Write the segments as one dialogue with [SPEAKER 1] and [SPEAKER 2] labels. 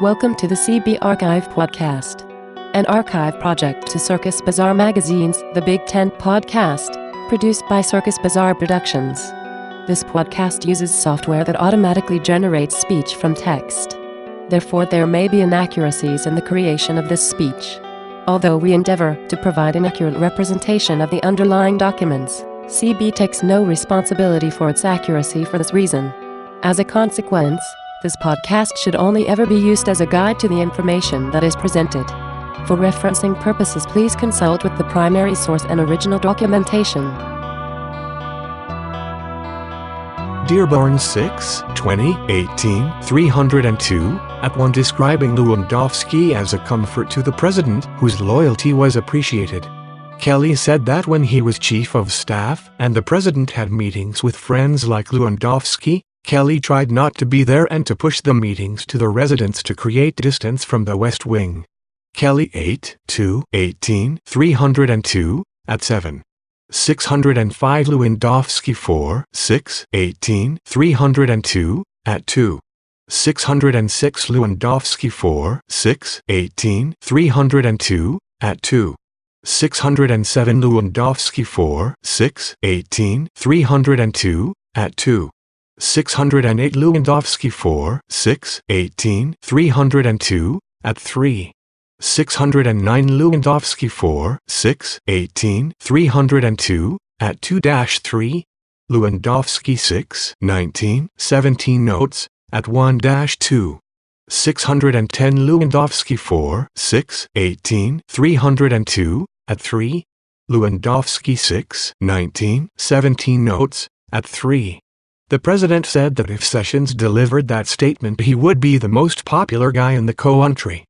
[SPEAKER 1] Welcome to the CB Archive podcast, an archive project to Circus Bazaar Magazine's The Big Tent podcast, produced by Circus Bazaar Productions. This podcast uses software that automatically generates speech from text. Therefore, there may be inaccuracies in the creation of this speech. Although we endeavor to provide an accurate representation of the underlying documents, CB takes no responsibility for its accuracy for this reason. As a consequence, this podcast should only ever be used as a guide to the information that is presented. For referencing purposes, please consult with the primary source and original documentation.
[SPEAKER 2] Dearborn 6, 2018, 302, at 1 describing Lewandowski as a comfort to the president whose loyalty was appreciated. Kelly said that when he was chief of staff and the president had meetings with friends like Lewandowski, Kelly tried not to be there and to push the meetings to the residence to create distance from the West Wing. Kelly 8, 18, 302, at 7. 605 Lewandowski 4, 18, 302, at 2. 606 Lewandowski 4, 18, 302, at 2. 607 Lewandowski 4, 18, 302, at 2. 608 Lewandowski 4, 18, 302, at 3. 609 Lewandowski 4, 18, 302, at 2-3. Lewandowski 6, 19, 17 notes, at 1-2. 610 Lewandowski 4, 18, 302, at 3. Lewandowski 6, 19, 17 notes, at 3. The president said that if Sessions delivered that statement, he would be the most popular guy in the country.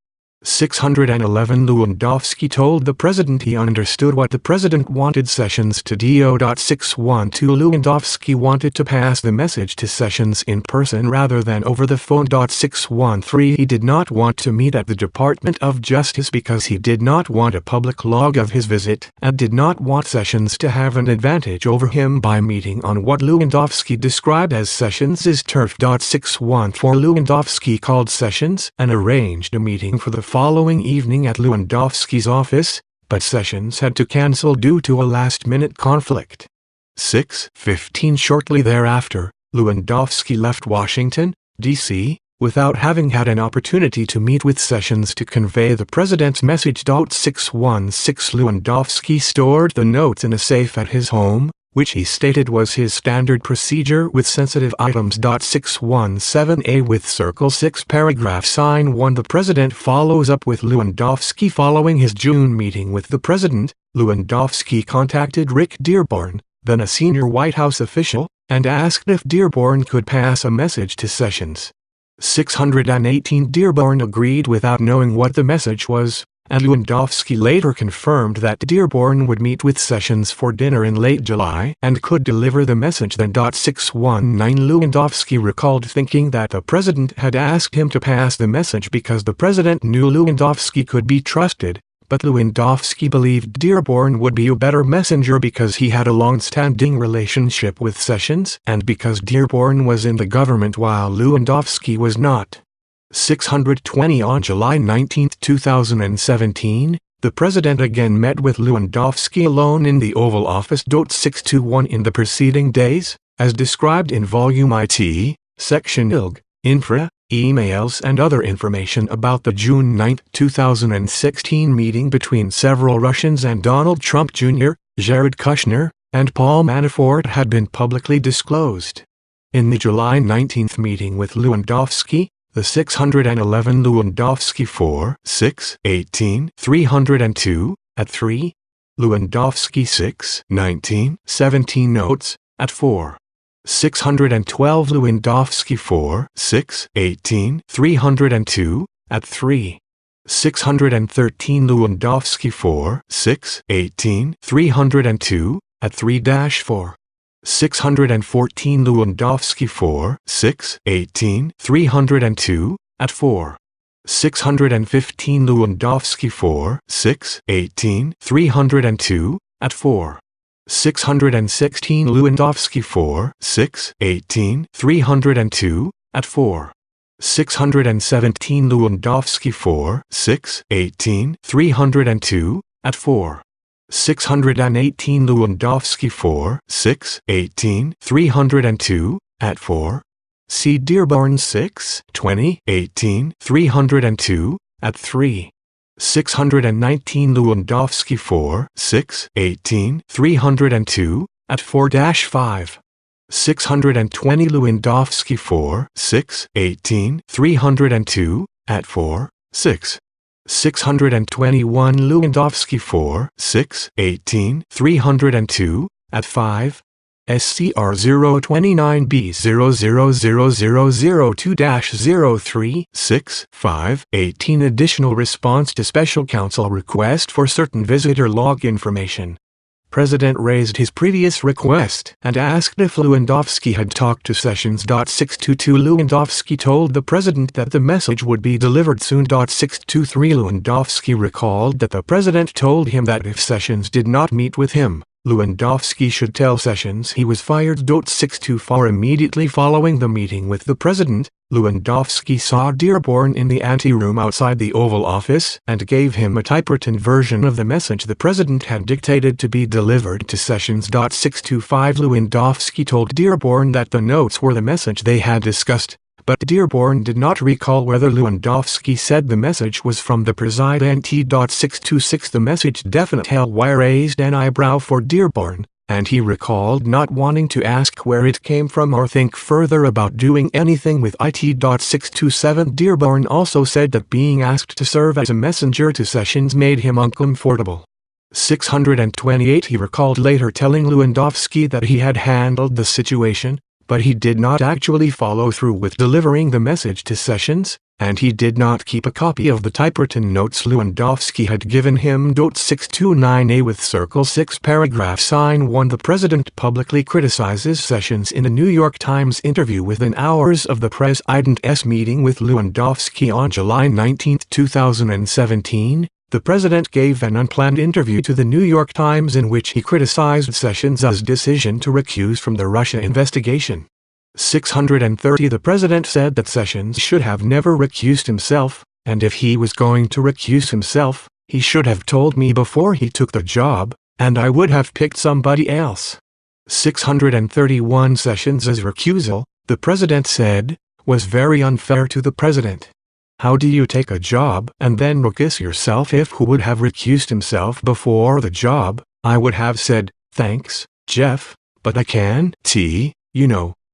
[SPEAKER 2] 611 Lewandowski told the president he understood what the president wanted Sessions to do. 612 Lewandowski wanted to pass the message to Sessions in person rather than over the phone. 613 He did not want to meet at the Department of Justice because he did not want a public log of his visit and did not want Sessions to have an advantage over him by meeting on what Lewandowski described as Sessions' turf. 614 Lewandowski called Sessions and arranged a meeting for the following evening at Lewandowski's office, but Sessions had to cancel due to a last-minute conflict. 6:15 Shortly thereafter, Lewandowski left Washington, D.C., without having had an opportunity to meet with Sessions to convey the president's message. 616 Lewandowski stored the notes in a safe at his home, which he stated was his standard procedure with sensitive items. 617A with Circle 6 paragraph sign 1 The president follows up with Lewandowski following his June meeting with the president. Lewandowski contacted Rick Dearborn, then a senior White House official, and asked if Dearborn could pass a message to Sessions. 618 Dearborn agreed without knowing what the message was, and Lewandowski later confirmed that Dearborn would meet with Sessions for dinner in late July and could deliver the message then. 619 Lewandowski recalled thinking that the president had asked him to pass the message because the president knew Lewandowski could be trusted, but Lewandowski believed Dearborn would be a better messenger because he had a long-standing relationship with Sessions and because Dearborn was in the government while Lewandowski was not. 620 On July 19, 2017, the president again met with Lewandowski alone in the Oval Office. 621 In the preceding days, as described in Volume IT, Section ILG, Infra, emails and other information about the June 9, 2016 meeting between several Russians and Donald Trump Jr., Jared Kushner, and Paul Manafort had been publicly disclosed. In the July 19 meeting with Lewandowski, the 611 Lewandowski 4, 18, 302, at 3. Lewandowski 6, 19, 17 notes, at 4. 612 Lewandowski 4, 18, 302, at 3. 613 Lewandowski 4, 18, 302, at 3-4. 614 Lewandowski 4, 18, 302, at 4. 615 Lewandowski 4, 18, 302, at 4. 616 Lewandowski 4, 18, 302, at 4. 617 Lewandowski 4, 6, 18, 302, at 4. 618 Lewandowski 4, 6, 18, 302, at 4. C. Dearborn 6, 20, 18, 302, at 3. 619 Lewandowski 4, 6, 18, 302, at 4-5. 620 Lewandowski 4, 6, 18, 302, at 4, 6. 621 Lewandowski 4, 6, 18, 302, at 5. SCR 029B00002-03, 6, 5, 18 Additional response to special counsel request for certain visitor log information. President raised his previous request and asked if Lewandowski had talked to Sessions. 622 Lewandowski told the president that the message would be delivered soon. 623 Lewandowski recalled that the president told him that if Sessions did not meet with him, Lewandowski should tell Sessions he was fired. 624 Immediately following the meeting with the president, Lewandowski saw Dearborn in the anteroom outside the Oval Office and gave him a typewritten version of the message the president had dictated to be delivered to Sessions. 625 Lewandowski told Dearborn that the notes were the message they had discussed, but Dearborn did not recall whether Lewandowski said the message was from the president. 626 The message definitely raised an eyebrow for Dearborn, and he recalled not wanting to ask where it came from or think further about doing anything with it. 627 Dearborn also said that being asked to serve as a messenger to Sessions made him uncomfortable. 628 He recalled later telling Lewandowski that he had handled the situation, but he did not actually follow through with delivering the message to Sessions, and he did not keep a copy of the typewritten notes Lewandowski had given him. 629A with Circle 6 paragraph sign 1 The president publicly criticizes Sessions in a New York Times interview within hours of the president's meeting with Lewandowski on July 19, 2017. The president gave an unplanned interview to the New York Times in which he criticized Sessions' decision to recuse from the Russia investigation. 630 The president said that Sessions should have never recused himself, and if he was going to recuse himself, he should have told me before he took the job, and I would have picked somebody else. 631 Sessions' recusal, the president said, was very unfair to the president. How do you take a job and then recuse yourself? If who would have recused himself before the job, I would have said, thanks, Jeff, but I can't,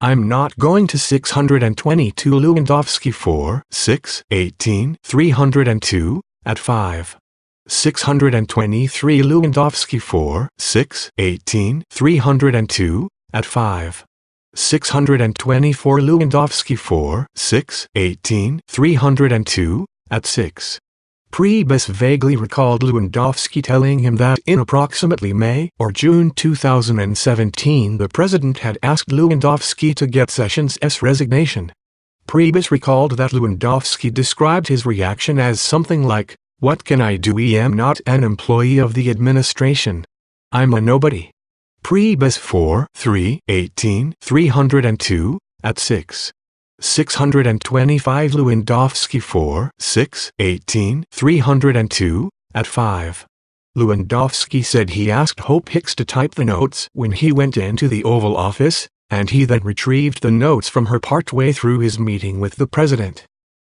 [SPEAKER 2] I'm not going to. 622 Lewandowski 4, 6, 18, 302, at 5. 623 Lewandowski 4, 6, 18, 302, at 5. 624 Lewandowski 4, 6, 18, 302, at 6. Priebus vaguely recalled Lewandowski telling him that in approximately May or June 2017 the president had asked Lewandowski to get Sessions' resignation. Priebus recalled that Lewandowski described his reaction as something like, "What can I do? I am not an employee of the administration. I'm a nobody." Priebus 4, 3, 18, 302, at 6. 625 Lewandowski 4, 6, 18, 302, at 5. Lewandowski said he asked Hope Hicks to type the notes when he went into the Oval Office, and he then retrieved the notes from her partway through his meeting with the president.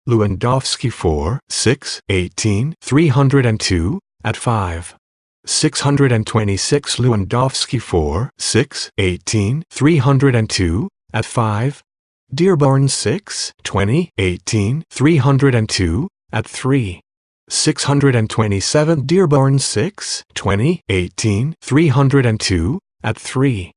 [SPEAKER 2] Lewandowski 4, 6, 18, 302, at 5. 626 Lewandowski 4, 6, 18, 302, at 5. Dearborn 6, 20, 18, 302, at 3. 627 Dearborn 6, 20, 18, 302, at 3.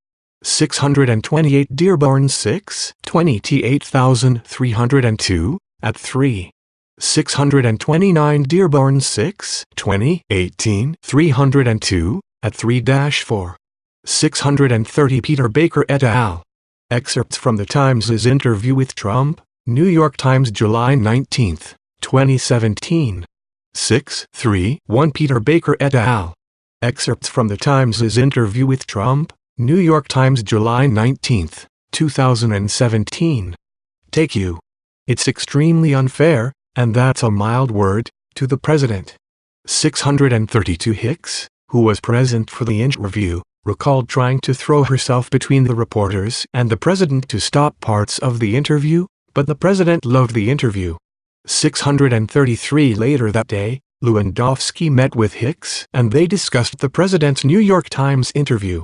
[SPEAKER 2] 628 Dearborn 6, 20 8302, at 3. 629 Dearborn 6, 20, 18, 302, at 3-4. 630 Peter Baker et al. Excerpts from the Times' interview with Trump, New York Times July 19, 2017. 631 Peter Baker et al. Excerpts from the Times' interview with Trump, New York Times July 19, 2017. Take you. It's extremely unfair, and that's a mild word, to the president. 632 Hicks, who was present for the interview, recalled trying to throw herself between the reporters and the president to stop parts of the interview, but the president loved the interview. 633 Later that day, Lewandowski met with Hicks and they discussed the president's New York Times interview.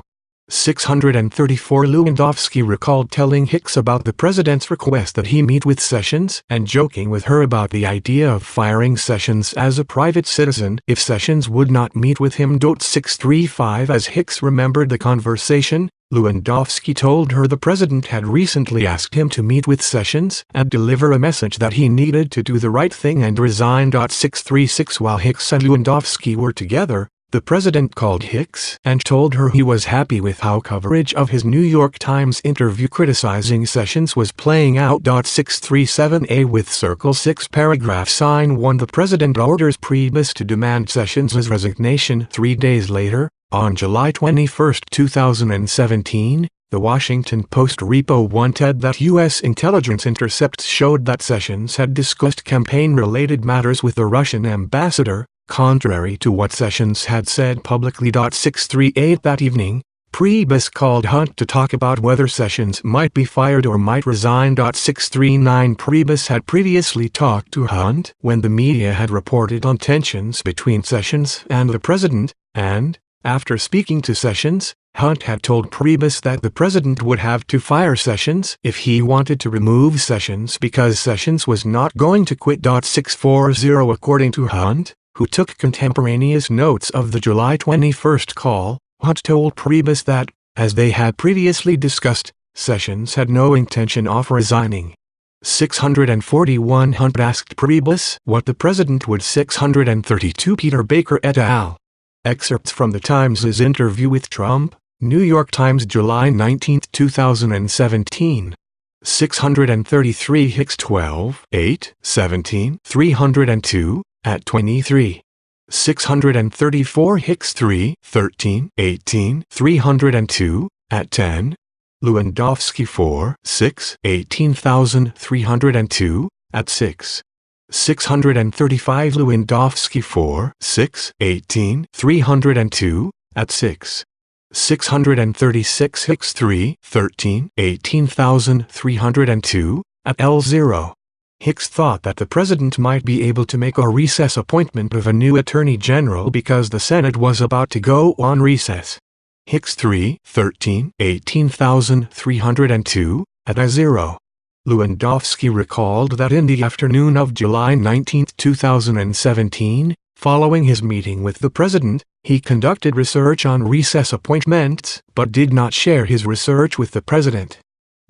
[SPEAKER 2] 634 Lewandowski recalled telling Hicks about the president's request that he meet with Sessions and joking with her about the idea of firing Sessions as a private citizen if Sessions would not meet with him. 635 As Hicks remembered the conversation, Lewandowski told her the president had recently asked him to meet with Sessions and deliver a message that he needed to do the right thing and resign. 636 While Hicks and Lewandowski were together, the president called Hicks and told her he was happy with how coverage of his New York Times interview criticizing Sessions was playing out. 637A With Circle 6 Paragraph Sign 1 The president orders Priebus to demand Sessions' resignation. 3 days later, on July 21, 2017, The Washington Post reported that U.S. intelligence intercepts showed that Sessions had discussed campaign-related matters with the Russian ambassador, contrary to what Sessions had said publicly. 638 That evening, Priebus called Hunt to talk about whether Sessions might be fired or might resign. 639 Priebus had previously talked to Hunt when the media had reported on tensions between Sessions and the president, and, after speaking to Sessions, Hunt had told Priebus that the president would have to fire Sessions if he wanted to remove Sessions because Sessions was not going to quit. 640 According to Hunt, who took contemporaneous notes of the July 21 call, Hunt told Priebus that, as they had previously discussed, Sessions had no intention of resigning. 641 Hunt asked Priebus what the president would. 632 Peter Baker et al. Excerpts from the Times' interview with Trump, New York Times, July 19, 2017. 633 Hicks 12, 8, 17, 302, at 23. 634 Hicks 3, 13, 18, 302, at 10. Lewandowski 4, 6, 18,302, at 6. 635 Lewandowski 4, 6, 18, 302, at 6. 636 Hicks 3, 13, 18,302, at L0. Hicks thought that the president might be able to make a recess appointment of a new attorney general because the Senate was about to go on recess. Hicks 3, 13, 18,302, at A0. Lewandowski recalled that in the afternoon of July 19, 2017, following his meeting with the president, he conducted research on recess appointments but did not share his research with the president.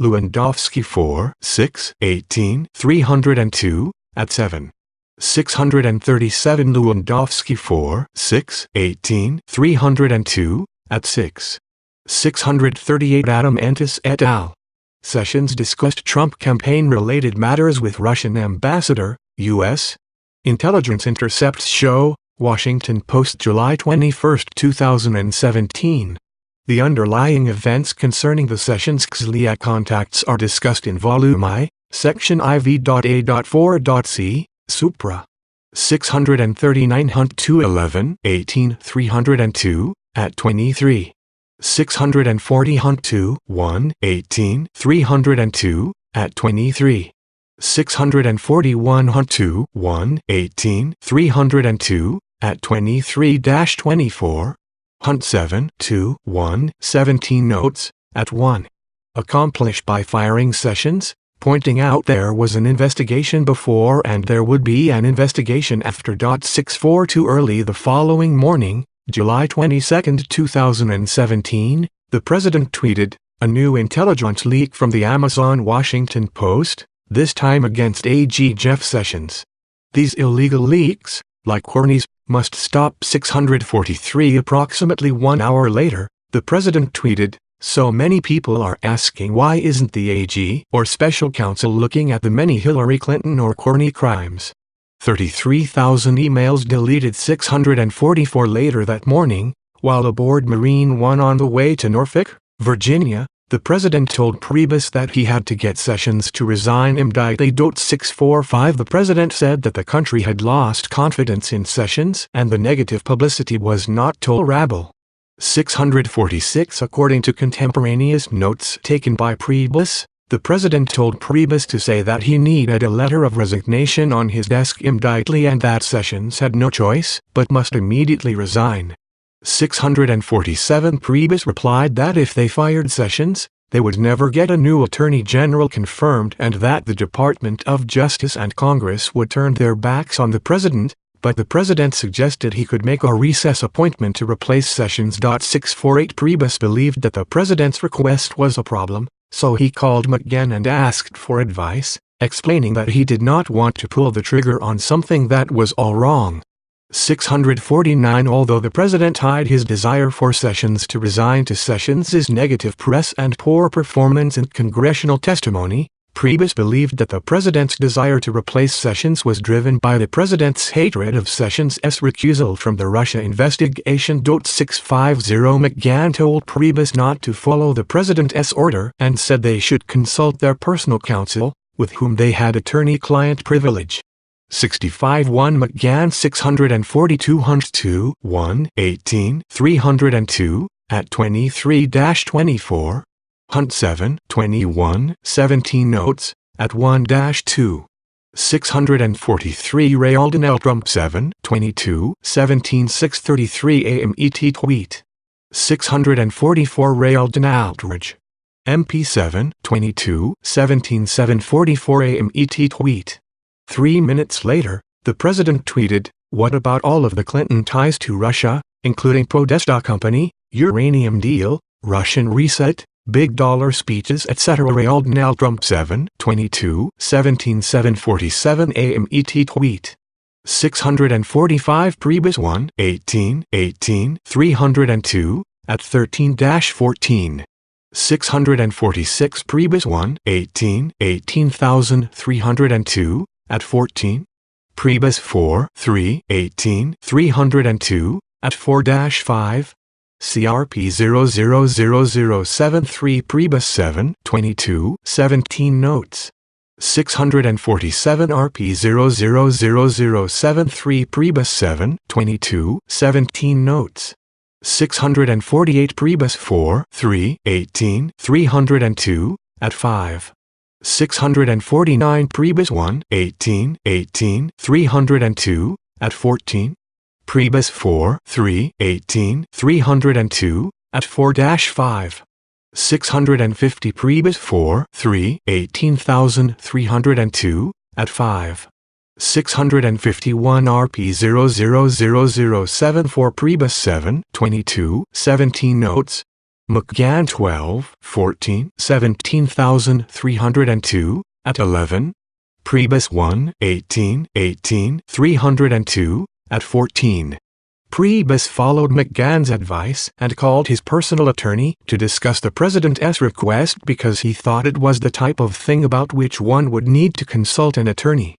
[SPEAKER 2] Lewandowski 4, 6, 18, 302, at 7. 637 Lewandowski 4, 6, 18, 302, at 6. 638 Adam Entis et al. Sessions discussed Trump campaign-related matters with Russian ambassador, U.S. Intelligence intercepts show, Washington Post, July 21, 2017. The underlying events concerning the Sessions-Xlia contacts are discussed in Volume I, Section IV.A.4.C, Supra. 639 Hunt 211, 18, 302, at 23. 640 Hunt 2, 1, 18, 302, at 23. 641 Hunt 2, 1, 18, 302, at 23-24. Hunt 7, 2, 1, 17 notes, at 1. Accomplished by firing Sessions, pointing out there was an investigation before and there would be an investigation after. 642 Early the following morning, July 22, 2017, the president tweeted, a new intelligence leak from the Amazon Washington Post, this time against AG Jeff Sessions. These illegal leaks, like Corney's, must stop. 643 Approximately 1 hour later, the president tweeted, so many people are asking why isn't the AG or special counsel looking at the many Hillary Clinton or Corney crimes. 33,000 emails deleted. 644 Later that morning, while aboard Marine One on the way to Norfolk, Virginia, The president told Priebus that he had to get Sessions to resign immediately. 645 The president said that the country had lost confidence in Sessions and the negative publicity was not tolerable. 646 According to contemporaneous notes taken by Priebus, the president told Priebus to say that he needed a letter of resignation on his desk immediately and that Sessions had no choice but must immediately resign. 647 Priebus replied that if they fired Sessions, they would never get a new attorney general confirmed and that the Department of Justice and Congress would turn their backs on the president, but the president suggested he could make a recess appointment to replace Sessions. 648 Priebus believed that the president's request was a problem, so he called McGahn and asked for advice, explaining that he did not want to pull the trigger on something that was all wrong. 649 Although the president tied his desire for Sessions to resign to Sessions' negative press and poor performance in congressional testimony, Priebus believed that the president's desire to replace Sessions was driven by the president's hatred of Sessions' recusal from the Russia investigation. 650 McGahn told Priebus not to follow the president's order and said they should consult their personal counsel, with whom they had attorney-client privilege. 65-1 McGahn 642 Hunt 2 1 18 302 at 23-24 Hunt 7 21 17 notes at 1-2 643 Ray Alden Trump 7 22 17 633 AMET tweet 644 Ray Alden Aldridge MP 7 22 17 744 AMET tweet. 3 minutes later, the president tweeted, "What about all of the Clinton ties to Russia, including Podesta Company, uranium deal, Russian reset, big dollar speeches etc." Ray Alden Trump 7 22 17 747 AMET tweet. 645 Priebus 1 18 18 302 at 13-14 646 Priebus 1 18 18302 at 14 Priebus 4 3 18 302 at 4-5 CRP 000073 Priebus 7 22 17 notes 647 RP 000073 Priebus 7 22 17 notes 648 Priebus 4 3 18 302 at 5 649 Priebus 1 18 18 302 at 14 Priebus 4 3 18 302 at 4-5 650 Priebus 4 3 18302 at 5 651 RP 000074 Priebus 7 22 17 notes McGahn 12 14 17302 at 11 Priebus 1 18 18 302 at 14. Priebus followed McGahn's advice and called his personal attorney to discuss the president's request because he thought it was the type of thing about which one would need to consult an attorney.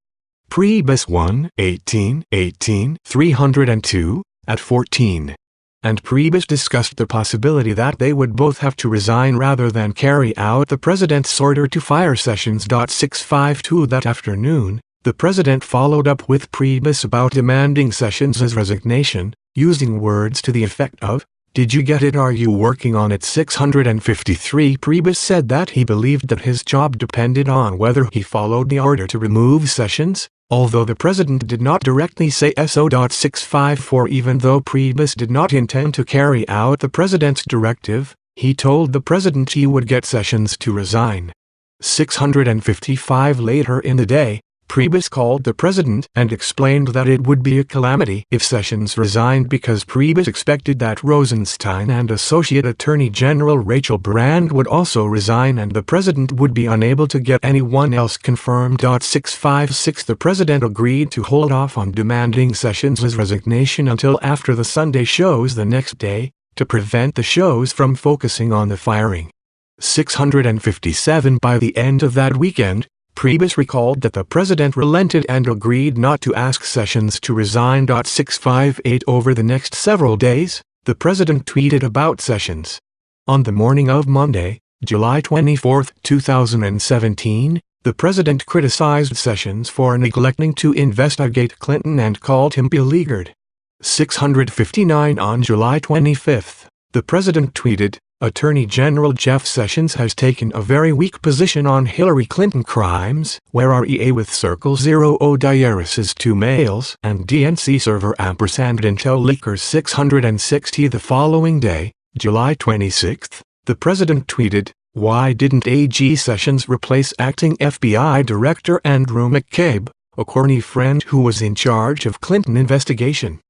[SPEAKER 2] Priebus 1 18 18 302 at 14. And Priebus discussed the possibility that they would both have to resign rather than carry out the president's order to fire Sessions. 652 That afternoon, the president followed up with Priebus about demanding Sessions' resignation, using words to the effect of, "Did you get it? Are you working on it?" 653 Priebus said that he believed that his job depended on whether he followed the order to remove Sessions, although the president did not directly say so. 654 Even though Priebus did not intend to carry out the president's directive, he told the president he would get Sessions to resign. 655 Later in the day, Priebus called the president and explained that it would be a calamity if Sessions resigned because Priebus expected that Rosenstein and Associate Attorney General Rachel Brand would also resign and the president would be unable to get anyone else confirmed. 656 The president agreed to hold off on demanding Sessions' resignation until after the Sunday shows the next day, to prevent the shows from focusing on the firing. 657 By the end of that weekend, Priebus recalled that the president relented and agreed not to ask Sessions to resign. 658 Over the next several days, the president tweeted about Sessions. On the morning of Monday, July 24, 2017, the president criticized Sessions for neglecting to investigate Clinton and called him beleaguered. 659 On July 25, the president tweeted, Attorney General Jeff Sessions has taken a very weak position on Hillary Clinton crimes, where REA with circle 0 diarises 2 mails and DNC server ampersand Intel leakers 660 The following day, July 26, the president tweeted, Why didn't AG Sessions replace acting FBI Director Andrew McCabe, a Corney friend who was in charge of Clinton investigation?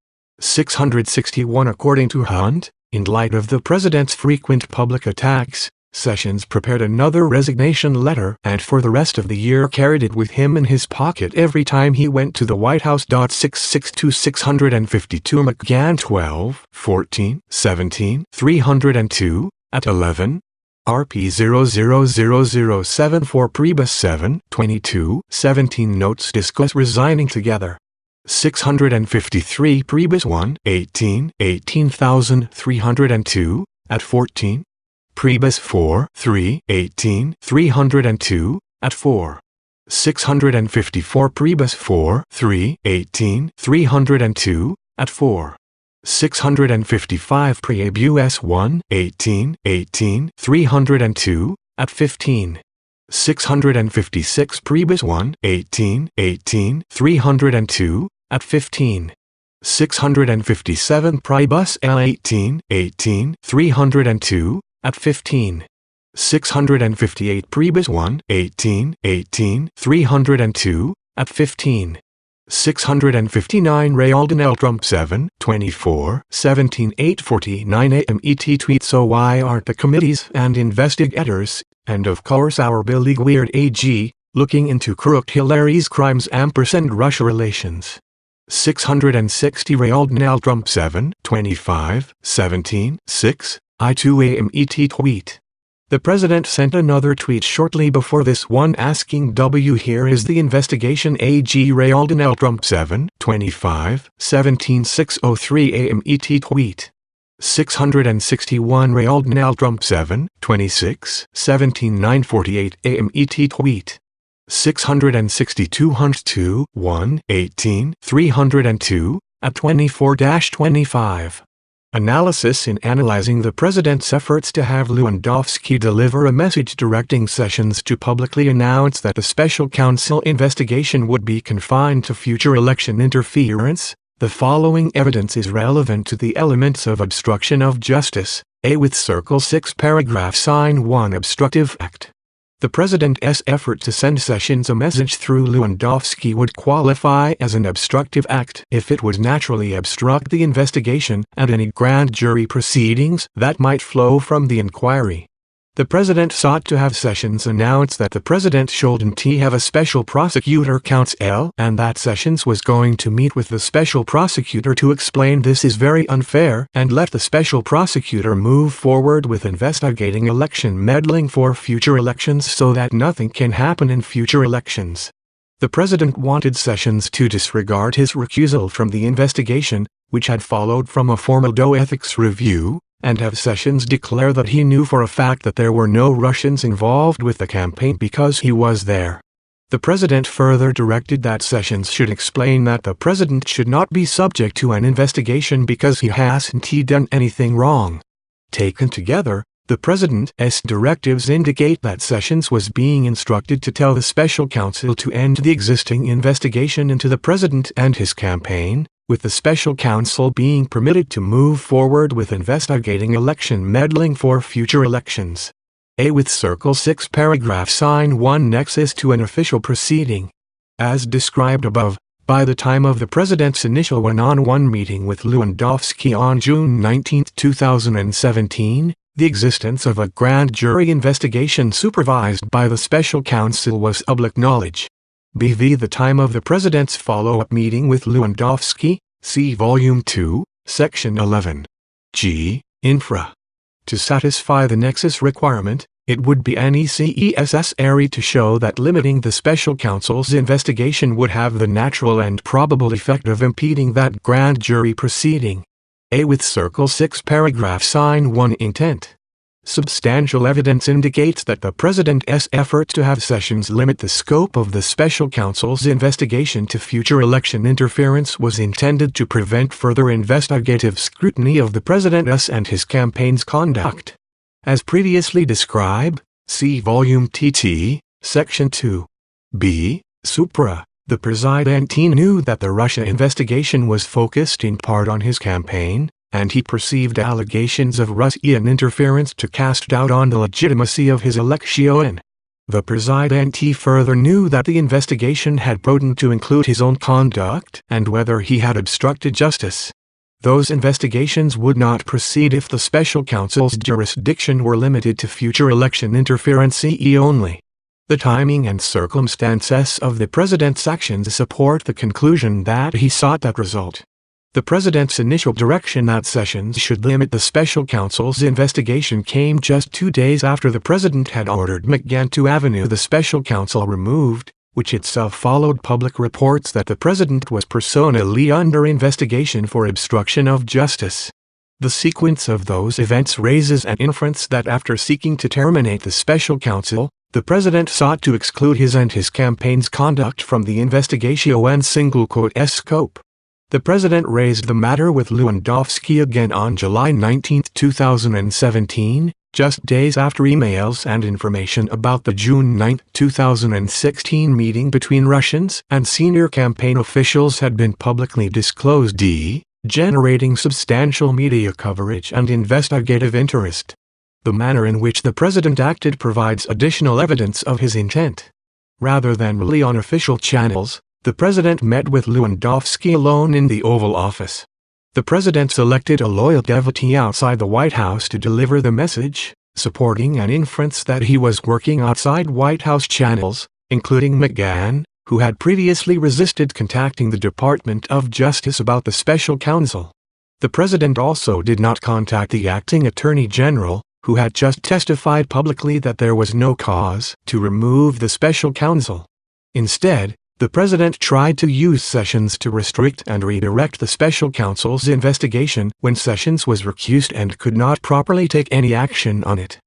[SPEAKER 2] 661 According to Hunt, in light of the president's frequent public attacks, Sessions prepared another resignation letter and for the rest of the year carried it with him in his pocket every time he went to the White House. 662 652 McGann 12, 14, 17, 302, at 11. RP 000074 Priebus 7, 22, 17 Notes discuss resigning together. 653 Priebus 1, 18, 18302, at 14. Priebus 4, 3, 18, 302, at 4. 654 Priebus 4, 3, 18, 302, at 4. 655 Priebus 1, 18, 18, 302, at 15. 656 Priebus 1, 18, 18, 302, at 15. 657 Priebus L 18, 18, 302, at 15. 658 Priebus 1, 18, 18, 302, at 15. 659 Rayaldon L. Trump 7, 24, 17, 8:49 a.m. ET tweet So why aren't the committees and investigators, and of course our beleaguered AG, looking into crooked Hillary's crimes ampersand Russia relations? 660 Rayaldon L. Trump 7, 25, 17, 6, I2 a.m. ET tweet. The president sent another tweet shortly before this one asking Here is the investigation AG Rayaldon L. Trump 7, 25, 17, 6:03 a.m. ET tweet. 661 Rayaldon L. Trump 7, 26, 17, 9:48 a.m. ET tweet. 662 Hunt 2, 1, 18, 302, at 24-25. Analysis In analyzing the president's efforts to have Lewandowski deliver a message directing Sessions to publicly announce that the special counsel investigation would be confined to future election interference, the following evidence is relevant to the elements of obstruction of justice. A. With circle 6 paragraph sign 1 Obstructive act. The president's effort to send Sessions a message through Lewandowski would qualify as an obstructive act if it would naturally obstruct the investigation and any grand jury proceedings that might flow from the inquiry. The president sought to have Sessions announce that the president shouldn't have a special prosecutor Counsel and that Sessions was going to meet with the special prosecutor to explain this is very unfair and let the special prosecutor move forward with investigating election meddling for future elections so that nothing can happen in future elections. The president wanted Sessions to disregard his recusal from the investigation, which had followed from a formal ethics review, and have Sessions declare that he knew for a fact that there were no Russians involved with the campaign because he was there. The president further directed that Sessions should explain that the president should not be subject to an investigation because he hasn't done anything wrong. Taken together, the president's directives indicate that Sessions was being instructed to tell the special counsel to end the existing investigation into the president and his campaign, with the special counsel being permitted to move forward with investigating election meddling for future elections. A. With circle 6 paragraph sign 1 Nexus to an official proceeding. As described above, by the time of the president's initial one-on-one meeting with Lewandowski on June 19, 2017, the existence of a grand jury investigation supervised by the special counsel was public knowledge. BV the time of the president's follow-up meeting with Lewandowski, see Volume 2, Section 11. G. Infra. To satisfy the nexus requirement, it would be necessary to show that limiting the special counsel's investigation would have the natural and probable effect of impeding that grand jury proceeding. A. With circle 6 paragraph sign 1 Intent. Substantial evidence indicates that the president's effort to have Sessions limit the scope of the special counsel's investigation to future election interference was intended to prevent further investigative scrutiny of the president's and his campaign's conduct. As previously described, see Volume TT, Section 2. B. Supra. The president knew that the Russia investigation was focused in part on his campaign, and he perceived allegations of Russian interference to cast doubt on the legitimacy of his election. The president further knew that the investigation had broadened to include his own conduct and whether he had obstructed justice. Those investigations would not proceed if the special counsel's jurisdiction were limited to future election interference only. The timing and circumstances of the president's actions support the conclusion that he sought that result. The president's initial direction that Sessions should limit the special counsel's investigation came just 2 days after the president had ordered McGahn to have the special counsel removed, which itself followed public reports that the president was personally under investigation for obstruction of justice. The sequence of those events raises an inference that after seeking to terminate the special counsel, the president sought to exclude his and his campaign's conduct from the investigation's scope. The president raised the matter with Lewandowski again on July 19, 2017, just days after emails and information about the June 9, 2016 meeting between Russians and senior campaign officials had been publicly disclosed, generating substantial media coverage and investigative interest. The manner in which the president acted provides additional evidence of his intent. Rather than rely on official channels, the president met with Lewandowski alone in the Oval Office. The president selected a loyal devotee outside the White House to deliver the message, supporting an inference that he was working outside White House channels, including McGahn, who had previously resisted contacting the Department of Justice about the special counsel. The president also did not contact the acting attorney general, who had just testified publicly that there was no cause to remove the special counsel. Instead, the president tried to use Sessions to restrict and redirect the special counsel's investigation when Sessions was recused and could not properly take any action on it.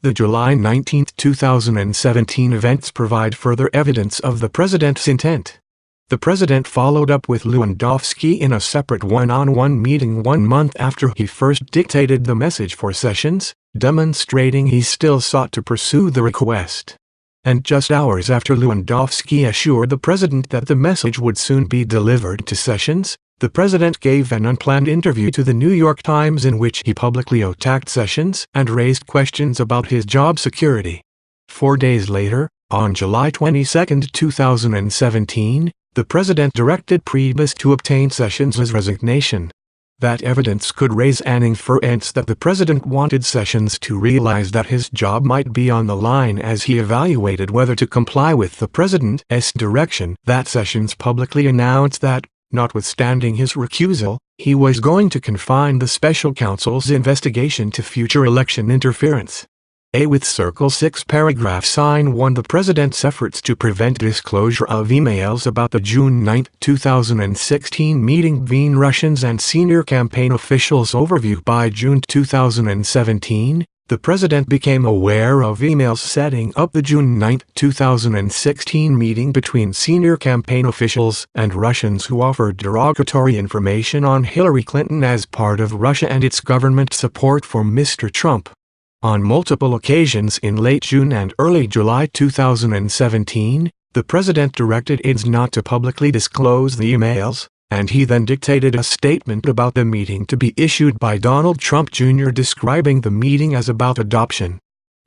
[SPEAKER 2] The July 19, 2017 events provide further evidence of the president's intent. The president followed up with Lewandowski in a separate one-on-one meeting 1 month after he first dictated the message for Sessions, demonstrating he still sought to pursue the request. And just hours after Lewandowski assured the president that the message would soon be delivered to Sessions, the president gave an unplanned interview to the New York Times in which he publicly attacked Sessions and raised questions about his job security. 4 days later, on July 22, 2017, the president directed Priebus to obtain Sessions' resignation. That evidence could raise an inference that the president wanted Sessions to realize that his job might be on the line as he evaluated whether to comply with the president's direction. That Sessions publicly announced that, notwithstanding his recusal, he was going to confine the special counsel's investigation to future election interference. With Circle 6 paragraph sign 1 the president's efforts to prevent disclosure of emails about the June 9, 2016 meeting between Russians and senior campaign officials overview. By June 2017, the president became aware of emails setting up the June 9, 2016 meeting between senior campaign officials and Russians who offered derogatory information on Hillary Clinton as part of Russia and its government support for Mr. Trump. On multiple occasions in late June and early July 2017, the president directed aides not to publicly disclose the emails, and he then dictated a statement about the meeting to be issued by Donald Trump Jr. describing the meeting as about adoption.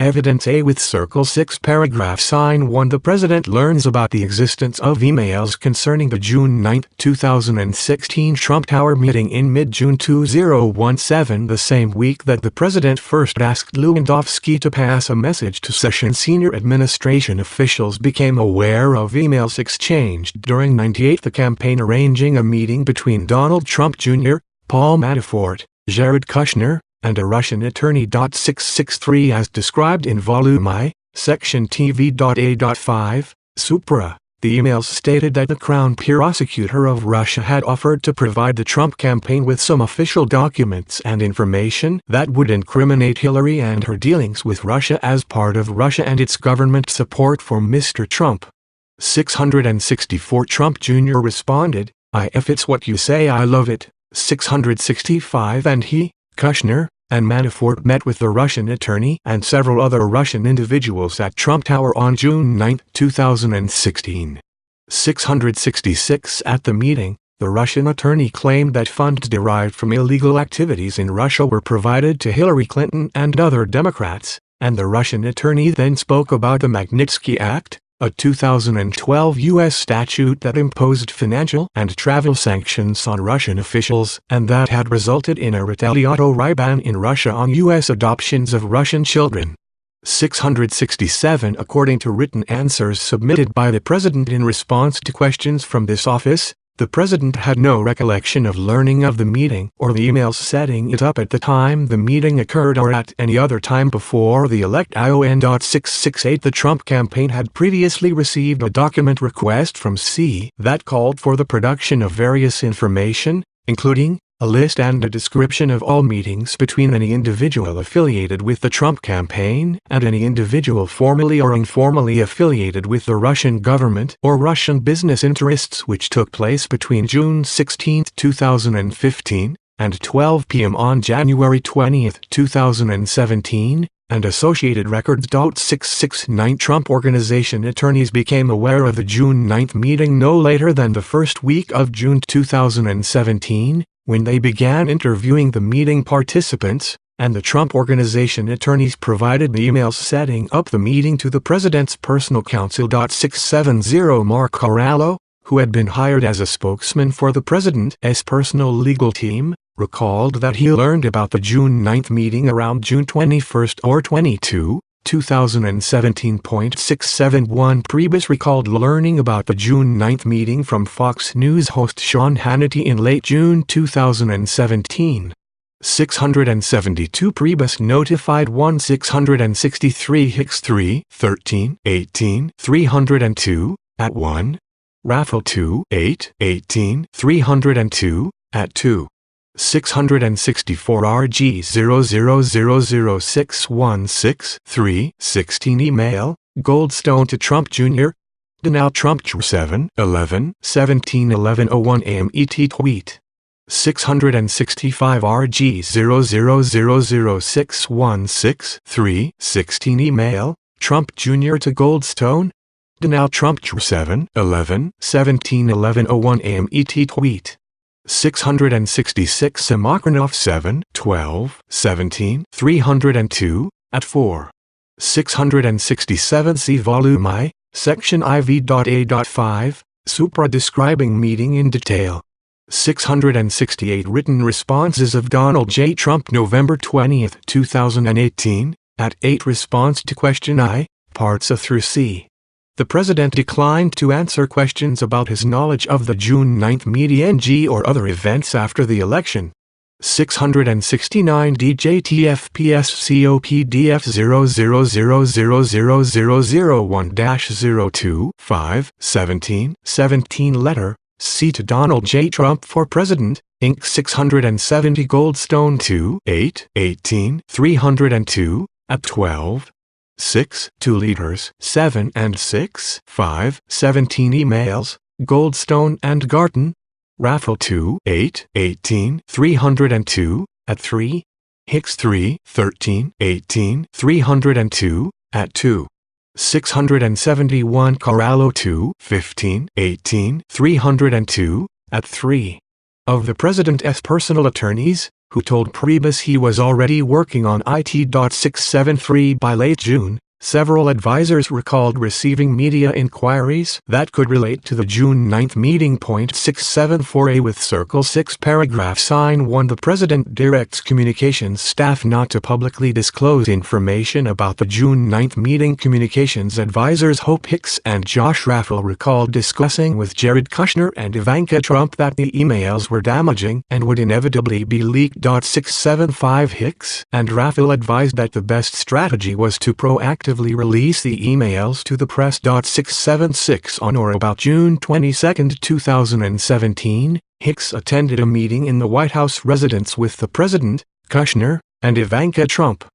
[SPEAKER 2] Evidence with Circle 6 paragraph sign 1 the president learns about the existence of emails concerning the June 9, 2016 Trump Tower meeting in mid-June 2017, the same week that the president first asked Lewandowski to pass a message to Sessions. Senior administration officials became aware of emails exchanged during 98 the campaign arranging a meeting between Donald Trump Jr., Paul Manafort, Jared Kushner, and a Russian attorney. 663 as described in Volume I, Section TV.A.5, Supra. The emails stated that the Crown Prosecutor of Russia had offered to provide the Trump campaign with some official documents and information that would incriminate Hillary and her dealings with Russia as part of Russia and its government support for Mr. Trump. 664 Trump Jr. responded, "If it's what you say, I love it." 665 And he, Kushner, and Manafort met with the Russian attorney and several other Russian individuals at Trump Tower on June 9, 2016. 666 At the meeting, the Russian attorney claimed that funds derived from illegal activities in Russia were provided to Hillary Clinton and other Democrats, and the Russian attorney then spoke about the Magnitsky Act, a 2012 U.S. statute that imposed financial and travel sanctions on Russian officials and that had resulted in a retaliatory ban in Russia on U.S. adoptions of Russian children. 667 According to written answers submitted by the President in response to questions from this office, the President had no recollection of learning of the meeting or the emails setting it up at the time the meeting occurred or at any other time before the election. 668 The Trump campaign had previously received a document request from C that called for the production of various information, including a list and a description of all meetings between any individual affiliated with the Trump campaign and any individual formally or informally affiliated with the Russian government or Russian business interests which took place between June 16, 2015, and 12 p.m. on January 20, 2017, and associated records. 669 Trump Organization attorneys became aware of the June 9 meeting no later than the first week of June 2017, when they began interviewing the meeting participants, and the Trump Organization attorneys provided the emails setting up the meeting to the President's personal counsel. 670 Mark Corallo, who had been hired as a spokesman for the President's personal legal team, recalled that he learned about the June 9 meeting around June 21 or 22, 2017. 671 Priebus recalled learning about the June 9 meeting from Fox News host Sean Hannity in late June 2017. 672 Priebus notified 663 Hicks 3, 13, 18, 302, at 1, Raffle 2, 8, 18, 302, at 2. 664 RG 0000616 16 Email, Goldstone to Trump Jr. Donald Trump 7, 11, 17 11 01 AM ET Tweet. 665 RG 0000616 16 Email, Trump Jr. to Goldstone. Donald Trump 7, 11, 17 11 01 AM ET Tweet. 666 Samokranov 7, 12, 17, 302, at 4. 667 See Volume I, Section IV.A.5, Supra describing meeting in detail. 668 Written responses of Donald J. Trump November 20, 2018, at 8 Response to Question I, Parts A through C. The President declined to answer questions about his knowledge of the June 9 meeting or other events after the election. 669 DJTFPSCOPDF 0000001-02, 5, 17 Letter, C to Donald J. Trump for President, Inc. 670 Goldstone 2, 8, 18, 302, at 12. 6, 2 Leaders, 7 and 6, 5, 17 Emails, Goldstone and Garten. Raffle 2, 8, 18, 302, at 3. Hicks 3, 13, 18, 302, at 2. 671 Corallo 2, 15, 18, 302, at 3. Of the President's personal attorneys, who told Priebus he was already working on it. 673 By late June, several advisors recalled receiving media inquiries that could relate to the June 9 meeting. 674A with Circle 6 Paragraph Sign 1 The President directs communications staff not to publicly disclose information about the June 9 meeting. Communications advisors Hope Hicks and Josh Raffel recalled discussing with Jared Kushner and Ivanka Trump that the emails were damaging and would inevitably be leaked. 675 Hicks and Raffel advised that the best strategy was to proactively preemptively release the emails to the press. 676 On or about June 22, 2017, Hicks attended a meeting in the White House residence with the President, Kushner, and Ivanka Trump.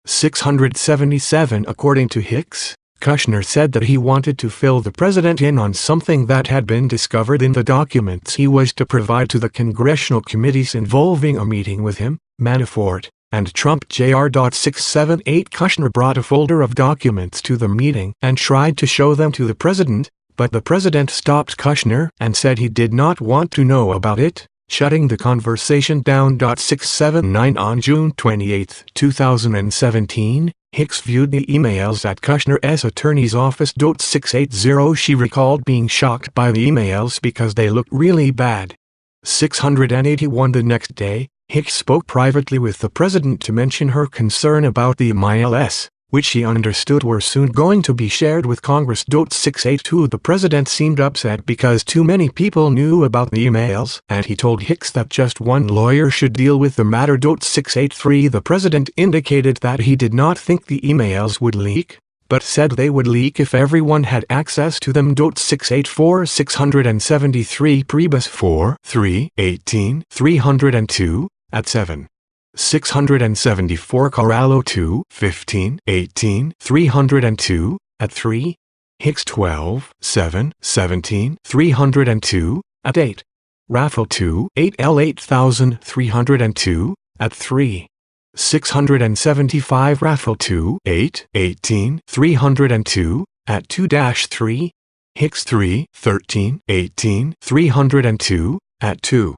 [SPEAKER 2] 677 According to Hicks, Kushner said that he wanted to fill the president in on something that had been discovered in the documents he was to provide to the congressional committees involving a meeting with him, Manafort, and Trump. Jr. 678 Kushner brought a folder of documents to the meeting and tried to show them to the president, but the president stopped Kushner and said he did not want to know about it, shutting the conversation down. 679 On June 28, 2017, Hicks viewed the emails at Kushner's attorney's office. 680 She recalled being shocked by the emails because they looked really bad. 681 The next day, Hicks spoke privately with the president to mention her concern about the emails, which she understood were soon going to be shared with Congress. 682 The president seemed upset because too many people knew about the emails, and he told Hicks that just one lawyer should deal with the matter. 683 The president indicated that he did not think the emails would leak, but said they would leak if everyone had access to them. 684 673 Priebus 4 3 18 302 at 7. 674 Corallo 2 15 18 302 at 3. Hicks 12 7 17 302 at 8. Raffle 2 8 L 8302 at 3. 675 Raffle 2 8 18 302 at 2-3. Hicks 3 13 18 302 at 2.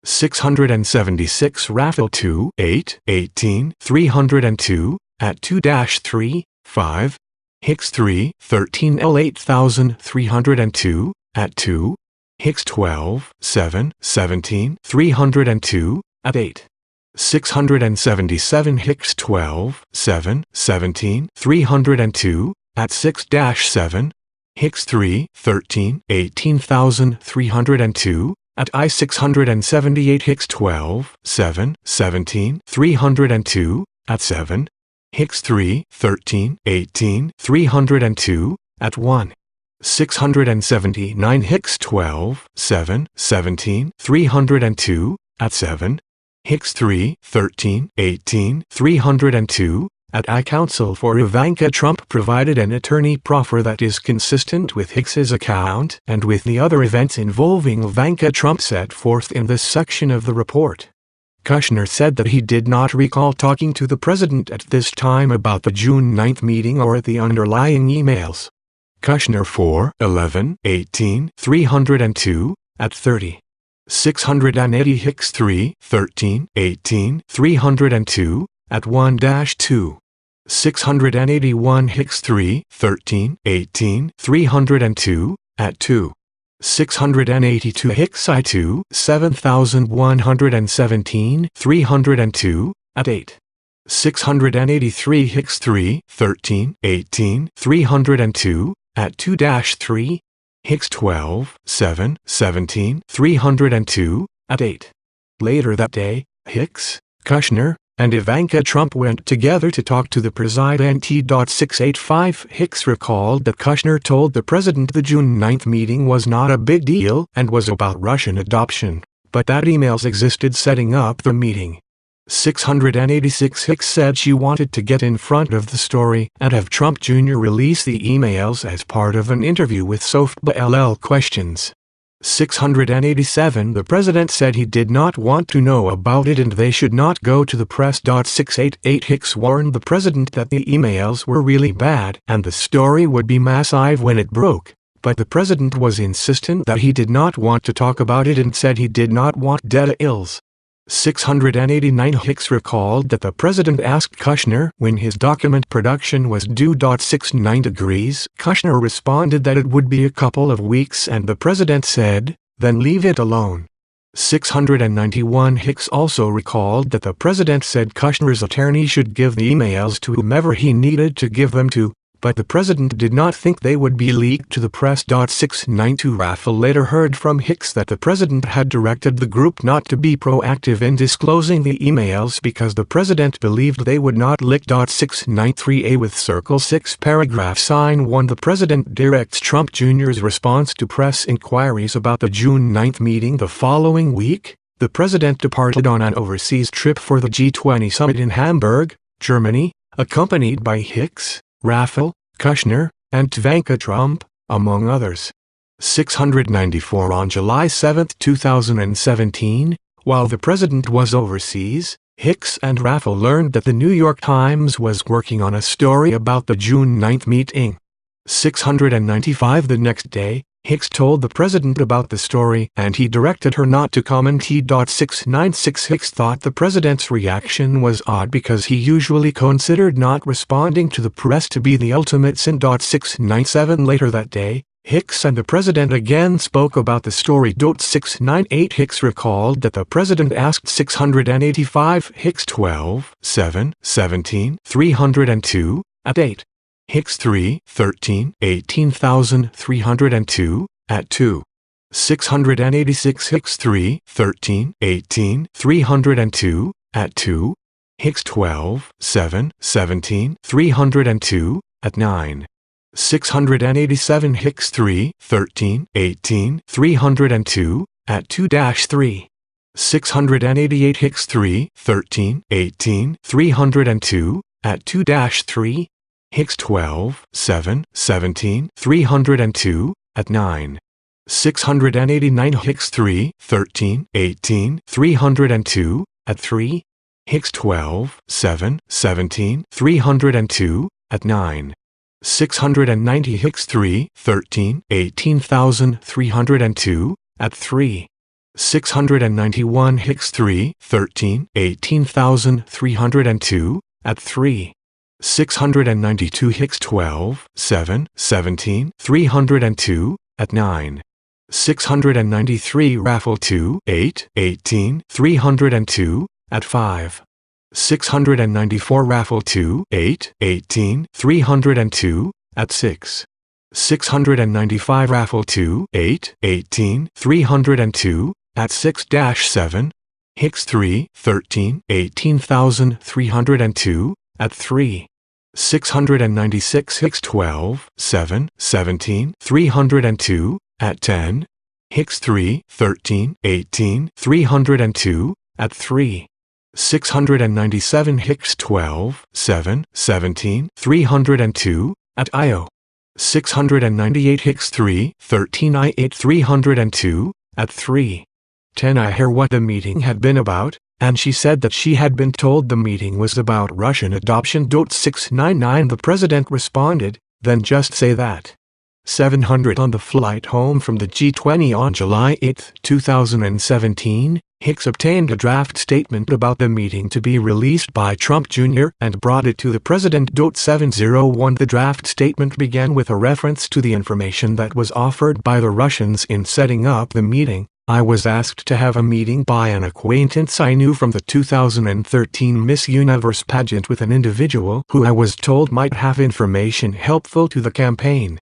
[SPEAKER 2] 676 Raffle 2 8 18 302 at 2-3 5. Hicks 3 13 L 8302 at 2. Hicks 12 7 17 302 at 8. 677 Hicks 12 7 17 302 at 6-7. Hicks 3 13 18302 at I-678 Hicks 12 7 17 302 at 7. Hicks 3 13 18 302 at 1. 679 Hicks 12 7 17 302 at 7. Hicks 3 13 18 302 at I. Counsel for Ivanka Trump provided an attorney proffer that is consistent with Hicks's account and with the other events involving Ivanka Trump set forth in this section of the report. Kushner said that he did not recall talking to the president at this time about the June 9 meeting or the underlying emails. Kushner 4 11 18 302 at 30. 680 Hicks 3 13 18 302 at 1-2. 681 Hicks 3 13 18 302 at 2. 682 Hicks I 2 7117 302 at 8. 683 Hicks 3 13 18 302 at 2-3. Hicks 12 7 17 302 at 8. Later that day, Hicks, Kushner, and Ivanka Trump went together to talk to the president. 685 Hicks recalled that Kushner told the president the June 9 meeting was not a big deal and was about Russian adoption, but that emails existed setting up the meeting. 686 Hicks said she wanted to get in front of the story and have Trump Jr. release the emails as part of an interview with SOFBA LL Questions. 687 The president said he did not want to know about it and they should not go to the press. 688 Hicks warned the president that the emails were really bad and the story would be massive when it broke, but the president was insistent that he did not want to talk about it and said he did not want data ills. 689 Hicks recalled that the president asked Kushner when his document production was due. 69 degrees Kushner responded that it would be a couple of weeks and the president said, then leave it alone. 691 Hicks also recalled that the president said Kushner's attorney should give the emails to whomever he needed to give them to, but the president did not think they would be leaked to the press. 692 Raffel later heard from Hicks that the president had directed the group not to be proactive in disclosing the emails because the president believed they would not leak. 693A with Circle 6 paragraph sign 1 the president directs Trump Jr.'s response to press inquiries about the June 9 meeting. The following week, the president departed on an overseas trip for the G20 summit in Hamburg, Germany, accompanied by Hicks, Raffel, Kushner, and Ivanka Trump, among others. 694 on July 7, 2017, while the president was overseas, Hicks and Raffel learned that the New York Times was working on a story about the June 9 meeting. 695 the next day, Hicks told the president about the story and he directed her not to comment. 696 Hicks thought the president's reaction was odd because he usually considered not responding to the press to be the ultimate sin. 697 later that day, Hicks and the president again spoke about the story. 698 Hicks recalled that the president asked 685 Hicks 12, 7, 17, 302, at 8. Hicks 3, 13, 18,302, at 2. 686 Hicks 3, 13, 18, 302, at 2. Hicks 12, 7, 17, 302, at 9. 687 Hicks 3, 13, 18, 302, at 2-3. 688 Hicks 3, 13, 18, 302, at 2-3. Hicks 12, 7, 17, 302, at 9. 689 Hicks 3, 13, 18, 302, at 3. Hicks 12, 7, 17, 302, at 9. 690 Hicks 3, 13, 18,302, at 3. 691 Hicks 3, 13, 18,302, at 3. 692 Hicks 12, 7, 17, 302, at 9. 693 Raffel 2, 8, 18, 302, at 5. 694 Raffel 2, 8, 18, 302, at 6. 695 Raffel 2, 8, 18, 302, at 6-7. Hicks 3, 13, 18,302, at 3. 696 Hicks 12, 7, 17, 302, at 10. Hicks 3, 13, 18, 302, at 3. 697 Hicks 12, 7, 17, 302, at IO. 698 Hicks 3, 13 I8 302, at 3. 10 I hear what the meeting had been about, and she said that she had been told the meeting was about Russian adoption. 699 the president responded, then just say that. 700 on the flight home from the G20 on July 8, 2017, Hicks obtained a draft statement about the meeting to be released by Trump Jr. and brought it to the president. 701 the draft statement began with a reference to the information that was offered by the Russians in setting up the meeting. I was asked to have a meeting by an acquaintance I knew from the 2013 Miss Universe pageant with an individual who I was told might have information helpful to the campaign.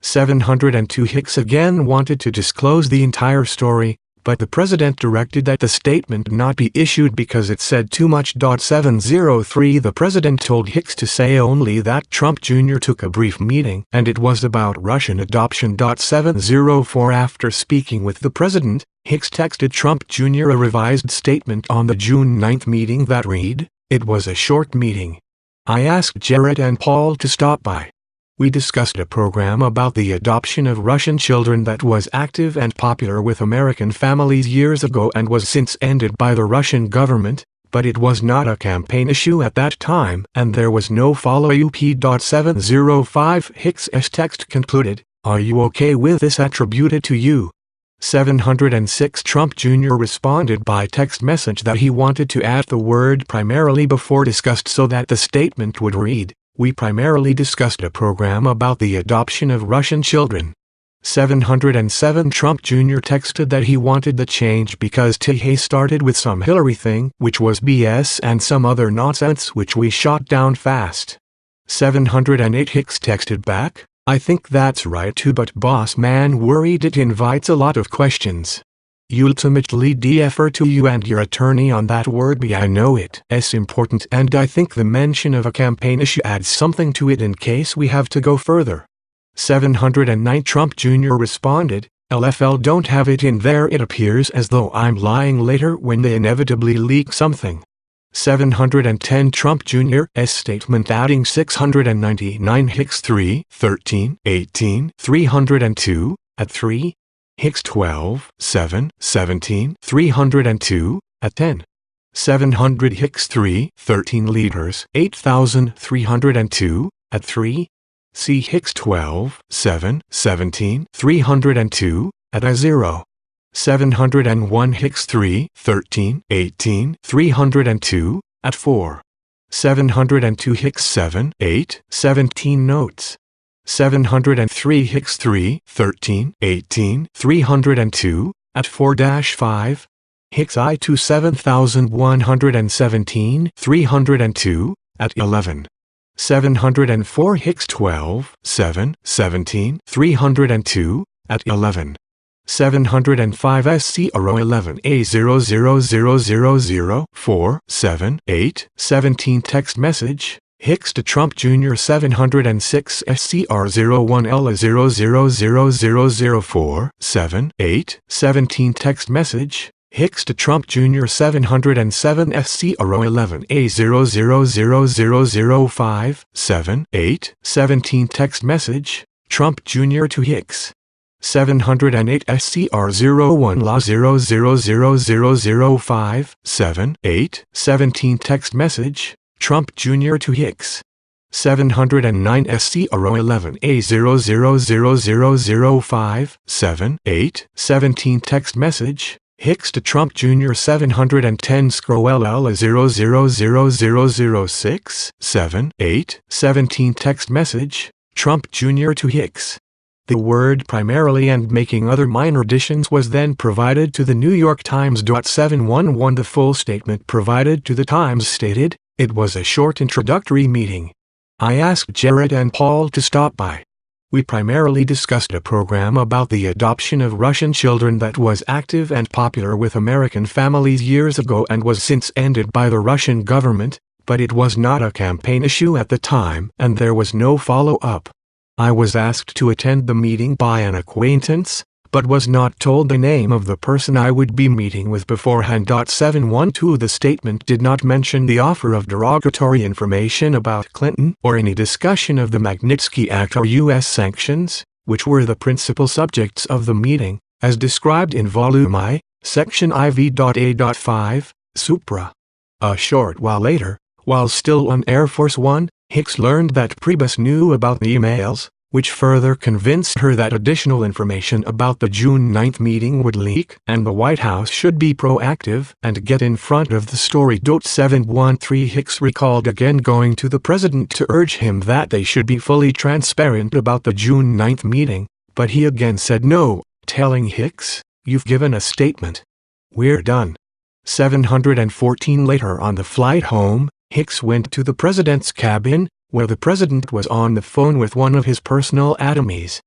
[SPEAKER 2] 702 Hicks again wanted to disclose the entire story, but the president directed that the statement not be issued because it said too much. 703 the president told Hicks to say only that Trump Jr. took a brief meeting and it was about Russian adoption. 704 after speaking with the president, Hicks texted Trump Jr. a revised statement on the June 9 meeting that read, "It was a short meeting. I asked Jared and Paul to stop by. We discussed a program about the adoption of Russian children that was active and popular with American families years ago and was since ended by the Russian government, but it was not a campaign issue at that time and there was no follow-up. 705 Hicks's text concluded, "Are you okay with this attributed to you?" 706 Trump Jr. responded by text message that he wanted to add the word primarily before discussed so that the statement would read, "We primarily discussed a program about the adoption of Russian children." 707 Trump Jr. texted that he wanted the change because he started with some Hillary thing which was BS and some other nonsense which we shot down fast. 708 Hicks texted back, "I think that's right too, but boss man worried it invites a lot of questions. Ultimately defer to you and your attorney on that word B. I know it's important and I think the mention of a campaign issue adds something to it in case we have to go further." 709 Trump Jr. responded, "LFL don't have it in there. It appears as though I'm lying later when they inevitably leak something." 710 Trump Jr.'s statement adding 699 Hicks 3, 13, 18, 302, at 3. Hicks 12, 7, 17, 302, at 10. 700 Hicks 3, 13 liters, 8,302, at 3. See Hicks 12, 7, 17, 302, at A0. 701 Hicks 3, 13, 18, 302, at 4. 702 Hicks 7, 8, 17 notes. 703 Hicks 3, 13, 18, 302, at 4-5. Hicks I2 7117, 302, at 11. 704 Hicks 12, 7, 17, 302, at 11. 705 SCRO 11 A00000 4, 7, 8, 17 text message, Hicks to Trump Jr. 706 SCR01 L0000004, 7, 8, 17 text message, Hicks to Trump Jr. 707 SCRO 11 A0000005, 7, 8, 17 text message, Trump Jr. to Hicks. 708 SCR01 La 0000005, 7, 8, 17 text message, Trump Jr. to Hicks. 709 SCRO 11 A0000005, 7, 8, 17 text message, Hicks to Trump Jr. 710 SCRO LL 0000006, 7, 8, 17 text message, Trump Jr. to Hicks. The word primarily and making other minor additions was then provided to the New York Times. 711 The full statement provided to the Times stated, "It was a short introductory meeting. I asked Jared and Paul to stop by. We primarily discussed a program about the adoption of Russian children that was active and popular with American families years ago and was since ended by the Russian government, but it was not a campaign issue at the time and there was no follow-up. I was asked to attend the meeting by an acquaintance, but was not told the name of the person I would be meeting with beforehand." 712 The statement did not mention the offer of derogatory information about Clinton or any discussion of the Magnitsky Act or U.S. sanctions, which were the principal subjects of the meeting, as described in Volume I, Section IV.A.5, Supra. A short while later, while still on Air Force One, Hicks learned that Priebus knew about the emails, which further convinced her that additional information about the June 9 meeting would leak and the White House should be proactive and get in front of the story. 713 Hicks recalled again going to the president to urge him that they should be fully transparent about the June 9 meeting, but he again said no, telling Hicks, "You've given a statement. We're done." 714 Later on the flight home, Hicks went to the president's cabin, where the president was on the phone with one of his personal enemies.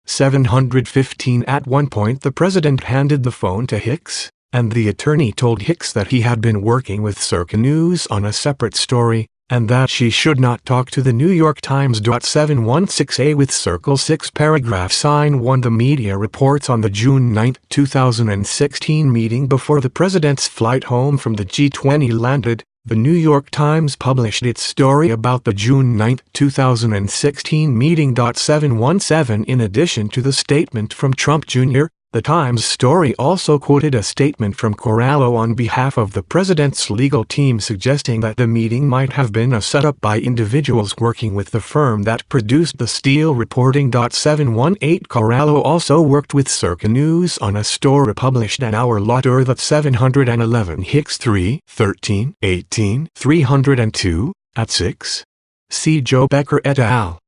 [SPEAKER 2] 715 At one point the president handed the phone to Hicks, and the attorney told Hicks that he had been working with Circa News on a separate story, and that she should not talk to the New York Times. 716A With Circle 6 Paragraph Sign 1 The media reports on the June 9, 2016 meeting before the president's flight home from the G20 landed. The New York Times published its story about the June 9, 2016 meeting. 717 In addition to the statement from Trump Jr., the Times story also quoted a statement from Corallo on behalf of the president's legal team suggesting that the meeting might have been a setup by individuals working with the firm that produced the Steele reporting. 718 Corallo also worked with Circa News on a story published an hour later. 711 Hicks 3, 13, 18, 302, at 6. See Joe Becker et al.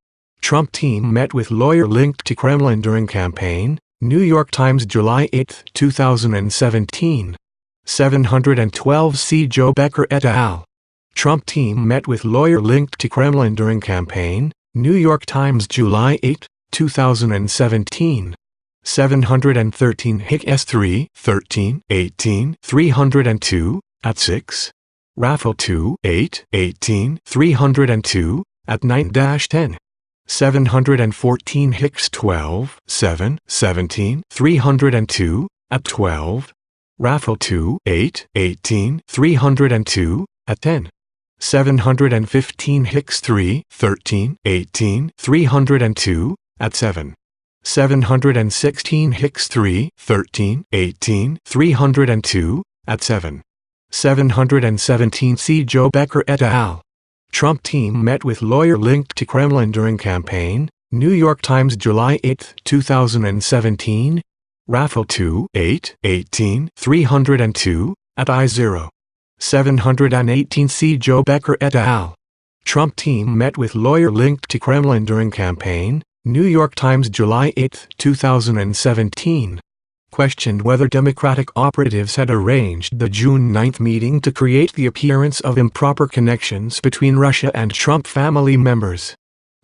[SPEAKER 2] Trump team met with lawyer linked to Kremlin during campaign. New York Times July 8, 2017. 712 See Joe Becker et al. Trump team met with lawyer linked to Kremlin during campaign. New York Times, July 8, 2017. 713 Hick S3, 13, 18, 302, at 6. Raffle 2, 8, 18, 302, at 9-10. 714 Hicks 12, 7, 17, 302, at 12. Raffle 2, 8, 18, 302, at 10. 715 Hicks 3, 13, 18, 302, at 7. 716 Hicks 3, 13, 18, 302, at 7. 717 C. Joe Becker et al. Trump team met with lawyer linked to Kremlin during campaign. New York Times, July 8, 2017. Raffle 2, 8, 18, 302, at I0. 718 C. Joe Becker et al. Trump team met with lawyer linked to Kremlin during campaign. New York Times, July 8, 2017. Questioned whether Democratic operatives had arranged the June 9 meeting to create the appearance of improper connections between Russia and Trump family members.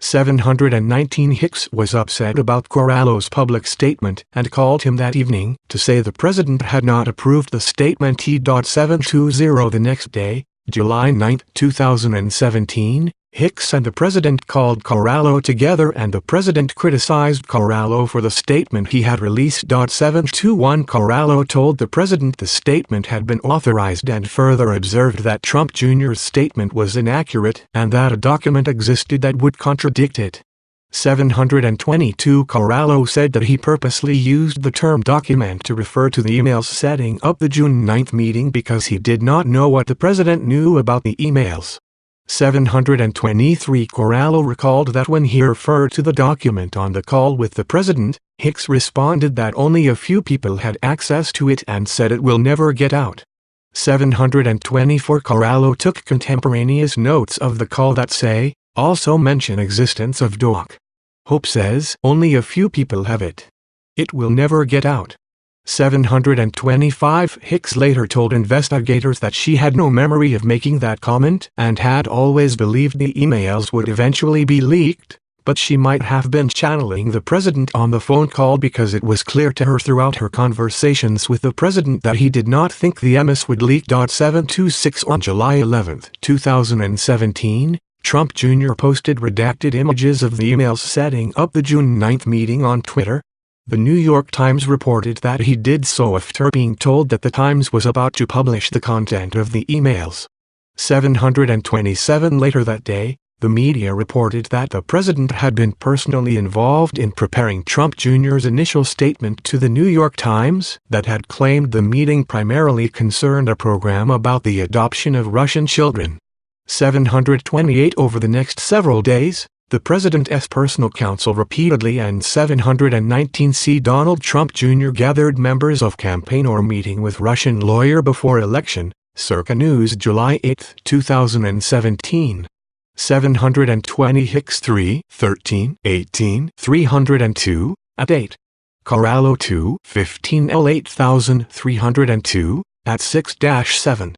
[SPEAKER 2] 719 Hicks was upset about Corallo's public statement and called him that evening to say the president had not approved the statement. T.720 The next day, July 9, 2017, Hicks and the president called Corallo together and the president criticized Corallo for the statement he had released. 721 Corallo told the president the statement had been authorized and further observed that Trump Jr.'s statement was inaccurate and that a document existed that would contradict it. 722 Corallo said that he purposely used the term document to refer to the emails setting up the June 9 meeting because he did not know what the president knew about the emails. 723 Corallo recalled that when he referred to the document on the call with the president, Hicks responded that only a few people had access to it and said it will never get out. 724 Corallo took contemporaneous notes of the call that say, also mention existence of doc. Hope says only a few people have it. It will never get out. 725 Hicks later told investigators that she had no memory of making that comment and had always believed the emails would eventually be leaked, but she might have been channeling the president on the phone call because it was clear to her throughout her conversations with the president that he did not think the MS would leak. 726 On July 11, 2017, Trump Jr. posted redacted images of the emails setting up the June 9 meeting on Twitter. The New York Times reported that he did so after being told that the Times was about to publish the content of the emails. 727 Later that day, the media reported that the president had been personally involved in preparing Trump Jr.'s initial statement to the New York Times that had claimed the meeting primarily concerned a program about the adoption of Russian children. 728 Over the next several days, the president's personal counsel repeatedly and 719 C. Donald Trump Jr. gathered members of campaign or meeting with Russian lawyer before election. Circa News, July 8, 2017. 720 Hicks 3, 13, 18, 302, at 8. Corallo 2, 15 L 8302, at 6-7.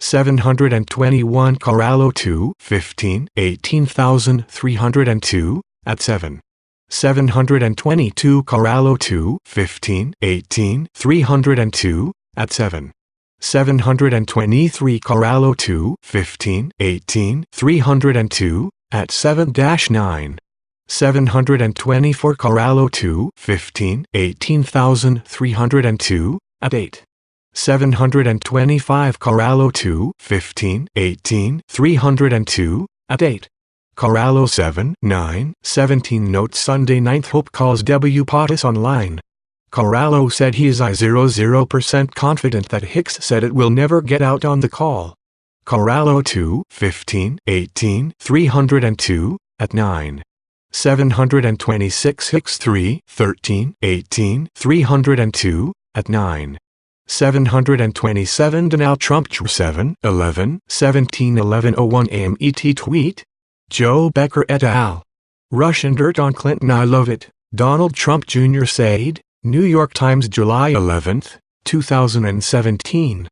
[SPEAKER 2] 721 Corallo 2, 15, 18,302, at 7. 722 Corallo 2, 15, 18, 302, at 7. 723 Corallo 2, 15, 18, 302, at 7-9. 724 Corallo 2, 15, 18,302, at 8. 725 Corallo 2, 15, 18, 302, at 8. Corallo 7, 9, 17 Note Sunday 9th Hope calls W. Pottis online. Corallo said he is 0% confident that Hicks said it will never get out on the call. Corallo 2, 15, 18, 302, at 9. 726 Hicks 3, 13, 18, 302, at 9. 727 Donald Trump 7, 11, 17 11:01 a.m. ET tweet. Joe Becker et al. Russian dirt on Clinton I love it, Donald Trump Jr. said. New York Times, July 11, 2017.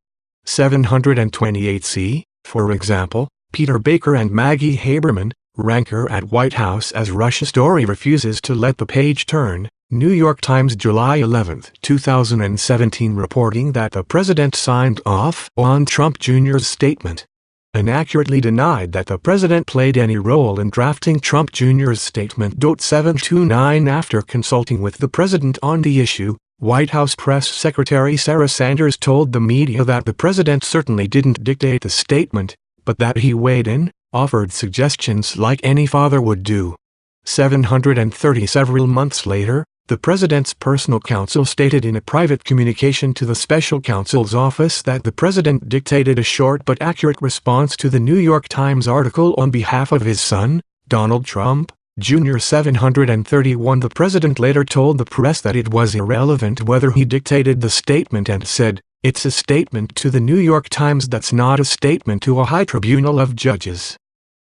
[SPEAKER 2] 728 C. For example, Peter Baker and Maggie Haberman, ranker at White House as Russia story refuses to let the page turn. New York Times, July 11, 2017, reporting that the president signed off on Trump Jr.'s statement. Inaccurately denied that the president played any role in drafting Trump Jr.'s statement. 729 After consulting with the president on the issue, White House Press Secretary Sarah Sanders told the media that the president certainly didn't dictate the statement, but that he weighed in, offered suggestions like any father would do. 730 Several months later, the president's personal counsel stated in a private communication to the special counsel's office that the president dictated a short but accurate response to the New York Times article on behalf of his son, Donald Trump, Jr. 731 The president later told the press that it was irrelevant whether he dictated the statement and said, "It's a statement to the New York Times, that's not a statement to a high tribunal of judges."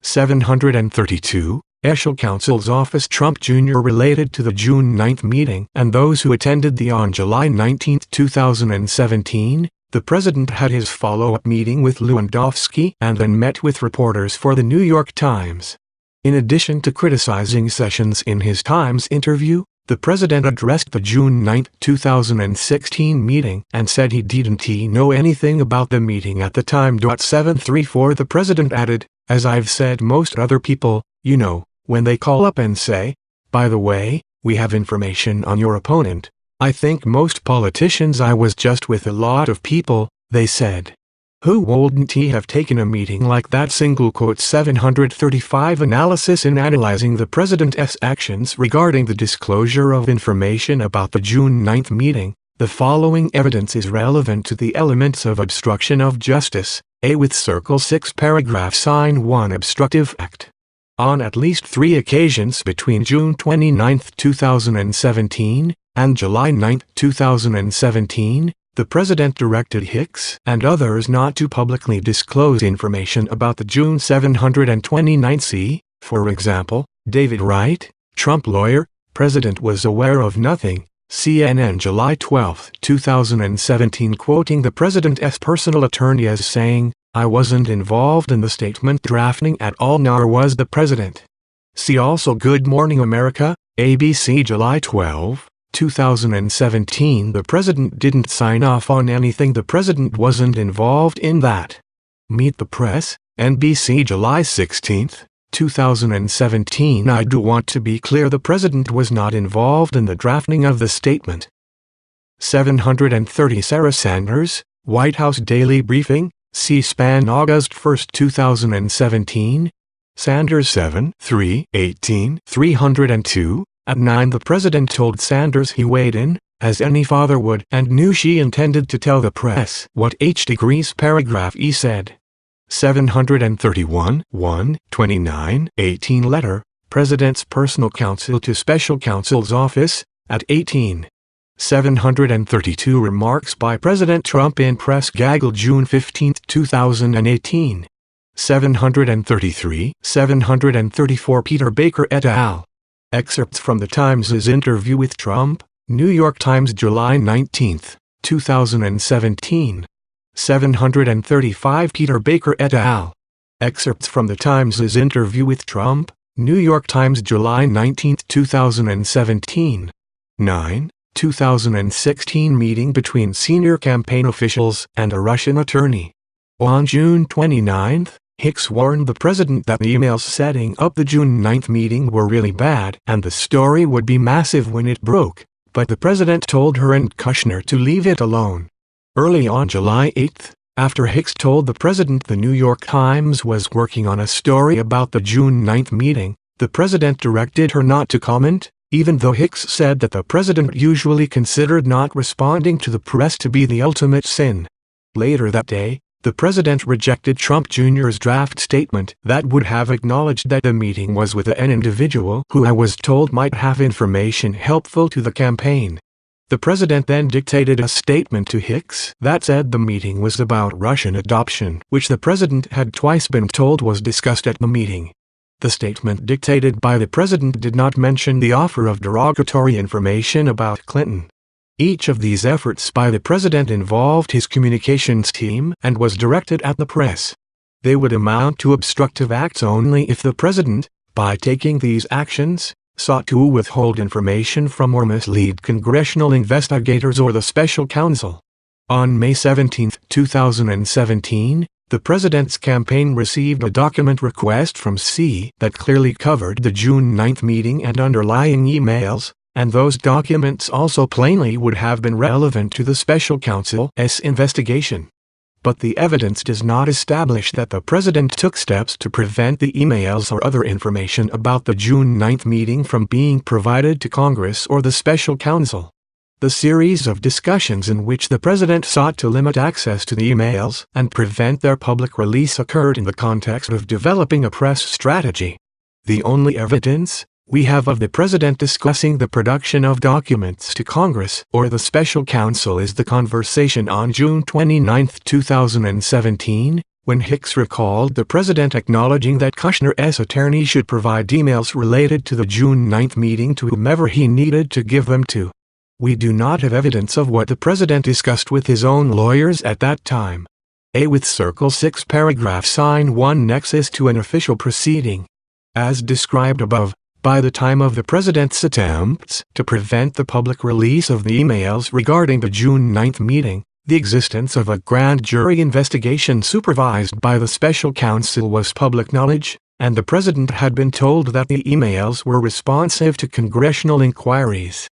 [SPEAKER 2] 732 Special counsel's office Trump Jr. related to the June 9 meeting and those who attended the on July 19, 2017, the president had his follow-up meeting with Lewandowski and then met with reporters for the New York Times. In addition to criticizing Sessions in his Times interview, the president addressed the June 9, 2016 meeting and said he didn't know anything about the meeting at the time. 734 The president added, "As I've said most other people, you know, when they call up and say, 'By the way, we have information on your opponent,' I think most politicians I was just with a lot of people, they said. Who wouldn't he have taken a meeting like that?" 735 Analysis In analyzing the president's actions regarding the disclosure of information about the June 9 meeting, the following evidence is relevant to the elements of obstruction of justice. A. With Circle 6 paragraph Sign 1 Obstructive Act. On at least 3 occasions between June 29, 2017, and July 9, 2017, the president directed Hicks and others not to publicly disclose information about the June 729 C. For example, David Wright, Trump lawyer, president was aware of nothing. CNN, July 12, 2017, quoting the president's personal attorney as saying, "I wasn't involved in the statement drafting at all, nor was the president." See also Good Morning America, ABC, July 12, 2017. The president didn't sign off on anything. The president wasn't involved in that. Meet the Press, NBC, July 16, 2017. I do want to be clear, the president was not involved in the drafting of the statement. 730 Sarah Sanders, White House Daily Briefing, C-SPAN, August 1, 2017. Sanders 7/3/18, 302. At 9 the president told Sanders he weighed in, as any father would, and knew she intended to tell the press what H degrees paragraph E said. 731 1/29/18 Letter, President's Personal Counsel to Special Counsel's Office, at 18. 732 Remarks by President Trump in Press Gaggle, June 15, 2018. 733 734 Peter Baker et al. Excerpts from the Times' interview with Trump, New York Times, July 19, 2017. 735 Peter Baker et al. Excerpts from the Times' interview with Trump, New York Times, July 19, 2017. 9. 2016 Meeting between senior campaign officials and a Russian attorney. On June 29, Hicks warned the president that the emails setting up the June 9 meeting were really bad and the story would be massive when it broke, but the president told her and Kushner to leave it alone. Early on July 8, after Hicks told the president the New York Times was working on a story about the June 9 meeting, the president directed her not to comment, even though Hicks said that the president usually considered not responding to the press to be the ultimate sin. Later that day, the president rejected Trump Jr.'s draft statement that would have acknowledged that the meeting was with an individual who I was told might have information helpful to the campaign. The president then dictated a statement to Hicks that said the meeting was about Russian adoption, which the president had twice been told was discussed at the meeting. The statement dictated by the president did not mention the offer of derogatory information about Clinton. Each of these efforts by the president involved his communications team and was directed at the press. They would amount to obstructive acts only if the President, by taking these actions, sought to withhold information from or mislead congressional investigators or the special counsel. On May 17, 2017, the President's campaign received a document request from C that clearly covered the June 9 meeting and underlying emails, and those documents also plainly would have been relevant to the special counsel's investigation. But the evidence does not establish that the President took steps to prevent the emails or other information about the June 9 meeting from being provided to Congress or the special counsel. The series of discussions in which the President sought to limit access to the emails and prevent their public release occurred in the context of developing a press strategy. The only evidence we have of the President discussing the production of documents to Congress or the special counsel is the conversation on June 29, 2017, when Hicks recalled the President acknowledging that Kushner's attorney should provide emails related to the June 9 meeting to whomever he needed to give them to. We do not have evidence of what the President discussed with his own lawyers at that time. With Circle 6 paragraph sign 1 nexus to an official proceeding. As described above, by the time of the President's attempts to prevent the public release of the emails regarding the June 9 meeting, the existence of a grand jury investigation supervised by the special counsel was public knowledge, and the President had been told that the emails were responsive to congressional inquiries.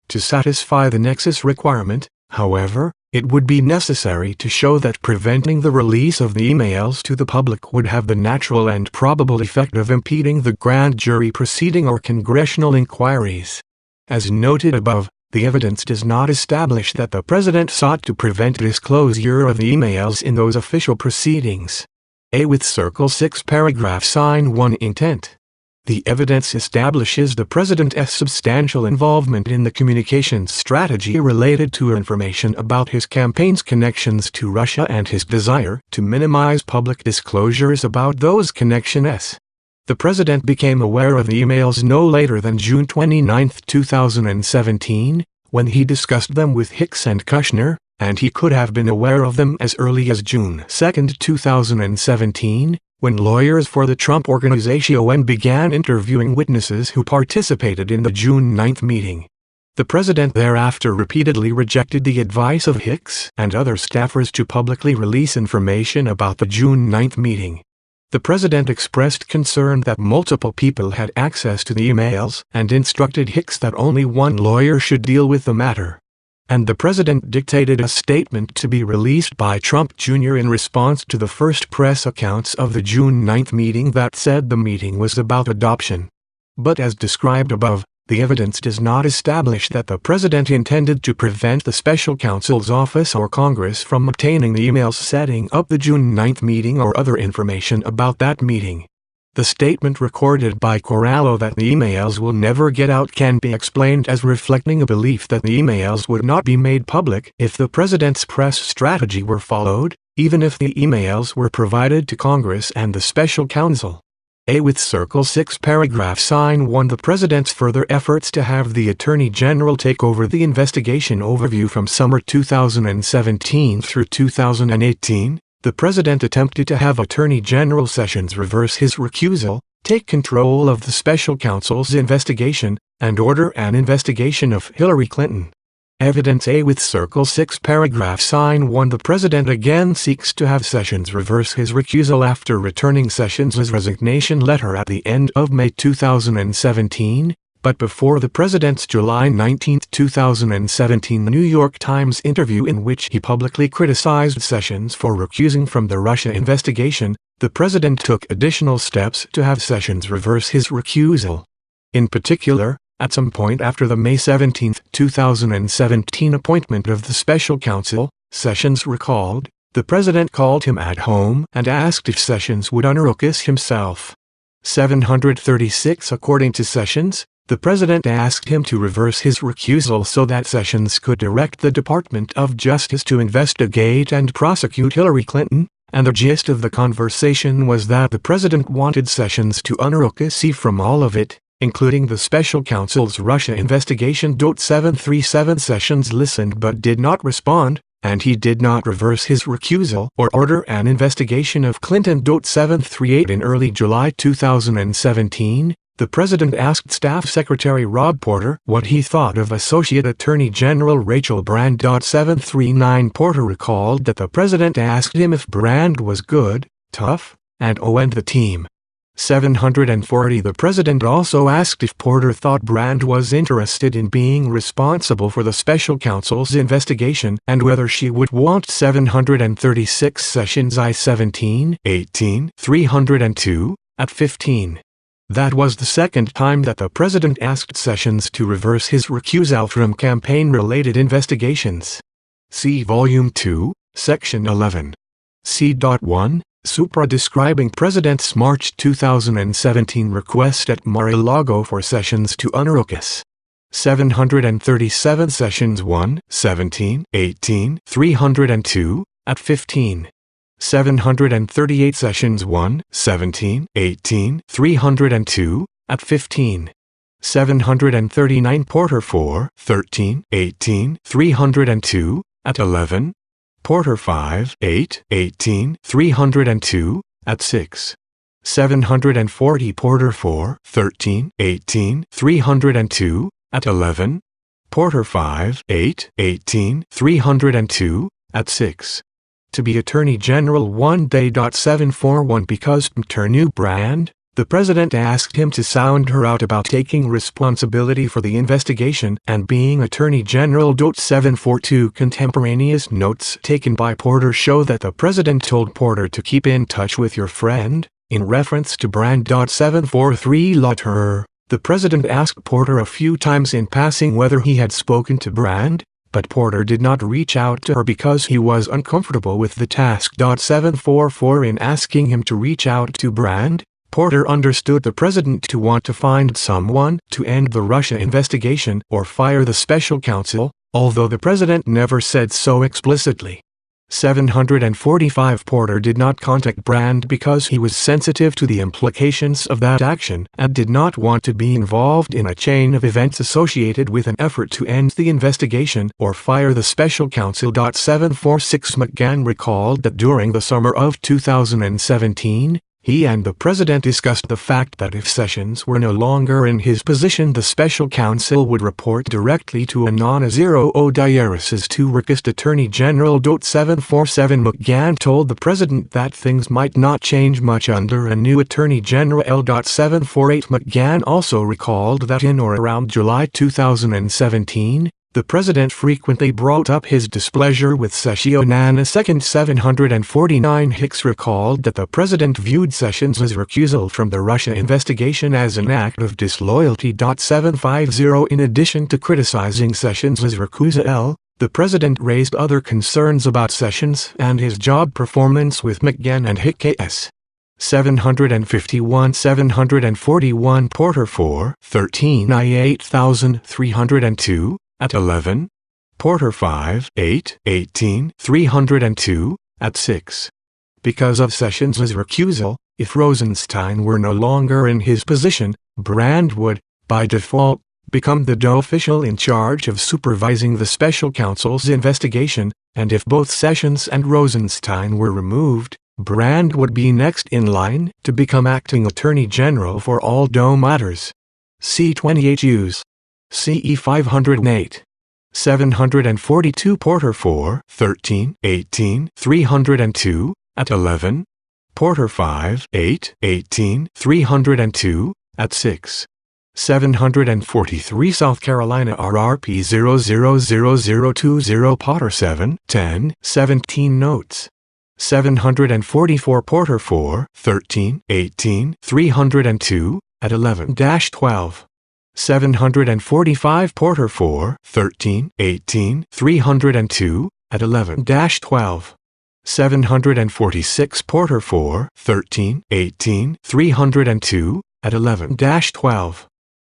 [SPEAKER 2] To satisfy the nexus requirement, however, it would be necessary to show that preventing the release of the emails to the public would have the natural and probable effect of impeding the grand jury proceeding or congressional inquiries. As noted above, the evidence does not establish that the President sought to prevent disclosure of the emails in those official proceedings. With Circle 6 paragraph sign 1 intent. The evidence establishes the President's substantial involvement in the communications strategy related to information about his campaign's connections to Russia and his desire to minimize public disclosures about those connections. The President became aware of the emails no later than June 29, 2017, when he discussed them with Hicks and Kushner, and he could have been aware of them as early as June 2, 2017, when lawyers for the Trump Organization began interviewing witnesses who participated in the June 9 meeting. The President thereafter repeatedly rejected the advice of Hicks and other staffers to publicly release information about the June 9 meeting. The President expressed concern that multiple people had access to the emails and instructed Hicks that only one lawyer should deal with the matter. And the President dictated a statement to be released by Trump Jr. in response to the first press accounts of the June 9 meeting that said the meeting was about adoption. But as described above, the evidence does not establish that the President intended to prevent the special counsel's office or Congress from obtaining the emails setting up the June 9 meeting or other information about that meeting. The statement recorded by Corallo that the emails will never get out can be explained as reflecting a belief that the emails would not be made public if the President's press strategy were followed, even if the emails were provided to Congress and the special counsel. With Circle 6 paragraph sign 1 the President's further efforts to have the Attorney General take over the investigation overview from summer 2017 through 2018, the President attempted to have Attorney General Sessions reverse his recusal, take control of the special counsel's investigation, and order an investigation of Hillary Clinton. Evidence with Circle 6 paragraph sign 1 the President again seeks to have Sessions reverse his recusal after returning Sessions' resignation letter at the end of May 2017, but before the President's July 19, 2017 New York Times interview in which he publicly criticized Sessions for recusing from the Russia investigation, the President took additional steps to have Sessions reverse his recusal. In particular, at some point after the May 17, 2017 appointment of the special counsel, Sessions recalled, the President called him at home and asked if Sessions would unrecuse himself. 736 According to Sessions, the President asked him to reverse his recusal so that Sessions could direct the Department of Justice to investigate and prosecute Hillary Clinton, and the gist of the conversation was that the President wanted Sessions to unrecuse from all of it, including the special counsel's Russia investigation. 737 Sessions listened but did not respond, and he did not reverse his recusal or order an investigation of Clinton. 738 In early July 2017, the President asked Staff Secretary Rob Porter what he thought of Associate Attorney General Rachel Brand. 739 Porter recalled that the President asked him if Brand was good, tough, and the team. 740 The President also asked if Porter thought Brand was interested in being responsible for the special counsel's investigation and whether she would want. 736 Sessions I-17, 18, 302, at 15. That was the second time that the President asked Sessions to reverse his recusal from campaign-related investigations. See Volume 2, Section 11. C.1. Supra describing President's March 2017 request at Mar-a-Lago for Sessions to unrocus. 737 Sessions 1, 17, 18, 302, at 15. 738 Sessions 1, 17, 18, 302, at 15. 739 Porter 4, 13, 18, 302, at 11. Porter 5, 8, 18, 302, at 6. 740 Porter 4, 13, 18, 302, at 11. Porter 5, 8, 18, 302, at 6. To be Attorney General one day. 741 Because Mter knew Brand, the President asked him to sound her out about taking responsibility for the investigation and being Attorney General. 742 Contemporaneous notes taken by Porter show that the President told Porter to keep in touch with your friend, in reference to Brand. 743 Lauter, the President asked Porter a few times in passing whether he had spoken to Brand, but Porter did not reach out to her because he was uncomfortable with the task. 744 In asking him to reach out to Brand, Porter understood the President to want to find someone to end the Russia investigation or fire the special counsel, although the President never said so explicitly. 745 Porter did not contact Brand because he was sensitive to the implications of that action and did not want to be involved in a chain of events associated with an effort to end the investigation or fire the special counsel. 746 McGahn recalled that during the summer of 2017, he and the President discussed the fact that if Sessions were no longer in his position, the special counsel would report directly to Anna-Zero Diaris's to Request Attorney General. 747 McGahn told the President that things might not change much under a new Attorney General. 748 McGahn also recalled that in or around July 2017, the President frequently brought up his displeasure with Sessions. 749 Hicks recalled that the President viewed Sessions' recusal from the Russia investigation as an act of disloyalty. 750 In addition to criticizing Sessions' recusal, the President raised other concerns about Sessions and his job performance with McGahn and Hicks. 751 741 Porter 4, 13 I-8302, at 11. Porter 5, 8, 18, 302, at 6. Because of Sessions' recusal, if Rosenstein were no longer in his position, Brand would, by default, become the official in charge of supervising the special counsel's investigation, and if both Sessions and Rosenstein were removed, Brand would be next in line to become acting Attorney General for all DOE matters. See 28 Hughes. CE 508. 742 Porter 4, 13, 18, 302, at 11. Porter 5, 8, 18, 302, at 6. 743 South Carolina RRP 000020 Potter 7, 10, 17 Notes. 744 Porter 4, 13, 18, 302, at 11-12. 745 Porter 4, 13, 18, 302, at 11-12. 746 Porter 4, 13, 18, 302, at 11-12.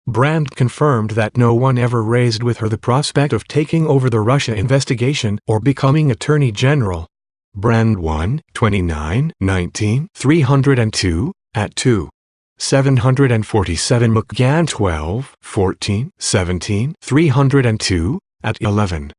[SPEAKER 2] Brand confirmed that no one ever raised with her the prospect of taking over the Russia investigation or becoming Attorney General. Brand 1, 29, 19, 302, at 2. 747 McGahn 12, 14, 17, 302, at 11.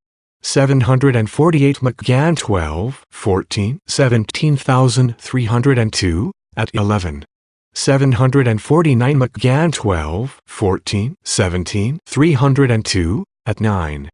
[SPEAKER 2] 748 McGann 12, 14, 17,302, at 11. 749 McGann 12, 14, 17, 302, at 9.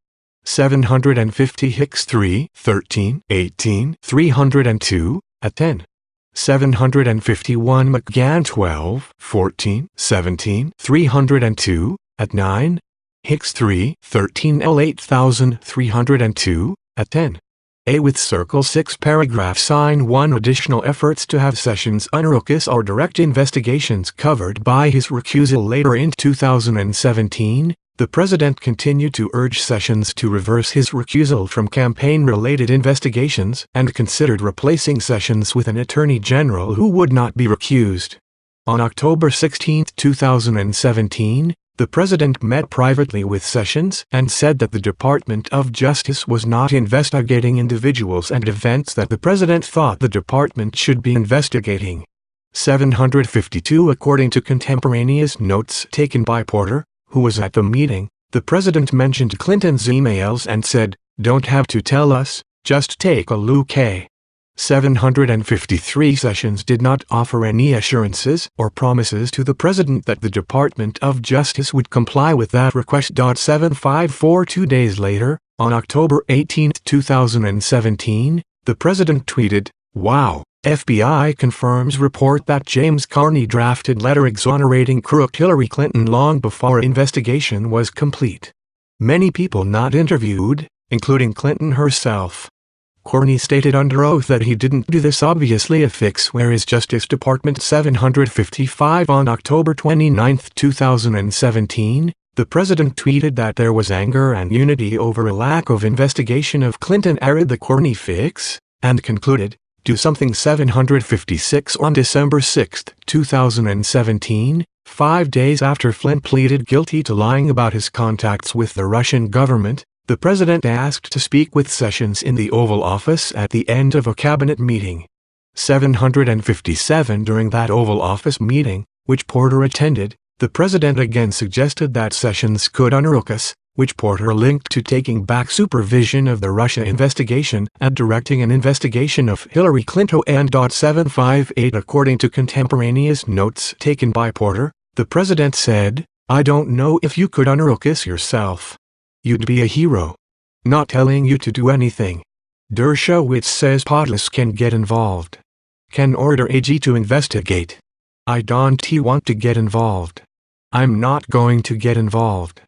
[SPEAKER 2] 750 Hicks 3, 13, 18, 302, at 10. 751 McGann 12, 14, 17, 302, at 9. Hicks 3, 13 L 8302, at 10. A with Circle 6 paragraph sign 1 additional efforts to have Sessions unrocus or direct investigations covered by his recusal later in 2017. The president continued to urge Sessions to reverse his recusal from campaign-related investigations and considered replacing Sessions with an attorney general who would not be recused. On October 16, 2017, the president met privately with Sessions and said that the Department of Justice was not investigating individuals and events that the president thought the department should be investigating. 752 According to contemporaneous notes taken by Porter, who was at the meeting, the president mentioned Clinton's emails and said, "Don't have to tell us, just take a look." 753 Sessions did not offer any assurances or promises to the president that the Department of Justice would comply with that request. 754 2 days later, on October 18, 2017, the president tweeted, "Wow, FBI confirms report that James Carney drafted letter exonerating crook Hillary Clinton long before investigation was complete. Many people not interviewed, including Clinton herself." Carney stated under oath that he didn't do this. Obviously a fix. Where is Justice Department? 755 On October 29, 2017, the president tweeted that there was anger and unity over a lack of investigation of Clinton era the Carney fix, and concluded, "Do something." 756 On December 6, 2017, 5 days after Flynn pleaded guilty to lying about his contacts with the Russian government, the president asked to speak with Sessions in the Oval Office at the end of a cabinet meeting. 757 During that Oval Office meeting, which Porter attended, the president again suggested that Sessions could unrocus, which Porter linked to taking back supervision of the Russia investigation and directing an investigation of Hillary Clinton. And 758 According to contemporaneous notes taken by Porter, the president said, "I don't know if you could unrocus yourself. You'd be a hero. Not telling you to do anything." Dershowitz says POTUS can get involved. Can order AG to investigate. I don't want to get involved. I'm not going to get involved.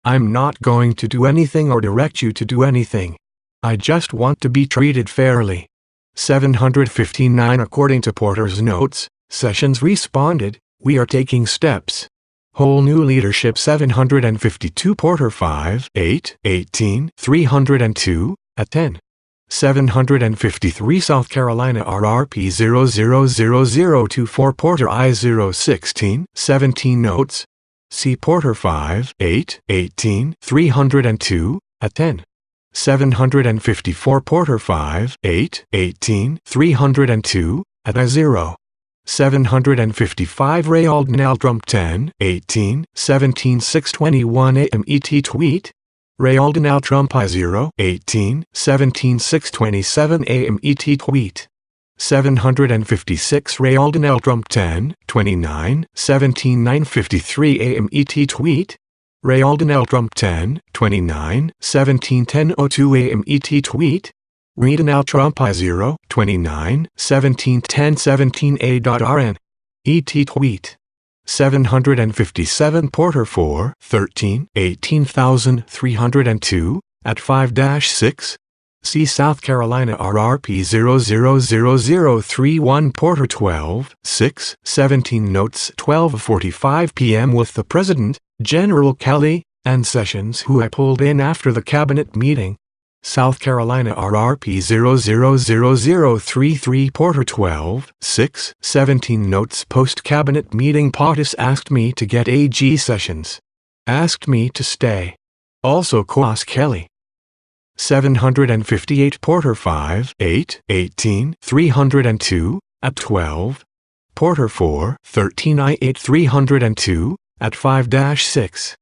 [SPEAKER 2] I'm not going to do anything or direct you to do anything. I just want to be treated fairly. 759 According to Porter's notes, Sessions responded, "We are taking steps. Whole new leadership." 752 Porter 5, 8, 18, 302, at 10. 753 South Carolina RRP 000024 Porter I 016, 17 Notes. See Porter 5, 8, 18, 302, at 10. 754 Porter 5, 8, 18, 302, at I0. 755 Ray Alden Trump 10, 18, 17 621 AM ET tweet. Ray Alden Trump I0, 18, 17 627 AM ET tweet. 756 Ray Alden Trump 10, 29, 17 953 AM ET tweet. Ray Alden Trump 10, 29, 17 1002 AM ET tweet. Read Trump I0, 29, 17 10 17 A.RN. ET tweet. 757 Porter 4, 13, 18,302, at 5-6. See South Carolina RRP 000031 Porter 12, 6, 17 Notes 12:45 p.m. with the President, General Kelly, and Sessions who I pulled in after the cabinet meeting. South Carolina RRP 000033 Porter 12, 6, 17 Notes post-cabinet meeting. POTUS asked me to get AG Sessions. Asked me to stay. Also Quas Kelly. 758 Porter 5, 8, 18, 302, at 12. Porter 4, 13 I 8 302, at 5-6.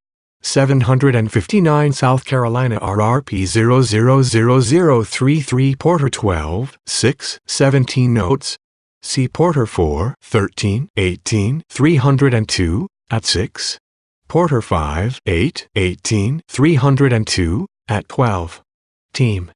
[SPEAKER 2] 759 South Carolina RRP 000033 Porter 12, 6, 17 notes. See Porter 4, 13, 18, 302, at 6. Porter 5, 8, 18, 302, at 12. Team.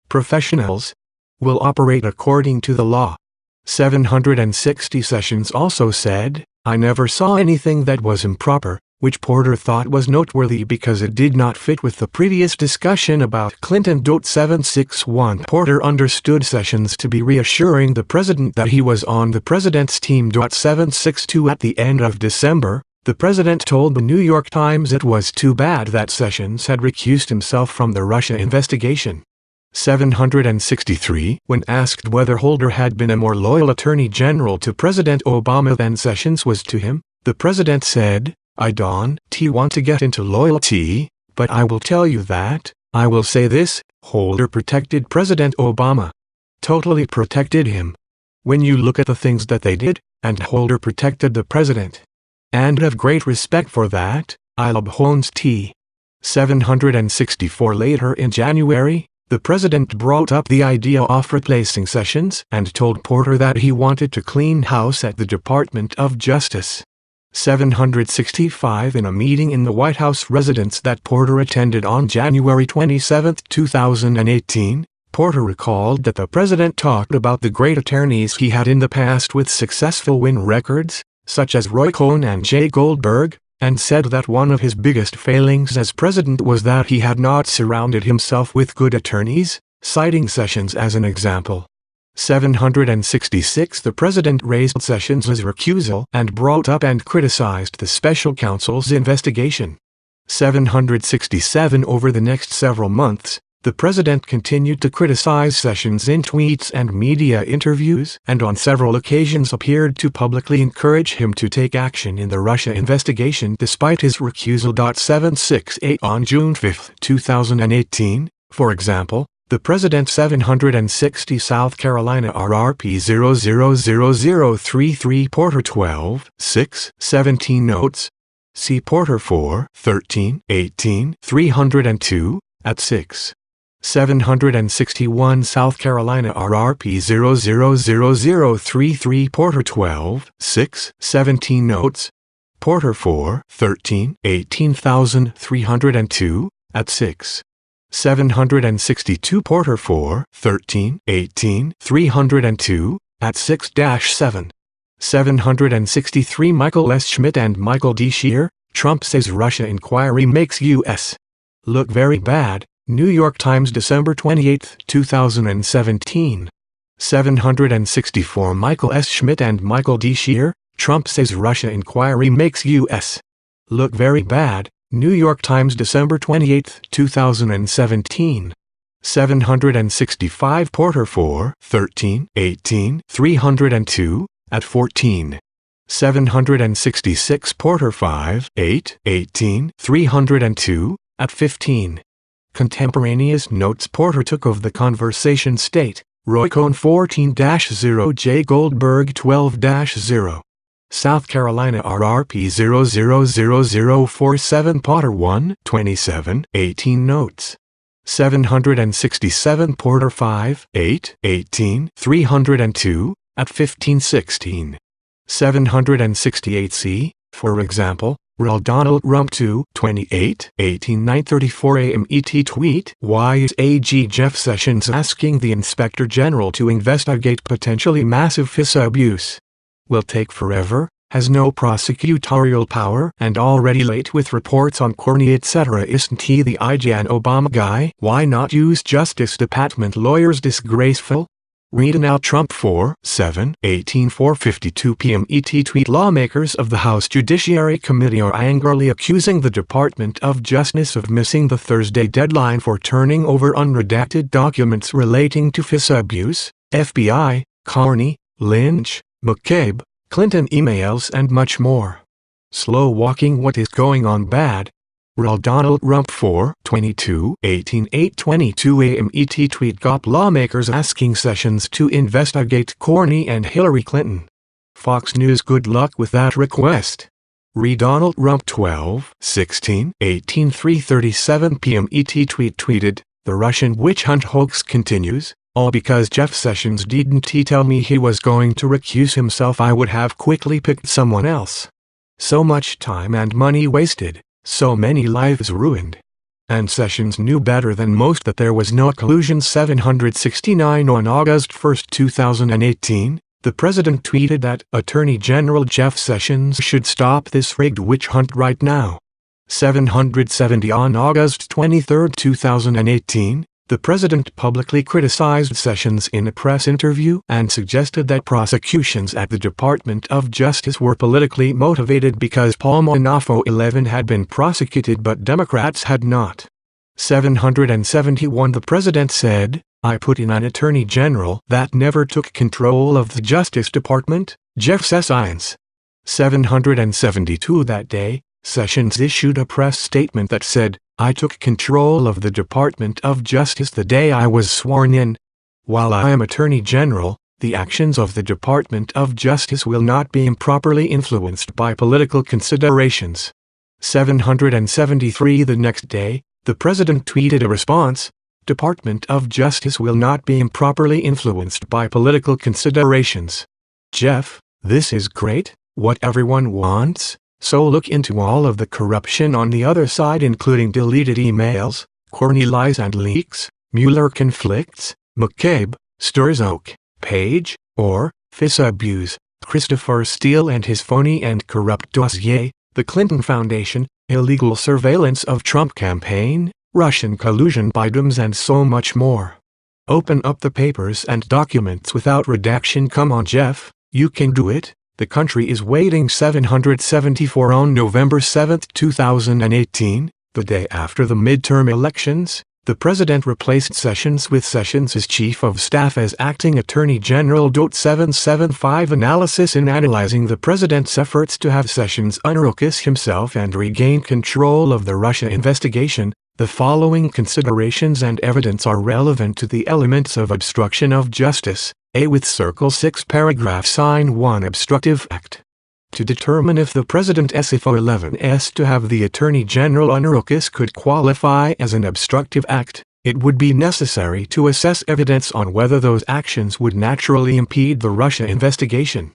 [SPEAKER 2] Professionals. Will operate according to the law. 760 Sessions also said, I never saw anything that was improper, which Porter thought was noteworthy because it did not fit with the previous discussion about Clinton. 761 Porter understood Sessions to be reassuring the president that he was on the president's team. 762 At the end of December, the president told the New York Times it was too bad that Sessions had recused himself from the Russia investigation. 763 When asked whether Holder had been a more loyal attorney general to President Obama than Sessions was to him, the president said, I don't want to get into loyalty, but I will tell you that, I will say this, Holder protected President Obama. Totally protected him. When you look at the things that they did, and Holder protected the president. And have great respect for that, I abhorrence T. 764 Later in January, the president brought up the idea of replacing Sessions and told Porter that he wanted to clean house at the Department of Justice. 765 In a meeting in the White House residence that Porter attended on January 27, 2018, Porter recalled that the president talked about the great attorneys he had in the past with successful win records, such as Roy Cohn and Jay Goldberg, and said that one of his biggest failings as president was that he had not surrounded himself with good attorneys, citing Sessions as an example. 766 The president raised Sessions' recusal and brought up and criticized the special counsel's investigation. 767 Over the next several months, the president continued to criticize Sessions in tweets and media interviews and on several occasions appeared to publicly encourage him to take action in the Russia investigation despite his recusal. 768 On June 5, 2018, for example, the President 760 South Carolina RRP 000033 Porter 12, 6, 17 notes. See Porter 4, 13, 18, 302, at 6. 761 South Carolina RRP 000033 Porter 12, 6, 17 notes. Porter 4, 13, 18,302, at 6. 762 Porter 4, 13, 18, 302, at 6-7. 763 Michael S. Schmidt and Michael D. Scheer, Trump says Russia inquiry makes U.S. look very bad, New York Times December 28, 2017. 764 Michael S. Schmidt and Michael D. Scheer, Trump says Russia inquiry makes U.S. look very bad, New York Times December 28, 2017. 765 Porter 4, 13, 18, 302, at 14. 766 Porter 5, 8, 18, 302, at 15. Contemporaneous notes Porter took of the conversation state, Roy Cohn 14-0 Jay Goldberg 12-0. South Carolina RRP 000047 Porter 1, 27, 18 notes. 767 Porter 5, 8, 18, 302, at 15-16. 768 C, for example, Rel Donald Rump 2, 28, 18 9:34 a.m. ET tweet, why is AG Jeff Sessions asking the Inspector General to investigate potentially massive FISA abuse? Will take forever, has no prosecutorial power, and already late with reports on Corny etc. Isn't he the IG and Obama guy? Why not use Justice Department lawyers? Disgraceful. Reading out Trump 4, 7, 18 4:52 p.m. ET tweet lawmakers of the House Judiciary Committee are angrily accusing the Department of Justice of missing the Thursday deadline for turning over unredacted documents relating to FISA abuse, FBI, Carney, Lynch, McCabe, Clinton emails and much more. Slow walking what is going on bad. Rel Donald Rump 4, 22, 18 8:22 a.m. ET tweet GOP lawmakers asking Sessions to investigate Corny and Hillary Clinton. Fox News good luck with that request. Re Donald Rump 12/16/18 3:37 p.m. ET tweeted, "The Russian witch hunt hoax continues. All because Jeff Sessions didn't tell me he was going to recuse himself. I would have quickly picked someone else. So much time and money wasted, so many lives ruined. And Sessions knew better than most that there was no collusion." 769 On August 1, 2018, the president tweeted that Attorney General Jeff Sessions should stop this rigged witch hunt right now. 770 On August 23, 2018, the president publicly criticized Sessions in a press interview and suggested that prosecutions at the Department of Justice were politically motivated because Paul Manafo 11 had been prosecuted but Democrats had not. 771 The president said, "I put in an attorney general that never took control of the Justice Department, Jeff Sessions." 772 That day, Sessions issued a press statement that said, "I took control of the Department of Justice the day I was sworn in. While I am Attorney General, the actions of the Department of Justice will not be improperly influenced by political considerations." 773 The next day, the president tweeted a response, "Department of Justice will not be improperly influenced by political considerations. Jeff, this is great, what everyone wants. So look into all of the corruption on the other side, including deleted emails, corny lies and leaks, Mueller conflicts, McCabe, Sturzoak, Page, or FISA abuse, Christopher Steele and his phony and corrupt dossier, the Clinton Foundation, illegal surveillance of Trump campaign, Russian collusion by Dems and so much more. Open up the papers and documents without redaction. Come on Jeff, you can do it. The country is waiting." 774 On November 7, 2018, the day after the midterm elections, the president replaced Sessions with Sessions' chief of staff as acting attorney general. 775 Analysis In analyzing the president's efforts to have Sessions unrecuse himself and regain control of the Russia investigation, the following considerations and evidence are relevant to the elements of obstruction of justice. A. With Circle 6 Paragraph Sign 1 Obstructive Act. To determine if the President's FO 11's to have the Attorney General unrecuse could qualify as an obstructive act, it would be necessary to assess evidence on whether those actions would naturally impede the Russia investigation.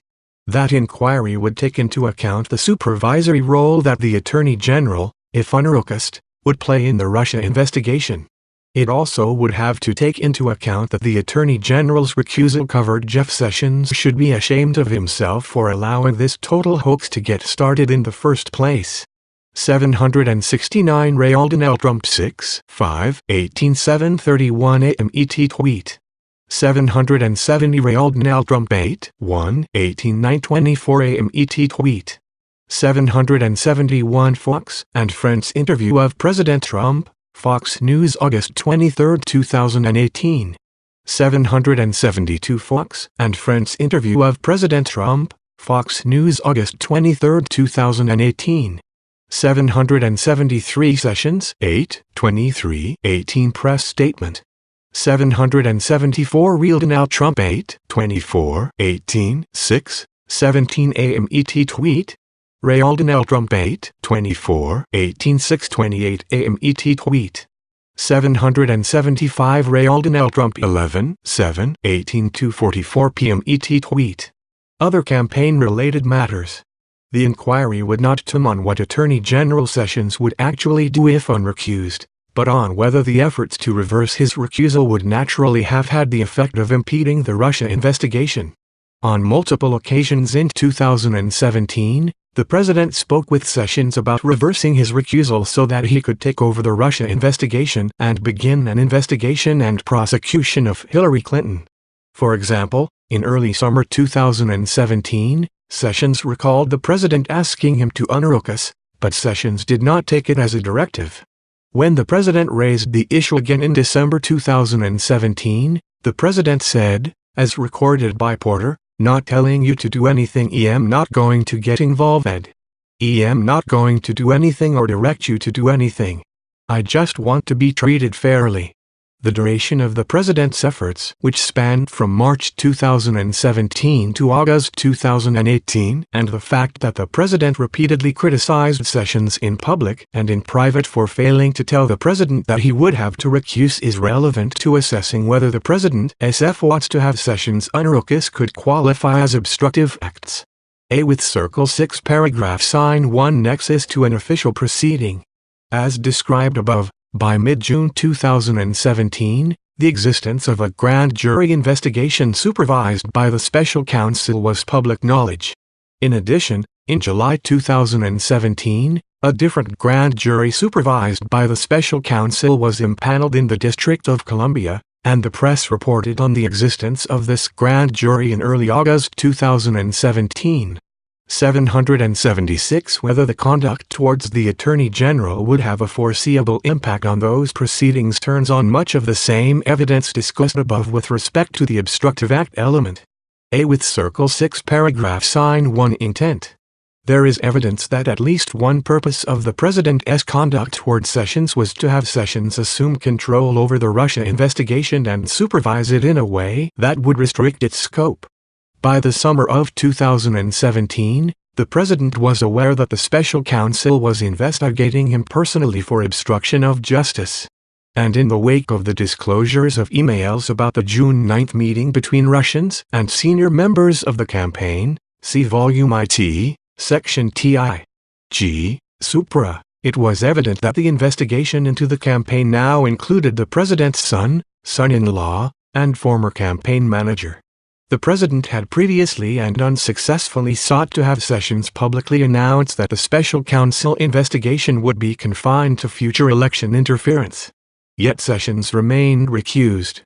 [SPEAKER 2] That inquiry would take into account the supervisory role that the Attorney General, if unrecused, would play in the Russia investigation. It also would have to take into account that the Attorney General's recusal covered Jeff Sessions should be ashamed of himself for allowing this total hoax to get started in the first place. 769 Ray Alden Trump 6/5/18 7:31 a.m. ET tweet. 770 Ray Alden Trump 8/1/18 9:24 a.m. ET tweet. 771 Fox and Friends interview of President Trump, Fox News August 23, 2018. 772 Fox and Friends interview of President Trump, Fox News August 23, 2018. 773 Sessions 8/23/18 press statement. 774 Real Trump 8/24/18 6:17 a.m. ET tweet. Ray Alden Trump 8/24/18 6:28 a.m. ET tweet. 775 Ray Alden Trump 11/7/18 2:44 p.m. ET tweet. Other campaign-related matters. The inquiry would not turn on what Attorney General Sessions would actually do if unrecused, but on whether the efforts to reverse his recusal would naturally have had the effect of impeding the Russia investigation. On multiple occasions in 2017, the president spoke with Sessions about reversing his recusal so that he could take over the Russia investigation and begin an investigation and prosecution of Hillary Clinton. For example, in early summer 2017, Sessions recalled the president asking him to unrecuse, but Sessions did not take it as a directive. When the president raised the issue again in December 2017, the president said, as recorded by Porter, "Not telling you to do anything. I'm not going to get involved. I'm not going to do anything or direct you to do anything. I just want to be treated fairly." The duration of the president's efforts, which spanned from March 2017 to August 2018, and the fact that the president repeatedly criticized Sessions in public and in private for failing to tell the president that he would have to recuse, is relevant to assessing whether the president SF wants to have Sessions unrecused could qualify as obstructive acts. A with Circle 6 paragraph sign 1 nexus to an official proceeding. As described above, by mid-June 2017, the existence of a grand jury investigation supervised by the special counsel was public knowledge. In addition, in July 2017, a different grand jury supervised by the special counsel was impaneled in the District of Columbia, and the press reported on the existence of this grand jury in early August 2017. 776 Whether the conduct towards the Attorney General would have a foreseeable impact on those proceedings turns on much of the same evidence discussed above with respect to the obstructive act element. A with Circle 6 paragraph sign 1 intent. There is evidence that at least one purpose of the president's conduct toward Sessions was to have Sessions assume control over the Russia investigation and supervise it in a way that would restrict its scope. By the summer of 2017, the president was aware that the special counsel was investigating him personally for obstruction of justice. And in the wake of the disclosures of emails about the June 9 meeting between Russians and senior members of the campaign, see Volume IT, Section TI. G. Supra, it was evident that the investigation into the campaign now included the president's son, son-in-law, and former campaign manager. The president had previously and unsuccessfully sought to have Sessions publicly announce that the special counsel investigation would be confined to future election interference. Yet Sessions remained recused.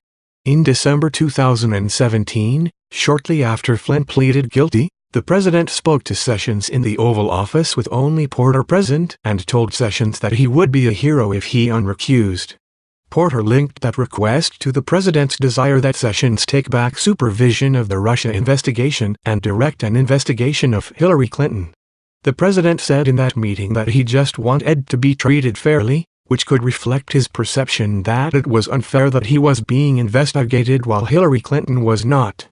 [SPEAKER 2] In December 2017, shortly after Flynn pleaded guilty, the president spoke to Sessions in the Oval Office with only Porter present and told Sessions that he would be a hero if he unrecused. Porter linked that request to the president's desire that Sessions take back supervision of the Russia investigation and direct an investigation of Hillary Clinton. The president said in that meeting that he just wanted to be treated fairly, which could reflect his perception that it was unfair that he was being investigated while Hillary Clinton was not.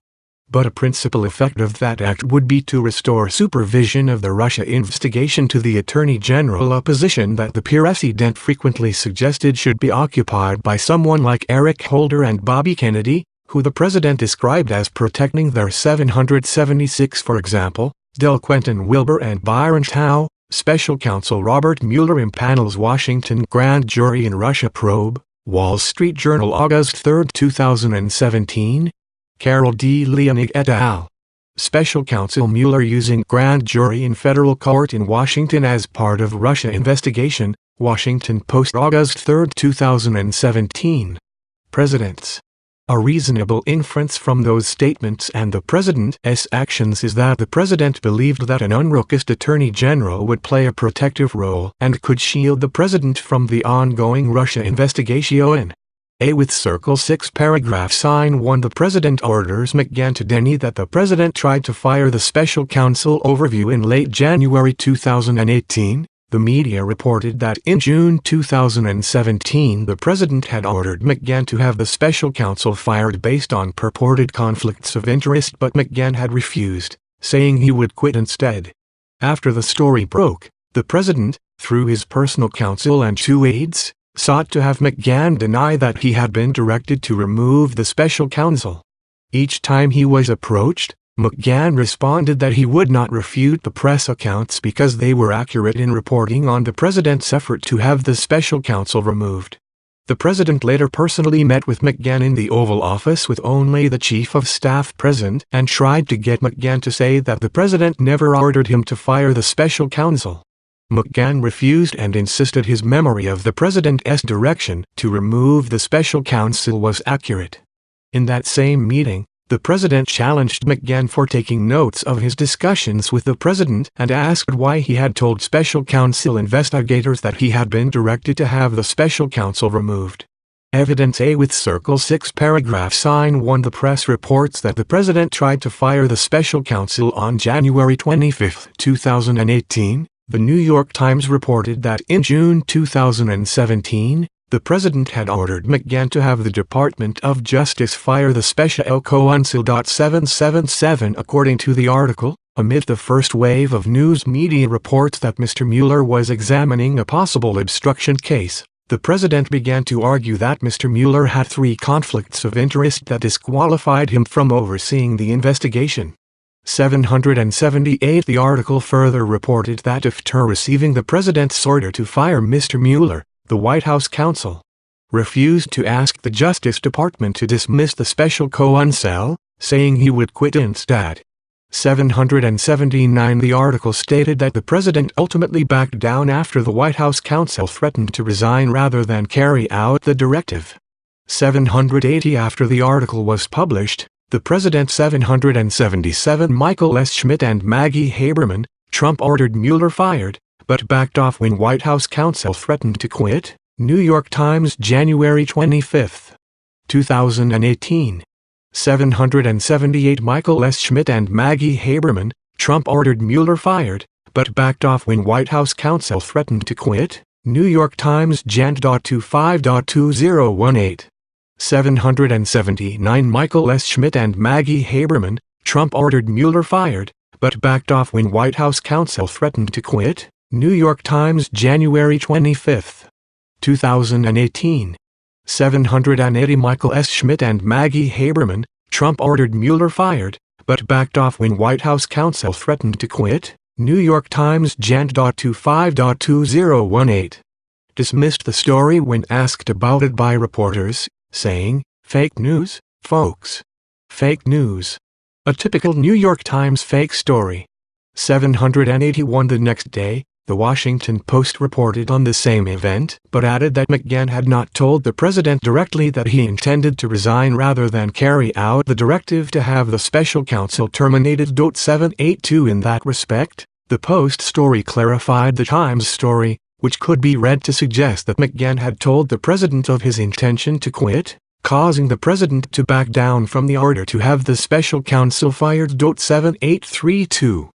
[SPEAKER 2] But a principal effect of that act would be to restore supervision of the Russia investigation to the Attorney General, a position that the president frequently suggested should be occupied by someone like Eric Holder and Bobby Kennedy, who the president described as protecting their 776, for example. Del Quentin Wilbur and Byron Tao. Special counsel Robert Mueller impanels Washington grand jury in Russia probe. Wall Street Journal, August 3, 2017. Carol D. Leonig et al. Special counsel Mueller using grand jury in federal court in Washington as part of Russia investigation. Washington Post, August 3, 2017. Presidents. A reasonable inference from those statements and the president's actions is that the president believed that an unrecused attorney general would play a protective role and could shield the president from the ongoing Russia investigation. A with Circle 6 paragraph sign 1. The president orders McGahn to deny that the president tried to fire the special counsel overview in late January 2018. The media reported that in June 2017 the president had ordered McGahn to have the special counsel fired based on purported conflicts of interest, but McGahn had refused, saying he would quit instead. After the story broke, the president, through his personal counsel and 2 aides, sought to have McGahn deny that he had been directed to remove the special counsel. Each time he was approached, McGahn responded that he would not refute the press accounts because they were accurate in reporting on the president's effort to have the special counsel removed. The president later personally met with McGahn in the Oval Office with only the chief of staff present and tried to get McGahn to say that the president never ordered him to fire the special counsel. McGahn refused and insisted his memory of the president's direction to remove the special counsel was accurate. In that same meeting, the president challenged McGahn for taking notes of his discussions with the president and asked why he had told special counsel investigators that he had been directed to have the special counsel removed. Evidence A with Circle 6 paragraph sign 1. The press reports that the president tried to fire the special counsel on January 25, 2018. The New York Times reported that in June 2017, The president had ordered McGahn to have the Department of Justice fire the Special Counsel. 777 according to the article, amid the first wave of news media reports that Mr. Mueller was examining a possible obstruction case, the president began to argue that Mr. Mueller had 3 conflicts of interest that disqualified him from overseeing the investigation. 778 The article further reported that after receiving the president's order to fire Mr. Mueller, the White House counsel refused to ask the Justice Department to dismiss the special counsel, saying he would quit instead. 779 The article stated that the president ultimately backed down after the White House counsel threatened to resign rather than carry out the directive. 780 After the article was published, the president. 777 Michael S. Schmidt and Maggie Haberman, Trump ordered Mueller fired, but backed off when White House counsel threatened to quit. New York Times, January 25, 2018. 778 Michael S. Schmidt and Maggie Haberman, Trump ordered Mueller fired, but backed off when White House counsel threatened to quit. New York Times, Jan. 25.2018. 779 Michael S. Schmidt and Maggie Haberman, Trump ordered Mueller fired, but backed off when White House counsel threatened to quit. New York Times, January 25, 2018. 780 Michael S. Schmidt and Maggie Haberman, Trump ordered Mueller fired, but backed off when White House counsel threatened to quit. New York Times, Jan. 25.2018. Dismissed the story when asked about it by reporters, saying, "Fake news, folks. Fake news." A typical New York Times fake story. 781 The next day, The Washington Post reported on the same event, but added that McGahn had not told the president directly that he intended to resign rather than carry out the directive to have the special counsel terminated. 782 In that respect, the Post story clarified the Times story, which could be read to suggest that McGahn had told the president of his intention to quit, causing the president to back down from the order to have the special counsel fired. 7832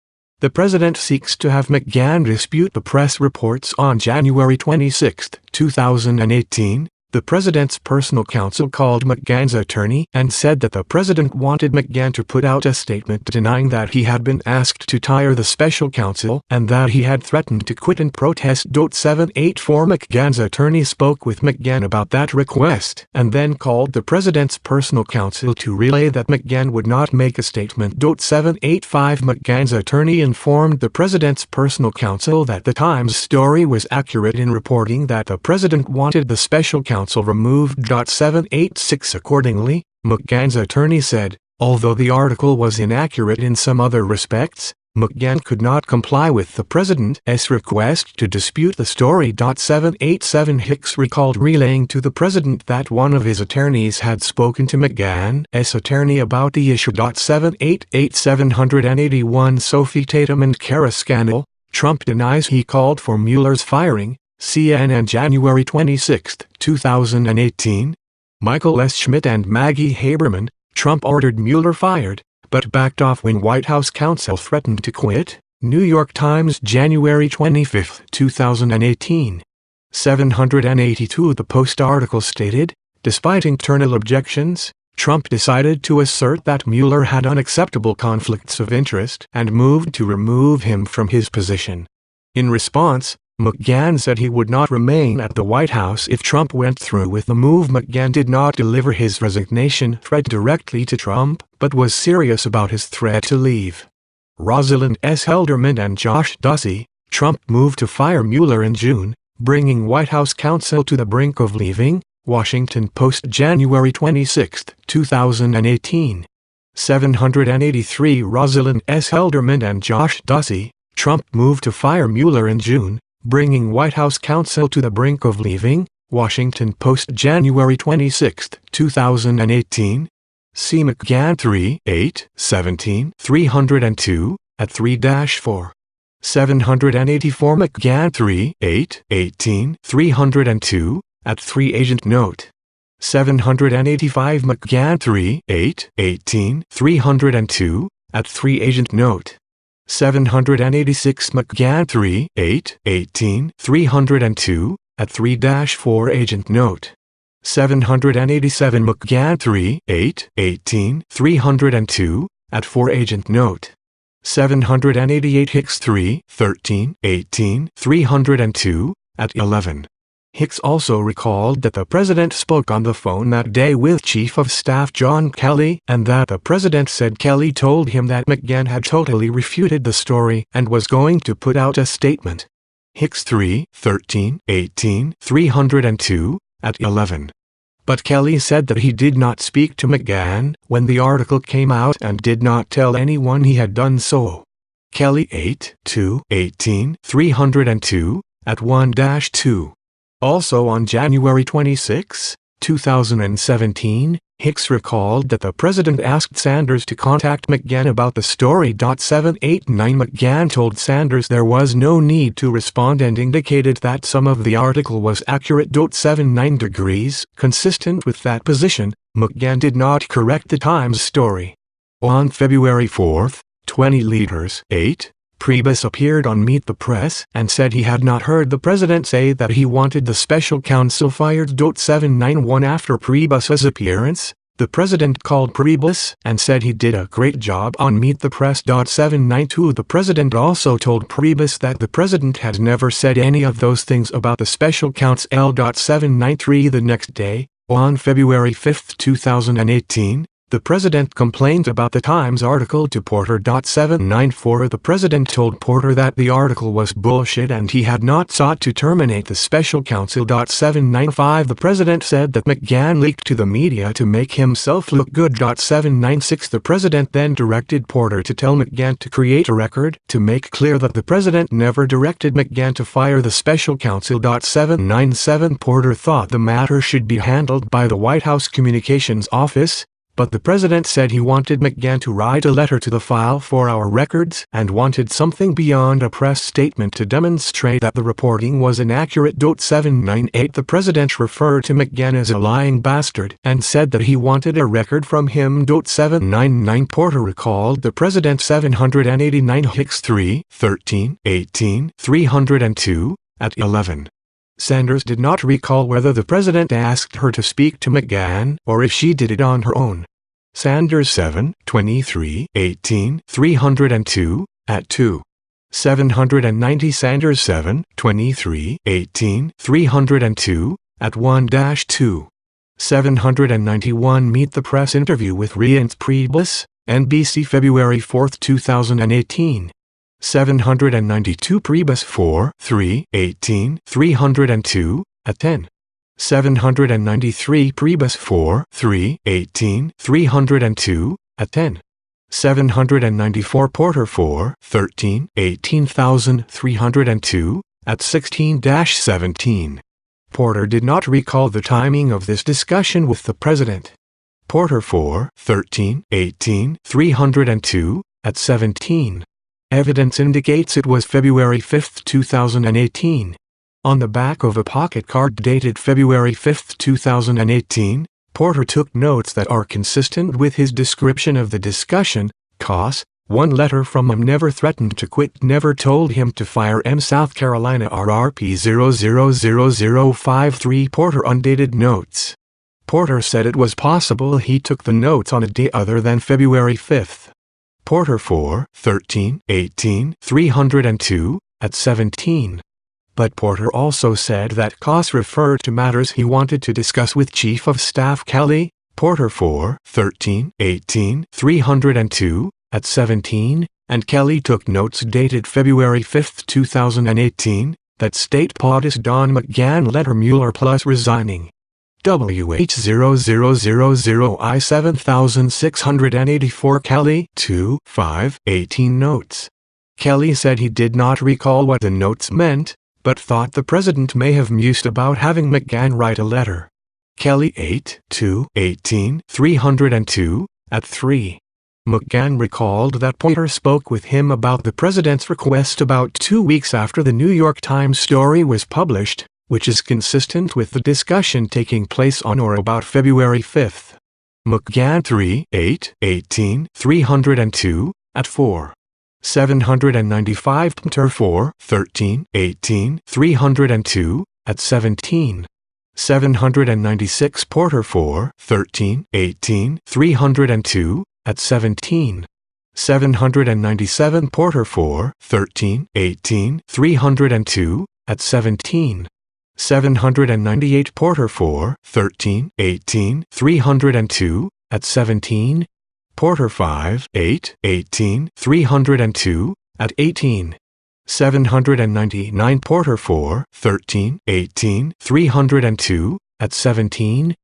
[SPEAKER 2] The president seeks to have McGahn dispute the press reports. On January 26, 2018, the president's personal counsel called McGahn's attorney and said that the president wanted McGahn to put out a statement denying that he had been asked to tire the special counsel and that he had threatened to quit in protest. 784 McGahn's attorney spoke with McGahn about that request and then called the president's personal counsel to relay that McGahn would not make a statement. 785 McGahn's attorney informed the president's personal counsel that the Times story was accurate in reporting that the president wanted the special counsel removed. 786 Accordingly, McGahn's attorney said, although the article was inaccurate in some other respects, McGahn could not comply with the president's request to dispute the story. 787 Hicks recalled relaying to the president that one of his attorneys had spoken to McGahn's attorney about the issue. 788 781 Sophie Tatum and Kara Scandal, Trump denies he called for Mueller's firing. CNN, January 26, 2018. Michael S. Schmidt and Maggie Haberman, Trump ordered Mueller fired, but backed off when White House counsel threatened to quit. New York Times, January 25, 2018. 782 The Post article stated, despite internal objections, Trump decided to assert that Mueller had unacceptable conflicts of interest and moved to remove him from his position. In response, McGahn said he would not remain at the White House if Trump went through with the move. McGahn did not deliver his resignation threat directly to Trump, but was serious about his threat to leave. Rosalind S. Helderman and Josh Ducey, Trump moved to fire Mueller in June, bringing White House counsel to the brink of leaving. Washington Post, January 26, 2018. 783 Rosalind S. Helderman and Josh Ducey, Trump moved to fire Mueller in June, bringing White House counsel to the brink of leaving. Washington Post, January 26, 2018. See McGahn 3, 8, 17, 302, at 3-4. 784 McGahn 3, 8, 18, 302, at 3 Agent Note. 785 McGahn 3, 8, 18, 302, at 3 Agent Note. 786 McGahn 3, 8, 18, 302, at 3-4 Agent Note 787 McGann 3, 8, 18, 302, at 4 Agent Note 788 Hicks 3, 13, 18, 302, at 11. Hicks also recalled that the president spoke on the phone that day with Chief of Staff John Kelly and that the president said Kelly told him that McGann had totally refuted the story and was going to put out a statement. Hicks 3, 13, 18, 302, at 11. But Kelly said that he did not speak to McGann when the article came out and did not tell anyone he had done so. Kelly 8, 2, 18, 302, at 1-2. Also on January 26, 2017, Hicks recalled that the president asked Sanders to contact McGann about the story. 789 McGann told Sanders there was no need to respond and indicated that some of the article was accurate. 79 degrees. Consistent with that position, McGann did not correct the Times story. On February 4, 20 leaders 8. Priebus appeared on Meet the Press and said he had not heard the president say that he wanted the special counsel fired. 791 After Priebus's appearance, the president called Priebus and said he did a great job on Meet the Press. 792 The president also told Priebus that the president had never said any of those things about the special counsel. 793 The next day, on February 5, 2018, the president complained about the Times article to Porter. 794 The president told Porter that the article was bullshit and he had not sought to terminate the special counsel. 795 The president said that McGann leaked to the media to make himself look good. 796 The president then directed Porter to tell McGann to create a record to make clear that the president never directed McGann to fire the special counsel. 797 Porter thought the matter should be handled by the White House Communications Office, but the president said he wanted McGann to write a letter to the file for our records and wanted something beyond a press statement to demonstrate that the reporting was inaccurate. 798 The president referred to McGann as a lying bastard and said that he wanted a record from him. 799 Porter recalled the president. 789 Hicks 3, 13, 18, 302, at 11. Sanders did not recall whether the president asked her to speak to McGann or if she did it on her own. Sanders 7, 23, 18, 302, at 2. 790 Sanders 7, 23, 18, 302, at 1-2. 791 Meet the Press interview with Reince Priebus, NBC February 4, 2018. 792 Priebus 4, 3, 18, 302, at 10. 793 Priebus 4, 3, 18, 302, at 10. 794 Porter 4, 13, 18,302, at 16-17. Porter did not recall the timing of this discussion with the president. Porter 4, 13, 18, 302, at 17. Evidence indicates it was February 5, 2018. On the back of a pocket card dated February 5, 2018, Porter took notes that are consistent with his description of the discussion. Cos. One letter from him never threatened to quit, never told him to fire M. South Carolina RRP 000053. Porter undated notes. Porter said it was possible he took the notes on a day other than February 5. Porter 4, 13, 18, 302, at 17. But Porter also said that Cos referred to matters he wanted to discuss with Chief of Staff Kelly. Porter 4, 13, 18, 302, at 17, and Kelly took notes dated February 5, 2018, that state POTUS Don McGann letter Mueller plus resigning. WH0000I 7684 Kelly 2, 5, 18 notes. Kelly said he did not recall what the notes meant, but thought the president may have mused about having McGann write a letter. Kelly 8, 2, 18, 302, at 3. McGann recalled that Porter spoke with him about the president's request about 2 weeks after the New York Times story was published, which is consistent with the discussion taking place on or about February 5. McGann 3, 8, 18, 302, at 4. 795 Porter 4, 13, 18, 302, at 17. 796 Porter 4, 13, 18, 302, at 17. 797 Porter 4, 13, 18, 302, at 17. 798 Porter 4, 13, 18, 302, at 17. Porter 5, 8, 18, 302, at 18. 799 Porter 4, 13, 18, 302, at 17.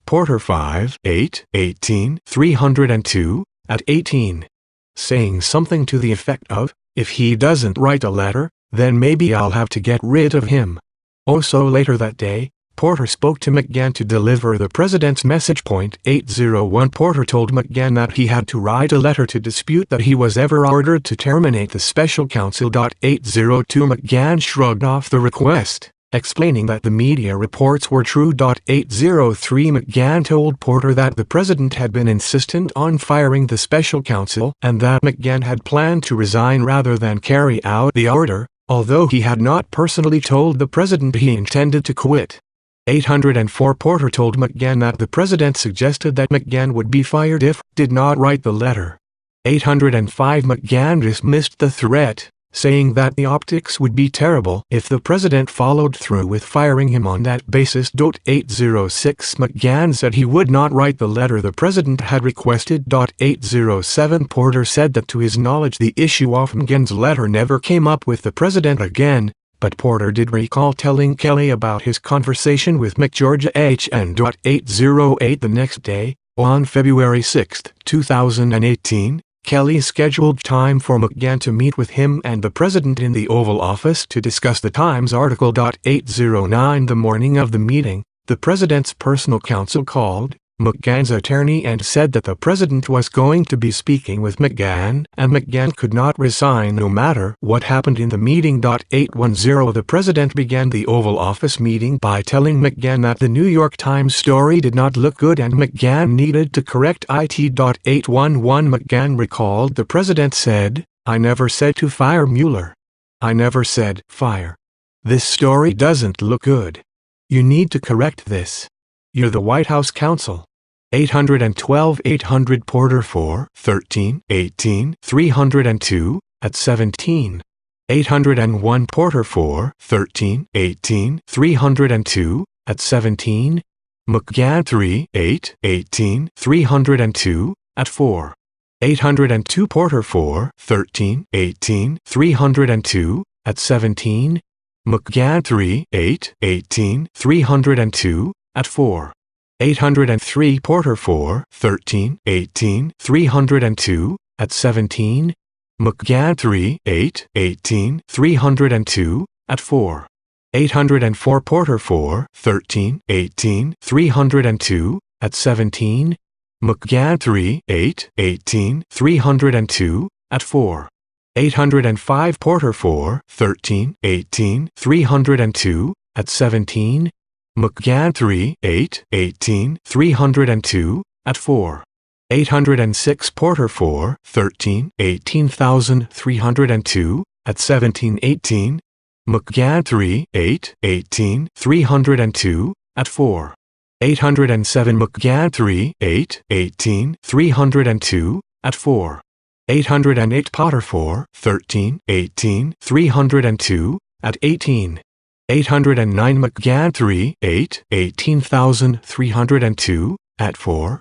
[SPEAKER 2] Porter 5, 8, 18, 302, at 18. Saying something to the effect of, "If he doesn't write a letter, then maybe I'll have to get rid of him." Also later that day, Porter spoke to McGahn to deliver the president's message. 801 Porter told McGahn that he had to write a letter to dispute that he was ever ordered to terminate the special counsel. 802 McGahn shrugged off the request, explaining that the media reports were true. 803 McGahn told Porter that the president had been insistent on firing the special counsel and that McGahn had planned to resign rather than carry out the order, although he had not personally told the president he intended to quit. 804 Porter told McGahn that the president suggested that McGahn would be fired if did not write the letter. 805 McGahn dismissed the threat, saying that the optics would be terrible if the president followed through with firing him on that basis. 806 McGahn said he would not write the letter the president had requested. 807 Porter said that to his knowledge the issue of McGahn's letter never came up with the president again, but Porter did recall telling Kelly about his conversation with McGeorge H.N. 808 the next day, on February 6, 2018, Kelly scheduled time for McGahn to meet with him and the president in the Oval Office to discuss the Times article. 809 the morning of the meeting, the president's personal counsel called McGahn's attorney and said that the president was going to be speaking with McGahn and McGahn could not resign no matter what happened in the meeting. 810 the president began the Oval Office meeting by telling McGahn that the New York Times story did not look good and McGahn needed to correct it. 811 McGahn recalled the president said, "I never said to fire Mueller. I never said fire. This story doesn't look good. You need to correct this. You're the White House counsel." 812 800 Porter 4, 13, 18, 302, at 17. 801 Porter 4, 13, 18, 302, at 17. McGahn 3, 8, 18, 302, at 4. 802 Porter 4, 13, 18, 302, at 17. McGahn 3, 8, 18, 302, at 4. 803 Porter 4, 13, 18, 302, at 17. McGahn 3, 8, 18, 302, at 4. 804 Porter 4, 13, 18, 302, at 17. McGahn 3, 8, 18, 302, at 4. 805 Porter 4, 13, 18, 302, at 17. McGahn 3, 8, 18, 302, at 4. 806 Porter 4, 13, 18,302, at 1718. McGahn 3, 8, 18, 302, at 4. 807 McGahn 3, 8, 18, 302, at 4. 808 Porter 4, 13, 18, 302, at 18. 809 McGahn 3, 8, 18,302, at 4.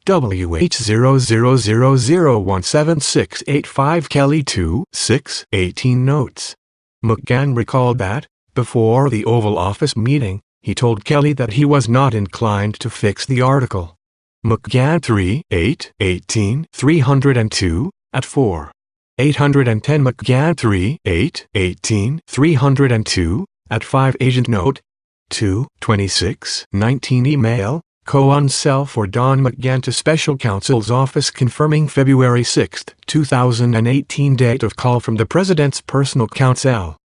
[SPEAKER 2] WH00017685 Kelly 2, 6, 18 notes. McGahn recalled that, before the Oval Office meeting, he told Kelly that he was not inclined to fix the article. McGahn 3, 8, 18, 302, at 4. 810 McGahn 3, 8, 18, 302, at 5 Agent Note 2, 26, 19 Email, Counsel for Don McGahn to Special Counsel's Office confirming February 6, 2018 date of call from the President's personal counsel.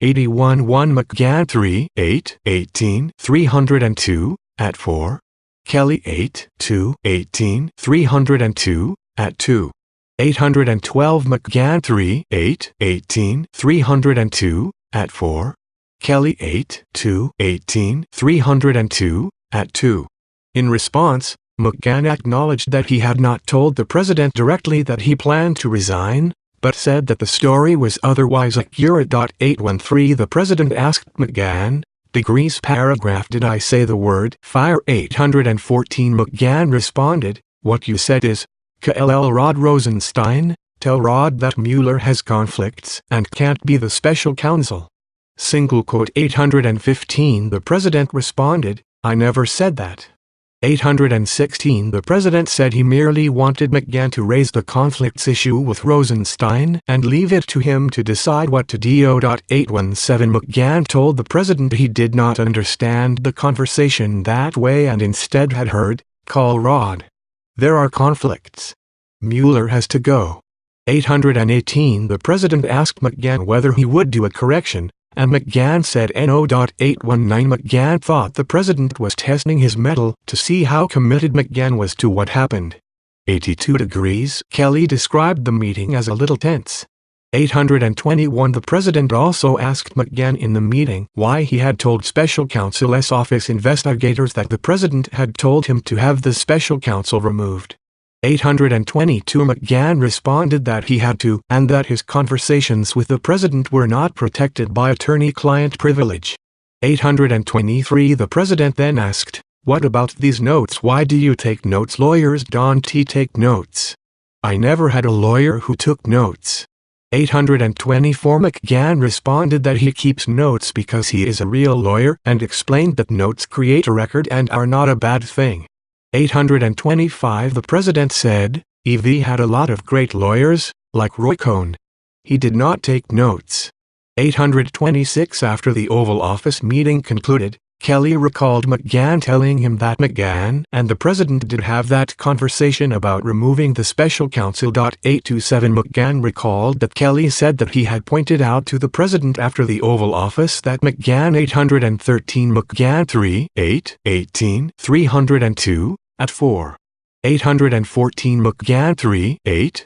[SPEAKER 2] 81-1 McGahn 3, 8, 18, 302, at 4. Kelly 8, 2, 18, 302, at 2. 812 McGahn 3, 8, 18, 302, at 4. Kelly 8-2-18-302, at 2. In response, McGahn acknowledged that he had not told the president directly that he planned to resign, but said that the story was otherwise accurate. 813 The president asked McGahn, degrees paragraph did I say the word fire? 814 McGahn responded, what you said is, KLL Rod Rosenstein, tell Rod that Mueller has conflicts and can't be the special counsel. Single quote 815 The president responded, I never said that. 816 The president said he merely wanted McGahn to raise the conflicts issue with Rosenstein and leave it to him to decide what to do. 817 McGahn told the president he did not understand the conversation that way and instead had heard, call Rod. There are conflicts. Mueller has to go. 818 The president asked McGahn whether he would do a correction, and McGahn said no. 819 McGahn thought the president was testing his mettle to see how committed McGahn was to what happened. 82 degrees Kelly described the meeting as a little tense. 821 The president also asked McGahn in the meeting why he had told special counsel's office investigators that the president had told him to have the special counsel removed. 822 McGahn responded that he had to and that his conversations with the president were not protected by attorney-client privilege. 823 The president then asked, what about these notes? Why do you take notes? Lawyers don't take notes. I never had a lawyer who took notes. 824 McGahn responded that he keeps notes because he is a real lawyer and explained that notes create a record and are not a bad thing. 825 The president said, EV had a lot of great lawyers, like Roy Cohn. He did not take notes. 826 After the Oval Office meeting concluded, Kelly recalled McGahn telling him that McGahn and the president did have that conversation about removing the special counsel. 827 McGahn recalled that Kelly said that he had pointed out to the president after the Oval Office that McGahn 813 McGahn 3-8-18-302, at 4. 814 McGahn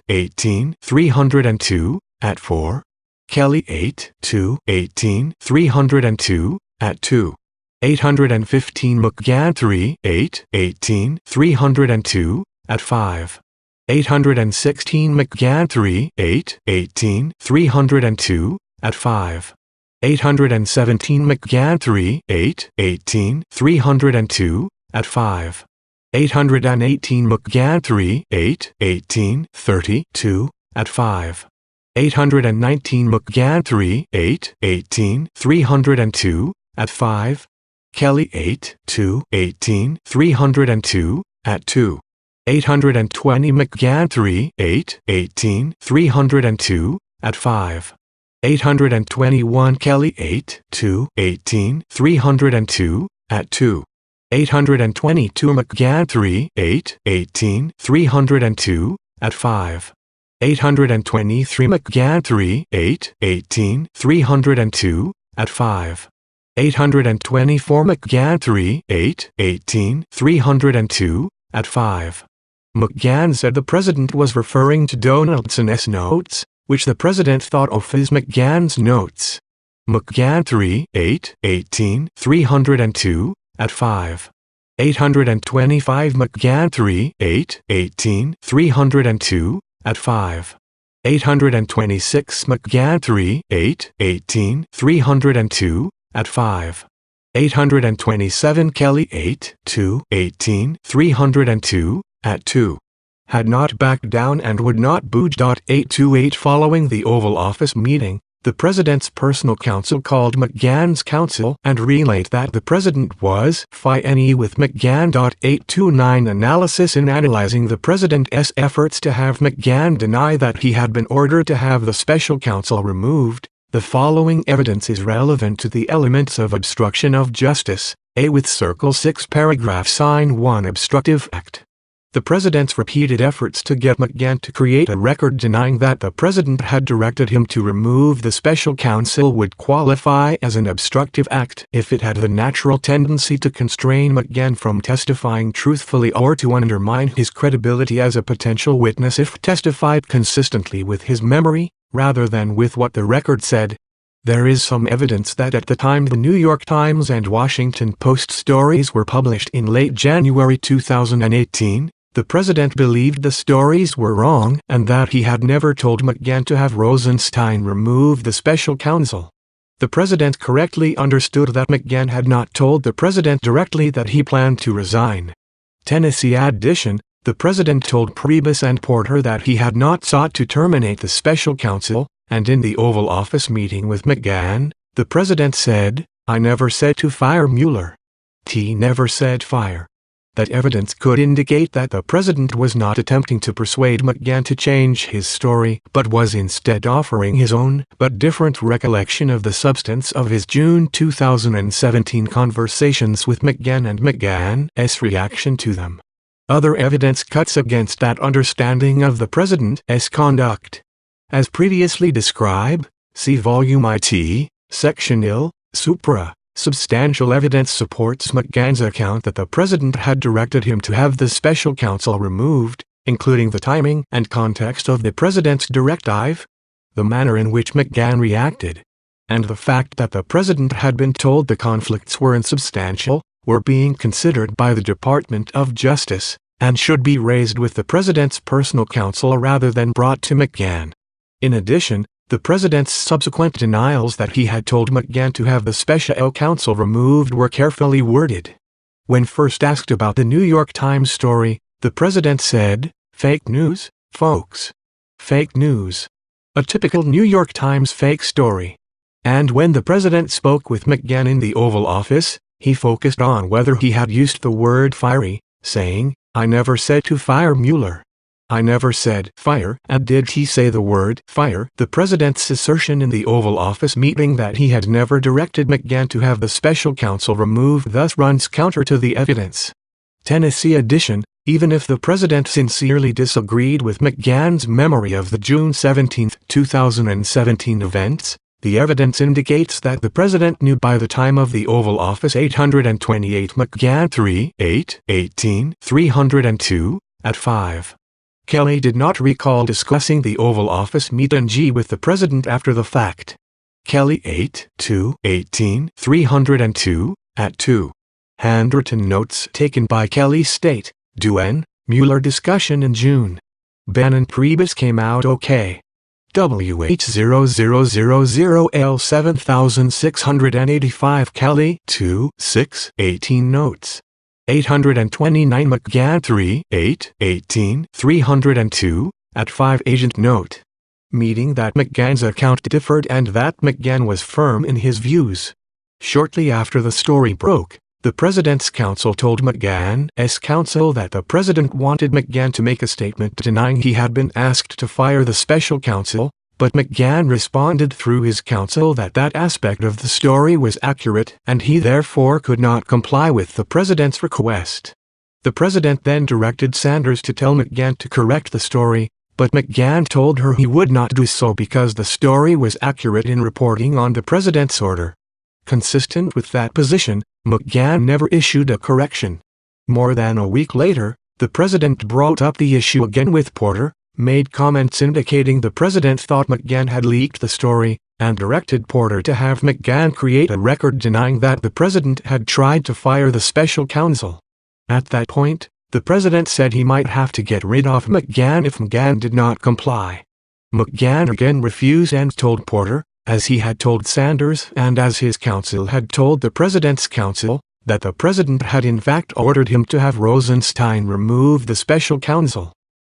[SPEAKER 2] 3-8-18-302, at 4. Kelly 8-2-18-302, at 2. 815 McGahn 3-8-18-302, at 5. 816 McGahn 3-8-18-302, at 5. 817 McGahn 3-8-18-302, at 5. 818 McGahn 3-8-18-32, at 5. 819 McGahn 3-8-18-302, at 5. Kelly 8-2-18-302, at 2. 820 McGahn 3-8-18-302, at 5. 821 Kelly 8-2-18-302, at 2. 822 McGahn 3-8-18-302, at 5. 823 McGahn 3-8-18-302, at 5. 824 McGahn 3-8-18-302, at 5. McGahn said the president was referring to Donaldson's notes, which the president thought of as McGahn's notes. McGahn 3-8-18-302, at 5. 825 McGahn 3-8-18-302, at 5. 826 McGahn 3-8-18-302, at 5. 827 Kelly 8-2-18-302, at 2. Had not backed down and would not budge. 828 Following the Oval Office meeting, the president's personal counsel called McGahn's counsel and relayed that the president was fine with McGahn. 829 Analysis In analyzing the president's efforts to have McGahn deny that he had been ordered to have the special counsel removed, the following evidence is relevant to the elements of obstruction of justice. A. With Circle 6 paragraph sign 1 Obstructive Act. The president's repeated efforts to get McGahn to create a record denying that the president had directed him to remove the special counsel would qualify as an obstructive act if it had the natural tendency to constrain McGahn from testifying truthfully or to undermine his credibility as a potential witness if testified consistently with his memory, rather than with what the record said. There is some evidence that at the time the New York Times and Washington Post stories were published in late January 2018, the president believed the stories were wrong and that he had never told McGahn to have Rosenstein remove the special counsel. The president correctly understood that McGahn had not told the president directly that he planned to resign. Tennessee addition, the president told Priebus and Porter that he had not sought to terminate the special counsel, and in the Oval Office meeting with McGahn, the president said, "I never said to fire Mueller. T never said fire." That evidence could indicate that the president was not attempting to persuade McGahn to change his story, but was instead offering his own but different recollection of the substance of his June 2017 conversations with McGahn and McGahn's reaction to them. Other evidence cuts against that understanding of the president's conduct. As previously described, see Volume IT, Section IL, Supra. Substantial evidence supports McGahn's account that the president had directed him to have the special counsel removed, including the timing and context of the president's directive, the manner in which McGahn reacted, and the fact that the president had been told the conflicts were insubstantial, were being considered by the Department of Justice, and should be raised with the president's personal counsel rather than brought to McGahn. In addition, the president's subsequent denials that he had told McGahn to have the special counsel removed were carefully worded. When first asked about the New York Times story, the president said, "Fake news, folks. Fake news. A typical New York Times fake story." And when the president spoke with McGahn in the Oval Office, he focused on whether he had used the word fiery, saying, "I never said to fire Mueller. I never said fire." And did he say the word fire? The president's assertion in the Oval Office meeting that he had never directed McGahn to have the special counsel removed thus runs counter to the evidence. Tennessee addition, even if the president sincerely disagreed with McGahn's memory of the June 17, 2017 events, the evidence indicates that the president knew by the time of the Oval Office 828 McGahn 3/8/18-302, at 5. Kelly did not recall discussing the Oval Office meeting with the president after the fact. Kelly 8/2/18-302, at 2. Handwritten notes taken by Kelly state, Duen, Mueller discussion in June. Bannon Priebus came out okay. WH0000L7685 Kelly 2/6/18 notes. 829 McGahn 3/8/18-302, at 5 agent note. Meeting that McGahn's account differed and that McGahn was firm in his views. Shortly after the story broke, the president's counsel told McGahn's counsel that the president wanted McGahn to make a statement denying he had been asked to fire the special counsel, but McGahn responded through his counsel that that aspect of the story was accurate and he therefore could not comply with the president's request. The president then directed Sanders to tell McGahn to correct the story, but McGahn told her he would not do so because the story was accurate in reporting on the president's order. Consistent with that position, McGahn never issued a correction. More than a week later, the president brought up the issue again with Porter, made comments indicating the president thought McGahn had leaked the story, and directed Porter to have McGahn create a record denying that the president had tried to fire the special counsel. At that point, the president said he might have to get rid of McGahn if McGahn did not comply. McGahn again refused and told Porter, as he had told Sanders and as his counsel had told the president's counsel, that the president had in fact ordered him to have Rosenstein remove the special counsel.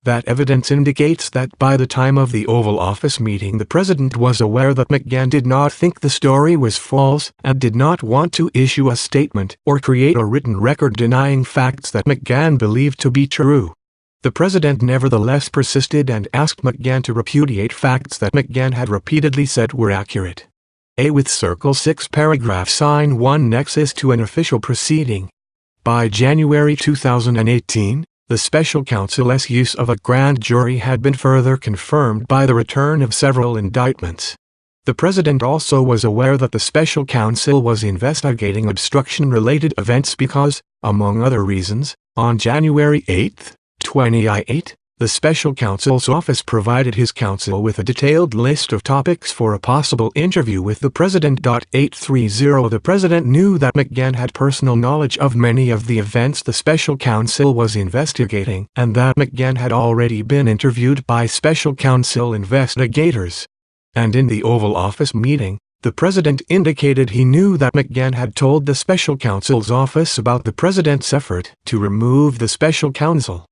[SPEAKER 2] That evidence indicates that by the time of the Oval Office meeting the president was aware that McGahn did not think the story was false and did not want to issue a statement or create a written record denying facts that McGahn believed to be true. The president nevertheless persisted and asked McGahn to repudiate facts that McGahn had repeatedly said were accurate. A with Circle 6 paragraph sign 1 nexus to an official proceeding. By January 2018, the special counsel's use of a grand jury had been further confirmed by the return of several indictments. The president also was aware that the special counsel was investigating obstruction-related events because, among other reasons, on January 8, 2008, The special counsel's office provided his counsel with a detailed list of topics for a possible interview with the president. 830 The president knew that McGahn had personal knowledge of many of the events the special counsel was investigating, and that McGahn had already been interviewed by special counsel investigators. And in the Oval Office meeting, the president indicated he knew that McGahn had told the special counsel's office about the president's effort to remove the special counsel.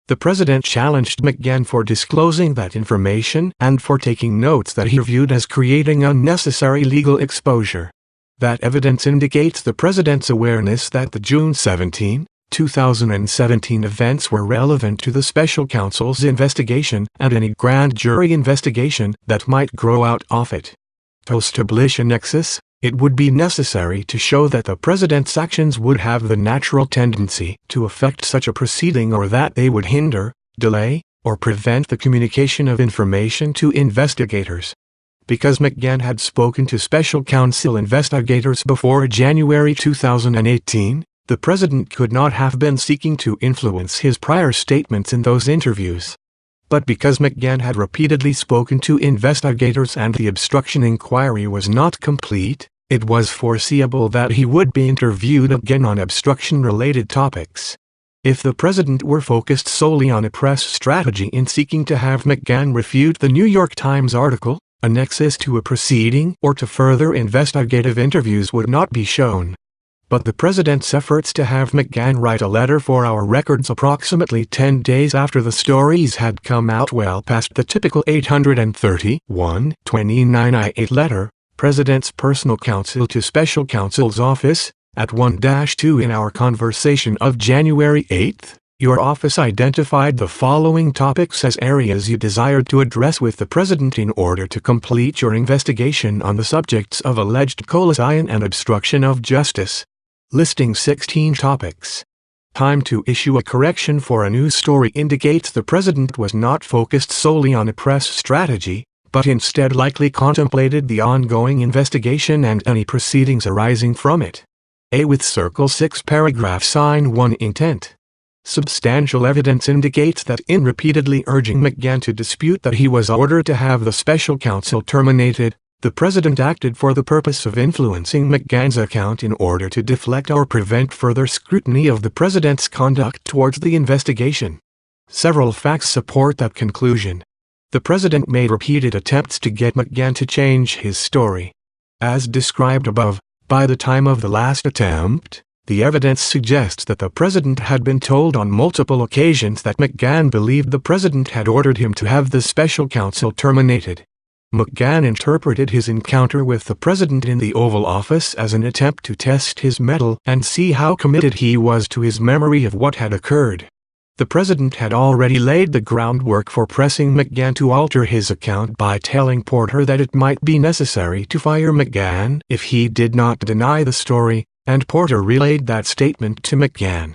[SPEAKER 2] The president challenged McGahn for disclosing that information and for taking notes that he viewed as creating unnecessary legal exposure. That evidence indicates the president's awareness that the June 17, 2017 events were relevant to the special counsel's investigation and any grand jury investigation that might grow out of it. To establish a nexus, it would be necessary to show that the president's actions would have the natural tendency to affect such a proceeding or that they would hinder, delay, or prevent the communication of information to investigators. Because McGahn had spoken to special counsel investigators before January 2018, the president could not have been seeking to influence his prior statements in those interviews. But because McGahn had repeatedly spoken to investigators and the obstruction inquiry was not complete, it was foreseeable that he would be interviewed again on obstruction-related topics. If the president were focused solely on a press strategy in seeking to have McGahn refute the New York Times article, a nexus to a proceeding or to further investigative interviews would not be shown. But the president's efforts to have McGahn write a letter for our records approximately 10 days after the stories had come out well past the typical 831-29I8 letter, President's personal counsel to special counsel's office, at 1-2 in our conversation of January 8, your office identified the following topics as areas you desired to address with the president in order to complete your investigation on the subjects of alleged collusion and obstruction of justice. Listing 16 topics. Time to issue a correction for a news story indicates the president was not focused solely on a press strategy, but instead likely contemplated the ongoing investigation and any proceedings arising from it. A with Circle 6 paragraph sign 1 intent. Substantial evidence indicates that in repeatedly urging McGahn to dispute that he was ordered to have the special counsel terminated, the president acted for the purpose of influencing McGahn's account in order to deflect or prevent further scrutiny of the president's conduct towards the investigation. Several facts support that conclusion. The president made repeated attempts to get McGahn to change his story. As described above, by the time of the last attempt, the evidence suggests that the president had been told on multiple occasions that McGahn believed the president had ordered him to have the special counsel terminated. McGahn interpreted his encounter with the president in the Oval Office as an attempt to test his mettle and see how committed he was to his memory of what had occurred. The president had already laid the groundwork for pressing McGahn to alter his account by telling Porter that it might be necessary to fire McGahn if he did not deny the story, and Porter relayed that statement to McGahn.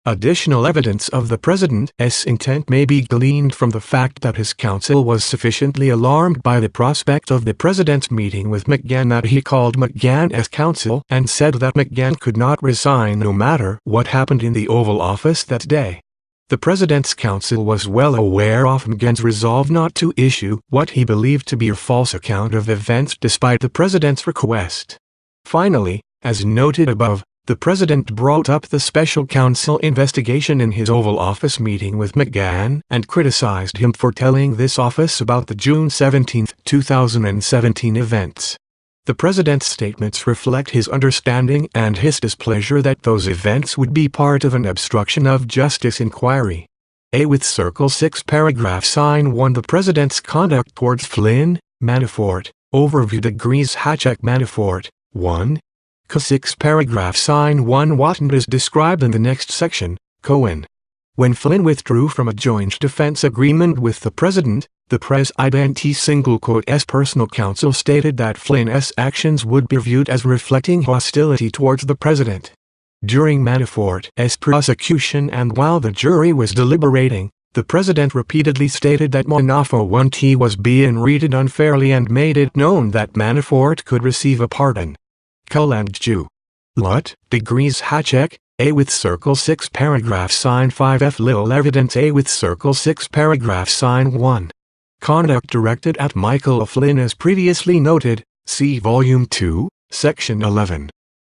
[SPEAKER 2] Additional evidence of the president's intent may be gleaned from the fact that his counsel was sufficiently alarmed by the prospect of the president's meeting with McGahn that he called McGahn's counsel and said that McGahn could not resign no matter what happened in the Oval Office that day. The president's counsel was well aware of McGahn's resolve not to issue what he believed to be a false account of events despite the president's request. Finally, as noted above, the president brought up the special counsel investigation in his Oval Office meeting with McGahn and criticized him for telling this office about the June 17, 2017 events. The president's statements reflect his understanding and his displeasure that those events would be part of an obstruction of justice inquiry. A with Circle 6 paragraph sign 1 The president's conduct towards Flynn, Manafort, overview degrees Hatchek Manafort, 1. Co-6 paragraph sign 1 Watton is described in the next section, Cohen. When Flynn withdrew from a joint defense agreement with the president, the President's personal counsel stated that Flynn's actions would be viewed as reflecting hostility towards the president. During Manafort's prosecution and while the jury was deliberating, the president repeatedly stated that Manafort was being treated unfairly and made it known that Manafort could receive a pardon. Cull and Jew. Lot, degrees Hatchek, A with circle 6 paragraph sign 5F Lil evidence A with circle 6 paragraph sign 1. Conduct directed at Michael Flynn as previously noted, see Volume 2, Section 11.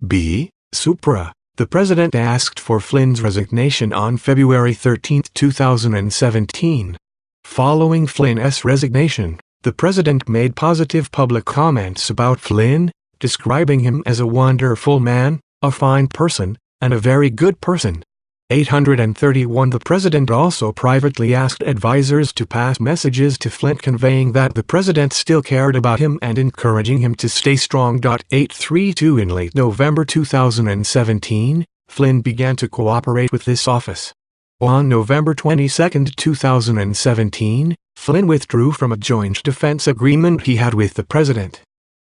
[SPEAKER 2] B. Supra. The President asked for Flynn's resignation on February 13, 2017. Following Flynn's resignation, the President made positive public comments about Flynn, describing him as a wonderful man, a fine person, and a very good person. 831 The President also privately asked advisors to pass messages to Flynn conveying that the President still cared about him and encouraging him to stay strong. 832 In late November 2017, Flynn began to cooperate with this office. On November 22, 2017, Flynn withdrew from a joint defense agreement he had with the President.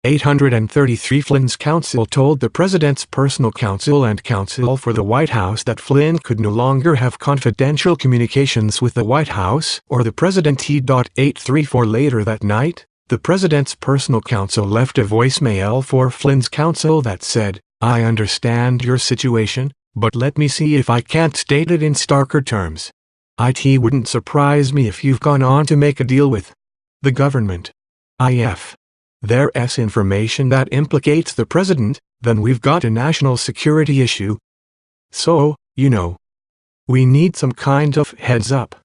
[SPEAKER 2] 833 Flynn's counsel told the President's personal counsel and counsel for the White House that Flynn could no longer have confidential communications with the White House or the President. 834 Later that night, the President's personal counsel left a voicemail for Flynn's counsel that said, "I understand your situation, but let me see if I can't state it in starker terms. It wouldn't surprise me if you've gone on to make a deal with the government. If there's information that implicates the President, then we've got a national security issue. So, we need some kind of heads up.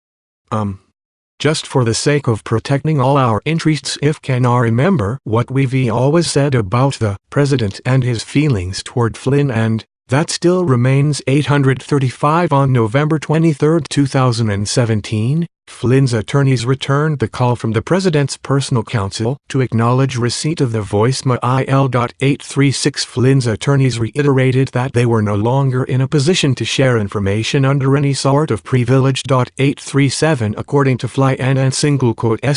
[SPEAKER 2] Just for the sake of protecting all our interests. If can I remember what we've always said about the President and his feelings toward Flynn, and that still remains." 835 On November 23, 2017, Flynn's attorneys returned the call from the President's personal counsel to acknowledge receipt of the voicemail. 836 Flynn's attorneys reiterated that they were no longer in a position to share information under any sort of privilege. 837 According to Flynn and S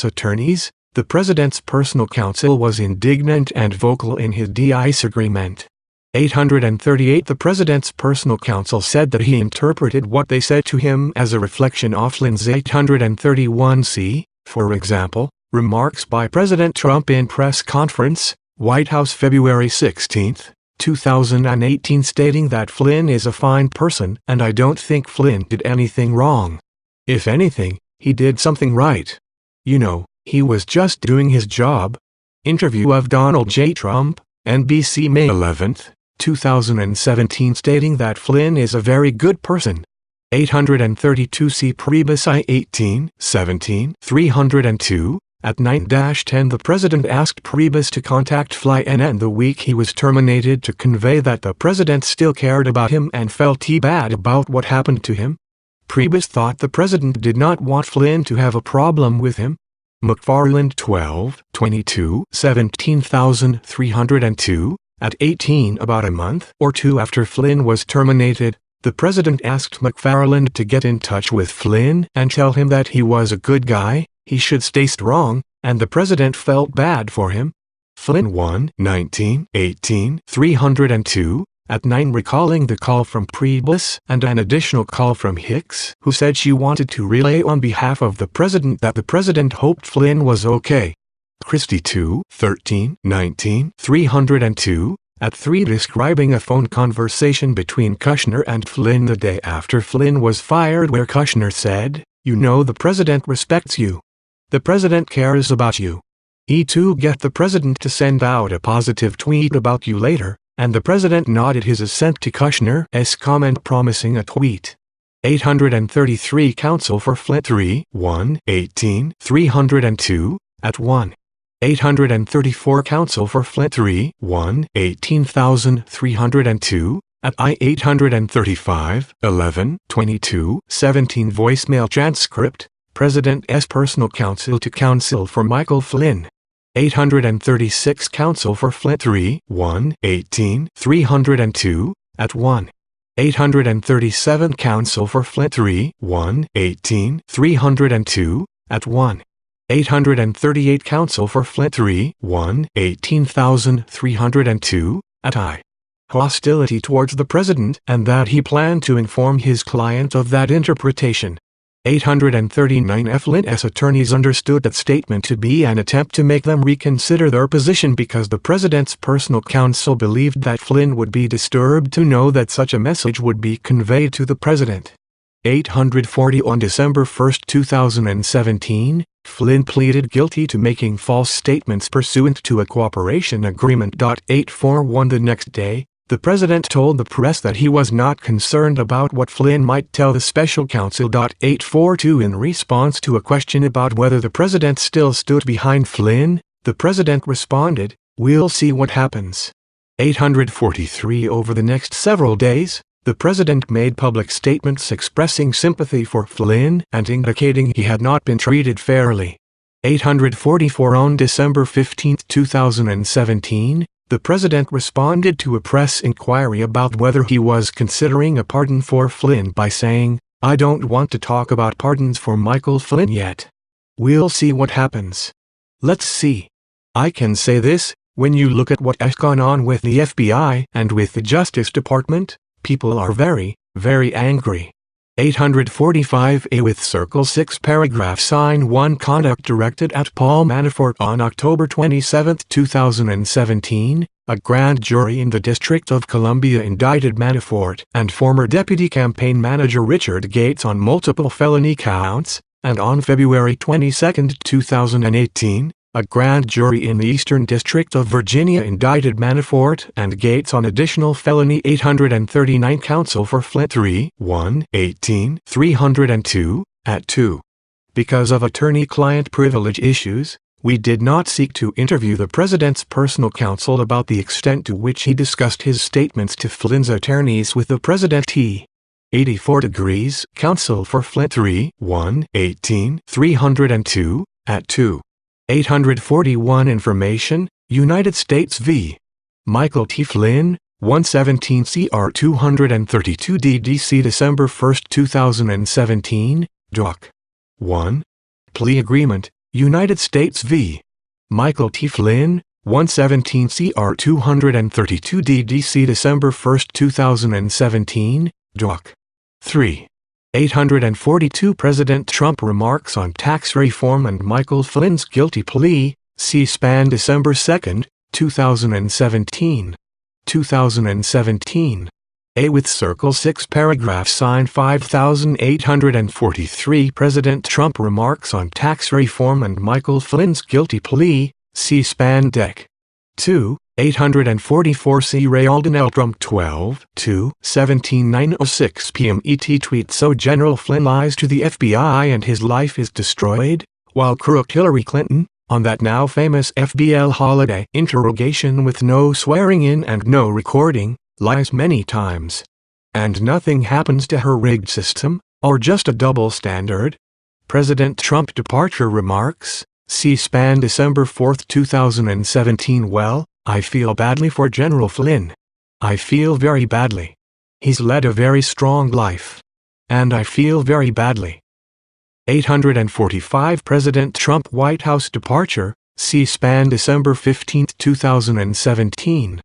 [SPEAKER 2] attorneys, the President's personal counsel was indignant and vocal in his disagreement. 838 The President's personal counsel said that he interpreted what they said to him as a reflection of Flynn's. 831 See, for example, remarks by President Trump in press conference, White House February 16, 2018 stating that Flynn is a fine person and I don't think Flynn did anything wrong. If anything, he did something right. He was just doing his job. Interview of Donald J. Trump, NBC May 11, 2017 stating that Flynn is a very good person. 832 See Priebus I-18, 17, 302. At 9-10 the President asked Priebus to contact Flynn and the week he was terminated to convey that the President still cared about him and felt bad about what happened to him. Priebus thought the President did not want Flynn to have a problem with him. McFarland 12, 22, 17302. At 18 About a month or two after Flynn was terminated, the President asked McFarland to get in touch with Flynn and tell him that he was a good guy, he should stay strong, and the President felt bad for him. Flynn 1, 19, 18, 302. At 9 recalling the call from Priebus and an additional call from Hicks, who said she wanted to relay on behalf of the President that the President hoped Flynn was okay. Christie 2, 13, 19, 302. At 3 describing a phone conversation between Kushner and Flynn the day after Flynn was fired where Kushner said, "The President respects you. The President cares about you. To get the President to send out a positive tweet about you later," and the President nodded his assent to Kushner's comment promising a tweet. 833 Counsel for Flynn 3, 1, 18, 302. At 1. 834 Counsel for Flynn 3, 1, 18302. At I-835, 11, 22, 17 Voicemail transcript, President's personal counsel to counsel for Michael Flynn. 836 Counsel for Flynn 3, 1, 18, 302. At 1. 837 Counsel for Flynn 3, 1, 18, 302. At 1. 838 Counsel for Flynn 3, 1, 18302. At I. Hostility towards the President and that he planned to inform his client of that interpretation. 839 Flynn's attorneys understood that statement to be an attempt to make them reconsider their position because the president's personal counsel believed that Flynn would be disturbed to know that such a message would be conveyed to the president. 840 On December 1, 2017, Flynn pleaded guilty to making false statements pursuant to a cooperation agreement. 841 The next day, the president told the press that he was not concerned about what Flynn might tell the special counsel. 842 In response to a question about whether the president still stood behind Flynn, the president responded, "We'll see what happens." 843 Over the next several days, the president made public statements expressing sympathy for Flynn and indicating he had not been treated fairly. 844 On December 15, 2017, the president responded to a press inquiry about whether he was considering a pardon for Flynn by saying, "I don't want to talk about pardons for Michael Flynn yet. We'll see what happens. Let's see. I can say this, when you look at what has gone on with the FBI and with the Justice Department, people are very, very angry." 845 With Circle 6 Paragraph Sign 1 Conduct directed at Paul Manafort On October 27, 2017, a grand jury in the District of Columbia indicted Manafort and former deputy campaign manager Richard Gates on multiple felony counts, and on February 22, 2018, a grand jury in the Eastern District of Virginia indicted Manafort and Gates on additional felony 839 Counsel for Flynn 3-1-18 302 at 2. Because of attorney-client privilege issues, we did not seek to interview the president's personal counsel about the extent to which he discussed his statements to Flynn's attorneys with the president. 84 degrees Counsel for Flynn 3-1-18 302 at 2. 841 Information, United States v. Michael T. Flynn, 117 CR 232 DDC December 1, 2017, Doc. 1. Plea Agreement, United States v. Michael T. Flynn, 117 CR 232 DDC December 1, 2017, Doc. 3. 842 President Trump remarks on tax reform and Michael Flynn's guilty plea, C-SPAN December 2, 2017. 2017. With Circle 6 Paragraph Sign 5843 President Trump remarks on tax reform and Michael Flynn's guilty plea, C-SPAN Dec. 2. 844 C. Ray Alden L. Trump 12-2-17 p.m. ET tweet So General Flynn lies to the FBI and his life is destroyed, while crook Hillary Clinton, on that now famous FBL holiday interrogation with no swearing in and no recording, lies many times. And nothing happens to her rigged system, or just a double standard. President Trump departure remarks, C-SPAN December 4, 2017 Well, I feel badly for General Flynn. I feel very badly. He's led a very strong life. And I feel very badly. 845 President Trump White House departure, C-SPAN December 15, 2017.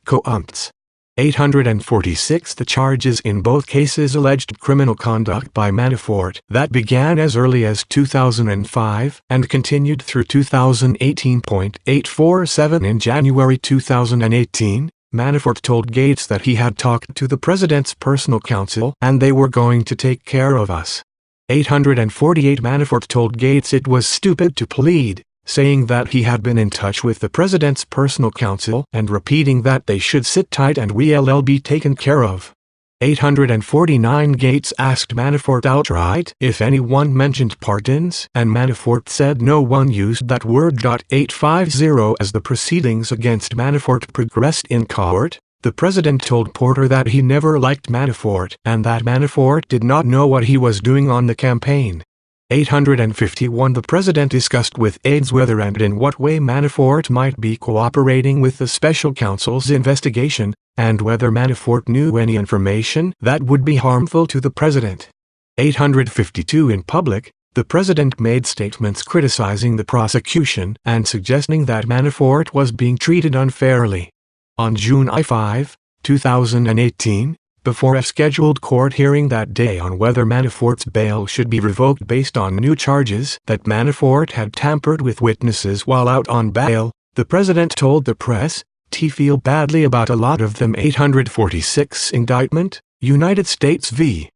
[SPEAKER 2] Co-umts. 846 The charges in both cases alleged criminal conduct by Manafort that began as early as 2005 and continued through 2018.847 In January 2018, Manafort told Gates that he had talked to the president's personal counsel and they were going to take care of us. 848 Manafort told Gates it was stupid to plead, saying that he had been in touch with the president's personal counsel and repeating that they should sit tight and we'll be taken care of. 849 Gates asked Manafort outright if anyone mentioned pardons and Manafort said no one used that word. 850 As the proceedings against Manafort progressed in court, the president told Porter that he never liked Manafort and that Manafort did not know what he was doing on the campaign. 851 The president discussed with aides whether and in what way Manafort might be cooperating with the special counsel's investigation, and whether Manafort knew any information that would be harmful to the president. 852 In public, the president made statements criticizing the prosecution and suggesting that Manafort was being treated unfairly. On June 5, 2018, before a scheduled court hearing that day on whether Manafort's bail should be revoked based on new charges that Manafort had tampered with witnesses while out on bail, the president told the press, "I feel badly about a lot of them." 846 Indictment, United States v.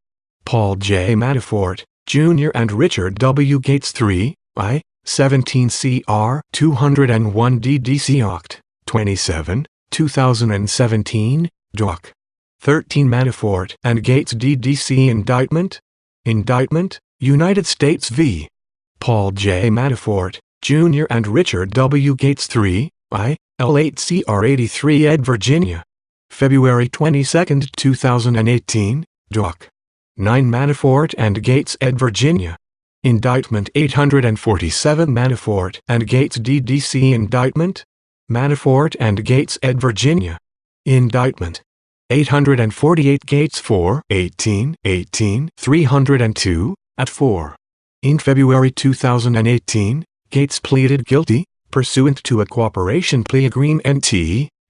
[SPEAKER 2] Paul J. Manafort, Jr. and Richard W. Gates III, I, 17 CR 201 DDC Oct. 27, 2017, Doc. 13 Manafort and Gates DDC Indictment, United States v. Paul J. Manafort, Jr. and Richard W. Gates III, I, L8 CR 83 Ed. Virginia. February 22, 2018, Doc. 9 Manafort and Gates Ed. Virginia. Indictment 847 Manafort and Gates DDC Indictment, Manafort and Gates Ed. Virginia. Indictment 848 Gates 4 18 302 at 4. In February 2018, Gates pleaded guilty, pursuant to a cooperation plea agreement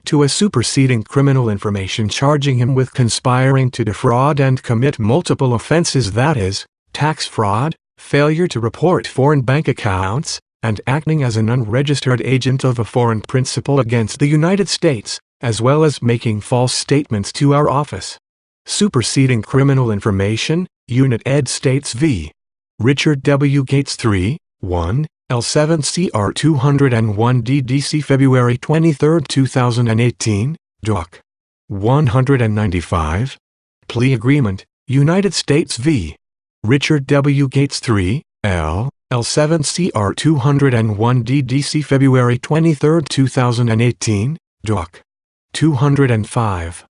[SPEAKER 2] to a superseding criminal information charging him with conspiring to defraud and commit multiple offenses, that is, tax fraud, failure to report foreign bank accounts, and acting as an unregistered agent of a foreign principal against the United States, as well as making false statements to our office. Superseding criminal information, Unit Ed States v. Richard W. Gates III, 1, L7 CR 201 DDC February 23, 2018, Doc. 195. Plea Agreement, United States v. Richard W. Gates III, L7 CR 201 DDC February 23, 2018, Doc. 205.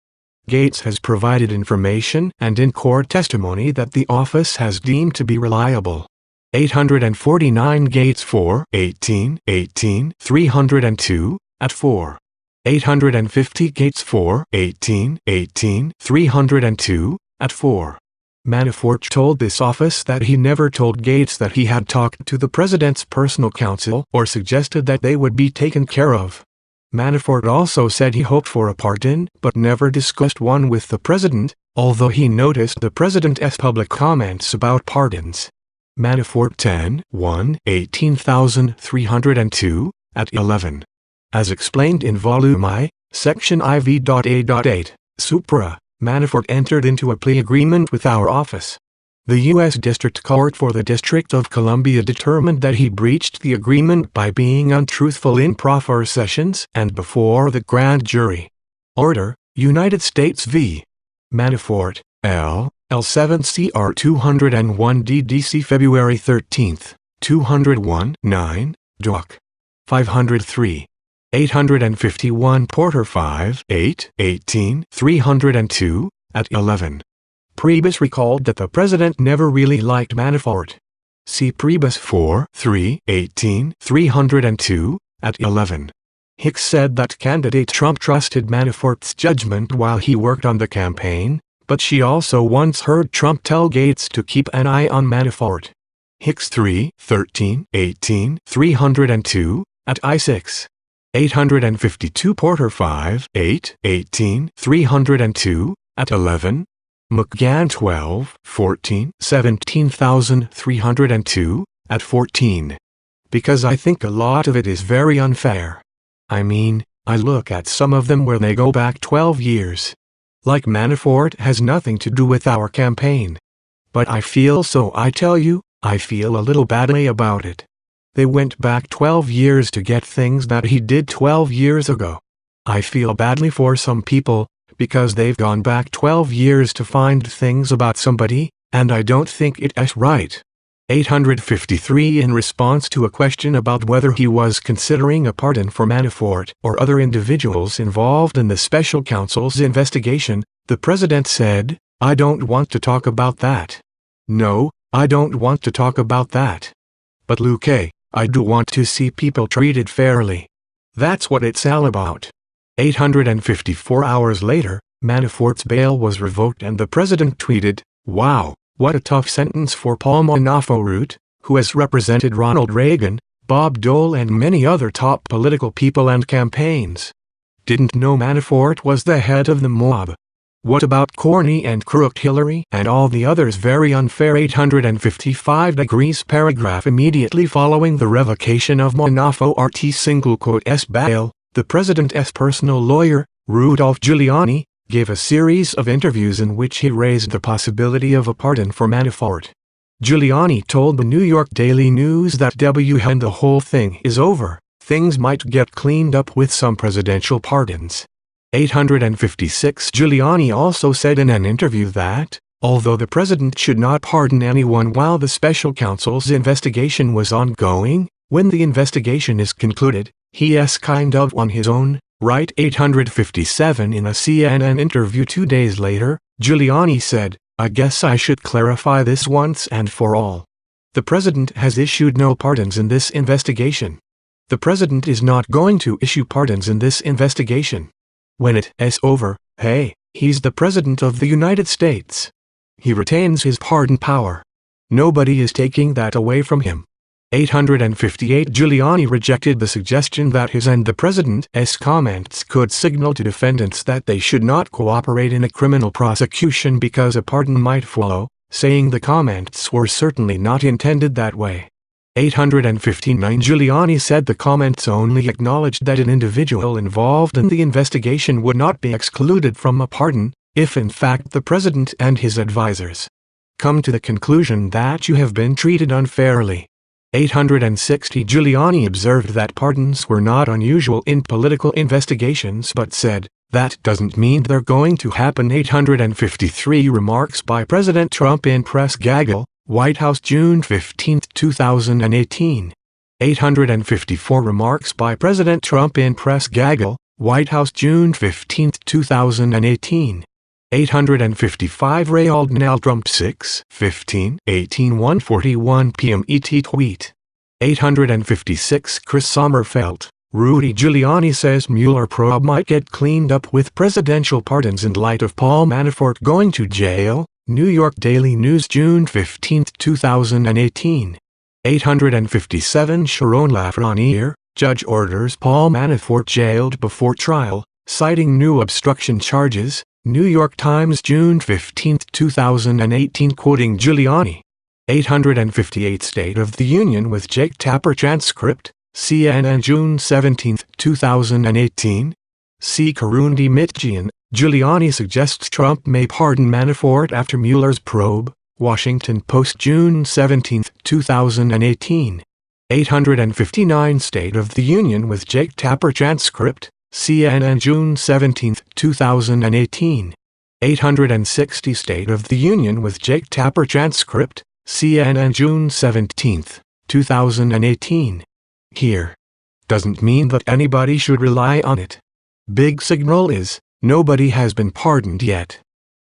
[SPEAKER 2] Gates has provided information and in-court testimony that the office has deemed to be reliable. 849 Gates 4 18 302 at 4. 850 Gates 4 18 302 at 4. Manafort told this office that he never told Gates that he had talked to the president's personal counsel or suggested that they would be taken care of. Manafort also said he hoped for a pardon but never discussed one with the president, although he noticed the president's public comments about pardons. Manafort 10 1 18302 at 11. As explained in Volume I, Section IV.A.8, Supra, Manafort entered into a plea agreement with our office. The U.S. District Court for the District of Columbia determined that he breached the agreement by being untruthful in proffer sessions and before the grand jury. Order, United States v. Manafort, L7 CR 201 DDC February 13, 201 9, Doc. 503. 851 Porter 5 8 302 at 11. Priebus recalled that the president never really liked Manafort. See Priebus 4 3 302 at 11. Hicks said that candidate Trump trusted Manafort's judgment while he worked on the campaign, but she also once heard Trump tell Gates to keep an eye on Manafort. Hicks 3 13 302 at I6. 852 Porter 5 8 302 at 11. McGann 12 14 17302 at 14. Because I think a lot of it is very unfair. I mean, I look at some of them where they go back 12 years. Like Manafort has nothing to do with our campaign. But I feel I feel a little badly about it. They went back 12 years to get things that he did 12 years ago. I feel badly for some people, because they've gone back 12 years to find things about somebody, and I don't think it's right. 853 In response to a question about whether he was considering a pardon for Manafort or other individuals involved in the special counsel's investigation, the president said, "I don't want to talk about that. No, I don't want to talk about that. But Luke, I do want to see people treated fairly. That's what it's all about." 854 hours later, Manafort's bail was revoked and the president tweeted, "Wow, what a tough sentence for Paul Manafort, who has represented Ronald Reagan, Bob Dole and many other top political people and campaigns. Didn't know Manafort was the head of the mob." What about corny and crooked Hillary and all the others? Very unfair. 855 degrees. Paragraph immediately following the revocation of Manafort's bail, the president's personal lawyer, Rudolph Giuliani, gave a series of interviews in which he raised the possibility of a pardon for Manafort. Giuliani told the New York Daily News that when the whole thing is over, things might get cleaned up with some presidential pardons. 856 Giuliani also said in an interview that, although the president should not pardon anyone while the special counsel's investigation was ongoing, when the investigation is concluded, he's kind of on his own, right? 857 In a CNN interview 2 days later, Giuliani said, "I guess I should clarify this once and for all. The president has issued no pardons in this investigation. The president is not going to issue pardons in this investigation. When it is over, hey, he's the president of the United States. He retains his pardon power. Nobody is taking that away from him." 858 Giuliani rejected the suggestion that his and the president's comments could signal to defendants that they should not cooperate in a criminal prosecution because a pardon might follow, saying the comments were certainly not intended that way. 859 Giuliani said the comments only acknowledged that an individual involved in the investigation would not be excluded from a pardon, if in fact the president and his advisors come to the conclusion that you have been treated unfairly. 860 Giuliani observed that pardons were not unusual in political investigations but said, "That doesn't mean they're going to happen." 853 Remarks by President Trump in press gaggle, White House June 15, 2018. 854 Remarks by President Trump in press gaggle, White House June 15, 2018. 855 Ray Aldnell Trump 6/15/18 1:41 p.m. ET tweet. 856 Chris Sommerfeld, Rudy Giuliani says Mueller probe might get cleaned up with presidential pardons in light of Paul Manafort going to jail. New York Daily News June 15, 2018. 857 Sharon Lafreniere, judge orders Paul Manafort jailed before trial, citing new obstruction charges. New York Times June 15, 2018 quoting Giuliani. 858 State of the Union with Jake Tapper transcript, CNN June 17, 2018. C. Karundi Mitjian, Giuliani suggests Trump may pardon Manafort after Mueller's probe, Washington Post June 17, 2018. 859 State of the Union with Jake Tapper transcript, CNN June 17, 2018. 860 State of the Union with Jake Tapper transcript, CNN June 17, 2018. Here. Doesn't mean that anybody should rely on it. Big signal is, nobody has been pardoned yet.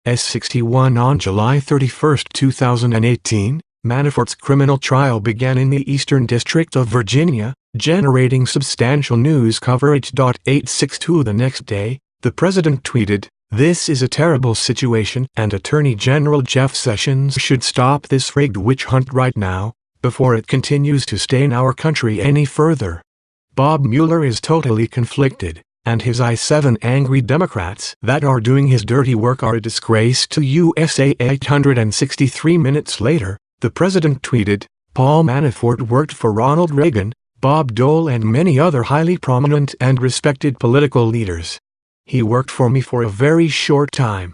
[SPEAKER 2] S61 On July 31, 2018, Manafort's criminal trial began in the Eastern District of Virginia, generating substantial news coverage. 862 The next day, the president tweeted, "This is a terrible situation and Attorney General Jeff Sessions should stop this rigged witch hunt right now, before it continues to stain our country any further. Bob Mueller is totally conflicted, and his I-7 angry Democrats that are doing his dirty work are a disgrace to USA." 863 minutes later, the president tweeted, "Paul Manafort worked for Ronald Reagan, Bob Dole and many other highly prominent and respected political leaders. He worked for me for a very short time.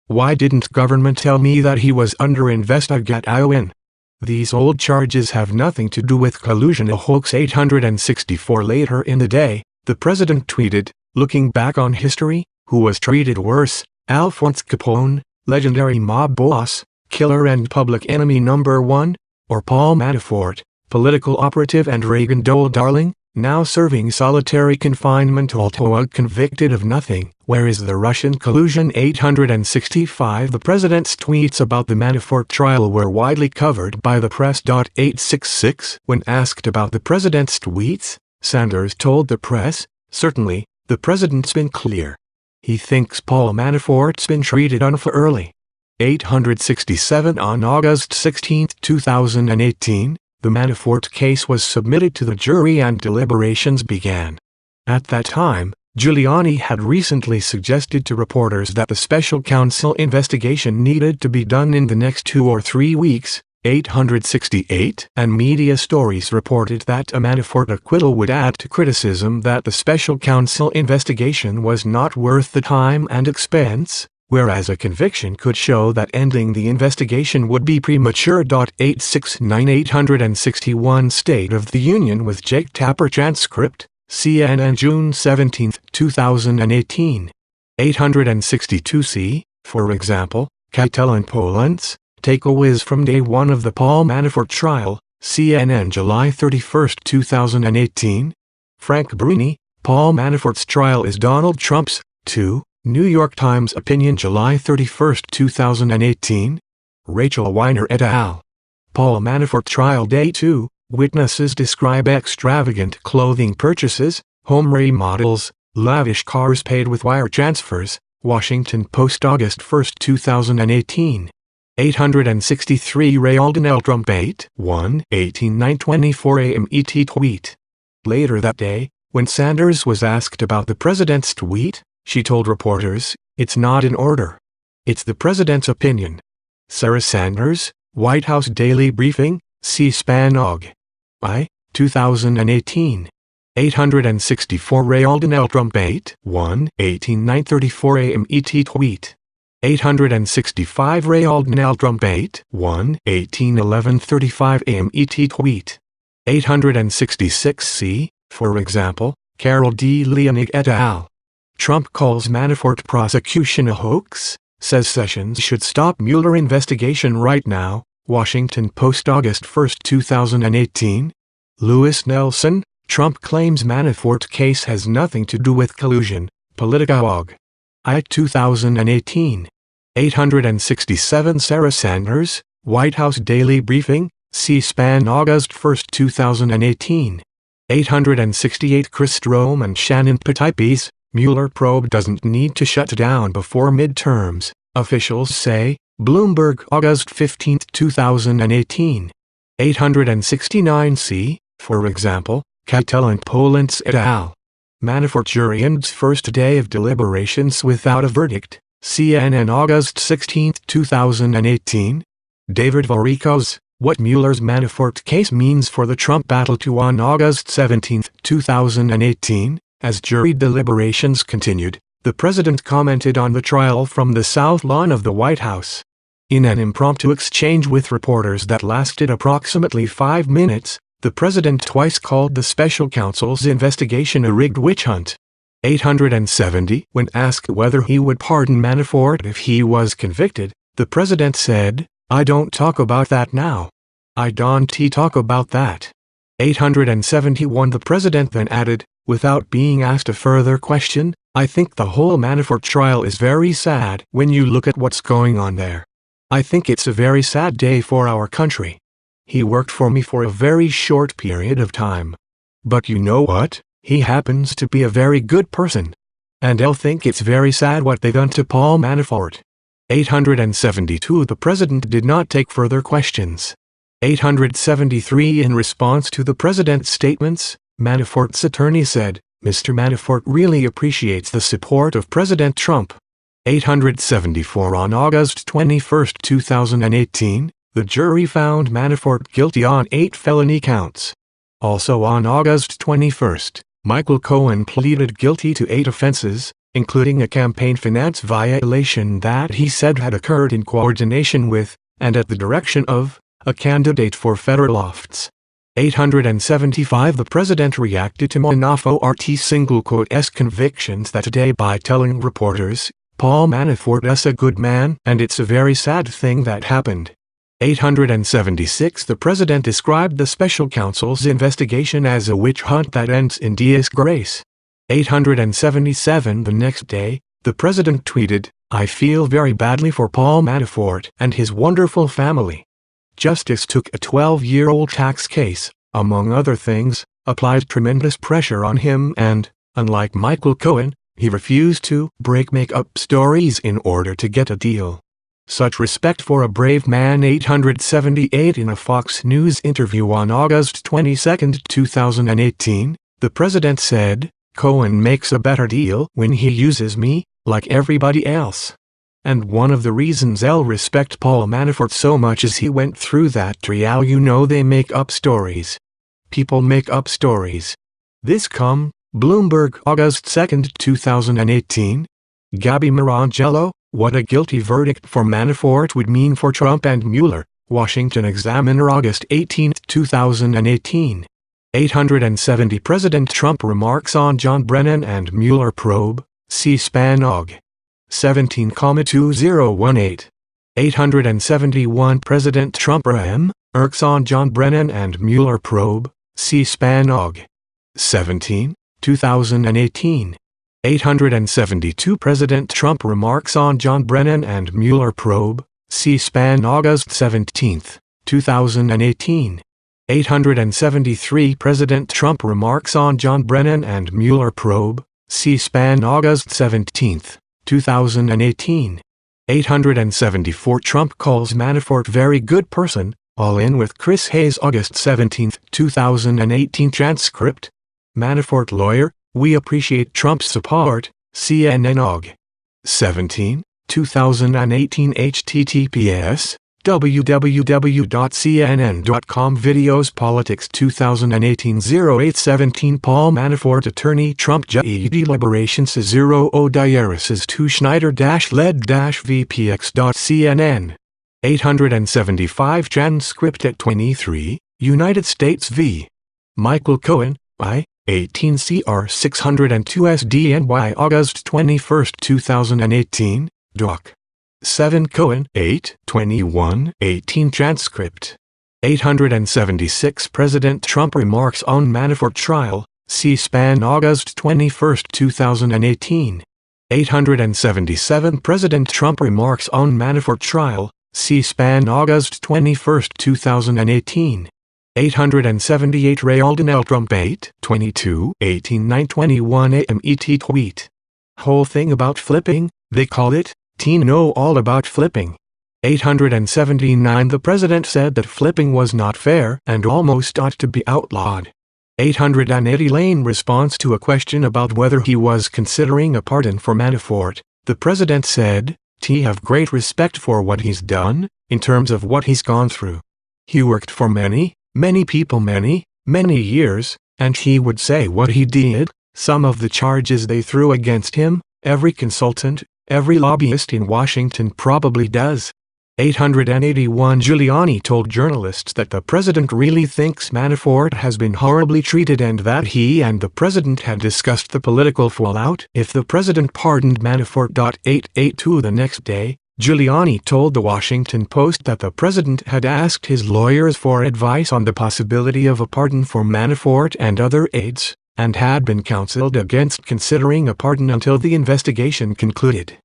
[SPEAKER 2] Why didn't government tell me that he was under investigation? These old charges have nothing to do with collusion, a hoax." 864 later in the day, the president tweeted, "Looking back on history, who was treated worse, Alphonse Capone, legendary mob boss, killer and public enemy number one, or Paul Manafort, political operative and Reagan Dole darling, now serving solitary confinement, although convicted of nothing? Where is the Russian collusion?" 865 The president's tweets about the Manafort trial were widely covered by the press. 866 When asked about the president's tweets, Sanders told the press, "Certainly, the president's been clear. He thinks Paul Manafort's been treated unfairly." 867 On August 16, 2018, the Manafort case was submitted to the jury and deliberations began. At that time, Giuliani had recently suggested to reporters that the special counsel investigation needed to be done in the next 2 or 3 weeks. 868, and media stories reported that a Manafort acquittal would add to criticism that the special counsel investigation was not worth the time and expense, whereas a conviction could show that ending the investigation would be premature. 869 861 State of the Union with Jake Tapper transcript, CNN June 17, 2018. 862c, for example, Keitel and Polens, take a whiz from day one of the Paul Manafort trial, CNN July 31, 2018. Frank Brini, Paul Manafort's trial is Donald Trump's, 2, New York Times opinion July 31, 2018. Rachel Weiner et al. Paul Manafort trial day 2, witnesses describe extravagant clothing purchases, home remodels, lavish cars paid with wire transfers, Washington Post August 1, 2018. 863 Real Donald Trump 8/1/18 9:24 a.m. ET tweet. Later that day, when Sanders was asked about the president's tweet, she told reporters, "It's not in order. It's the president's opinion." Sarah Sanders, White House Daily Briefing, C-SPAN Aug. 2018. 864 Real Donald Trump 8/1/18 9:34 a.m. ET tweet. 865 Real Donald Trump 8/1/18 11:35 a.m. ET tweet. 866c, for example, Carol D. Leonig et al. Trump calls Manafort prosecution a hoax, says Sessions should stop Mueller investigation right now, Washington Post August 1, 2018. Lewis Nelson, Trump claims Manafort case has nothing to do with collusion, Politico Aug. 2018. 867 Sarah Sanders, White House Daily Briefing, C-SPAN August 1, 2018. 868 Chris Strom and Shannon Petipes, Mueller probe doesn't need to shut down before midterms, officials say, Bloomberg August 15, 2018. 869c, for example, Keitel and Polens et al. Manafort jury ends first day of deliberations without a verdict, CNN August 16, 2018. David Varikos, What Mueller's Manafort Case Means for the Trump Battle 2 on August 17, 2018. As jury deliberations continued, the president commented on the trial from the South Lawn of the White House. In an impromptu exchange with reporters that lasted approximately 5 minutes, the president twice called the special counsel's investigation a rigged witch hunt. 870 When asked whether he would pardon Manafort if he was convicted, the president said, "I don't talk about that now. I don't talk about that." 871 The president then added, without being asked a further question, "I think the whole Manafort trial is very sad when you look at what's going on there. I think it's a very sad day for our country. He worked for me for a very short period of time. But you know what? He happens to be a very good person. And I'll think it's very sad what they've done to Paul Manafort." 872 The president did not take further questions. 873 In response to the president's statements, Manafort's attorney said, "Mr. Manafort really appreciates the support of President Trump." 874 On August 21, 2018, the jury found Manafort guilty on 8 felony counts. Also on August 21, Michael Cohen pleaded guilty to 8 offenses, including a campaign finance violation that he said had occurred in coordination with, and at the direction of, a candidate for federal office. 875 The president reacted to Manafort's convictions that day by telling reporters, "Paul Manafort is a good man and it's a very sad thing that happened." 876 The president described the special counsel's investigation as a witch hunt that ends in disgrace. 877 The next day, the president tweeted, "I feel very badly for Paul Manafort and his wonderful family. Justice took a 12-year-old tax case, among other things, applied tremendous pressure on him and, unlike Michael Cohen, he refused to make up stories in order to get a deal. Such respect for a brave man." 878 In a Fox News interview on August 22, 2018, the president said, Cohen makes a better deal when he uses me, like everybody else. And one of the reasons I'll respect Paul Manafort so much is he went through that trial. You know, they make up stories. People make up stories. This Bloomberg, August 2nd, 2018. Gabby Marangelo, what a guilty verdict for Manafort would mean for Trump and Mueller. Washington Examiner, August 18, 2018. 870 President Trump remarks on John Brennan and Mueller probe, C-SPAN Aug. 17,2018. 871 President Trump remarks on John Brennan and Mueller probe, C-SPAN Aug. 17, 2018. 872 President Trump remarks on John Brennan and Mueller probe, C-SPAN August 17, 2018. 873 President Trump remarks on John Brennan and Mueller probe, C-SPAN August 17, 2018. 874 Trump calls Manafort very good person, all in with Chris Hayes, August 17, 2018 transcript. Manafort lawyer, we appreciate Trump's support, CNN Aug. 17, 2018 https www.cnn.com Videos Politics 2018 0817 Paul Manafort Attorney Trump JED Liberations 0 Diarises 2 Schneider-led-vpx.cnn 875 Transcript at 23 United States v. Michael Cohen, I. 18 CR 602 SDNY August 21, 2018, Doc. 7 Cohen 8, 21, 18 Transcript. 876 President Trump remarks on Manafort trial, C-SPAN August 21, 2018. 877 President Trump remarks on Manafort trial, C-SPAN August 21, 2018. 878 Ray Alden L. Trump 8, 22, 18 921 AM ET tweet. Whole thing about flipping, they call it, teen know all about flipping. 879 The president said that flipping was not fair and almost ought to be outlawed. 880 Lane response to a question about whether he was considering a pardon for Manafort, the president said, "T have great respect for what he's done, in terms of what he's gone through. He worked for many people many years, and he would say what he did, some of the charges they threw against him, every consultant, every lobbyist in Washington probably does." 881 Giuliani told journalists that the president really thinks Manafort has been horribly treated and that he and the president had discussed the political fallout if the president pardoned Manafort. 882 The next day, Giuliani told the Washington Post that the president had asked his lawyers for advice on the possibility of a pardon for Manafort and other aides, and had been counseled against considering a pardon until the investigation concluded.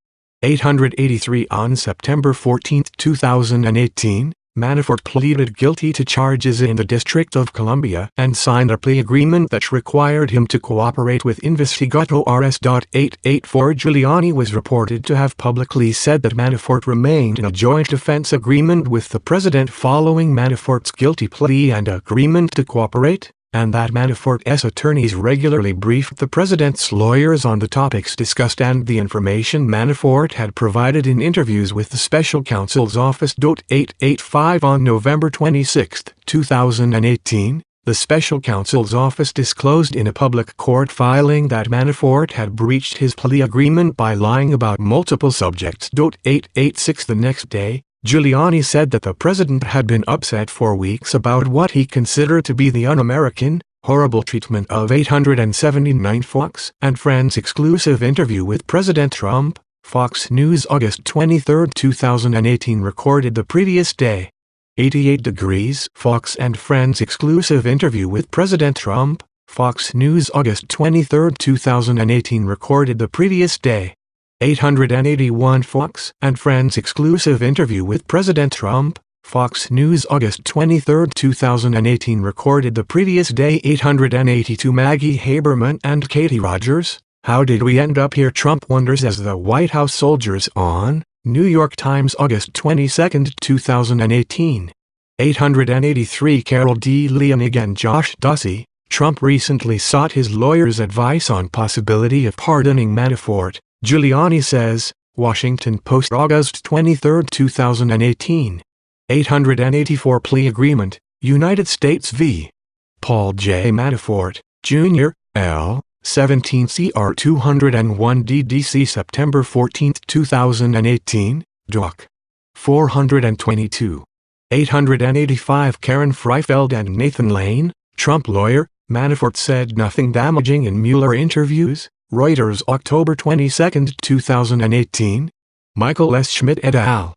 [SPEAKER 2] 883 On September 14, 2018, Manafort pleaded guilty to charges in the District of Columbia and signed a plea agreement that required him to cooperate with Investigators. 884 Giuliani was reported to have publicly said that Manafort remained in a joint defense agreement with the president following Manafort's guilty plea and agreement to cooperate, and that Manafort's attorneys regularly briefed the president's lawyers on the topics discussed and the information Manafort had provided in interviews with the special counsel's office. 885 On November 26, 2018, the special counsel's office disclosed in a public court filing that Manafort had breached his plea agreement by lying about multiple subjects. 886 The next day, Giuliani said that the president had been upset for weeks about what he considered to be the un-American, horrible treatment of 879 Fox and Friends exclusive interview with President Trump. Fox News August 23, 2018 recorded the previous day. 88 degrees Fox and Friends exclusive interview with President Trump. Fox News August 23, 2018 recorded the previous day. 881 Fox and Friends exclusive interview with President Trump. Fox News August 23, 2018 recorded the previous day. 882 Maggie Haberman and Katie Rogers, how did we end up here? Trump wonders as the White House soldiers on. New York Times August 22, 2018. 883 Carol D. Leonig and Josh Dussey, Trump recently sought his lawyer's advice on possibility of pardoning Manafort, Giuliani says. Washington Post, August 23, 2018. 884 Plea Agreement, United States v. Paul J. Manafort, Jr., L. 17 CR 201 DDC September 14, 2018, Doc. 422. 885 Karen Freifeld and Nathan Lane, Trump lawyer. Manafort said nothing damaging in Mueller interviews. Reuters, October 22, 2018. Michael S. Schmidt et al.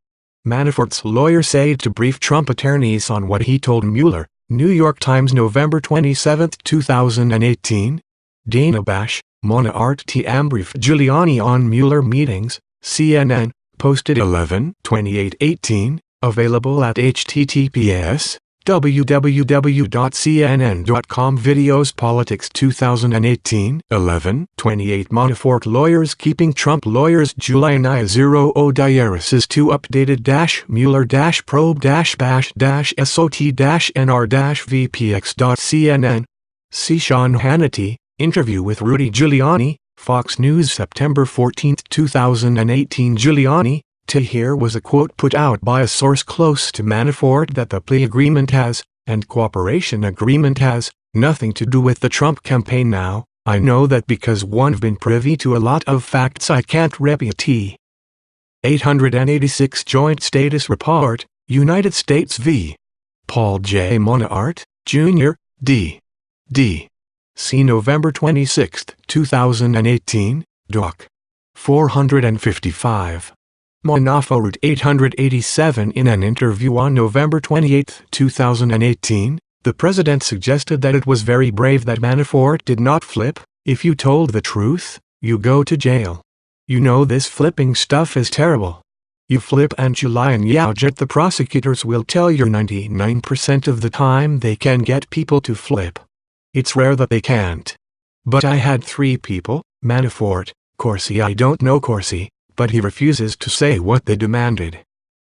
[SPEAKER 2] Manafort's lawyer said to brief Trump attorneys on what he told Mueller. New York Times, November 27, 2018. Dana Bash, Mona Art TM brief Giuliani on Mueller meetings. CNN, posted 11/28/18. Available at https www.cnn.com. Videos Politics 2018 11/28. Manafort lawyers keeping Trump lawyers Giuliani 0 Diarisis 2 updated Mueller probe bash SOT NR VPX.CNN. C. Sean Hannity, interview with Rudy Giuliani, Fox News September 14, 2018. Giuliani, to hear was a quote put out by a source close to Manafort that the plea agreement has, and cooperation agreement has, nothing to do with the Trump campaign now. I know that because I've been privy to a lot of facts I can't repeat. 886 Joint Status Report, United States v. Paul J. Manafort, Jr., D. See November 26, 2018, Doc. 455. Manafort 887. In an interview on November 28, 2018, the president suggested that it was very brave that Manafort did not flip. If you told the truth, you go to jail. You know this flipping stuff is terrible. You flip and you lie and youch it. The prosecutors will tell you 99% of the time they can get people to flip. It's rare that they can't. But I had 3 people, Manafort, Corsi. I don't know Corsi, but he refuses to say what they demanded.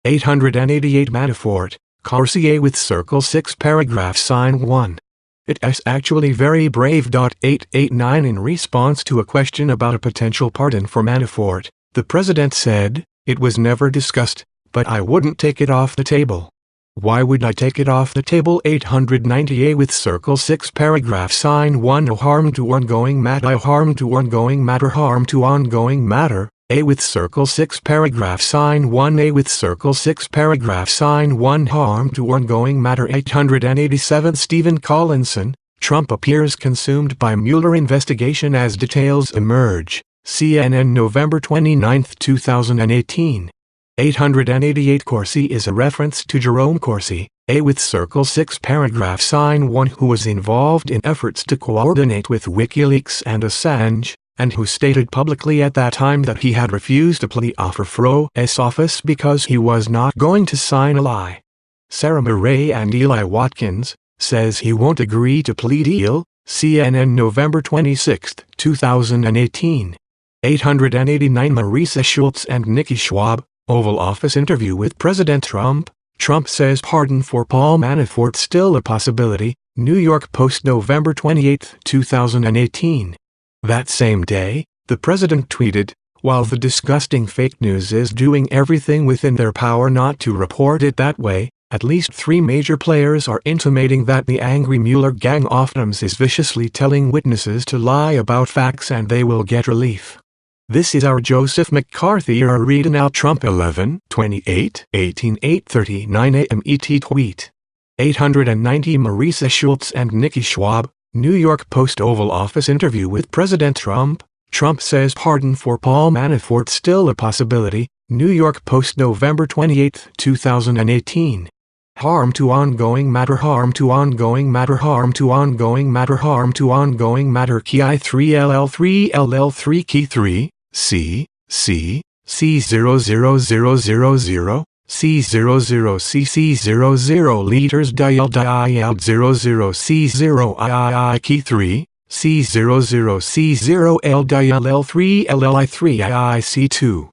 [SPEAKER 2] 888 Manafort, Corsi with circle 6 paragraph sign 1. It's actually very brave. 889 In response to a question about a potential pardon for Manafort, the president said, it was never discussed, but I wouldn't take it off the table. Why would I take it off the table? 890 with circle 6 paragraph sign 1. No harm to ongoing matter. Harm to ongoing matter. Harm to ongoing matter. A with circle 6 paragraph sign 1. A with circle 6 paragraph sign 1. Harm to ongoing matter. 887 Stephen Collinson, Trump appears consumed by Mueller investigation as details emerge. CNN November 29, 2018. 888 Corsi is a reference to Jerome Corsi, A with circle 6 paragraph sign 1, who was involved in efforts to coordinate with WikiLeaks and Assange, and who stated publicly at that time that he had refused a plea offer for O.S. office because he was not going to sign a lie. Sarah Murray and Eli Watkins, says he won't agree to plea deal. CNN November 26, 2018. 889 Marisa Schultz and Nikki Schwab, Oval Office interview with President Trump. Trump says pardon for Paul Manafort still a possibility. New York Post November 28, 2018. That same day, the president tweeted, while the disgusting fake news is doing everything within their power not to report it that way, at least 3 major players are intimating that the angry Mueller gang oftentimes is viciously telling witnesses to lie about facts and they will get relief. This is our Joseph McCarthy reading out Trump 11/28/18 8:39 a.m. ET tweet. 890 Marisa Schultz and Nikki Schwab, New York Post Oval Office interview with President Trump. Trump says pardon for Paul Manafort still a possibility. New York Post November 28, 2018. Harm to ongoing matter. Harm to ongoing matter. Harm to ongoing matter. Harm to ongoing matter. Key I3LL3LL3 Key 3 C 00000 C00CC00 liters dial 00C0 Key 3 C00C0 dial L3 LLI3 IIC2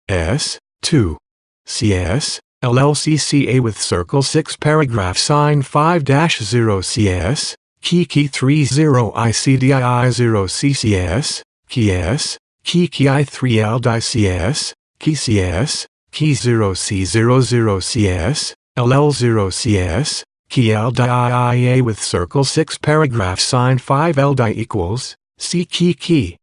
[SPEAKER 2] S2 CS LLCCA with circle 6 paragraph sign 5-0 CS Kiki 30 ICDII 0 CCS, KS, Kiki I3L DICS, KCS, Key 0 C00 CS, LL0 CS, KL DIIA with circle 6 paragraph sign 5 LDI equals, C key 3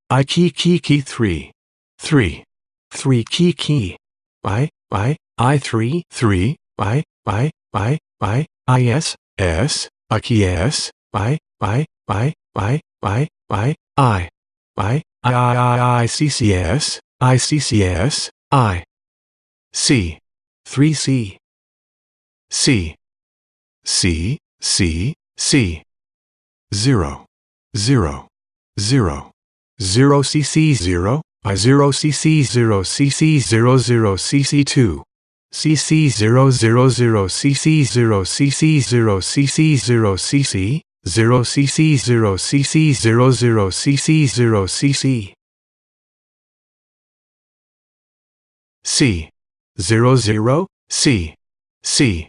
[SPEAKER 2] I key 3 key I 3 IS S I key S I CCS I C 3 C 0 CC 0 I 0 CC 0 CC 00 CC 2 CC 000 CC 0 CC 0 CC 0 CC 0 CC 0 CC 00 CC 0 CC C 00 C 0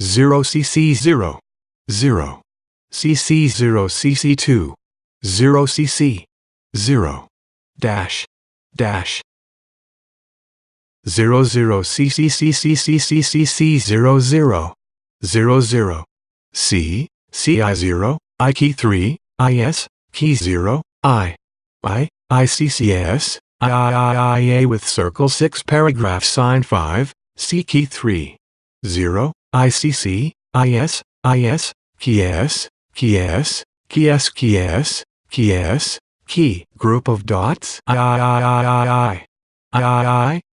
[SPEAKER 2] CC 0 CC 0 CC 2 0 CC 0 dash 00 CC CC 00 C CI 0 I key 3 IS key 0 ICCS IIA with circle 6 paragraph sign 5 C key 3 0 ICC IS KS key group of dots I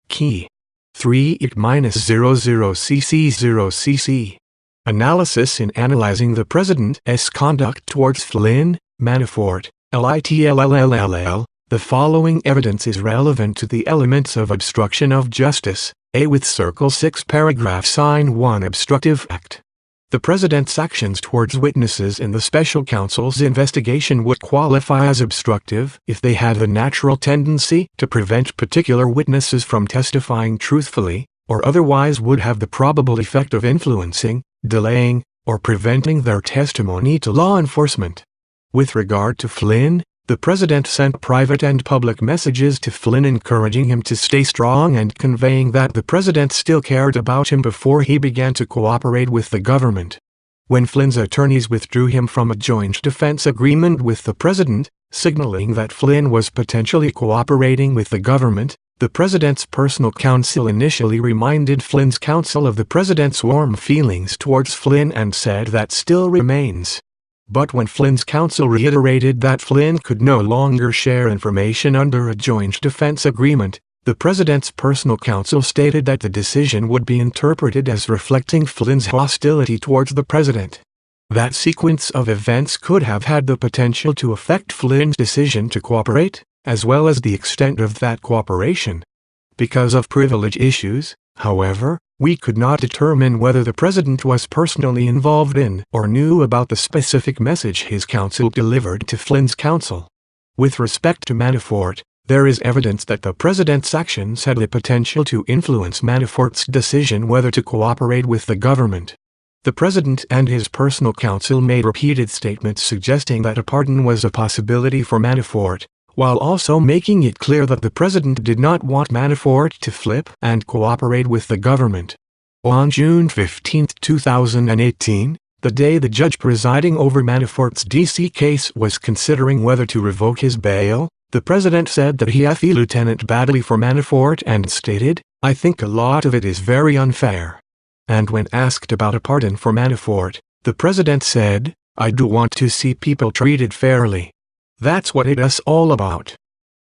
[SPEAKER 2] key 3 it minus 00 CC 0 CC. Analysis in analyzing the President's conduct towards Flynn, Manafort, LITLLLL, the following evidence is relevant to the elements of obstruction of justice. A with circle 6 paragraph sign 1 obstructive act. The President's actions towards witnesses in the special counsel's investigation would qualify as obstructive if they had the natural tendency to prevent particular witnesses from testifying truthfully, or otherwise would have the probable effect of influencing, delaying, or preventing their testimony to law enforcement. With regard to Flynn, the President sent private and public messages to Flynn encouraging him to stay strong and conveying that the President still cared about him before he began to cooperate with the government. When Flynn's attorneys withdrew him from a joint defense agreement with the President, signaling that Flynn was potentially cooperating with the government, the President's personal counsel initially reminded Flynn's counsel of the President's warm feelings towards Flynn and said that still remains. But when Flynn's counsel reiterated that Flynn could no longer share information under a joint defense agreement, the President's personal counsel stated that the decision would be interpreted as reflecting Flynn's hostility towards the President. That sequence of events could have had the potential to affect Flynn's decision to cooperate, as well as the extent of that cooperation. Because of privilege issues, however, we could not determine whether the President was personally involved in or knew about the specific message his counsel delivered to Flynn's counsel. With respect to Manafort, there is evidence that the President's actions had the potential to influence Manafort's decision whether to cooperate with the government. The President and his personal counsel made repeated statements suggesting that a pardon was a possibility for Manafort, while also making it clear that the President did not want Manafort to flip and cooperate with the government. On June 15, 2018, the day the judge presiding over Manafort's D.C. case was considering whether to revoke his bail, the President said that he felt Lieutenant badly for Manafort and stated, "I think a lot of it is very unfair." And when asked about a pardon for Manafort, the President said, "I do want to see people treated fairly. That's what it's all about."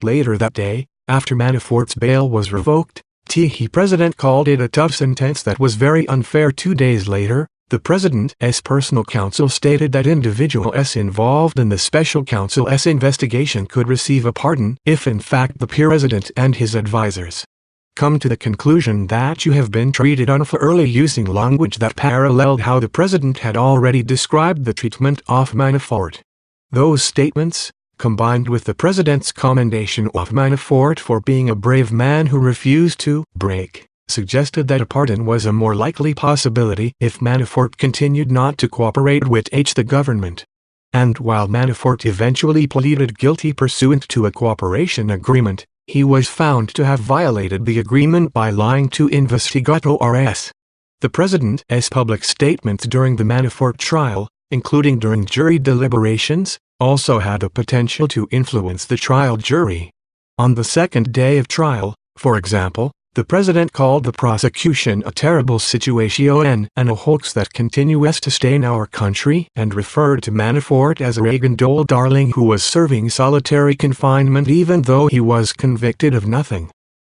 [SPEAKER 2] Later that day, after Manafort's bail was revoked, the President called it a tough sentence that was very unfair. 2 days later, the President's personal counsel stated that individuals involved in the special counsel's investigation could receive a pardon if in fact the President and his advisors come to the conclusion that you have been treated unfairly, using language that paralleled how the President had already described the treatment of Manafort. Those statements, combined with the president's commendation of Manafort for being a brave man who refused to break, suggested that a pardon was a more likely possibility if Manafort continued not to cooperate with the government. And while Manafort eventually pleaded guilty pursuant to a cooperation agreement, he was found to have violated the agreement by lying to investigators. The president's public statements during the Manafort trial, including during jury deliberations, also had the potential to influence the trial jury. On the second day of trial, for example, the president called the prosecution a terrible situation and a hoax that continues to stain our country, and referred to Manafort as a Reagan doll darling who was serving solitary confinement even though he was convicted of nothing.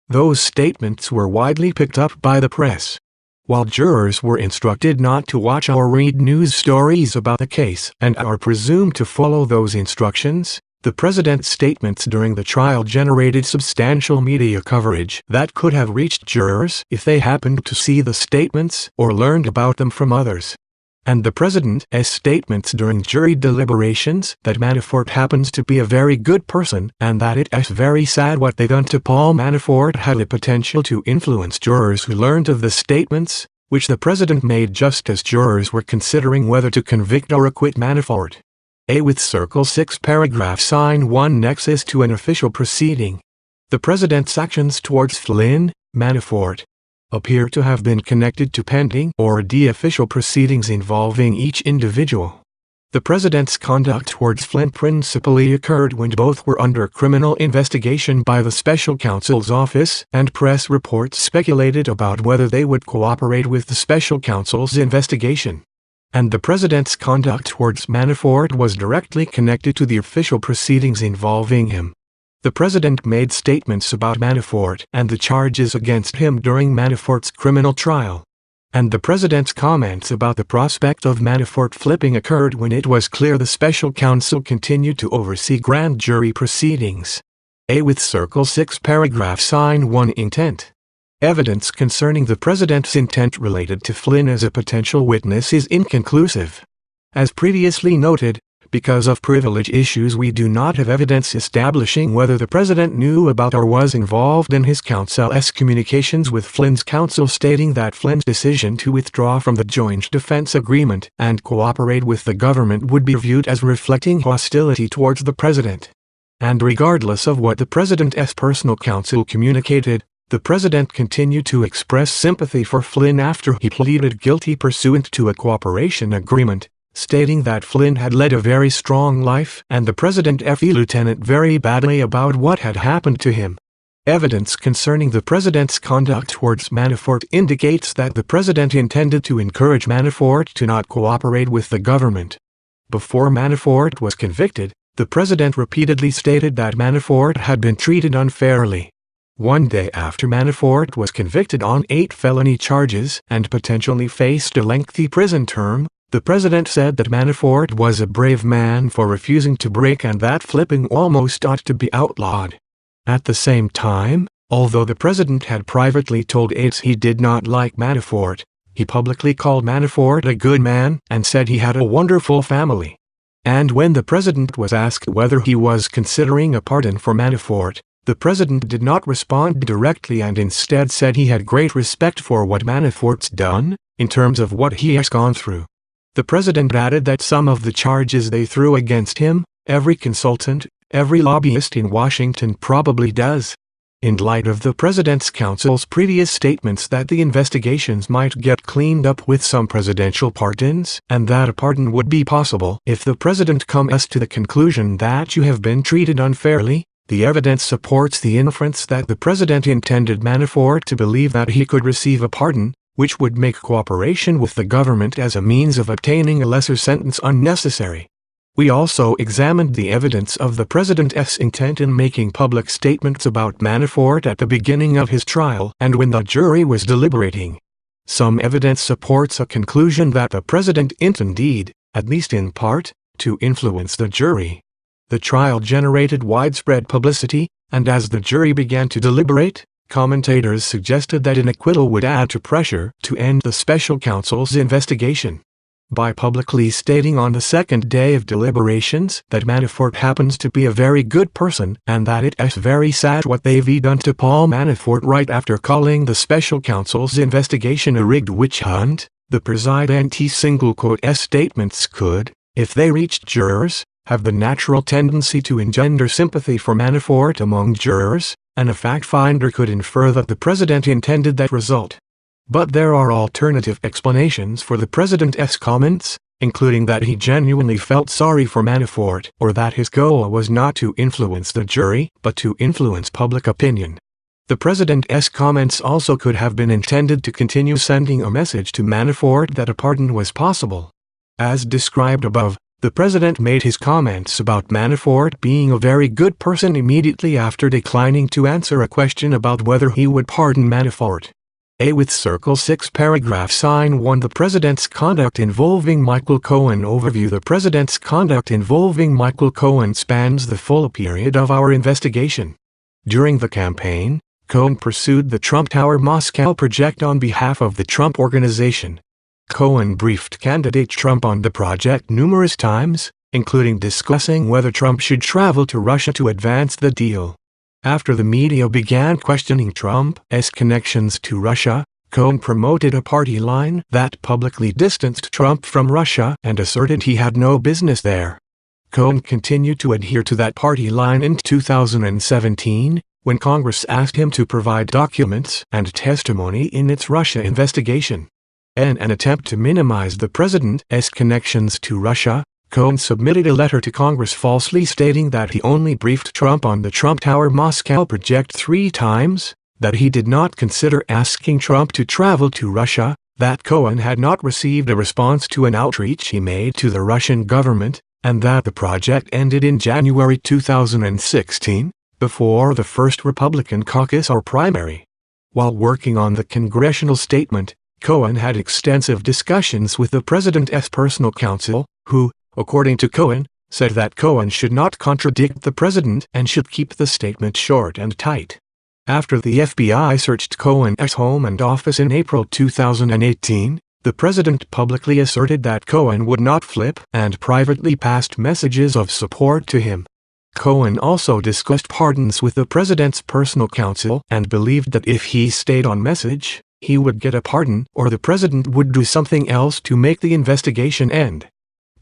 [SPEAKER 2] Those statements were widely picked up by the press. While jurors were instructed not to watch or read news stories about the case and are presumed to follow those instructions, the president's statements during the trial generated substantial media coverage that could have reached jurors if they happened to see the statements or learned about them from others. And the president's statements during jury deliberations that Manafort happens to be a very good person and that it's very sad what they done to Paul Manafort had the potential to influence jurors who learned of the statements, which the president made just as jurors were considering whether to convict or acquit Manafort. With Circle 6 paragraph sign 1 nexus to an official proceeding. The president's actions towards Flynn, Manafort, appear to have been connected to pending or official proceedings involving each individual. The president's conduct towards Flynn principally occurred when both were under criminal investigation by the special counsel's office, and press reports speculated about whether they would cooperate with the special counsel's investigation. And the president's conduct towards Manafort was directly connected to the official proceedings involving him. The president made statements about Manafort and the charges against him during Manafort's criminal trial. And the president's comments about the prospect of Manafort flipping occurred when it was clear the special counsel continued to oversee grand jury proceedings. With Circle 6 paragraph sign 1 intent. Evidence concerning the president's intent related to Flynn as a potential witness is inconclusive. As previously noted, because of privilege issues we do not have evidence establishing whether the president knew about or was involved in his counsel's communications with Flynn's counsel stating that Flynn's decision to withdraw from the joint defense agreement and cooperate with the government would be viewed as reflecting hostility towards the president. And regardless of what the president's personal counsel communicated, the president continued to express sympathy for Flynn after he pleaded guilty pursuant to a cooperation agreement, stating that Flynn had led a very strong life and the president felt lieutenant very badly about what had happened to him. Evidence concerning the president's conduct towards Manafort indicates that the president intended to encourage Manafort to not cooperate with the government. Before Manafort was convicted, the president repeatedly stated that Manafort had been treated unfairly. One day after Manafort was convicted on 8 felony charges and potentially faced a lengthy prison term, the president said that Manafort was a brave man for refusing to break and that flipping almost ought to be outlawed. At the same time, although the president had privately told aides he did not like Manafort, he publicly called Manafort a good man and said he had a wonderful family. And when the president was asked whether he was considering a pardon for Manafort, the president did not respond directly and instead said he had great respect for what Manafort's done, in terms of what he has gone through. The president added that some of the charges they threw against him, every consultant, every lobbyist in Washington probably does. In light of the president's counsel's previous statements that the investigations might get cleaned up with some presidential pardons, and that a pardon would be possible if the president comes to the conclusion that you have been treated unfairly, the evidence supports the inference that the president intended Manafort to believe that he could receive a pardon, which would make cooperation with the government as a means of obtaining a lesser sentence unnecessary. We also examined the evidence of the president's intent in making public statements about Manafort at the beginning of his trial and when the jury was deliberating. Some evidence supports a conclusion that the president intended, at least in part, to influence the jury. The trial generated widespread publicity, and as the jury began to deliberate, commentators suggested that an acquittal would add to pressure to end the special counsel's investigation. by publicly stating on the second day of deliberations that Manafort happens to be a very good person and that it's very sad what they've done to Paul Manafort right after calling the special counsel's investigation a rigged witch hunt. The president's single quote statements could, if they reached jurors, have the natural tendency to engender sympathy for Manafort among jurors, and a fact finder could infer that the president intended that result. But there are alternative explanations for the president's comments, including that he genuinely felt sorry for Manafort or that his goal was not to influence the jury but to influence public opinion. The president's comments also could have been intended to continue sending a message to Manafort that a pardon was possible. As described above, the president made his comments about Manafort being a very good person immediately after declining to answer a question about whether he would pardon Manafort. With Circle 6 paragraph sign 1 The President's Conduct Involving Michael Cohen Overview The President's conduct involving Michael Cohen spans the full period of our investigation. During the campaign, Cohen pursued the Trump Tower Moscow project on behalf of the Trump Organization. Cohen briefed candidate Trump on the project numerous times, including discussing whether Trump should travel to Russia to advance the deal. After the media began questioning Trump's connections to Russia, Cohen promoted a party line that publicly distanced Trump from Russia and asserted he had no business there. Cohen continued to adhere to that party line in 2017, when Congress asked him to provide documents and testimony in its Russia investigation. In an attempt to minimize the president's connections to Russia, Cohen submitted a letter to Congress falsely stating that he only briefed Trump on the Trump Tower Moscow project 3 times, that he did not consider asking Trump to travel to Russia, that Cohen had not received a response to an outreach he made to the Russian government, and that the project ended in January 2016, before the first Republican caucus or primary. While working on the congressional statement, Cohen had extensive discussions with the president's personal counsel, who, according to Cohen, said that Cohen should not contradict the president and should keep the statement short and tight. After the FBI searched Cohen's home and office in April 2018, the president publicly asserted that Cohen would not flip and privately passed messages of support to him. Cohen also discussed pardons with the president's personal counsel and believed that if he stayed on message, he would get a pardon or the president would do something else to make the investigation end.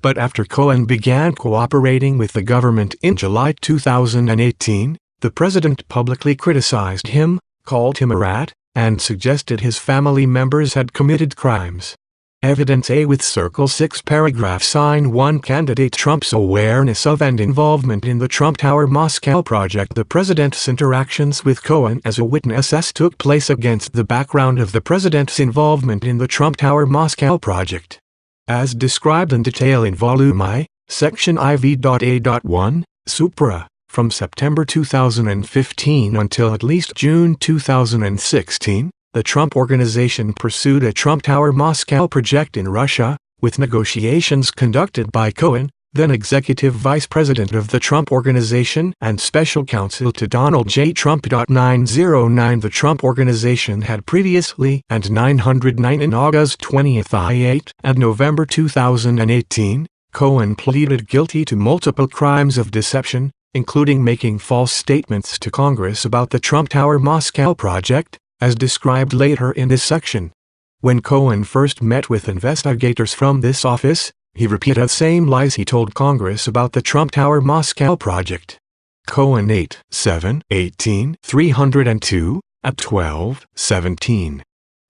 [SPEAKER 2] But after Cohen began cooperating with the government in July 2018, the president publicly criticized him, called him a rat, and suggested his family members had committed crimes. Evidence with Circle 6 paragraph sign 1 Candidate Trump's awareness of and involvement in the Trump Tower Moscow project. The president's interactions with Cohen as a witness took place against the background of the president's involvement in the Trump Tower Moscow project. As described in detail in Volume I, Section IV.A.1, Supra, from September 2015 until at least June 2016, the Trump Organization pursued a Trump Tower Moscow project in Russia, with negotiations conducted by Cohen, then Executive Vice President of the Trump Organization and Special Counsel to Donald J. Trump. 909 The Trump Organization had previously and 909 in August 2008 and November 2018, Cohen pleaded guilty to multiple crimes of deception, including making false statements to Congress about the Trump Tower Moscow project, as described later in this section. When Cohen first met with investigators from this office, he repeated the same lies he told Congress about the Trump Tower Moscow project. Cohen 8/7/18 302 at 12/17.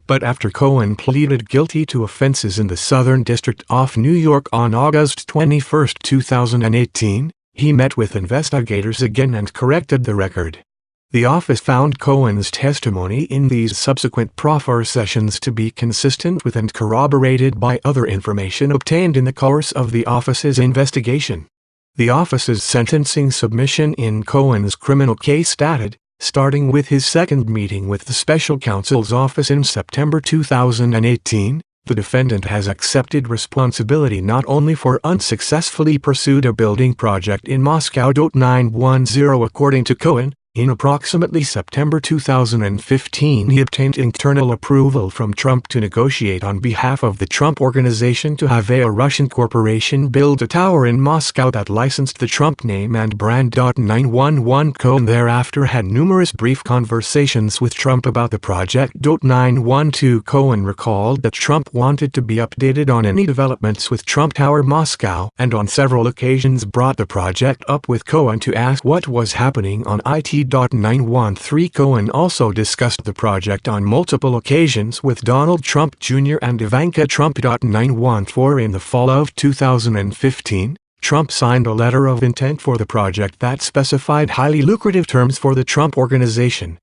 [SPEAKER 2] But after Cohen pleaded guilty to offenses in the Southern District of New York on August 21, 2018, he met with investigators again and corrected the record. The office found Cohen's testimony in these subsequent proffer sessions to be consistent with and corroborated by other information obtained in the course of the office's investigation. The office's sentencing submission in Cohen's criminal case stated, starting with his second meeting with the special counsel's office in September 2018, the defendant has accepted responsibility not only for unsuccessfully pursued a building project in Moscow. 910 According to Cohen, In approximately September 2015, he obtained internal approval from Trump to negotiate on behalf of the Trump Organization to have a Russian corporation build a tower in Moscow that licensed the Trump name and brand. 911 Cohen thereafter had numerous brief conversations with Trump about the project. 912 Cohen recalled that Trump wanted to be updated on any developments with Trump Tower Moscow, and on several occasions brought the project up with Cohen to ask what was happening on it. 913 Cohen also discussed the project on multiple occasions with Donald Trump Jr. and Ivanka Trump. 914 In the fall of 2015, Trump signed a letter of intent for the project that specified highly lucrative terms for the Trump Organization.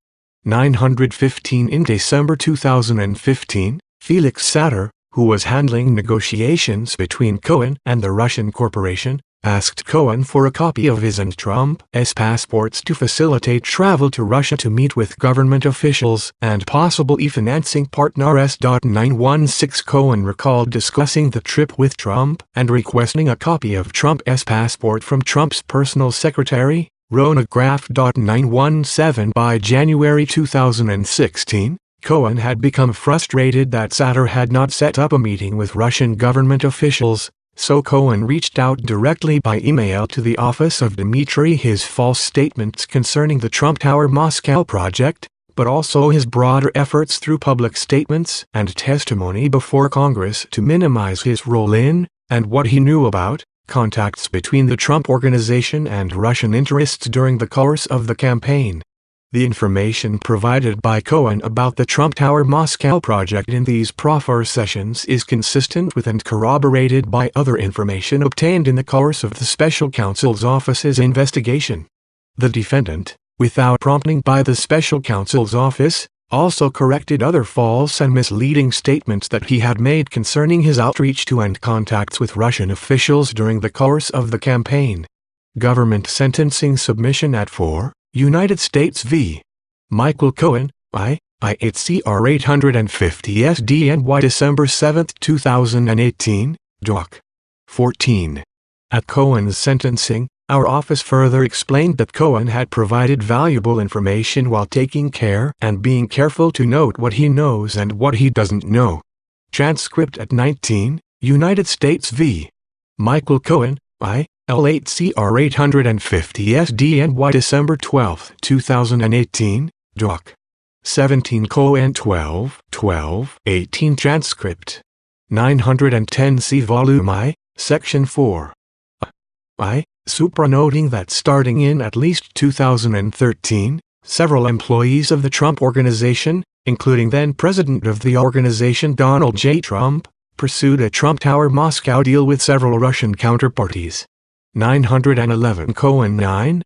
[SPEAKER 2] 915 In December 2015, Felix Sater, who was handling negotiations between Cohen and the Russian corporation, asked Cohen for a copy of his and Trump's passports to facilitate travel to Russia to meet with government officials and possible e-financing partners. 916 Cohen recalled discussing the trip with Trump and requesting a copy of Trump's passport from Trump's personal secretary, Rona Graf. 917 By January 2016, Cohen had become frustrated that Sater had not set up a meeting with Russian government officials, so Cohen reached out directly by email to the office of Dmitry. His false statements concerning the Trump Tower Moscow project, but also his broader efforts through public statements and testimony before Congress to minimize his role in, and what he knew about, contacts between the Trump Organization and Russian interests during the course of the campaign. The information provided by Cohen about the Trump Tower Moscow project in these proffer sessions is consistent with and corroborated by other information obtained in the course of the special counsel's office's investigation. The defendant, without prompting by the special counsel's office, also corrected other false and misleading statements that he had made concerning his outreach to and contacts with Russian officials during the course of the campaign. Government sentencing submission at 4. United States v. Michael Cohen, IHCR 850 SDNY December 7, 2018, Doc. 14. At Cohen's sentencing, our office further explained that Cohen had provided valuable information while taking care and being careful to note what he knows and what he doesn't know. Transcript at 19, United States v. Michael Cohen, L8CR 850 SDNY December 12, 2018, Doc. 17 Cohen 12, 18 Transcript. 910 See Volume I, Section 4. Supranoting that starting in at least 2013, several employees of the Trump Organization, including then-president of the organization Donald J. Trump, pursued a Trump Tower Moscow deal with several Russian counterparties. 911 Cohen 9,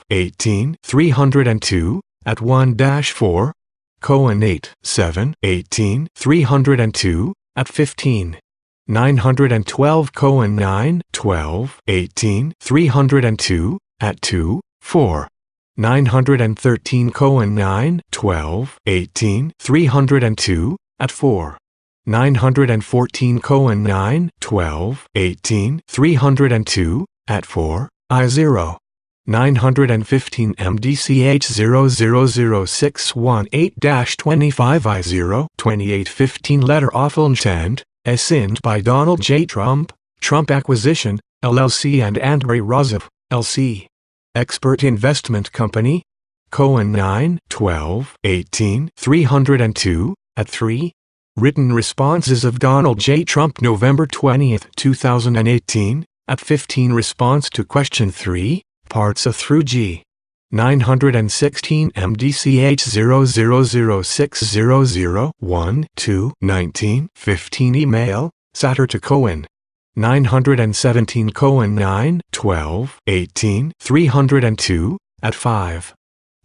[SPEAKER 2] 18, 302, at 1-4, Cohen 8, 7, 18, 302, at 15. 912 Cohen 9, 18, 302, at 2, 4. 913 Cohen 9, 18, 302, at 4. 914 Cohen 9, 18, 302, at 4, I0. 915 MDCH 000618-25 I0 2815 Letter of Intent, signed by Donald J. Trump, Trump Acquisition, LLC and Andrei Rozov, LC. Expert Investment Company, Cohen 9, 18, 302, at 3. Written responses of Donald J. Trump November 20, 2018, at 15. Response to Question 3, Parts A through G. 916 MDCH 00060012-1915 Email, Sater to Cohen. 917 Cohen 9, 18, 302, at 5.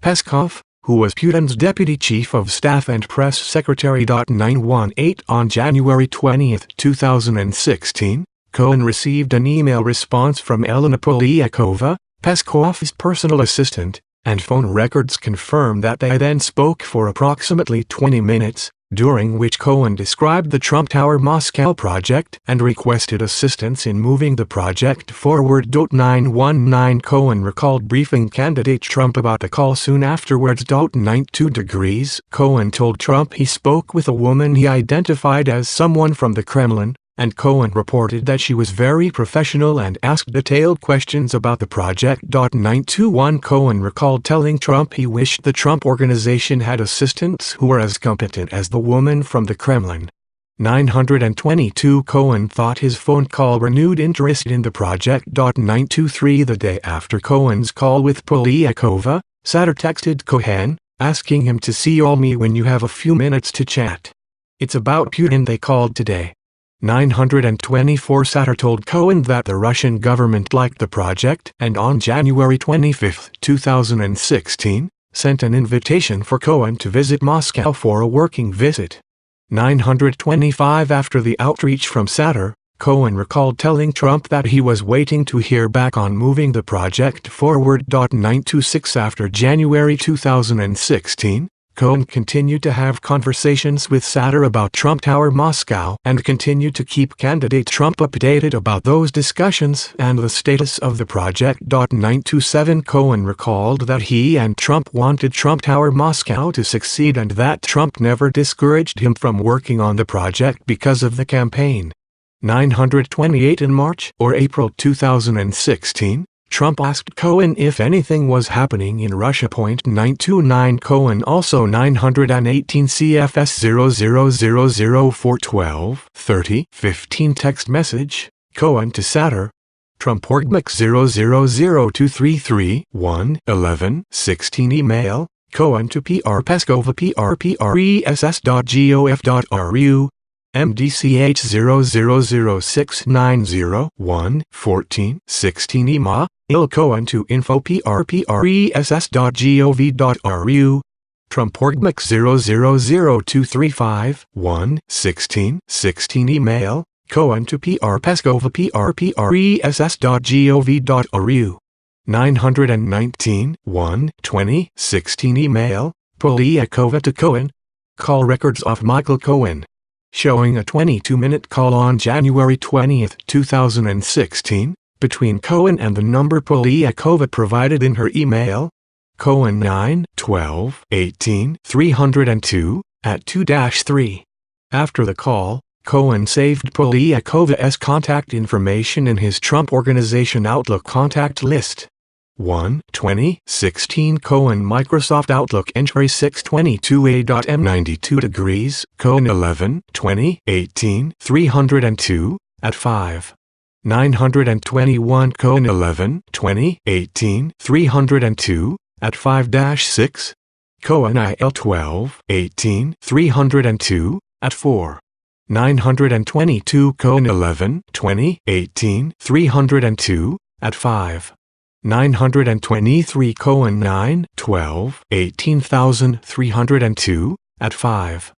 [SPEAKER 2] Peskov, who was Putin's deputy chief of staff and press secretary. 918 On January 20, 2016, Cohen received an email response from Elena Polyakova, Peskov's personal assistant, and phone records confirm that they then spoke for approximately 20 minutes, during which Cohen described the Trump Tower Moscow project and requested assistance in moving the project forward. 919 Cohen recalled briefing candidate Trump about the call soon afterwards. 92 degrees Cohen told Trump he spoke with a woman he identified as someone from the Kremlin, and Cohen reported that she was very professional and asked detailed questions about the project. 921 Cohen recalled telling Trump he wished the Trump organization had assistants who were as competent as the woman from the Kremlin. 922 Cohen thought his phone call renewed interest in the project. 923 The day after Cohen's call with Polyakova, Satter texted Cohen, asking him to call me when you have a few minutes to chat. It's about Putin, they called today. 924 Satter told Cohen that the Russian government liked the project and on January 25, 2016, sent an invitation for Cohen to visit Moscow for a working visit. 925 After the outreach from Satter, Cohen recalled telling Trump that he was waiting to hear back on moving the project forward. 926 After January 2016, Cohen continued to have conversations with Satter about Trump Tower Moscow and continued to keep candidate Trump updated about those discussions and the status of the project. 927 Cohen recalled that he and Trump wanted Trump Tower Moscow to succeed and that Trump never discouraged him from working on the project because of the campaign. 928 In March or April 2016, Trump asked Cohen if anything was happening in Russia. 929 Cohen also 918 CFS 0000412315 text message, Cohen to Satter, Trump Orgmac 0002331116 email, Cohen to PR Peskova prpress.gov.ru, MDCH 000690111416 email, Cohen to info prpress.gov.ru, Trump Orgmac 000235111616 email, Cohen to PR Peskova prpress.gov.ru. 919 12016 email, Polyakova to Cohen, call records of Michael Cohen, showing a 22-minute call on January 20, 2016, between Cohen and the number Polyakova provided in her email, Cohen 9-12-18-302, at 2-3. After the call, Cohen saved Polyakova's contact information in his Trump Organization Outlook contact list. 1-20-16 Cohen Microsoft Outlook entry 622A.M 92 degrees Cohen 11-20-18-302, at 5. 921 Cohen 11-20-18-302, at 5-6. Cohen IL 12-18-302, at 4. 922 Cohen 11-20-18-302, at 5. 923 Cohen 9-12-18,302, at 5.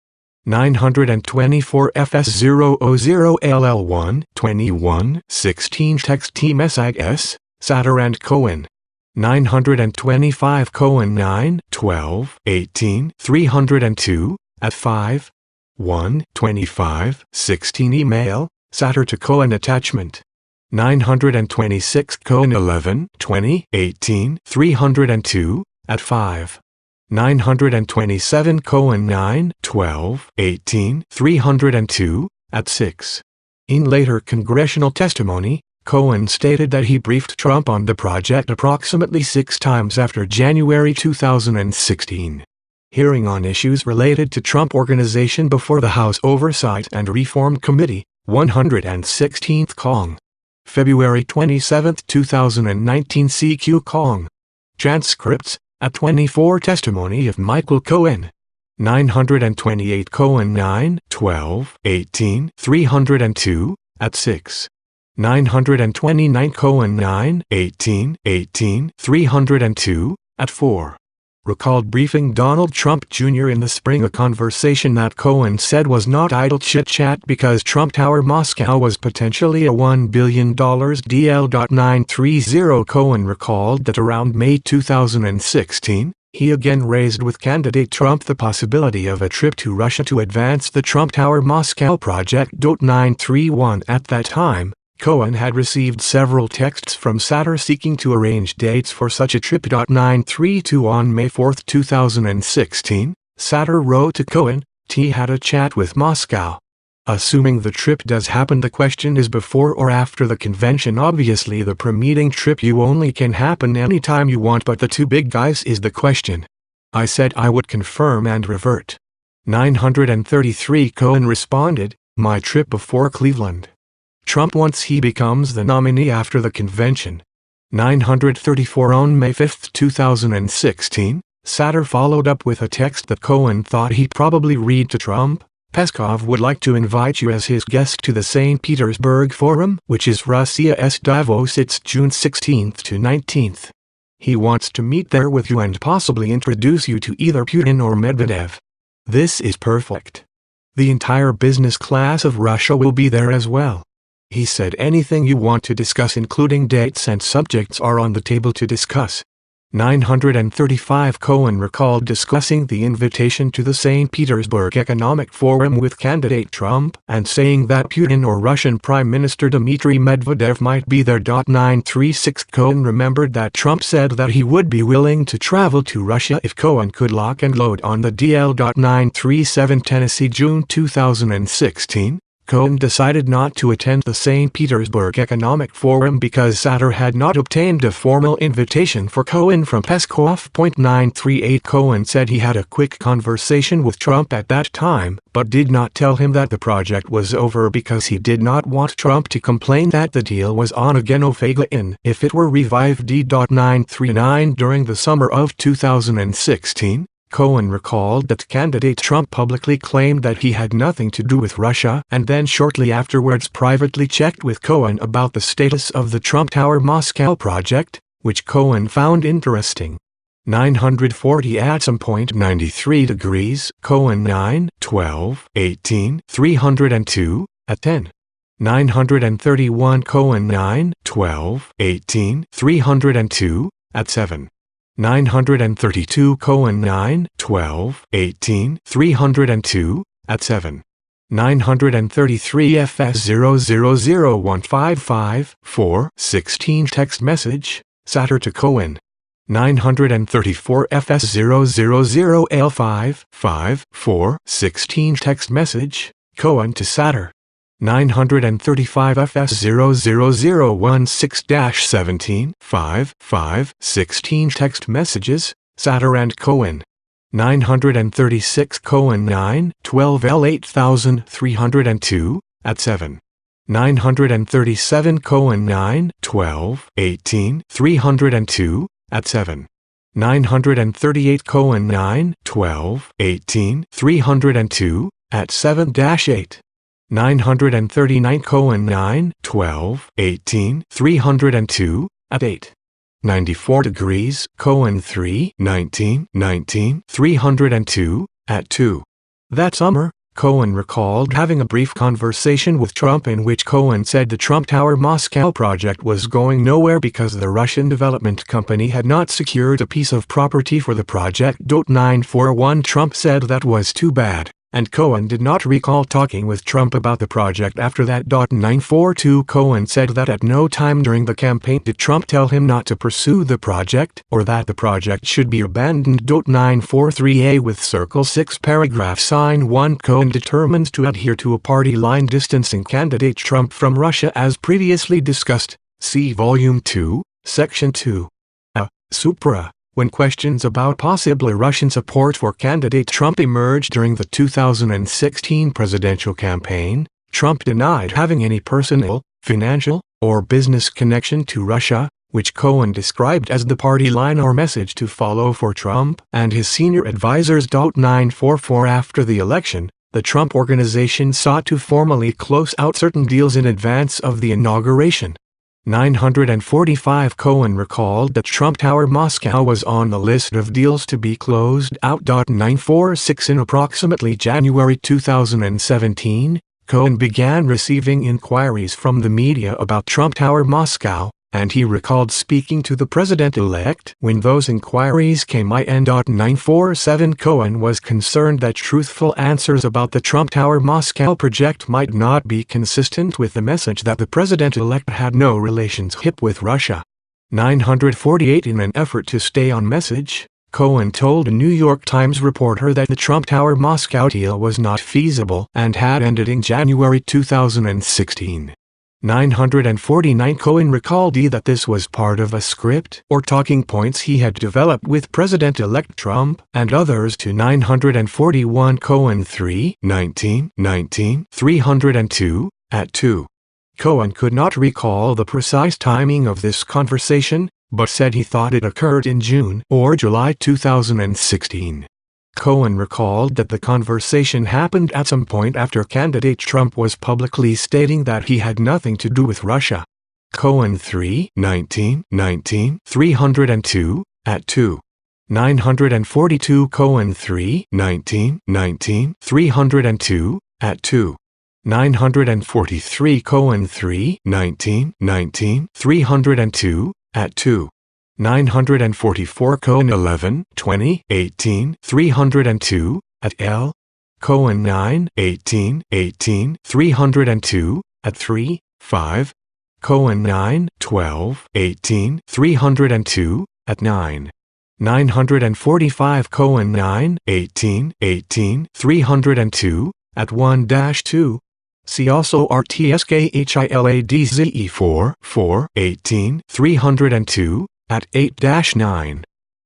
[SPEAKER 2] 924 FS000LL1 21-16 text team SIS, Satter and Cohen. 925 Cohen 9-12-18-302, at 5. 1-25-16 email, Satter to Cohen attachment. 926 Cohen 11-20-18-302, at 5. 927 Cohen 9-12-18-302, at 6. In later congressional testimony, Cohen stated that he briefed Trump on the project approximately 6 times after January 2016. Hearing on issues related to Trump Organization before the House Oversight and Reform Committee, 116th Cong. February 27, 2019 CQ Cong. Transcripts, at 24 testimony of Michael Cohen. 928 Cohen 9-12-18-302, at 6. 929 Cohen 9-18-18-302, at 4. Recalled briefing Donald Trump Jr. in the spring, a conversation that Cohen said was not idle chit-chat because Trump Tower Moscow was potentially a $1 billion deal. 930 Cohen recalled that around May 2016, He again raised with candidate Trump the possibility of a trip to Russia to advance the Trump Tower Moscow project. 931 At that time, Cohen had received several texts from Satter seeking to arrange dates for such a trip. 932 On May 4, 2016, Satter wrote to Cohen, "T had a chat with Moscow. Assuming the trip does happen, the question is before or after the convention. Obviously the pre-meeting trip you only can happen anytime you want, but the two big guys is the question." I said I would confirm and revert. 933 Cohen responded, "My trip before Cleveland. Trump once he becomes the nominee after the convention." 934 On May 5, 2016, Satter followed up with a text that Cohen thought he'd probably read to Trump. "Peskov would like to invite you as his guest to the St. Petersburg Forum, which is Russia's Davos. It's June 16th to 19th. He wants to meet there with you and possibly introduce you to either Putin or Medvedev. This is perfect. The entire business class of Russia will be there as well." He said anything you want to discuss, including dates and subjects, are on the table to discuss. 935 Cohen recalled discussing the invitation to the St. Petersburg Economic Forum with candidate Trump and saying that Putin or Russian Prime Minister Dmitry Medvedev might be there. 936 Cohen remembered that Trump said that he would be willing to travel to Russia if Cohen could lock and load on the DL. 937 Tennessee June 2016. Cohen decided not to attend the St. Petersburg Economic Forum because Satter had not obtained a formal invitation for Cohen from Peskov. 938 Cohen said he had a quick conversation with Trump at that time, but did not tell him that the project was over because he did not want Trump to complain that the deal was on again if it were revived. 939 During the summer of 2016, Cohen recalled that candidate Trump publicly claimed that he had nothing to do with Russia and then shortly afterwards privately checked with Cohen about the status of the Trump Tower Moscow project, which Cohen found interesting. 940 At some point 93 degrees Cohen 9, 12, 18, 302, at 10. 931 Cohen 9, 12, 18, 302, at 7. 932 Cohen 9, 12, 18, 302, at 7. 933 FS000155, 16 text message, Satter to Cohen. 934 FS000L5, 16 text message, Cohen to Satter. 935 FS00016-17, 16 text messages, Satter and Cohen. 936 Cohen 9, 12 L8302, at 7. 937 Cohen 9, 12, 18, 302, at 7. 938 Cohen 9, 12, 18, 302, at 7-8. 939 Cohen 9, 12, 18, 302, at 8. 94 degrees Cohen 3, 19, 19, 302, at 2. That summer, Cohen recalled having a brief conversation with Trump in which Cohen said the Trump Tower Moscow project was going nowhere because the Russian development company had not secured a piece of property for the project. 941 Trump said that was too bad, and Cohen did not recall talking with Trump about the project after that. 942 Cohen said that at no time during the campaign did Trump tell him not to pursue the project or that the project should be abandoned. 943A with Circle 6 paragraph sign 1 Cohen determined to adhere to a party line distancing candidate Trump from Russia as previously discussed. See Volume 2, Section 2. Supra. When questions about possible Russian support for candidate Trump emerged during the 2016 presidential campaign, Trump denied having any personal, financial, or business connection to Russia, which Cohen described as the party line or message to follow for Trump and his senior advisors. 944 After the election, the Trump Organization sought to formally close out certain deals in advance of the inauguration. 945 Cohen recalled that Trump Tower Moscow was on the list of deals to be closed out. 946 In approximately January 2017, Cohen began receiving inquiries from the media about Trump Tower Moscow, and he recalled speaking to the president-elect when those inquiries came in. 947 Cohen was concerned that truthful answers about the Trump Tower Moscow project might not be consistent with the message that the president-elect had no relationship with Russia. 948 In an effort to stay on message, Cohen told a New York Times reporter that the Trump Tower Moscow deal was not feasible and had ended in January 2016. 949 Cohen recalled that this was part of a script or talking points he had developed with President-elect Trump and others. 941 Cohen 319 302 at 2. Cohen could not recall the precise timing of this conversation, but said he thought it occurred in June or July 2016. Cohen recalled that the conversation happened at some point after candidate Trump was publicly stating that he had nothing to do with Russia. Cohen 319 302 at 2. 942 Cohen 319 302 at 2. 943 Cohen 319 302 at 2. 944 Cohen 11/20/18 302 at L. Cohen 9/18/18 302 at 3, 5. Cohen 9/12/18 302 at 9. 945 Cohen 9/18/18 302 at 1-2. See also RTSKHILADZE 4/18 302 at 8-9.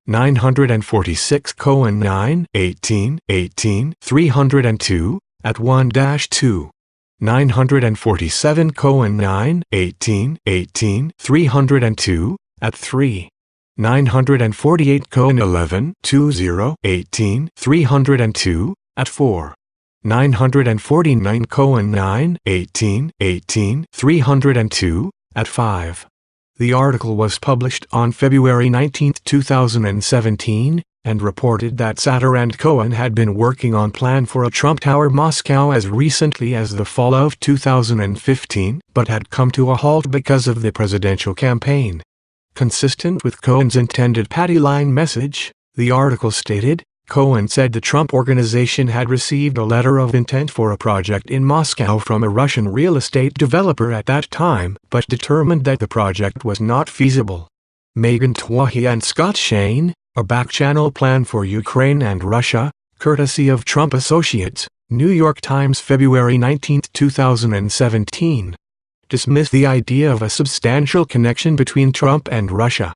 [SPEAKER 2] 946 Cohen 9/18/18 302 at 1-2. 947 Cohen 9/18/18 302 at 3. 948 Cohen 11/20/18 302 at 4. 949 Cohen 9/18/18 302 at 5. The article was published on February 19, 2017, and reported that Satter and Cohen had been working on plan for a Trump Tower Moscow as recently as the fall of 2015, but had come to a halt because of the presidential campaign. Consistent with Cohen's intended party line message, the article stated, Cohen said the Trump Organization had received a letter of intent for a project in Moscow from a Russian real estate developer at that time, but determined that the project was not feasible. Megan Twohy and Scott Shane, a back-channel plan for Ukraine and Russia, courtesy of Trump Associates, New York Times February 19, 2017. Dismissed the idea of a substantial connection between Trump and Russia.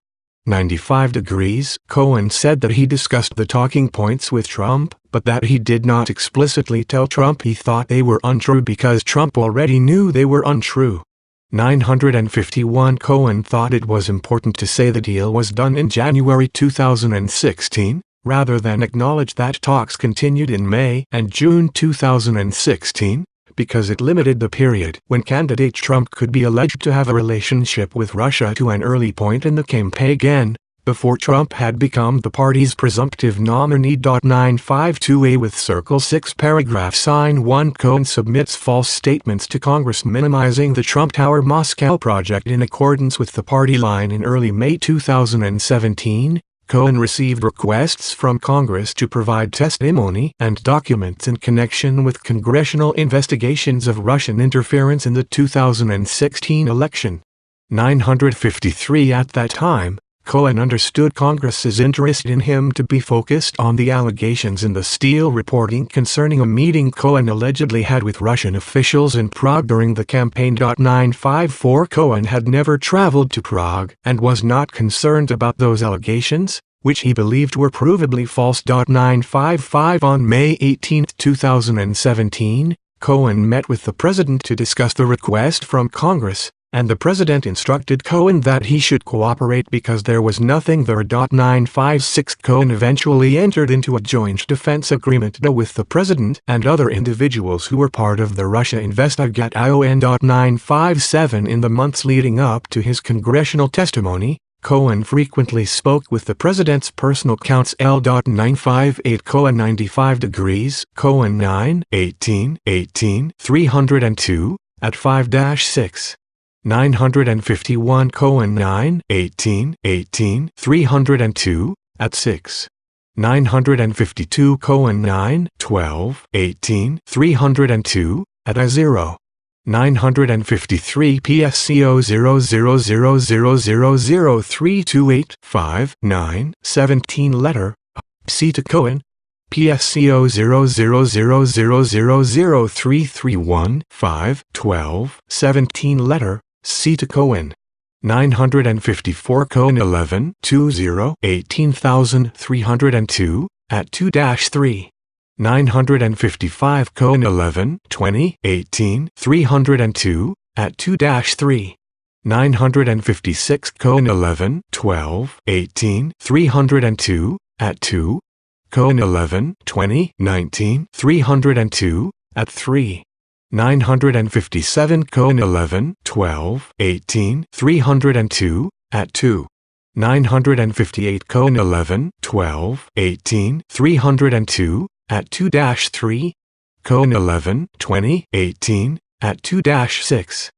[SPEAKER 2] 95 degrees. Cohen said that he discussed the talking points with Trump, but that he did not explicitly tell Trump he thought they were untrue because Trump already knew they were untrue. 951 Cohen thought it was important to say the deal was done in January 2016, rather than acknowledge that talks continued in May and June 2016, because it limited the period when candidate Trump could be alleged to have a relationship with Russia to an early point in the campaign, before Trump had become the party's presumptive nominee. 952A with Circle 6 paragraph sign 1 Cohen submits false statements to Congress minimizing the Trump Tower Moscow project in accordance with the party line. In early May 2017, Cohen received requests from Congress to provide testimony and documents in connection with congressional investigations of Russian interference in the 2016 election. 953 At that time, Cohen understood Congress's interest in him to be focused on the allegations in the Steele reporting concerning a meeting Cohen allegedly had with Russian officials in Prague during the campaign. 954 Cohen had never traveled to Prague and was not concerned about those allegations, which he believed were provably false. 955 On May 18, 2017, Cohen met with the president to discuss the request from Congress, and the president instructed Cohen that he should cooperate because there was nothing there. 956 Cohen eventually entered into a joint defense agreement with the president and other individuals who were part of the Russia investigation. 957 In the months leading up to his congressional testimony, Cohen frequently spoke with the president's personal counsel. 958 Cohen 95 degrees. Cohen 9/18/18 302 at 5-6. 951 9 18 18 302 at 6. 952 9 12 18 302 at a 0. 953 PSCO 00000032859 17 letter C to Cohen. PSCO 000000331 12 17 letter C to Cohen. 954 Cohen 11 20 18302 at 2-3. 955 Cohen 11 20 18 302 at 2-3. 956 Cohen 11 12 18 302 at 2. Cohen 11 20 19 302 at 3. 957 Cohen 11 12 18 302 at 2. 958 Cohen 11 12 18 302 at 2-3. Cohen 11 20 18 at 2-6.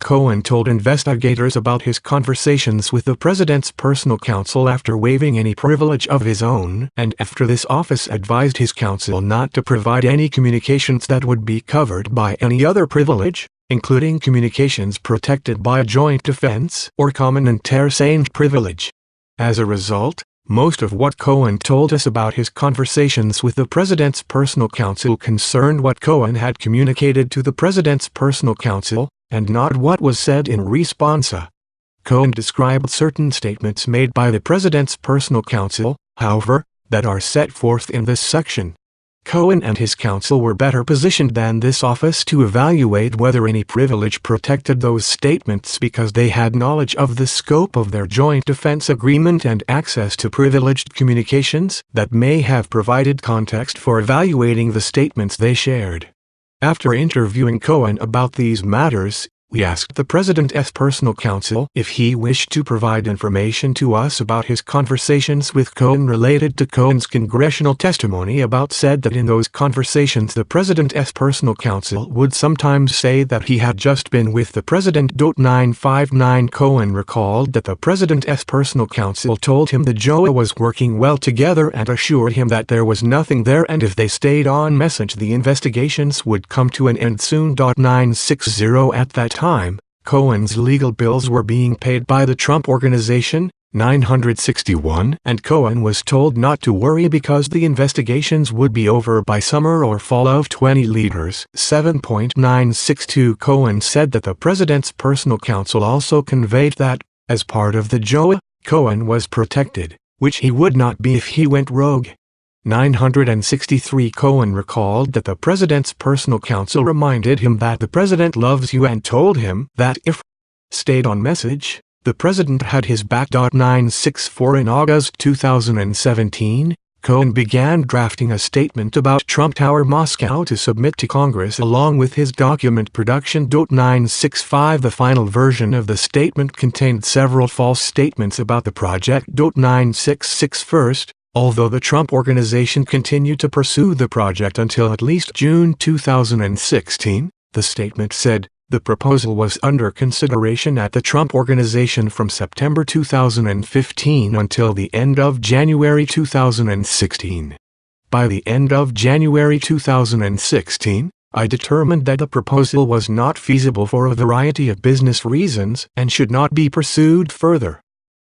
[SPEAKER 2] Cohen told investigators about his conversations with the president's personal counsel after waiving any privilege of his own, and after this office advised his counsel not to provide any communications that would be covered by any other privilege, including communications protected by a joint defense or common inter-se privilege. As a result, most of what Cohen told us about his conversations with the president's personal counsel concerned what Cohen had communicated to the president's personal counsel, and not what was said in response. Cohen described certain statements made by the president's personal counsel, however, that are set forth in this section. Cohen and his counsel were better positioned than this office to evaluate whether any privilege protected those statements because they had knowledge of the scope of their joint defense agreement and access to privileged communications that may have provided context for evaluating the statements they shared. After interviewing Cohen about these matters, we asked the president's personal counsel if he wished to provide information to us about his conversations with Cohen related to Cohen's congressional testimony about said that in those conversations the president's personal counsel would sometimes say that he had just been with the president. 959 Cohen recalled that the president's personal counsel told him the JOA was working well together and assured him that there was nothing there and if they stayed on message the investigations would come to an end soon. 960 At that time, Cohen's legal bills were being paid by the Trump Organization, 961, and Cohen was told not to worry because the investigations would be over by summer or fall of 20 leaders. 7.962 Cohen said that the president's personal counsel also conveyed that, as part of the JOA, Cohen was protected, which he would not be if he went rogue. 963 Cohen recalled that the president's personal counsel reminded him that the president loves you and told him that if stayed on message, the president had his back. 964 In August 2017, Cohen began drafting a statement about Trump Tower Moscow to submit to Congress along with his document production. 965 The final version of the statement contained several false statements about the project. 966 First, although the Trump Organization continued to pursue the project until at least June 2016, the statement said, the proposal was under consideration at the Trump Organization from September 2015 until the end of January 2016. By the end of January 2016, I determined that the proposal was not feasible for a variety of business reasons and should not be pursued further.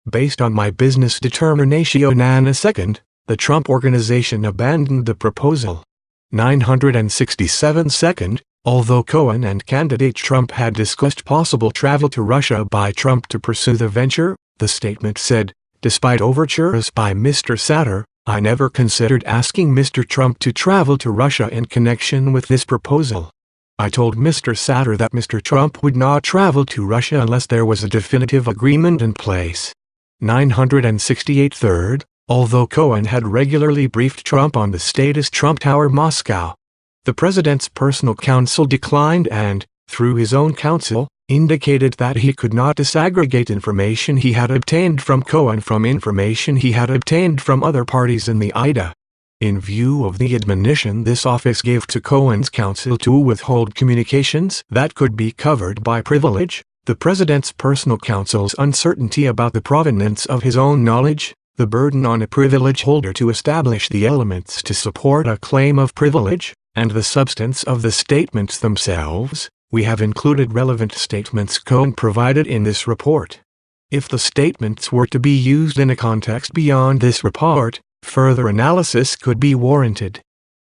[SPEAKER 2] Based on my business determination on a second, the Trump Organization abandoned the proposal. 967 Second, although Cohen and candidate Trump had discussed possible travel to Russia by Trump to pursue the venture, the statement said, despite overtures by Mr. Satter, I never considered asking Mr. Trump to travel to Russia in connection with this proposal. I told Mr. Satter that Mr. Trump would not travel to Russia unless there was a definitive agreement in place. 968 Third, although Cohen had regularly briefed Trump on the status Trump Tower Moscow, the president's personal counsel declined and, through his own counsel, indicated that he could not disaggregate information he had obtained from Cohen from information he had obtained from other parties in the IDA. In view of the admonition this office gave to Cohen's counsel to withhold communications that could be covered by privilege, the President's personal counsel's uncertainty about the provenance of his own knowledge, the burden on a privilege holder to establish the elements to support a claim of privilege, and the substance of the statements themselves. We have included relevant statements Cohen provided in this report. If the statements were to be used in a context beyond this report, further analysis could be warranted.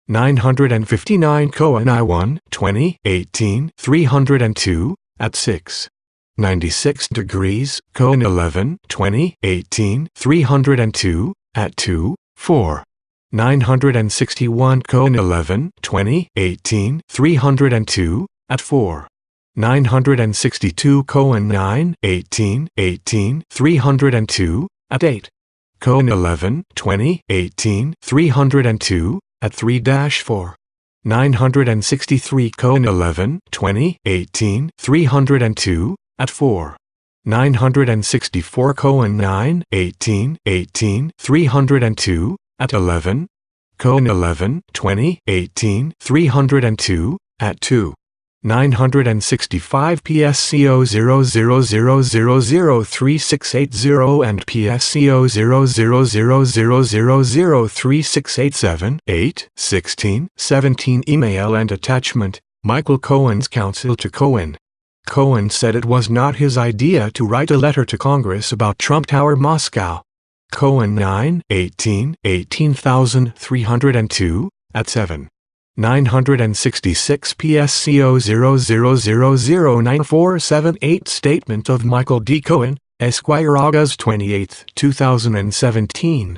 [SPEAKER 2] 959 Cohen I1, 2018, 302, at 6. 96 degrees, Cohen 11, 2018, 302, at 2, 4. 961 Cohen 11, 2018, 302, at 4. 962 Cohen 9, 18, 18, 302, at 8. Cohen 11, 2018, 302, at 3-4. 963 Cohen 11, 2018, 302, at 4. 964 Cohen 9, 18, 18, 302, at 11. Cohen 11, 2018, 302, at 2. 965 PSCO 0000003680 and PSCO 0000003687, 8, 16, 17 email and attachment, Michael Cohen's counsel to Cohen. Cohen said it was not his idea to write a letter to Congress about Trump Tower Moscow. Cohen 9, 18, 18302, at 7. 966 PSCO 00009478 Statement of Michael D. Cohen, Esquire August 28, 2017.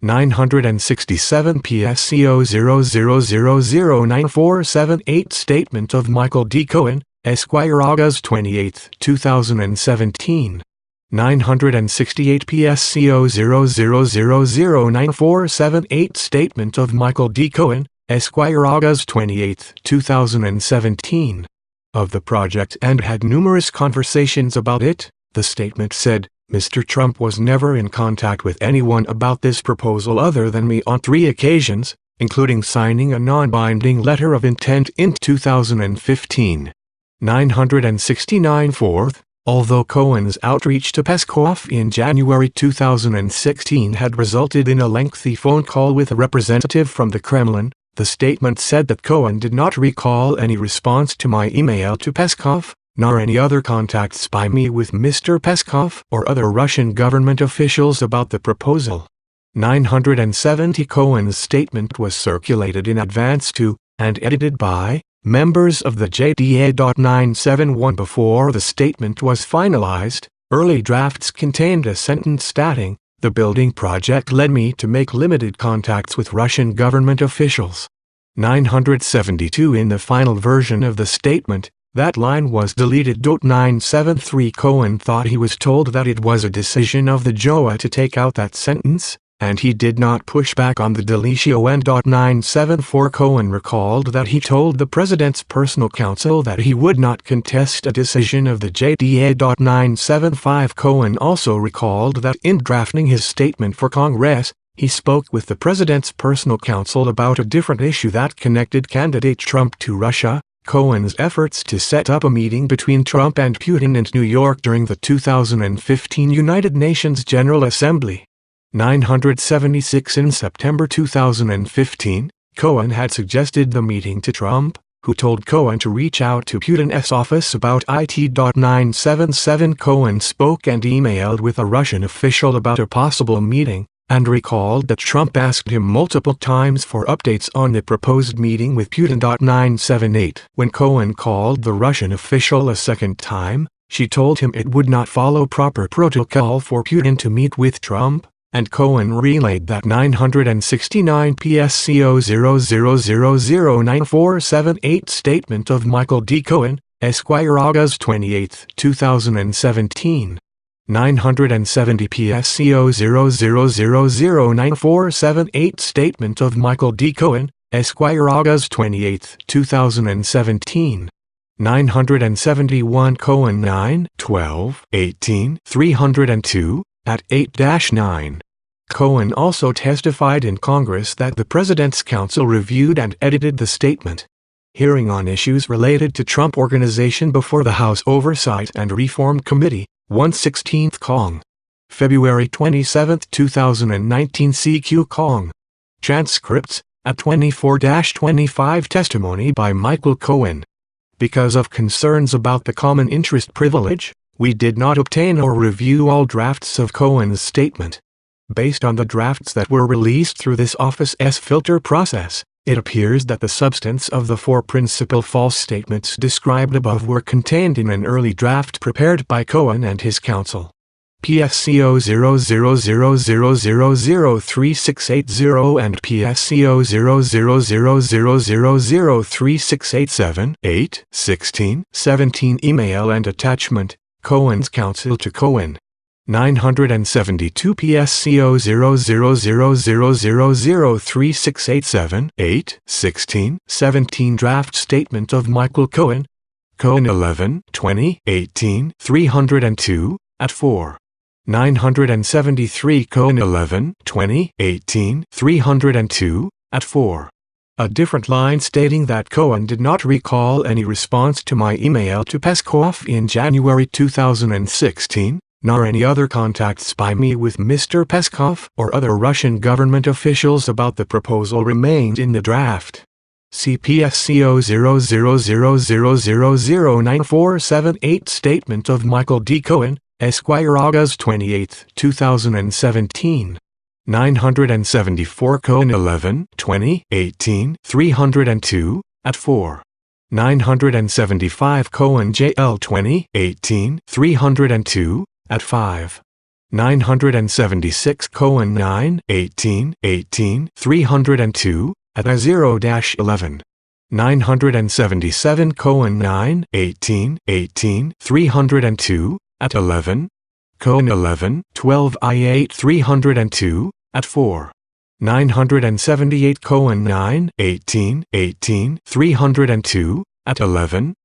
[SPEAKER 2] 967 PSCO 00009478 Statement of Michael D. Cohen, Esquire August 28, 2017. 968 PSCO 00009478 Statement of Michael D. Cohen, Esquire August 28, 2017. Of the project and had numerous conversations about it, the statement said, Mr. Trump was never in contact with anyone about this proposal other than me on 3 occasions, including signing a non-binding letter of intent in 2015. 969 Fourth, although Cohen's outreach to Peskov in January 2016 had resulted in a lengthy phone call with a representative from the Kremlin, the statement said that Cohen did not recall any response to my email to Peskov, nor any other contacts by me with Mr. Peskov or other Russian government officials about the proposal. 970 Cohen's statement was circulated in advance to, and edited by, members of the JDA.971 before the statement was finalized. Early drafts contained a sentence stating, the building project led me to make limited contacts with Russian government officials. 972 In the final version of the statement, that line was deleted. 973 Cohen thought he was told that it was a decision of the JOA to take out that sentence, and he did not push back on the deletion. 974 Cohen recalled that he told the president's personal counsel that he would not contest a decision of the JDA. 975 Cohen also recalled that in drafting his statement for Congress, he spoke with the president's personal counsel about a different issue that connected candidate Trump to Russia, Cohen's efforts to set up a meeting between Trump and Putin in New York during the 2015 United Nations General Assembly. 976 In September 2015, Cohen had suggested the meeting to Trump, who told Cohen to reach out to Putin's office about it. 977 Cohen spoke and emailed with a Russian official about a possible meeting, and recalled that Trump asked him multiple times for updates on the proposed meeting with Putin. 978 When Cohen called the Russian official a second time, she told him it would not follow proper protocol for Putin to meet with Trump, and Cohen relayed that. 969 PSCO 00009478 Statement of Michael D. Cohen, Esquire August 28, 2017. 970 PSCO 00009478 Statement of Michael D. Cohen, Esquire August 28, 2017. 971 Cohen 9, 12, 18, 302, at 8-9. Cohen also testified in Congress that the President's counsel reviewed and edited the statement. hearing on issues related to Trump Organization before the House Oversight and Reform Committee, 1/16 Cong. February 27, 2019 CQ Cong. Transcripts, at 24-25 Testimony by Michael Cohen. Because of concerns about the common interest privilege, we did not obtain or review all drafts of Cohen's statement. Based on the drafts that were released through this office's filter process, it appears that the substance of the 4 principal false statements described above were contained in an early draft prepared by Cohen and his counsel. PSCO 000003680 and PSCO 000003687, 8, 16, 17 email and attachment, Cohen's counsel to Cohen. 972 PSCO 000003687, 8, 16, 17 draft statement of Michael Cohen. Cohen 11, 2018, 302, at 4. 973 Cohen 11, 2018, 302, at 4. A different line stating that Cohen did not recall any response to my email to Peskov in January 2016, nor any other contacts by me with Mr. Peskov or other Russian government officials about the proposal remained in the draft. CPSCO 000000947 Statement of Michael D. Cohen, Esquire August 28, 2017. 974 Cohen 11, 2018, 302, at 4. 975 Cohen JL 2018, 302, at 5. 976 Cohen 9, 18, 18, 302, at a 0-11. 977 Cohen 9, 18, 18, 302, at 11. Cohen 11, 12 I8 302, at 4. 978 Cohen 9, 18, 18, 302, at 11.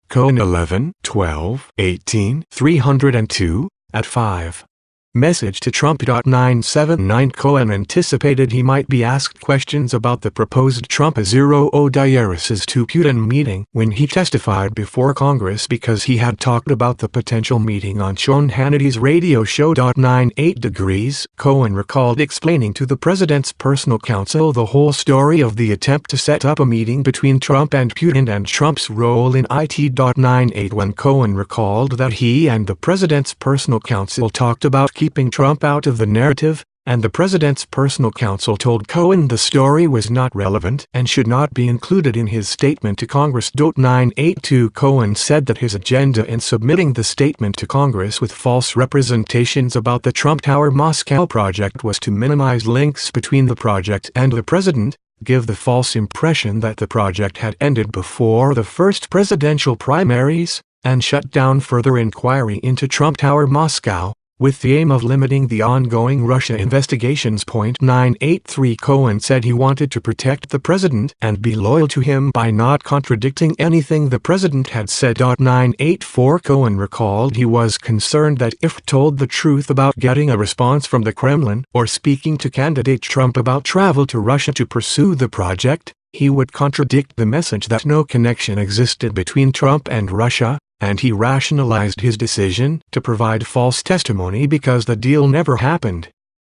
[SPEAKER 2] Cohen 11, 12, 18, 302, at 5. Message to Trump. 979 Cohen anticipated he might be asked questions about the proposed Trump 0 diaresis to Putin meeting when he testified before Congress because he had talked about the potential meeting on Sean Hannity's radio show. 98 degrees Cohen recalled explaining to the president's personal counsel the whole story of the attempt to set up a meeting between Trump and Putin and Trump's role in it. 98 when Cohen recalled that he and the president's personal counsel talked about keeping Trump out of the narrative, and the president's personal counsel told Cohen the story was not relevant and should not be included in his statement to Congress. 982 Cohen said that his agenda in submitting the statement to Congress with false representations about the Trump Tower Moscow project was to minimize links between the project and the president, give the false impression that the project had ended before the first presidential primaries, and shut down further inquiry into Trump Tower Moscow, with the aim of limiting the ongoing Russia investigations. 983 Cohen said he wanted to protect the president and be loyal to him by not contradicting anything the president had said. 984 Cohen recalled he was concerned that if told the truth about getting a response from the Kremlin or speaking to candidate Trump about travel to Russia to pursue the project, he would contradict the message that no connection existed between Trump and Russia, and he rationalized his decision to provide false testimony because the deal never happened.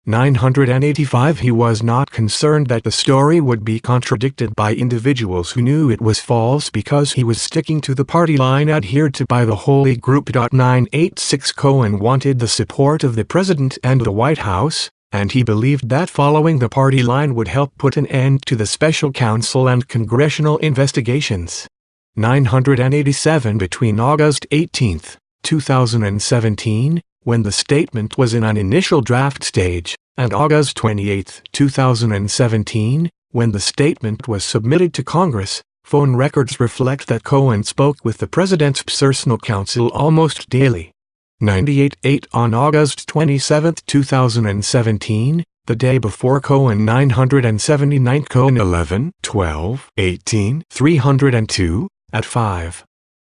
[SPEAKER 2] 985 He was not concerned that the story would be contradicted by individuals who knew it was false because he was sticking to the party line adhered to by the Holy Group. 986 Cohen wanted the support of the president and the White House, and he believed that following the party line would help put an end to the special counsel and congressional investigations. 987 Between August 18, 2017, when the statement was in an initial draft stage, and August 28, 2017, when the statement was submitted to Congress, phone records reflect that Cohen spoke with the president's personal counsel almost daily. 98 On August 27, 2017, the day before Cohen 979 Cohen 11, 12, 18, 302, at 5.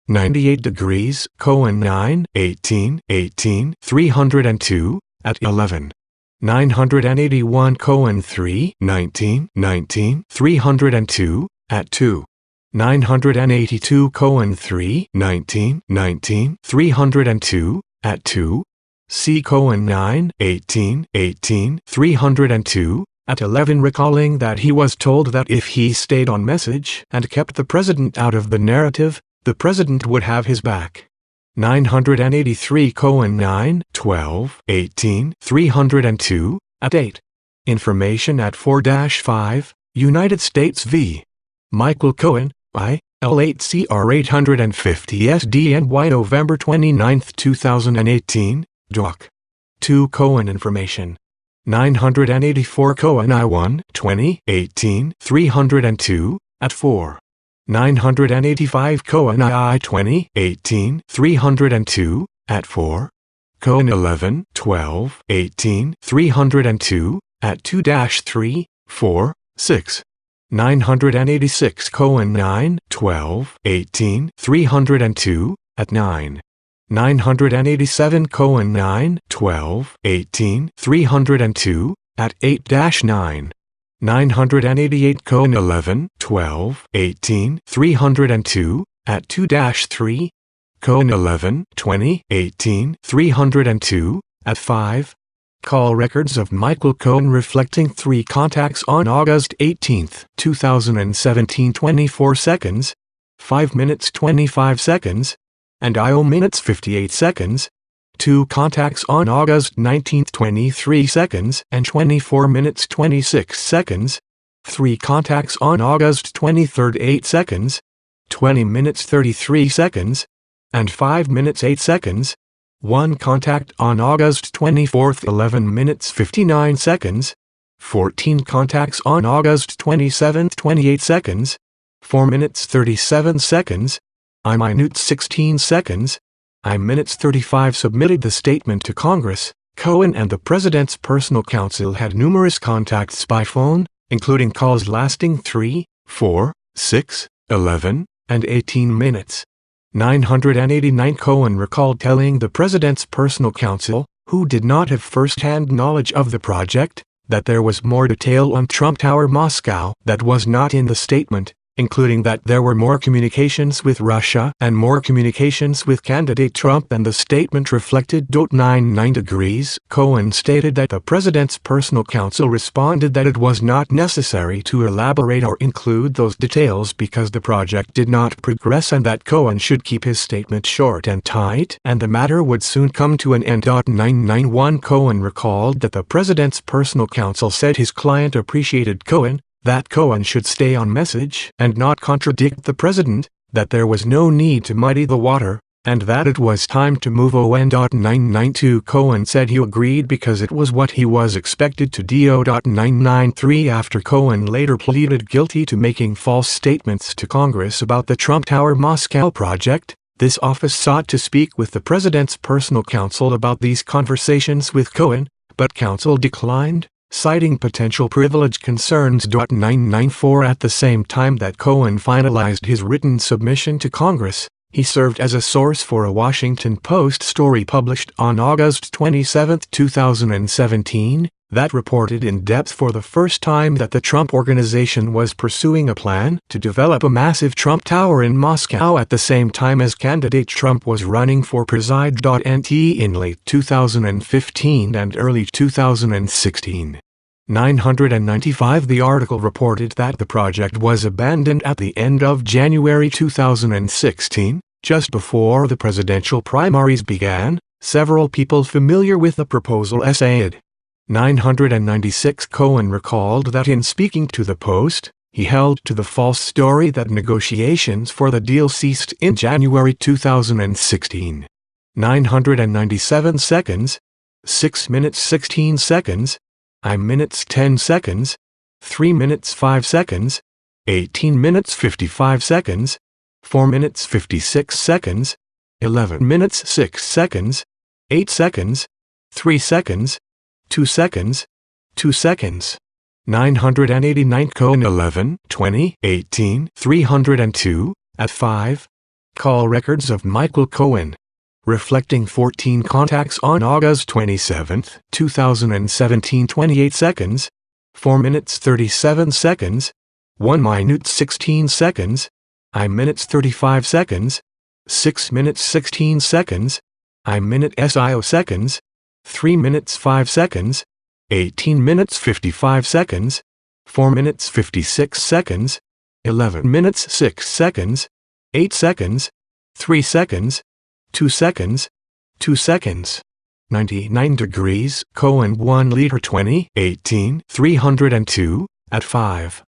[SPEAKER 2] 98 degrees Cohen 9, 18, 18, 302, at 11. 981 Cohen 3, 19, 19, 302, at 2. 982 Cohen 3, 19, 19, 302, at 2. C. Cohen 9, 18, 18, 302, at 11, recalling that he was told that if he stayed on message and kept the president out of the narrative, the president would have his back. 983 Cohen 9, 12, 18, 302, at 8. Information at 4-5, United States v. Michael Cohen, I, L8CR 850 SDNY November 29, 2018, Doc. 2 Cohen information. 984 Cohen I1, 20, 18, 302, at 4. 985 Cohen II 20, 18, 302, at 4. Cohen 11, 12, 18, 302, at 2-3, 4, 6. 986 Cohen 9, 12, 18, 302, at 9. 987 Cohen 9, 12, 18, 302, at 8-9. 988 Cohen 11, 12, 18, 302, at 2-3. Cohen 11, 20, 18, 302, at 5. Call records of Michael Cohen reflecting 3 contacts on August 18, 2017 24 seconds, 5 minutes 25 seconds, and IO minutes 58 seconds. 2 contacts on August 19, 23 seconds and 24 minutes 26 seconds. 3 contacts on August 23, 8 seconds, 20 minutes 33 seconds, and 5 minutes 8 seconds. 1 contact on August 24, 11 minutes 59 seconds. 14 contacts on August 27, 28 seconds, 4 minutes 37 seconds. I minute 16 seconds. I minutes 35 submitted the statement to Congress. Cohen and the president's personal counsel had numerous contacts by phone, including calls lasting 3, 4, 6, 11, and 18 minutes. 989 Cohen recalled telling the president's personal counsel, who did not have first-hand knowledge of the project, that there was more detail on Trump Tower Moscow that was not in the statement, including that there were more communications with Russia and more communications with candidate Trump than the statement reflected. 99 degrees. Cohen stated that the president's personal counsel responded that it was not necessary to elaborate or include those details because the project did not progress and that Cohen should keep his statement short and tight and the matter would soon come to an end. 991 Cohen recalled that the president's personal counsel said his client appreciated Cohen, that Cohen should stay on message and not contradict the president, that there was no need to muddy the water, and that it was time to move on. 992 Cohen said he agreed because it was what he was expected to do. 993 After Cohen later pleaded guilty to making false statements to Congress about the Trump Tower Moscow project, this office sought to speak with the president's personal counsel about these conversations with Cohen, but counsel declined, citing potential privilege concerns. 994 At the same time that Cohen finalized his written submission to Congress, he served as a source for a Washington Post story published on August 27, 2017, that reported in depth for the first time that the Trump Organization was pursuing a plan to develop a massive Trump Tower in Moscow at the same time as candidate Trump was running for preside.nt in late 2015 and early 2016. 995 The article reported that the project was abandoned at the end of January 2016, just before the presidential primaries began. Several people familiar with the proposal essayed. 996 Cohen recalled that in speaking to the Post, he held to the false story that negotiations for the deal ceased in January 2016. 997 seconds, 6 minutes 16 seconds, I minutes 10 seconds, 3 minutes 5 seconds, 18 minutes 55 seconds, 4 minutes 56 seconds, 11 minutes 6 seconds, 8 seconds, 3 seconds, 2 seconds, 2 seconds. 989 Cohen 11, 20, 18, 302, at 5. Call records of Michael Cohen, reflecting 14 contacts on August 27, 2017 28 seconds, 4 minutes 37 seconds, 1 minute 16 seconds, I minutes 35 seconds, 6 minutes 16 seconds, I minute SIO seconds, 3 minutes 5 seconds, 18 minutes 55 seconds, 4 minutes 56 seconds, 11 minutes 6 seconds, 8 seconds, 3 seconds, 2 seconds, 2 seconds. 99 degrees, Cohen 1 liter 2018 302, at 5.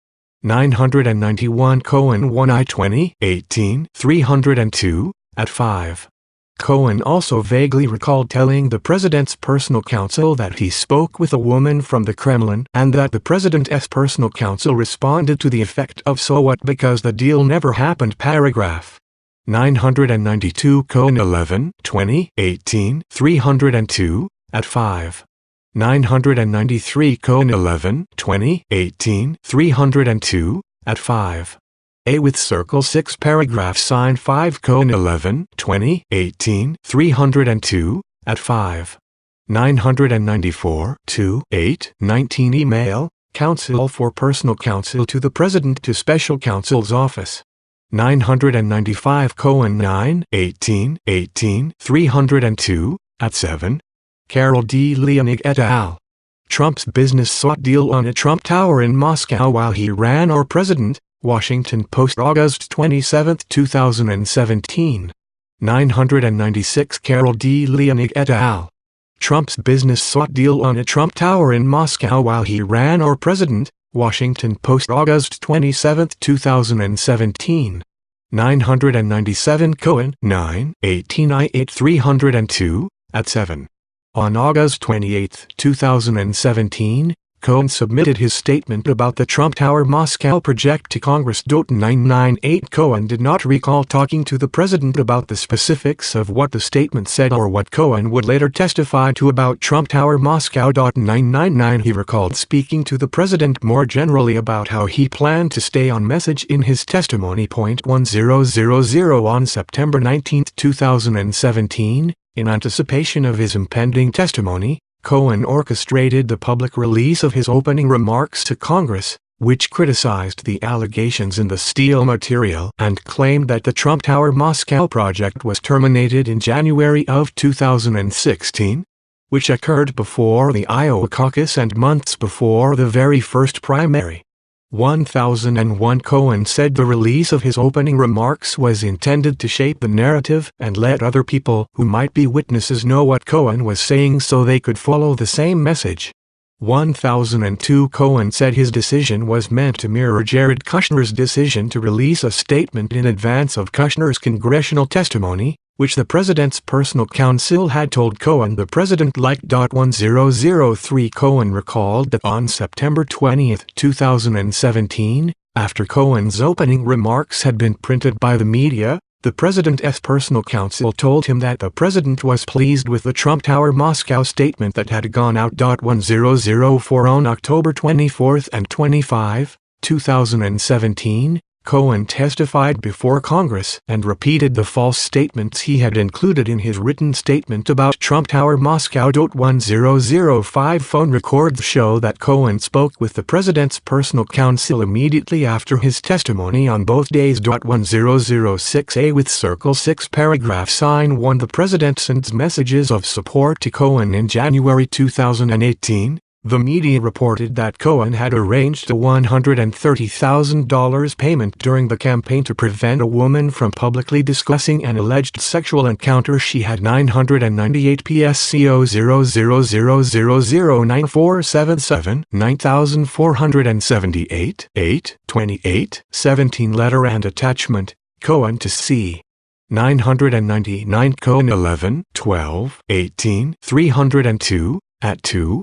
[SPEAKER 2] 991 Cohen 1I 2018 302, at 5. Cohen also vaguely recalled telling the president's personal counsel that he spoke with a woman from the Kremlin and that the president's personal counsel responded to the effect of "so what because the deal never happened." Paragraph 992 Cohen 11 2018 302, at 5. 993 Cohen 11 2018 302, at 5. A with circle 6 paragraph sign 5 Cohen 11 2018 302, at 5. 994 2 8 19 email, Counsel for Personal Counsel to the President to Special Counsel's Office. 995 Cohen 9 18 18 302, at 7. Carol D. Leonig et al. Trump's business sought deal on a Trump Tower in Moscow while he ran or president. Washington Post August 27, 2017. 996 Carol D. Leonig et al. Trump's business sought deal on a Trump Tower in Moscow while he ran or president. Washington Post August 27, 2017. 997 Cohen 9 18 I8 302, at 7. On August 28, 2017, Cohen submitted his statement about the Trump Tower Moscow project to Congress. 998 Cohen did not recall talking to the president about the specifics of what the statement said or what Cohen would later testify to about Trump Tower Moscow. 999 He recalled speaking to the president more generally about how he planned to stay on message in his testimony. 1000 On September 19, 2017, in anticipation of his impending testimony, Cohen orchestrated the public release of his opening remarks to Congress, which criticized the allegations in the Steele material and claimed that the Trump Tower Moscow project was terminated in January of 2016, which occurred before the Iowa caucus and months before the very first primary. 1001 Cohen said the release of his opening remarks was intended to shape the narrative and let other people who might be witnesses know what Cohen was saying so they could follow the same message. 1002 Cohen said his decision was meant to mirror Jared Kushner's decision to release a statement in advance of Kushner's congressional testimony, which the president's personal counsel had told Cohen the president liked. 1003 Cohen recalled that on September 20, 2017, after Cohen's opening remarks had been printed by the media, the president's personal counsel told him that the president was pleased with the Trump Tower Moscow statement that had gone out. 1004 On October 24 and 25, 2017, Cohen testified before Congress and repeated the false statements he had included in his written statement about Trump Tower Moscow. 1005 Phone records show that Cohen spoke with the president's personal counsel immediately after his testimony on both days. 1006 A with circle 6 paragraph sign 1 The president sends messages of support to Cohen in January 2018. The media reported that Cohen had arranged a $130,000 payment during the campaign to prevent a woman from publicly discussing an alleged sexual encounter she had. 998 PSCO 000009477 9478 8 28 17 Letter and attachment, Cohen to C. 999 Cohen 11 12 18 302, at 2.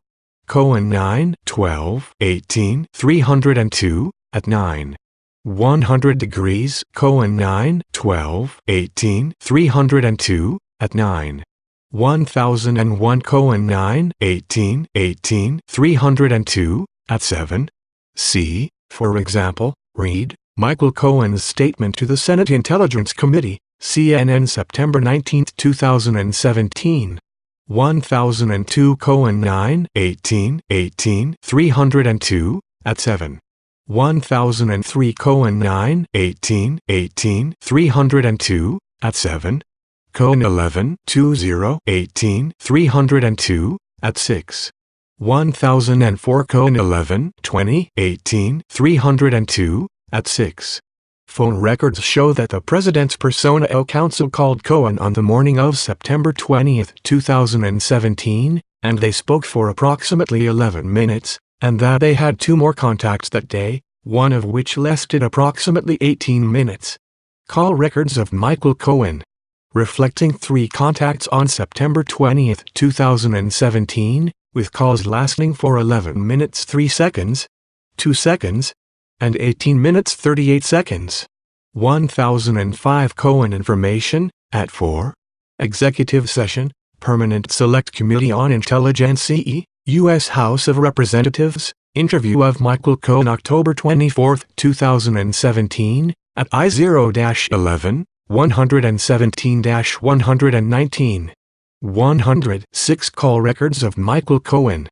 [SPEAKER 2] Cohen 9 12 18 302, at 9. 100 degrees Cohen 9 12 18 302, at 9. 1001 Cohen 9 18 18 302, at 7. C. For example, read Michael Cohen's statement to the Senate Intelligence Committee, CNN September 19, 2017. 1002 Cohen 9 18 18 302, at 7. 1003 Cohen 9, 18, 18, 302, at 7. Cohen 11, 20, 18, 302, at 6. 1004 Cohen 11, 20, 18, 302, at 6. Phone records show that the president's personnel counsel called Cohen on the morning of September 20, 2017, and they spoke for approximately 11 minutes, and that they had 2 more contacts that day, one of which lasted approximately 18 minutes. Call records of Michael Cohen, reflecting 3 contacts on September 20, 2017, with calls lasting for 11 minutes 3 seconds, 2 seconds, and 18 minutes 38 seconds. 1005 Cohen information, at 4. Executive Session, Permanent Select Committee on Intelligence U.S. House of Representatives, interview of Michael Cohen October 24, 2017, at I0-11, 117-119. 106 Call records of Michael Cohen,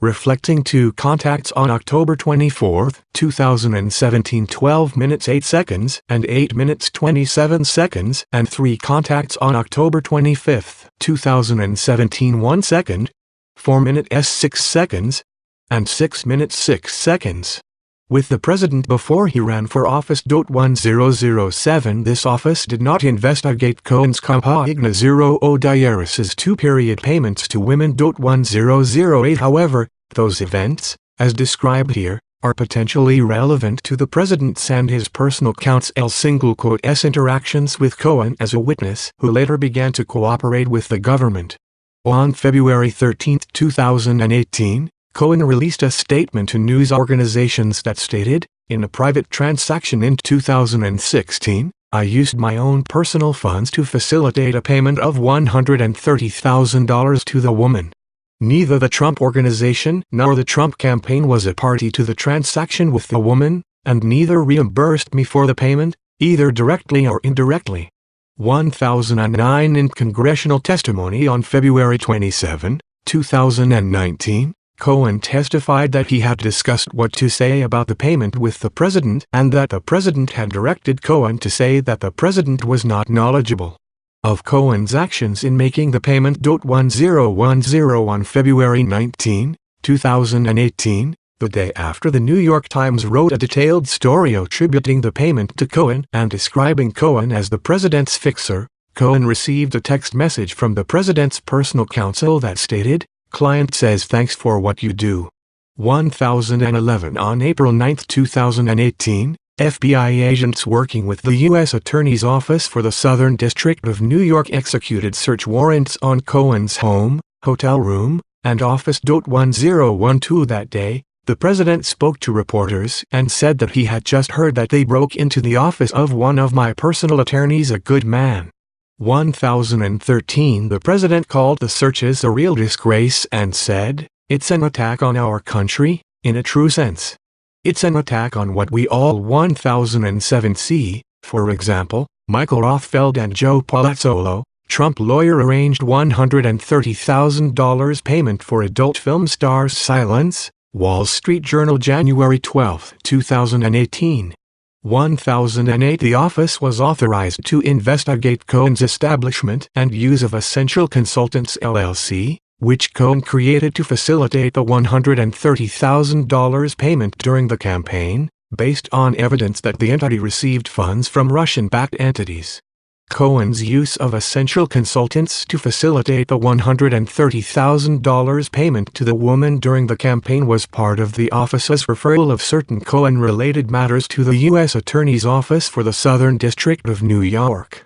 [SPEAKER 2] reflecting 2 contacts on October 24, 2017 12 minutes 8 seconds and 8 minutes 27 seconds and 3 contacts on October 25, 2017 1 second, 4 minutes 6 seconds, and 6 minutes 6 seconds. With the president before he ran for office. 1007 This office did not investigate Cohen's Campagna Zero Diaris's 2-period payments to women. 1008 However, those events, as described here, are potentially relevant to the president's and his personal counsel's interactions with Cohen as a witness who later began to cooperate with the government. On February 13, 2018, Cohen released a statement to news organizations that stated, in a private transaction in 2016, I used my own personal funds to facilitate a payment of $130,000 to the woman. Neither the Trump Organization nor the Trump campaign was a party to the transaction with the woman, and neither reimbursed me for the payment, either directly or indirectly. 1009 In congressional testimony on February 27, 2019, Cohen testified that he had discussed what to say about the payment with the president and that the president had directed Cohen to say that the president was not knowledgeable of Cohen's actions in making the payment. 1010 On February 19, 2018, the day after the New York Times wrote a detailed story attributing the payment to Cohen and describing Cohen as the president's fixer, Cohen received a text message from the president's personal counsel that stated, "Client says thanks for what you do." 1011 On April 9, 2018, FBI agents working with the U.S. Attorney's Office for the Southern District of New York executed search warrants on Cohen's home, hotel room, and office. 1012 That day, the president spoke to reporters and said that he had just heard that they broke into the office of one of my personal attorneys, a good man. 1013 The president called the searches a real disgrace and said, "It's an attack on our country, in a true sense. It's an attack on what we all." 1007 See, for example, Michael Rothfeld and Joe Palazzolo, Trump lawyer, arranged $130,000 payment for adult film star's silence. Wall Street Journal January 12, 2018. 1008 The office was authorized to investigate Cohen's establishment and use of Essential Consultants LLC, which Cohen created to facilitate the $130,000 payment during the campaign, based on evidence that the entity received funds from Russian-backed entities. Cohen's use of Essential Consultants to facilitate the $130,000 payment to the woman during the campaign was part of the office's referral of certain Cohen-related matters to the U.S. Attorney's Office for the Southern District of New York.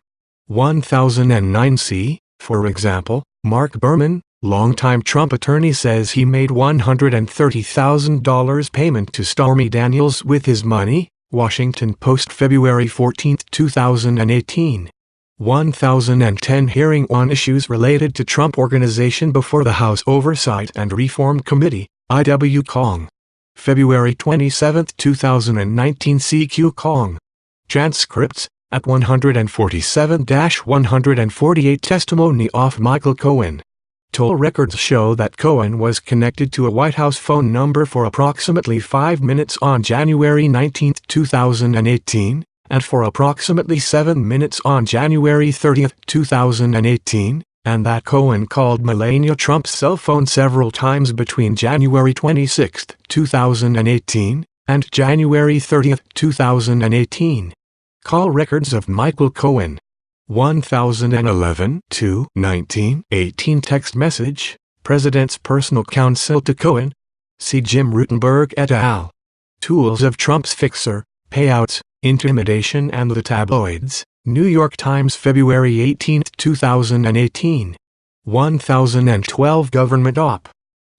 [SPEAKER 2] 1009 See, for example, Mark Berman, longtime Trump attorney, says he made $130,000 payment to Stormy Daniels with his money. Washington Post February 14, 2018. 1010 Hearing on issues related to Trump Organization before the House Oversight and Reform Committee, I.W. Kong. February 27, 2019 CQ Kong. Transcripts, at 147-148 Testimony of Michael Cohen. Toll records show that Cohen was connected to a White House phone number for approximately 5 minutes on January 19, 2018, and for approximately 7 minutes on January 30, 2018, and that Cohen called Melania Trump's cell phone several times between January 26, 2018, and January 30, 2018. Call records of Michael Cohen. 1011 to 1918 text message, President's personal counsel to Cohen. See Jim Rutenberg et al. Tools of Trump's fixer, payouts, intimidation and the tabloids. New York Times, February 18, 2018. 1012 Government Op.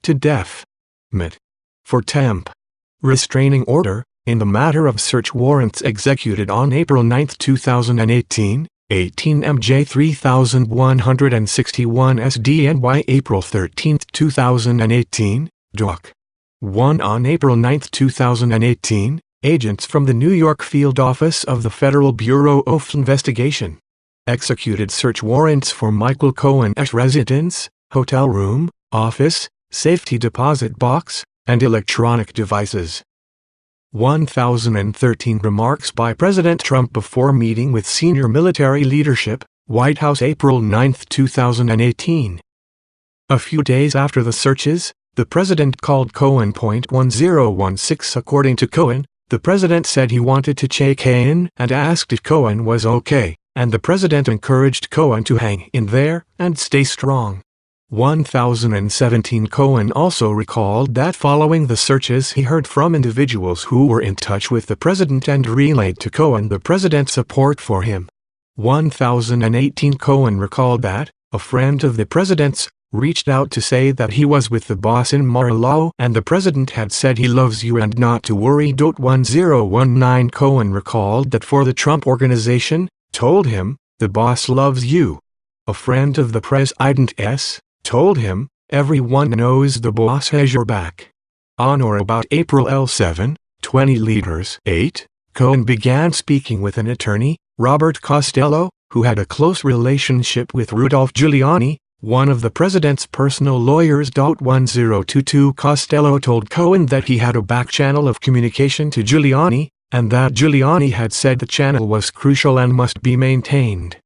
[SPEAKER 2] to Def. Mit. For temp. Restraining order, in the matter of search warrants executed on April 9, 2018, 18 MJ 3161 SDNY April 13, 2018, Doc. 1 On April 9, 2018, agents from the New York field office of the Federal Bureau of Investigation executed search warrants for Michael Cohen's residence, hotel room, office, safety deposit box, and electronic devices. 1013 Remarks by President Trump before meeting with senior military leadership, White House April 9, 2018. A few days after the searches, the president called Cohen. 1016 According to Cohen, the president said he wanted to check in and asked if Cohen was okay, and the president encouraged Cohen to hang in there and stay strong. 1017 Cohen also recalled that following the searches he heard from individuals who were in touch with the president and relayed to Cohen the president's support for him. 1018 Cohen recalled that a friend of the president's reached out to say that he was with the boss in Mar-a-Lago and the president had said he loves you and not to worry. 1019 Cohen recalled that for the Trump organization, told him, the boss loves you. A friend of the president's told him, everyone knows the boss has your back. On or about April 7, 20 leaders 8, Cohen began speaking with an attorney, Robert Costello, who had a close relationship with Rudolph Giuliani, one of the president's personal lawyers. 1022 Costello told Cohen that he had a back channel of communication to Giuliani, and that Giuliani had said the channel was crucial and must be maintained.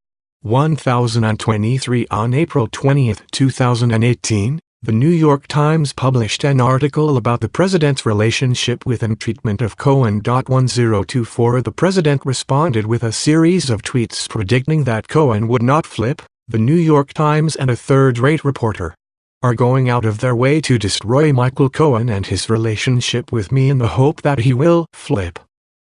[SPEAKER 2] 1023 On April 20, 2018, the New York Times published an article about the president's relationship with and treatment of Cohen. 1024 The president responded with a series of tweets predicting that Cohen would not flip. The New York Times and a third-rate reporter are going out of their way to destroy Michael Cohen and his relationship with me in the hope that he will flip.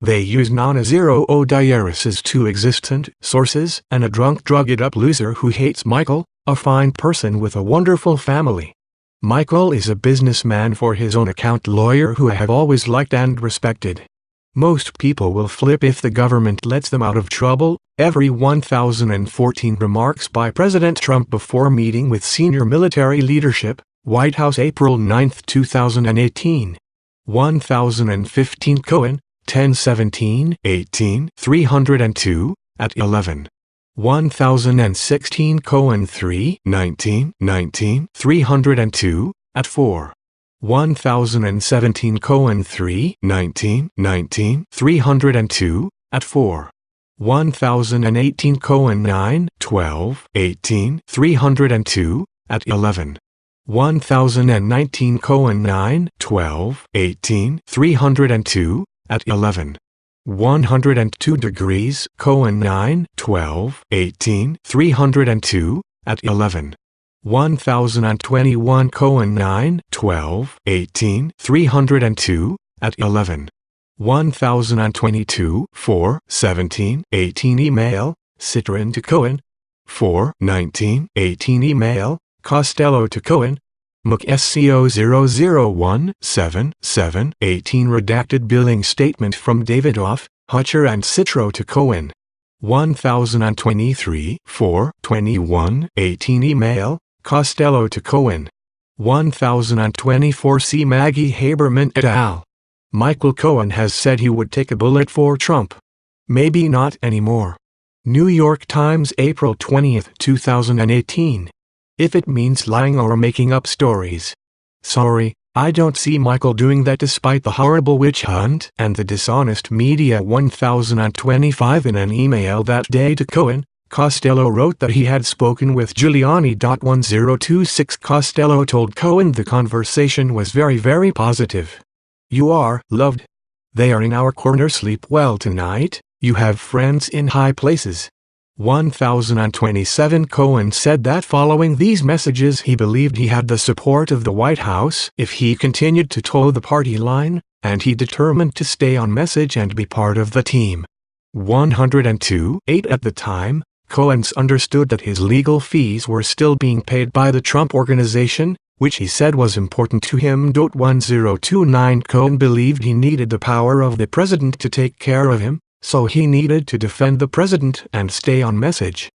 [SPEAKER 2] They use non-zero diarists two existent sources and a drunk drug-it-up loser who hates Michael, a fine person with a wonderful family. Michael is a businessman for his own account lawyer who I have always liked and respected. Most people will flip if the government lets them out of trouble. Every 1014 Remarks by President Trump before meeting with senior military leadership, White House April 9, 2018. 1015 Cohen, 1017, 18, 302, at 11. 1016 Cohen 3, 19, 19, 302, at 4. 1017 Cohen 3, 19, 19, 302, at 4. 1018 Cohen 9, 12, 18, 302, at 11. 1019 Cohen 9, 12, 18, 302, at 11. 102 degrees Cohen 9, 12, 18, 302, at 11. 1021 Cohen 9, 12, 18, 302, at 11. 1022 4, 17, 18 Email, Citrin to Cohen. 4, 19, 18 Email, Costello to Cohen. McSCO 00177 18 Redacted billing statement from Davidoff, Hutcher and Citro to Cohen. 1023 4, 21, 18 Email, Costello to Cohen. 1024 See Maggie Haberman et al. Michael Cohen has said he would take a bullet for Trump. Maybe not anymore. New York Times April 20, 2018. if it means lying or making up stories. Sorry, I don't see Michael doing that despite the horrible witch hunt and the dishonest media. 1025 In an email that day to Cohen, Costello wrote that he had spoken with Giuliani. 1026 Costello told Cohen the conversation was very positive. You are loved. They are in our corner. Sleep well tonight. You have friends in high places. 1027 Cohen said that following these messages he believed he had the support of the White House if he continued to toe the party line, and he determined to stay on message and be part of the team. 102.8 At the time, Cohen's understood that his legal fees were still being paid by the Trump Organization, which he said was important to him. 1029 Cohen believed he needed the power of the president to take care of him, so he needed to defend the president and stay on message.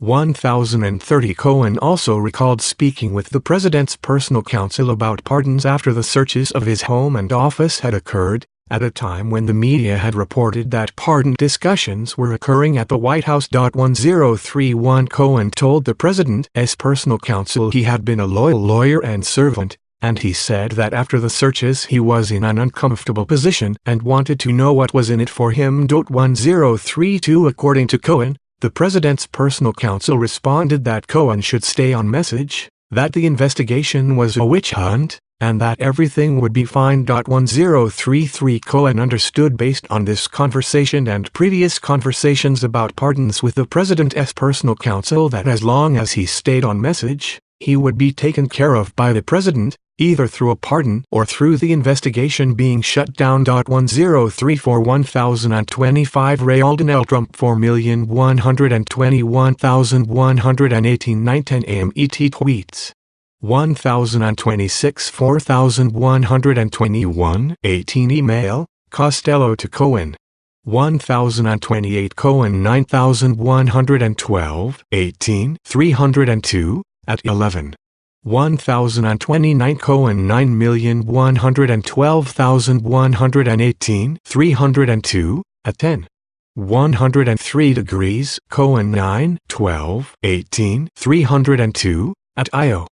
[SPEAKER 2] 1030 Cohen also recalled speaking with the president's personal counsel about pardons after the searches of his home and office had occurred, at a time when the media had reported that pardon discussions were occurring at the White House. 1031 Cohen told the president's personal counsel he had been a loyal lawyer and servant, and he said that after the searches he was in an uncomfortable position and wanted to know what was in it for him. 1032 According to Cohen, the president's personal counsel responded that Cohen should stay on message, that the investigation was a witch hunt, and that everything would be fine. 1033 Cohen understood based on this conversation and previous conversations about pardons with the president's personal counsel that as long as he stayed on message, he would be taken care of by the president, either through a pardon or through the investigation being shut down. 1034 1025 Ray Alden Trump 4,121,118 9:10 a.m. ET tweets. 1026 4121 18 email, Costello to Cohen. 1028 Cohen 9112 18 302 at 11. 1029 Cohen 9,112,118 302 at 10. 103 degrees Cohen 9 12 18 302 at IO.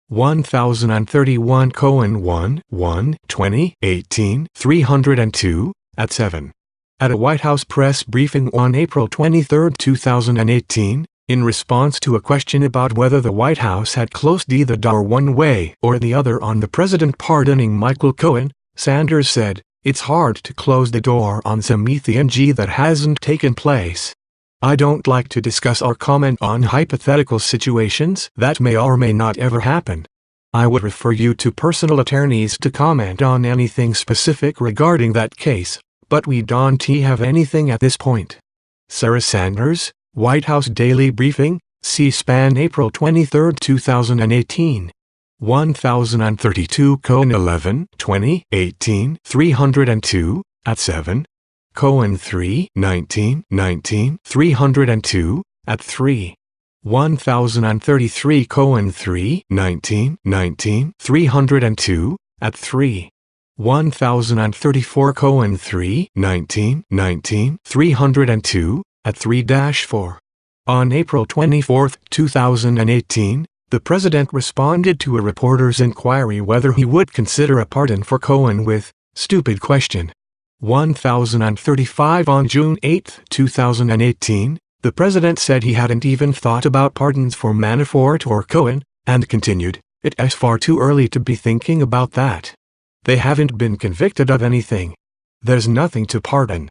[SPEAKER 2] 1031 Cohen 1 1 20 18 302 at 7. At a White House press briefing on April 23, 2018, in response to a question about whether the White House had closed either door one way or the other on the president pardoning Michael Cohen, Sanders said, "It's hard to close the door on something that hasn't taken place. I don't like to discuss or comment on hypothetical situations that may or may not ever happen. I would refer you to personal attorneys to comment on anything specific regarding that case, but we don't have anything at this point." Sarah Sanders, White House Daily Briefing, C-SPAN April 23, 2018. 1032 Cohen 11 20 18 302 at 7. Cohen 3 19 19 302 at 3. 1033 Cohen 3 19 19 302 at 3. 1034 Cohen 3 19 19 302 at 3-4. On April 24, 2018, the president responded to a reporter's inquiry whether he would consider a pardon for Cohen with, "Stupid question." 1035 On June 8, 2018, the president said he hadn't even thought about pardons for Manafort or Cohen, and continued, "It's far too early to be thinking about that. They haven't been convicted of anything. There's nothing to pardon."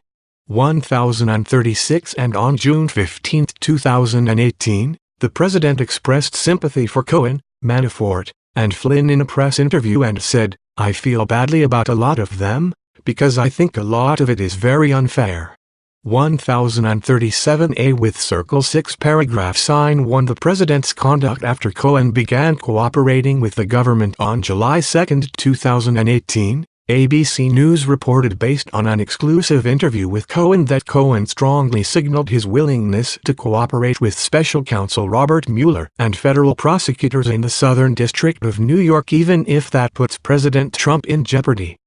[SPEAKER 2] 1036 And on June 15, 2018, the president expressed sympathy for Cohen, Manafort, and Flynn in a press interview and said, "I feel badly about a lot of them, because I think a lot of it is very unfair." 1037A with Circle 6 paragraph sign 1 The president's conduct after Cohen began cooperating with the government on July 2, 2018, ABC News reported based on an exclusive interview with Cohen that Cohen strongly signaled his willingness to cooperate with special counsel Robert Mueller and federal prosecutors in the Southern District of New York even if that puts President Trump in jeopardy.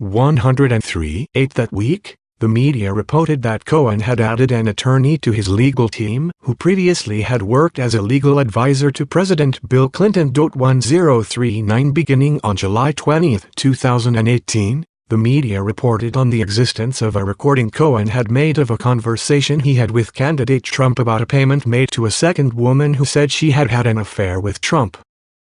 [SPEAKER 2] 103.8 That week, The media reported that Cohen had added an attorney to his legal team who previously had worked as a legal advisor to President Bill Clinton. 1039 Beginning on July 20, 2018, the media reported on the existence of a recording Cohen had made of a conversation he had with candidate Trump about a payment made to a second woman who said she had had an affair with Trump.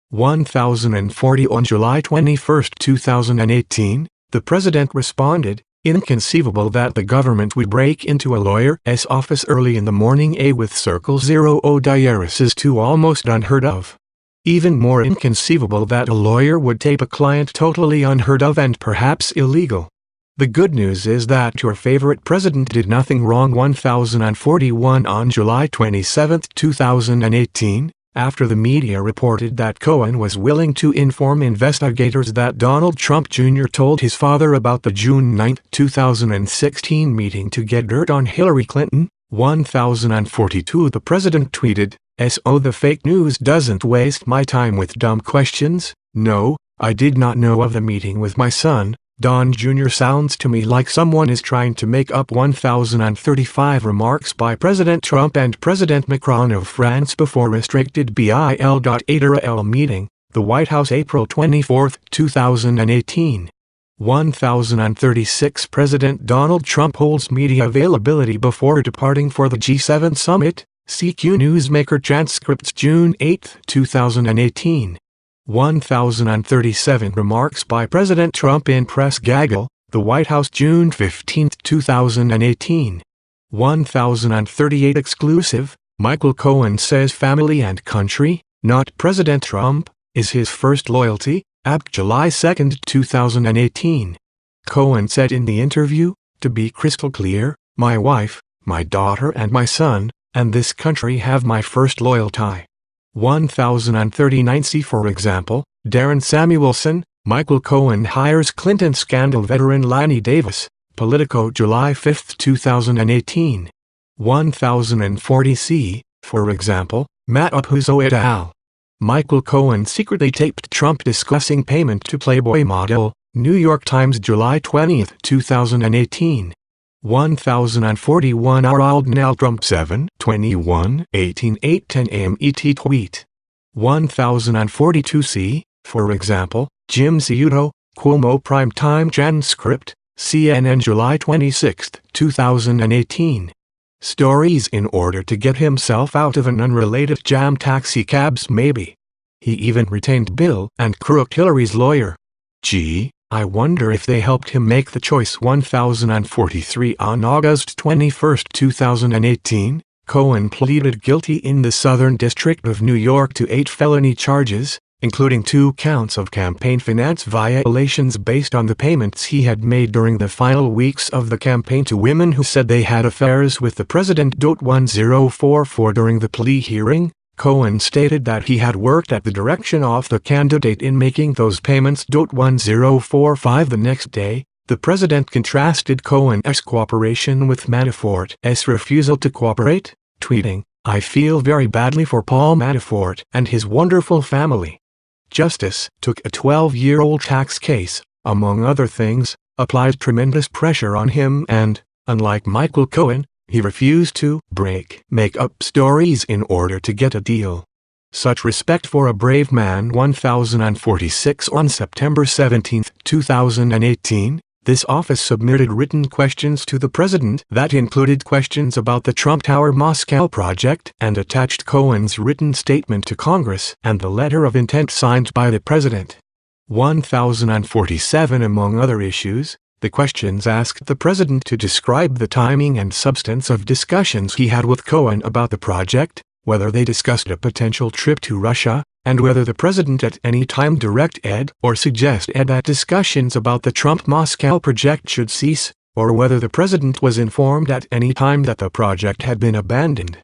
[SPEAKER 2] 1040 On July 21, 2018, the president responded, "Inconceivable that the government would break into a lawyer's office early in the morning with Circle Zero diaries is too almost unheard of. Even more inconceivable that a lawyer would tape a client totally unheard of and perhaps illegal. The good news is that your favorite president did nothing wrong." 1041 On July 27, 2018, after the media reported that Cohen was willing to inform investigators that Donald Trump Jr. told his father about the June 9, 2016 meeting to get dirt on Hillary Clinton. 1042 The president tweeted, "So the fake news doesn't waste my time with dumb questions. No, I did not know of the meeting with my son, Don Jr. Sounds to me like someone is trying to make up." 1035 Remarks by President Trump and President Macron of France before restricted Bil.L meeting, the White House April 24, 2018. 1036 President Donald Trump holds media availability before departing for the G7 summit, CQ Newsmaker transcripts June 8, 2018. 1037 Remarks by President Trump in press gaggle, the White House June 15, 2018. 1038 Exclusive, Michael Cohen says family and country, not President Trump, is his first loyalty, AB July 2, 2018. Cohen said in the interview, "To be crystal clear, my wife, my daughter and my son, and this country have my first loyalty." 1039 See for example, Darren Samuelson, Michael Cohen hires Clinton scandal veteran Lanny Davis, Politico July 5, 2018. 1040 See, for example, Matt Uphuzo et al. Michael Cohen secretly taped Trump discussing payment to Playboy model, New York Times July 20, 2018. 1041 Donald Trump 7/21/18 8:10 a.m. ET tweet. 1042 See, for example, Jim Ciuto, Cuomo primetime transcript, CNN July 26, 2018. Stories in order to get himself out of an unrelated jam. Taxi cabs maybe. He even retained Bill and crooked Hillary's lawyer. Gee, I wonder if they helped him make the choice. 1043 On August 21, 2018, Cohen pleaded guilty in the Southern District of New York to 8 felony charges, including 2 counts of campaign finance violations based on the payments he had made during the final weeks of the campaign to women who said they had affairs with the president. 1044 During the plea hearing, Cohen stated that he had worked at the direction of the candidate in making those payments. 1045 The next day, the president contrasted Cohen's cooperation with Manafort's refusal to cooperate, tweeting, "I feel very badly for Paul Manafort and his wonderful family. Justice took a 12-year-old tax case, among other things, applied tremendous pressure on him and, unlike Michael Cohen, he refused to make up stories in order to get a deal. Such respect for a brave man." 1046 On September 17, 2018, this office submitted written questions to the president that included questions about the Trump Tower Moscow project and attached Cohen's written statement to Congress and the letter of intent signed by the president. 1047 Among other issues, the questions asked the president to describe the timing and substance of discussions he had with Cohen about the project, whether they discussed a potential trip to Russia, and whether the president at any time directed or suggested that discussions about the Trump Moscow project should cease, or whether the president was informed at any time that the project had been abandoned.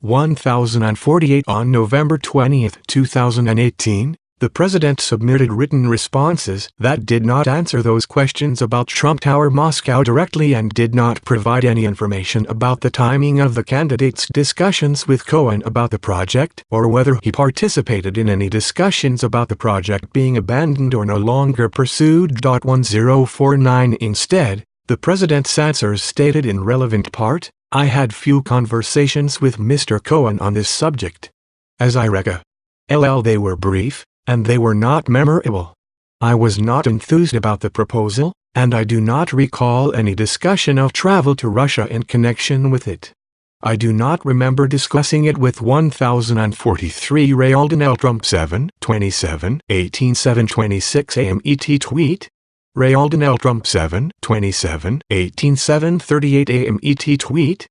[SPEAKER 2] 1048 On November 20, 2018, the president submitted written responses that did not answer those questions about Trump Tower Moscow directly and did not provide any information about the timing of the candidate's discussions with Cohen about the project or whether he participated in any discussions about the project being abandoned or no longer pursued. 1049 Instead, The president's answers stated in relevant part, "I had few conversations with Mr. Cohen on this subject. As I recall, they were brief, and they were not memorable. I was not enthused about the proposal, and I do not recall any discussion of travel to Russia in connection with it. I do not remember discussing it with 1043 Rayalden L. Trump 7/27/18/726 AM ET tweet. Rayalden L. Trump 7/27/18/738 AM ET tweet.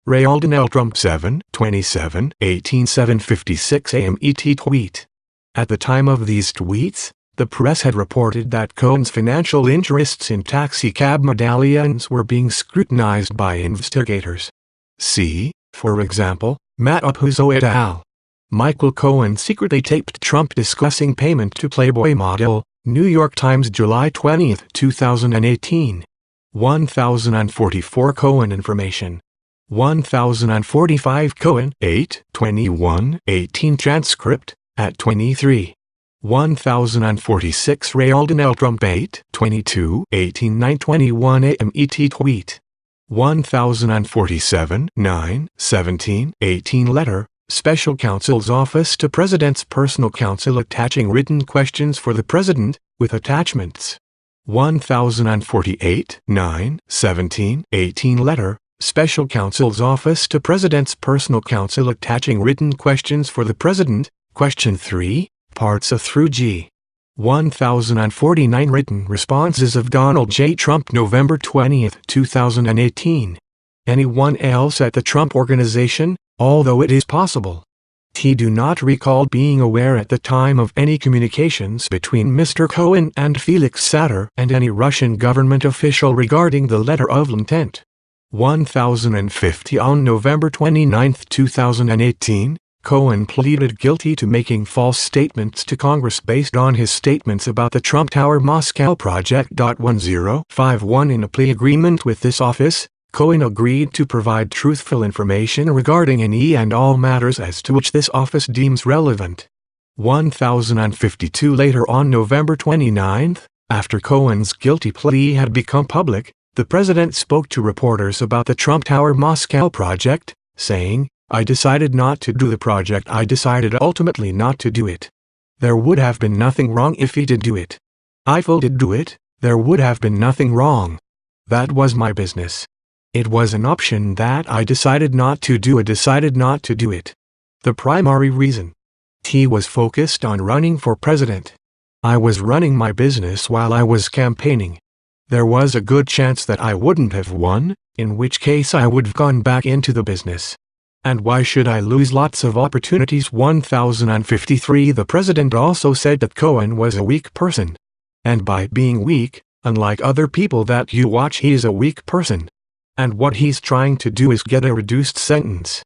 [SPEAKER 2] Rayalden L. Trump 7/27/18/756 AM ET tweet." At the time of these tweets, the press had reported that Cohen's financial interests in taxicab medallions were being scrutinized by investigators. See, for example, Matt Apuzzo et al. Michael Cohen secretly taped Trump discussing payment to Playboy model, New York Times, July 20, 2018. 1044 Cohen information. 1045 Cohen 8/21/18 transcript, at 23. 1046 Rayalden L. Trump 8/22/18/921 AM ET tweet. 1047 9/17/18 letter, Special Counsel's Office to President's Personal Counsel attaching written questions for the President, with attachments. 1048 9/17/18 letter, Special Counsel's Office to President's Personal Counsel attaching written questions for the President, Question 3, Parts A through G. 1049 written responses of Donald J. Trump November 20, 2018. Anyone else at the Trump Organization, although it is possible. He do not recall being aware at the time of any communications between Mr. Cohen and Felix Sater and any Russian government official regarding the letter of intent. 1050 on November 29, 2018. Cohen pleaded guilty to making false statements to Congress based on his statements about the Trump Tower Moscow Project. 1051 In a plea agreement with this office, Cohen agreed to provide truthful information regarding any and all matters as to which this office deems relevant. 1052 Later on November 29, after Cohen's guilty plea had become public, the president spoke to reporters about the Trump Tower Moscow Project, saying, "I decided not to do the project. I decided ultimately not to do it. There would have been nothing wrong if he did do it. I did do it, there would have been nothing wrong. That was my business. It was an option that I decided not to do. I decided not to do it. The primary reason. He was focused on running for president. I was running my business while I was campaigning. There was a good chance that I wouldn't have won, in which case I would have gone back into the business. And why should I lose lots of opportunities?" 1053 The president also said that Cohen was a weak person. And by being weak, unlike other people that you watch, he is a weak person. And what he's trying to do is get a reduced sentence.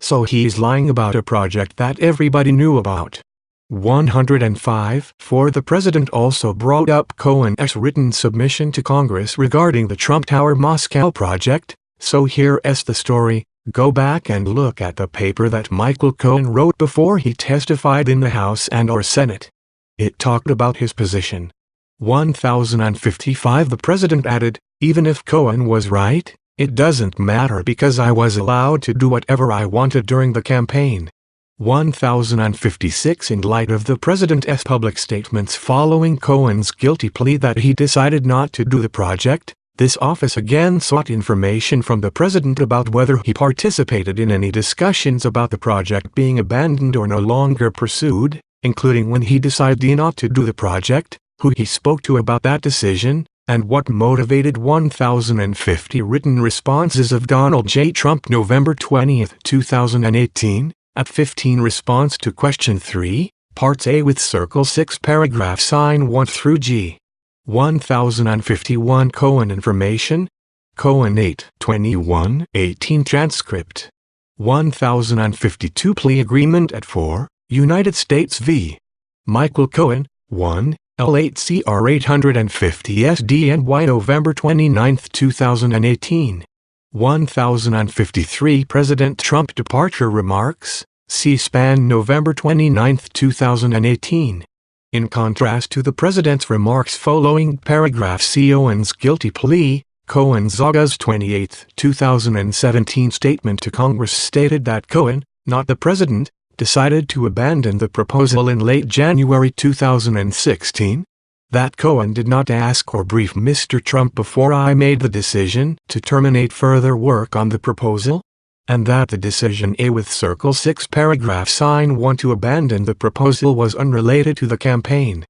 [SPEAKER 2] So he's lying about a project that everybody knew about. 105 For the president also brought up Cohen's written submission to Congress regarding the Trump Tower Moscow Project, so here's the story. Go back and look at the paper that Michael Cohen wrote before he testified in the House and/or Senate. It talked about his position. 1055 The president added, "Even if Cohen was right, it doesn't matter because I was allowed to do whatever I wanted during the campaign." 1056 In light of the president's public statements following Cohen's guilty plea that he decided not to do the project, this office again sought information from the president about whether he participated in any discussions about the project being abandoned or no longer pursued, including when he decided not to do the project, who he spoke to about that decision, and what motivated 1050 written responses of Donald J. Trump November 20, 2018, at 15 Response to Question 3, Parts A with Circle 6 Paragraph Sign 1 through G. 1051 Cohen information. Cohen 8/21/18 transcript. 1052 Plea agreement at 4, United States v. Michael Cohen, 1, L8 CR 850 SDNY November 29, 2018. 1053 President Trump departure remarks, C-SPAN November 29, 2018. In contrast to the president's remarks following paragraph C. Cohen's guilty plea, Cohen's August 28, 2017 statement to Congress stated that Cohen, not the president, decided to abandon the proposal in late January 2016. That Cohen did not ask or brief Mr. Trump before I made the decision to terminate further work on the proposal, and that the decision A with Circle 6 paragraph sign 1 to abandon the proposal was unrelated to the campaign.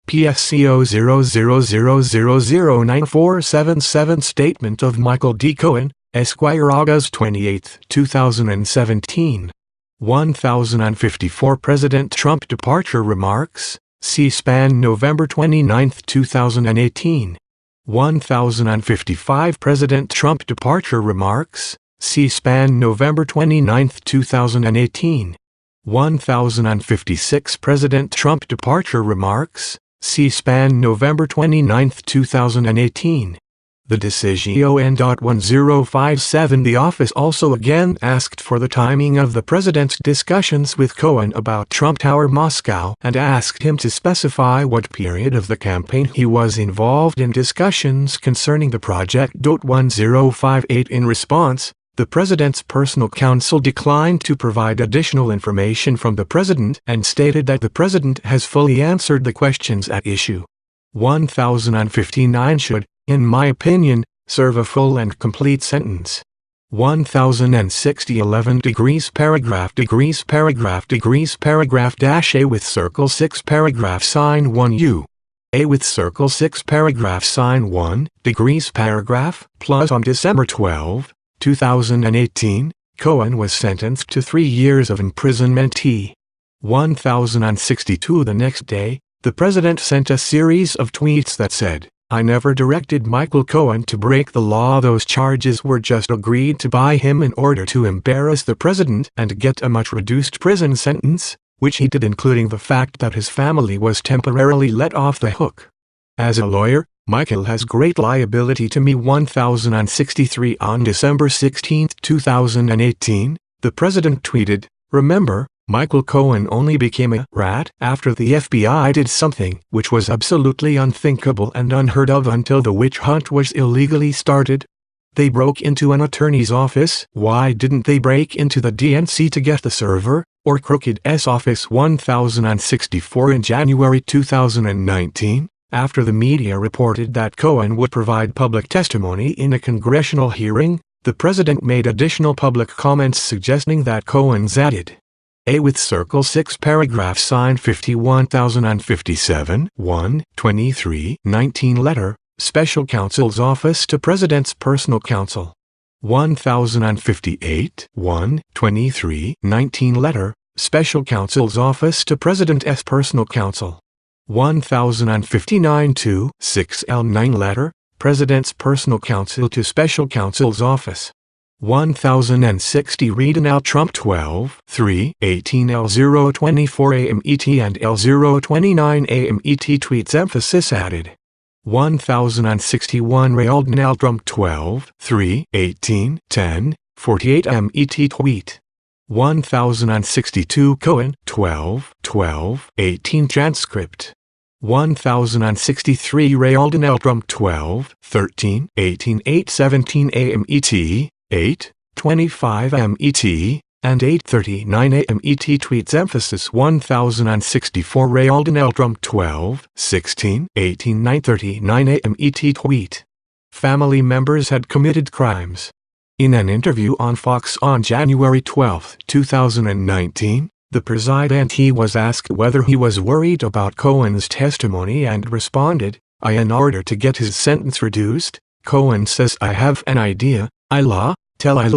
[SPEAKER 2] PSCO 00009477 Statement of Michael D. Cohen, Esquire August 28, 2017. 1054 President Trump Departure Remarks, C-SPAN November 29, 2018. 1055 President Trump Departure Remarks, C-SPAN November 29, 2018. 1056 President Trump Departure Remarks, C-SPAN November 29, 2018. The Decision.1057 The office also again asked for the timing of the president's discussions with Cohen about Trump Tower Moscow and asked him to specify what period of the campaign he was involved in discussions concerning the project. 1058 In response, the president's personal counsel declined to provide additional information from the president and stated that the president has fully answered the questions at issue. 1059 Should, in my opinion, serve a full and complete sentence. 1060 11 degrees paragraph dash A with Circle 6 paragraph sign 1 U. A with Circle 6 paragraph sign 1 degrees paragraph plus on December 12, 2018, Cohen was sentenced to 3 years of imprisonment. 1062 The next day, the president sent a series of tweets that said, "I never directed Michael Cohen to break the law. Those charges were just agreed to by him in order to embarrass the president and get a much reduced prison sentence," which he did, including the fact that his family was temporarily let off the hook. As a lawyer, Michael has great liability to me. 1063 On December 16, 2018, the president tweeted, "Remember, Michael Cohen only became a rat after the FBI did something which was absolutely unthinkable and unheard of until the witch hunt was illegally started. They broke into an attorney's office. Why didn't they break into the DNC to get the server, or Crooked's office?" 1064 In January 2019, after the media reported that Cohen would provide public testimony in a congressional hearing, the president made additional public comments suggesting that Cohen's added A with Circle 6 paragraph sign 51057 1/23/19 letter, Special Counsel's Office to President's Personal Counsel. 1058 1/23/19 letter, Special Counsel's Office to President's Personal Counsel. 1059 2/6L9 letter, President's Personal Counsel to Special Counsel's Office. 1060 Read and Al Trump 12/3/18 L024 AMET and L029 AMET tweets emphasis added. 1061 Rayalden Al Trump 12/3/18 10:48 AMET tweet. 1062 Cohen 12/12/18 transcript. 1063 Rayalden L Trump 12/13/18 8:17 AMET 8:25 AMET and 8:39 AMET tweets emphasis. 1064 Rayalden L Trump 12/16/18 9:39 AMET tweet. Family members had committed crimes. In an interview on Fox on January 12, 2019, the president was asked whether he was worried about Cohen's testimony and responded, "In order to get his sentence reduced, Cohen says I have an idea, I'll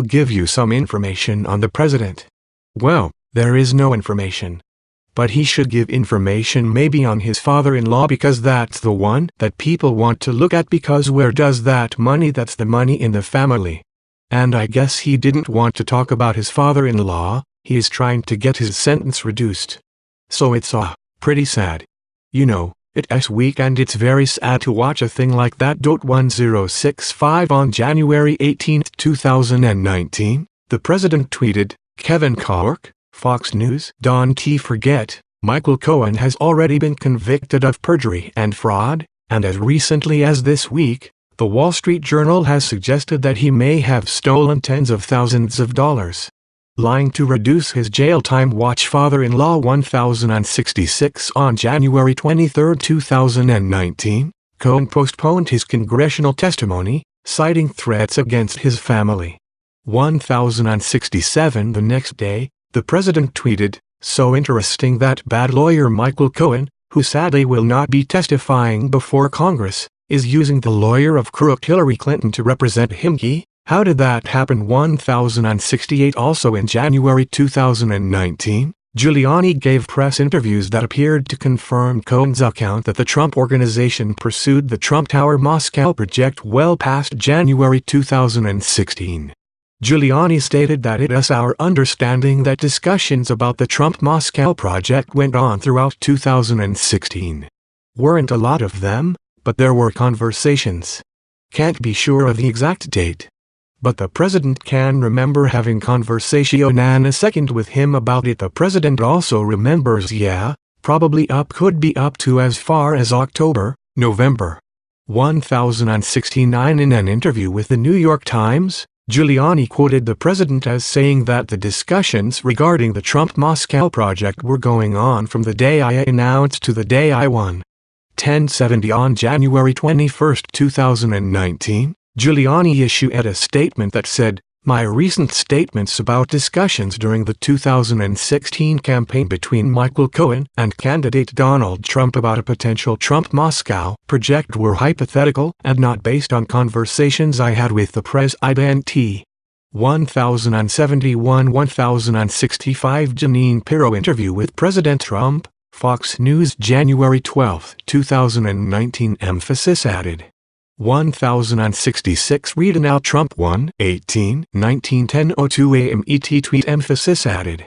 [SPEAKER 2] give you some information on the president." Well, there is no information. But he should give information maybe on his father-in-law, because that's the one that people want to look at, because where does that money? That's the money in the family. And I guess he didn't want to talk about his father-in-law. He is trying to get his sentence reduced. So it's pretty sad. You know, it's weak and it's very sad to watch a thing like that. 1065 On January 18, 2019, the president tweeted, Kevin Cork, Fox News. Don't forget, Michael Cohen has already been convicted of perjury and fraud, and as recently as this week, The Wall Street Journal has suggested that he may have stolen tens of thousands of dollars. Lying to reduce his jail time. Watch Father-in-Law 1066. On January 23, 2019, Cohen postponed his congressional testimony, citing threats against his family. 1067. The next day, the president tweeted, "So interesting that bad lawyer Michael Cohen, who sadly will not be testifying before Congress, is using the lawyer of crook Hillary Clinton to represent him. How did that happen?" 1068. Also in January 2019, Giuliani gave press interviews that appeared to confirm Cohen's account that the Trump Organization pursued the Trump Tower Moscow project well past January 2016. Giuliani stated that it is our understanding that discussions about the Trump Moscow project went on throughout 2016. Weren't a lot of them, but there were conversations. Can't be sure of the exact date. But the president can remember having conversation a second with him about it. The president also remembers probably could be up to as far as October, November. 1069. In an interview with the New York Times, Giuliani quoted the president as saying that the discussions regarding the Trump Moscow project were going on from the day I announced to the day I won. 1070. On January 21, 2019, Giuliani issued a statement that said, "My recent statements about discussions during the 2016 campaign between Michael Cohen and candidate Donald Trump about a potential Trump Moscow project were hypothetical and not based on conversations I had with the president." 1071. 1065. Jeanine Pirro interview with President Trump, Fox News January 12, 2019. Emphasis added. 1066. Read now. Trump 1/18/19 10:02 a.m. ET tweet. Emphasis added.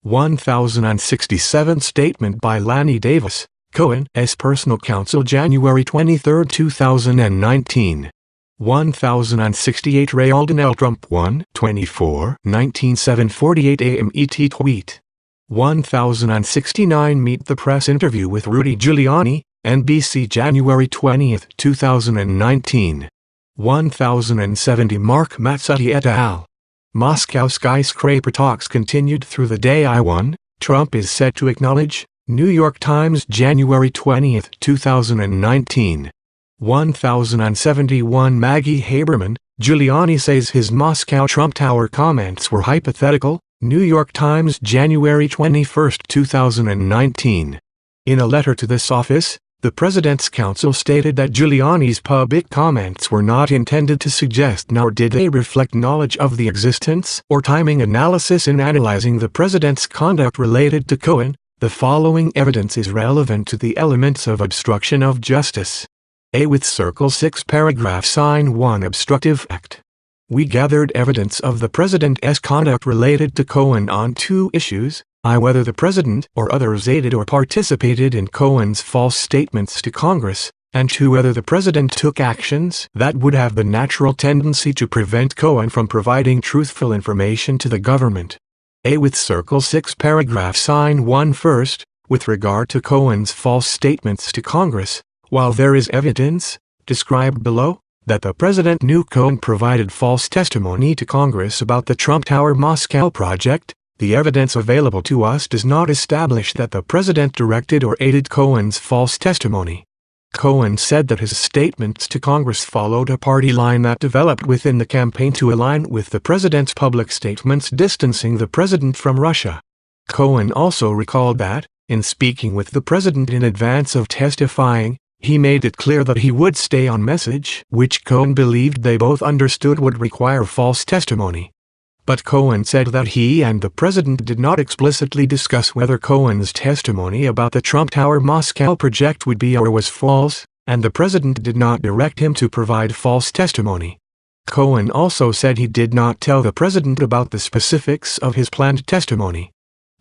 [SPEAKER 2] 1067. Statement by Lanny Davis, Cohen's personal counsel January 23, 2019. 1068. Ray Alden Trump 1/24/19 7:48 a.m. ET tweet. 1069. Meet the press interview with Rudy Giuliani, NBC January 20, 2019. 1070. Mark Mazzotti et al. Moscow skyscraper talks continued through the day I won, Trump is set to acknowledge, New York Times January 20, 2019. 1071. Maggie Haberman, Giuliani says his Moscow Trump Tower comments were hypothetical, New York Times January 21, 2019. In a letter to this office, the president's counsel stated that Giuliani's public comments were not intended to suggest nor did they reflect knowledge of the existence or timing analysis in analyzing the president's conduct related to Cohen. The following evidence is relevant to the elements of obstruction of justice. A. With Circle 6 paragraph sign 1 Obstructive Act. We gathered evidence of the president's conduct related to Cohen on two issues. Whether the president or others aided or participated in Cohen's false statements to Congress, and 2. Whether the president took actions that would have the natural tendency to prevent Cohen from providing truthful information to the government. A. With Circle 6 paragraph sign 1 first, with regard to Cohen's false statements to Congress, while there is evidence, described below, that the president knew Cohen provided false testimony to Congress about the Trump Tower Moscow project, the evidence available to us does not establish that the president directed or aided Cohen's false testimony. Cohen said that his statements to Congress followed a party line that developed within the campaign to align with the president's public statements distancing the president from Russia. Cohen also recalled that, in speaking with the president in advance of testifying, he made it clear that he would stay on message, which Cohen believed they both understood would require false testimony. But Cohen said that he and the president did not explicitly discuss whether Cohen's testimony about the Trump Tower Moscow project would be or was false, and the president did not direct him to provide false testimony. Cohen also said he did not tell the president about the specifics of his planned testimony.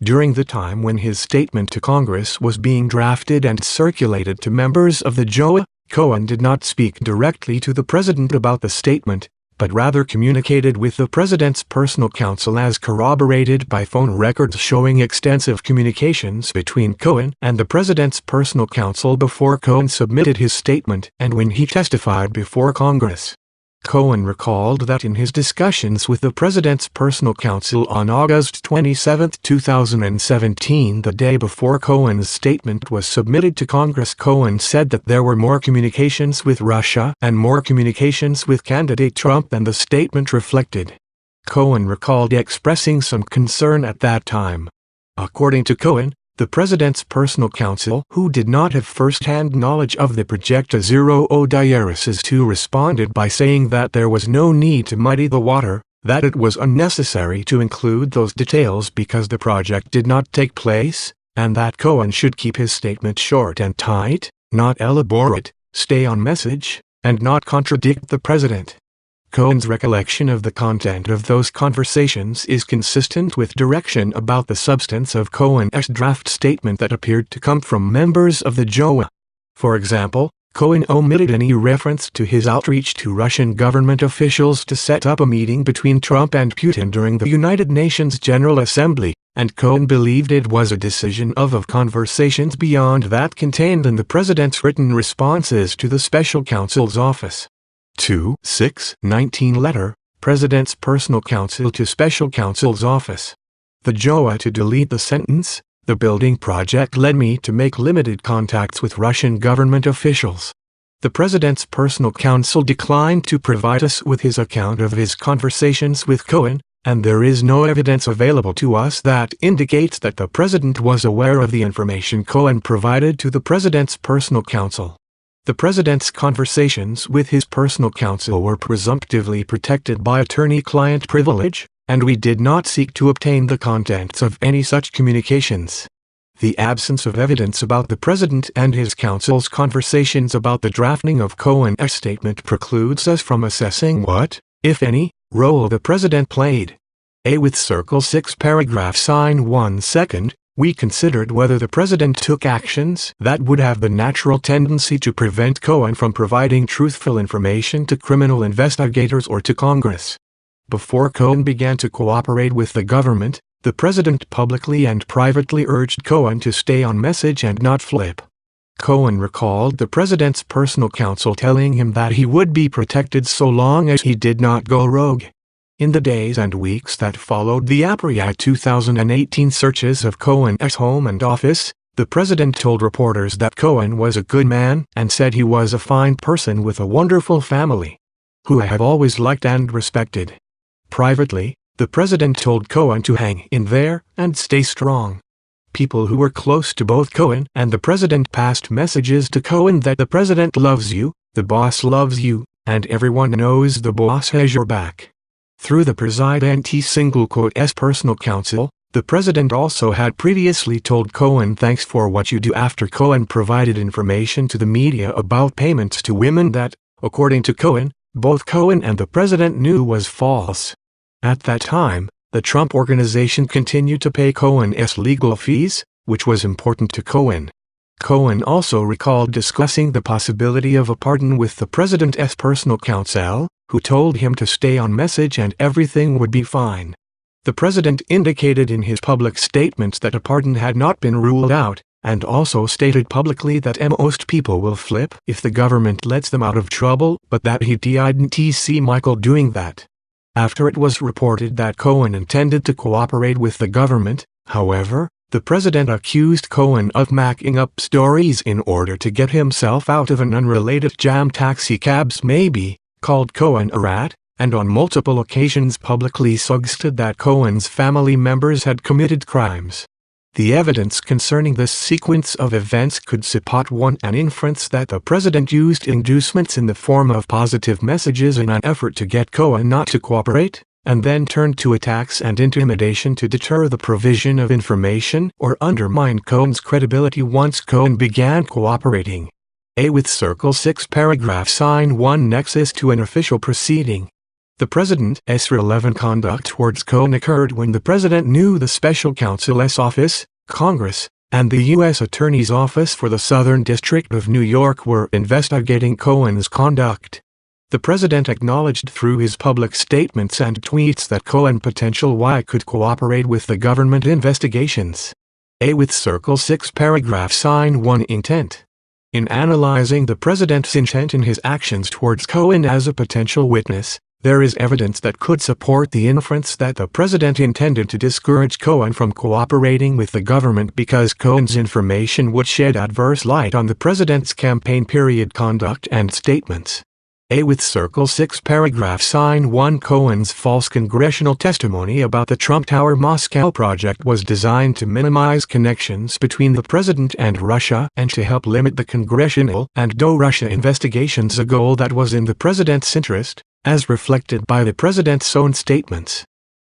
[SPEAKER 2] During the time when his statement to Congress was being drafted and circulated to members of the JOA, Cohen did not speak directly to the president about the statement, but rather communicated with the president's personal counsel as corroborated by phone records showing extensive communications between Cohen and the president's personal counsel before Cohen submitted his statement and when he testified before Congress. Cohen recalled that in his discussions with the president's personal counsel on August 27, 2017, the day before Cohen's statement was submitted to Congress, Cohen said that there were more communications with Russia and more communications with candidate Trump than the statement reflected. Cohen recalled expressing some concern at that time. According to Cohen, the president's personal counsel, who did not have first-hand knowledge of the Project Zero diaresis 2, responded by saying that there was no need to muddy the water, that it was unnecessary to include those details because the project did not take place, and that Cohen should keep his statement short and tight, not elaborate, stay on message, and not contradict the president. Cohen's recollection of the content of those conversations is consistent with direction about the substance of Cohen's draft statement that appeared to come from members of the JOA. For example, Cohen omitted any reference to his outreach to Russian government officials to set up a meeting between Trump and Putin during the United Nations General Assembly, and Cohen believed it was a decision of conversations beyond that contained in the president's written responses to the special counsel's office. 2/6/19 letter, President's personal counsel to special counsel's office. The JOA to delete the sentence, "The building project led me to make limited contacts with Russian government officials." The president's personal counsel declined to provide us with his account of his conversations with Cohen, and there is no evidence available to us that indicates that the president was aware of the information Cohen provided to the president's personal counsel. The president's conversations with his personal counsel were presumptively protected by attorney-client privilege, and we did not seek to obtain the contents of any such communications. The absence of evidence about the president and his counsel's conversations about the drafting of Cohen's statement precludes us from assessing what, if any, role the president played. With Circle 6 paragraph sign 1 second, we considered whether the president took actions that would have the natural tendency to prevent Cohen from providing truthful information to criminal investigators or to Congress. Before Cohen began to cooperate with the government, the president publicly and privately urged Cohen to stay on message and not flip. Cohen recalled the president's personal counsel telling him that he would be protected so long as he did not go rogue. In the days and weeks that followed the April 2018 searches of Cohen's home and office, the president told reporters that Cohen was a good man and said he was a fine person with a wonderful family, who I have always liked and respected. Privately, the president told Cohen to hang in there and stay strong. People who were close to both Cohen and the president passed messages to Cohen that the president loves you, the boss loves you, and everyone knows the boss has your back. Through the president's personal counsel, the president also had previously told Cohen thanks for what you do after Cohen provided information to the media about payments to women that, according to Cohen, both Cohen and the president knew was false. At that time, the Trump Organization continued to pay Cohen's legal fees, which was important to Cohen. Cohen also recalled discussing the possibility of a pardon with the president's personal counsel, who told him to stay on message and everything would be fine. The president indicated in his public statements that a pardon had not been ruled out, and also stated publicly that most people will flip if the government lets them out of trouble, but that he didn't see Michael doing that. After it was reported that Cohen intended to cooperate with the government, however, the president accused Cohen of making up stories in order to get himself out of an unrelated jam. Taxi cabs maybe, called Cohen a rat, and on multiple occasions publicly suggested that Cohen's family members had committed crimes. The evidence concerning this sequence of events could support an inference that the president used inducements in the form of positive messages in an effort to get Cohen not to cooperate, and then turned to attacks and intimidation to deter the provision of information or undermine Cohen's credibility once Cohen began cooperating. With Circle 6 paragraph sign 1 nexus to an official proceeding. The president's relevant conduct towards Cohen occurred when the president knew the special counsel's office, Congress, and the U.S. Attorney's Office for the Southern District of New York were investigating Cohen's conduct. The president acknowledged through his public statements and tweets that Cohen potential Y could cooperate with the government investigations. A with Circle 6 paragraph sign 1 intent. In analyzing the president's intent in his actions towards Cohen as a potential witness, there is evidence that could support the inference that the president intended to discourage Cohen from cooperating with the government because Cohen's information would shed adverse light on the president's campaign period conduct and statements. A with Circle 6 paragraph sign 1 Cohen's false congressional testimony about the Trump Tower Moscow project was designed to minimize connections between the president and Russia and to help limit the congressional and Russia investigations, a goal that was in the president's interest, as reflected by the president's own statements.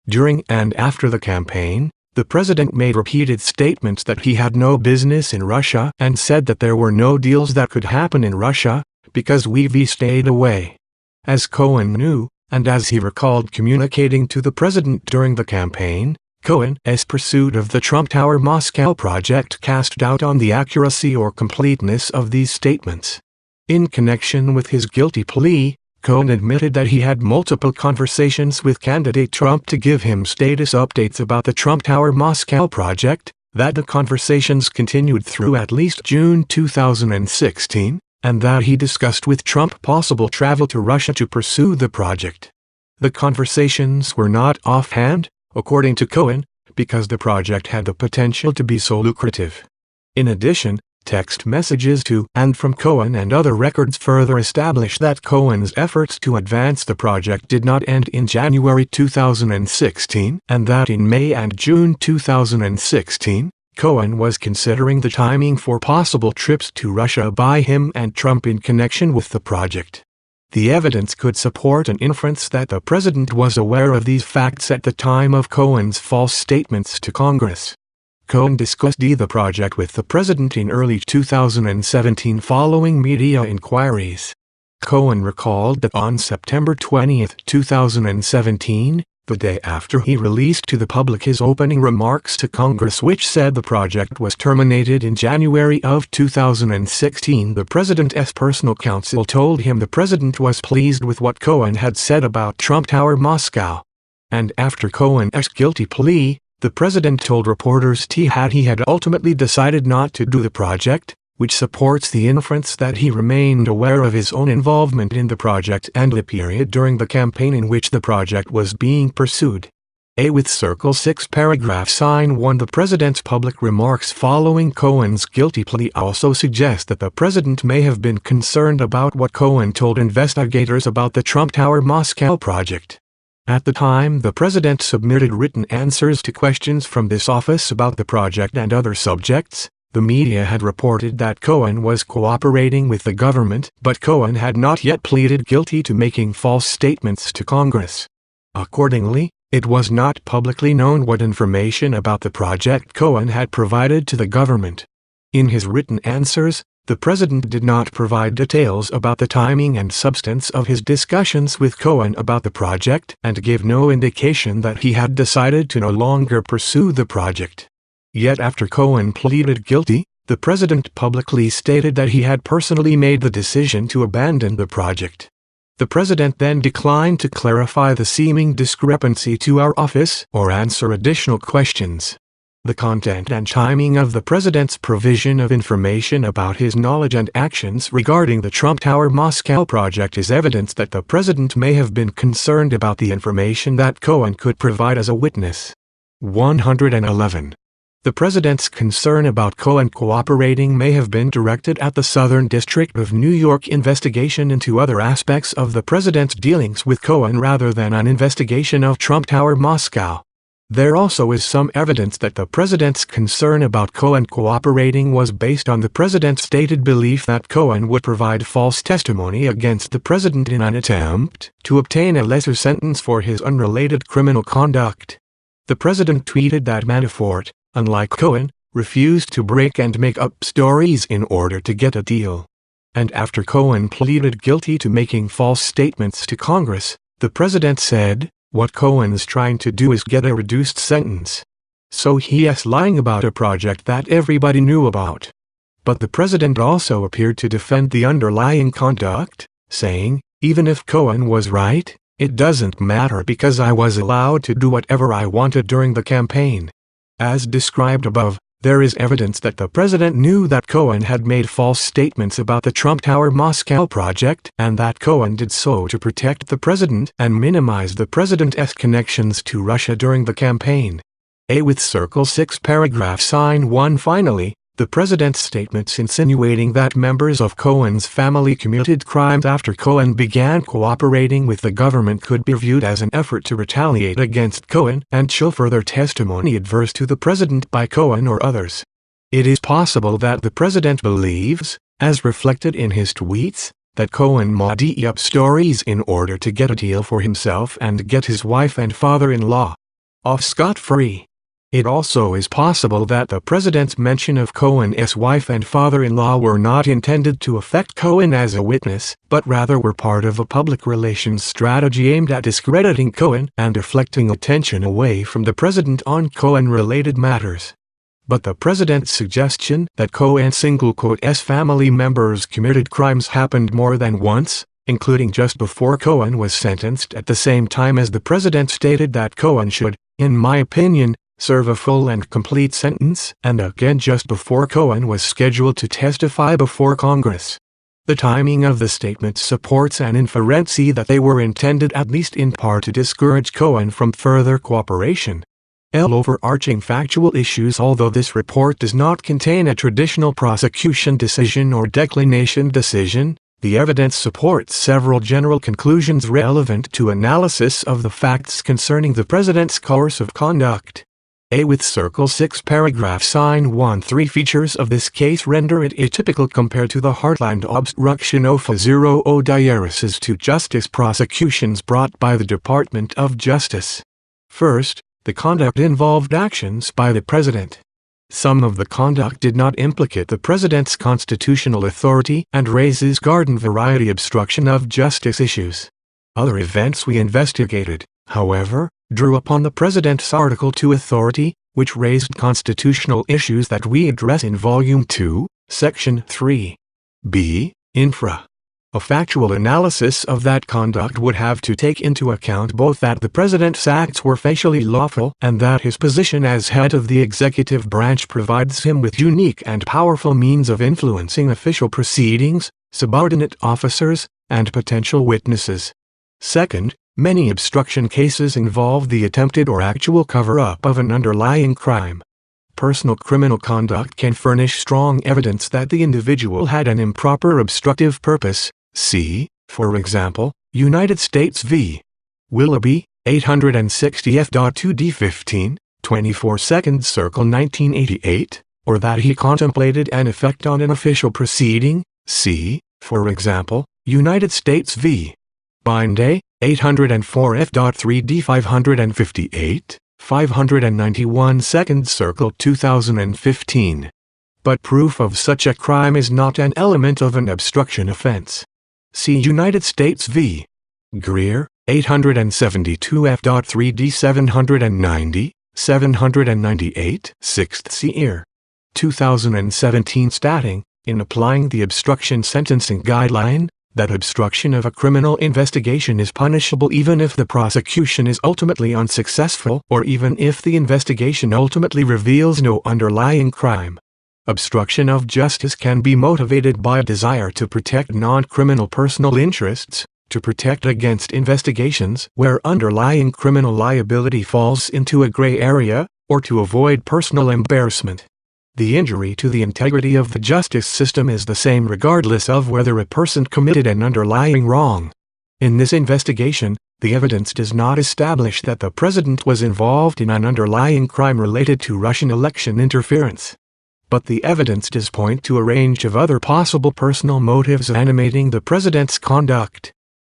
[SPEAKER 2] During and after the campaign, the president made repeated statements that he had no business in Russia and said that there were no deals that could happen in Russia, because we stayed away. As Cohen knew, and as he recalled communicating to the president during the campaign, Cohen's pursuit of the Trump Tower Moscow project cast doubt on the accuracy or completeness of these statements. In connection with his guilty plea, Cohen admitted that he had multiple conversations with candidate Trump to give him status updates about the Trump Tower Moscow project, that the conversations continued through at least June 2016, and that he discussed with Trump possible travel to Russia to pursue the project. The conversations were not offhand, according to Cohen, because the project had the potential to be so lucrative. In addition, text messages to and from Cohen and other records further establish that Cohen's efforts to advance the project did not end in January 2016, and that in May and June 2016, Cohen was considering the timing for possible trips to Russia by him and Trump in connection with the project. The evidence could support an inference that the president was aware of these facts at the time of Cohen's false statements to Congress. Cohen discussed the project with the president in early 2017 following media inquiries. Cohen recalled that on September 20, 2017, the day after he released to the public his opening remarks to Congress, which said the project was terminated in January of 2016, the president's personal counsel told him the president was pleased with what Cohen had said about Trump Tower Moscow. And after Cohen's guilty plea, the president told reporters he had ultimately decided not to do the project, which supports the inference that he remained aware of his own involvement in the project and the period during the campaign in which the project was being pursued. A with Circle 6 paragraph sign 1 The president's public remarks following Cohen's guilty plea also suggest that the president may have been concerned about what Cohen told investigators about the Trump Tower Moscow project. At the time the president submitted written answers to questions from this office about the project and other subjects, the media had reported that Cohen was cooperating with the government, but Cohen had not yet pleaded guilty to making false statements to Congress. Accordingly, it was not publicly known what information about the project Cohen had provided to the government. In his written answers, the president did not provide details about the timing and substance of his discussions with Cohen about the project and gave no indication that he had decided to no longer pursue the project. Yet after Cohen pleaded guilty, the president publicly stated that he had personally made the decision to abandon the project. The president then declined to clarify the seeming discrepancy to our office or answer additional questions. The content and timing of the president's provision of information about his knowledge and actions regarding the Trump Tower Moscow project is evidence that the president may have been concerned about the information that Cohen could provide as a witness. 111. The president's concern about Cohen cooperating may have been directed at the Southern District of New York investigation into other aspects of the president's dealings with Cohen rather than an investigation of Trump Tower Moscow. There also is some evidence that the president's concern about Cohen cooperating was based on the president's stated belief that Cohen would provide false testimony against the president in an attempt to obtain a lesser sentence for his unrelated criminal conduct. The president tweeted that Manafort, unlike Cohen, refused to break and make up stories in order to get a deal. And after Cohen pleaded guilty to making false statements to Congress, the president said, "What Cohen's trying to do is get a reduced sentence. So he's lying about a project that everybody knew about." But the president also appeared to defend the underlying conduct, saying, Even if Cohen was right, it doesn't matter because I was allowed to do whatever I wanted during the campaign. As described above, there is evidence that the president knew that Cohen had made false statements about the Trump Tower Moscow project and that Cohen did so to protect the president and minimize the president's connections to Russia during the campaign. A with Circle 6 paragraph sign 1. Finally, the president's statements insinuating that members of Cohen's family committed crimes after Cohen began cooperating with the government could be viewed as an effort to retaliate against Cohen and show further testimony adverse to the president by Cohen or others. It is possible that the president believes, as reflected in his tweets, that Cohen made up stories in order to get a deal for himself and get his wife and father-in-law off scot-free. It also is possible that the president's mention of Cohen's wife and father-in-law were not intended to affect Cohen as a witness, but rather were part of a public relations strategy aimed at discrediting Cohen and deflecting attention away from the president on Cohen-related matters. But the president's suggestion that Cohen's family members committed crimes happened more than once, including just before Cohen was sentenced at the same time as the president stated that Cohen should, in my opinion, serve a full and complete sentence, and again just before Cohen was scheduled to testify before Congress. The timing of the statements supports an inference that they were intended at least in part to discourage Cohen from further cooperation. Overarching factual issues. Although this report does not contain a traditional prosecution decision or declination decision, the evidence supports several general conclusions relevant to analysis of the facts concerning the president's course of conduct. A with Circle 6 paragraph sign 1. 3 features of this case render it atypical compared to the Heartland obstruction of diarises to justice prosecutions brought by the Department of Justice. First, the conduct involved actions by the president. Some of the conduct did not implicate the president's constitutional authority and raises garden-variety obstruction of justice issues. Other events we investigated, however, drew upon the president's Article 2 authority, which raised constitutional issues that we address in Volume 2, Section 3. B. Infra. A factual analysis of that conduct would have to take into account both that the president's acts were facially lawful and that his position as head of the executive branch provides him with unique and powerful means of influencing official proceedings, subordinate officers, and potential witnesses. Second, many obstruction cases involve the attempted or actual cover-up of an underlying crime. Personal criminal conduct can furnish strong evidence that the individual had an improper obstructive purpose. See, for example, United States v. Willoughby, 860 F.2d 15, 24 Circle 1988, or that he contemplated an effect on an official proceeding. See, for example, United States v. Binday, 804 F.3d 558, 591 Circle 2015. But proof of such a crime is not an element of an obstruction offense. See United States v. Greer, 872 F.3d 790, 798 6th Year. 2017 stating, in applying the obstruction sentencing guideline, that obstruction of a criminal investigation is punishable even if the prosecution is ultimately unsuccessful or even if the investigation ultimately reveals no underlying crime. Obstruction of justice can be motivated by a desire to protect non-criminal personal interests, to protect against investigations where underlying criminal liability falls into a gray area, or to avoid personal embarrassment. The injury to the integrity of the justice system is the same regardless of whether a person committed an underlying wrong. In this investigation, the evidence does not establish that the president was involved in an underlying crime related to Russian election interference. But the evidence does point to a range of other possible personal motives animating the president's conduct.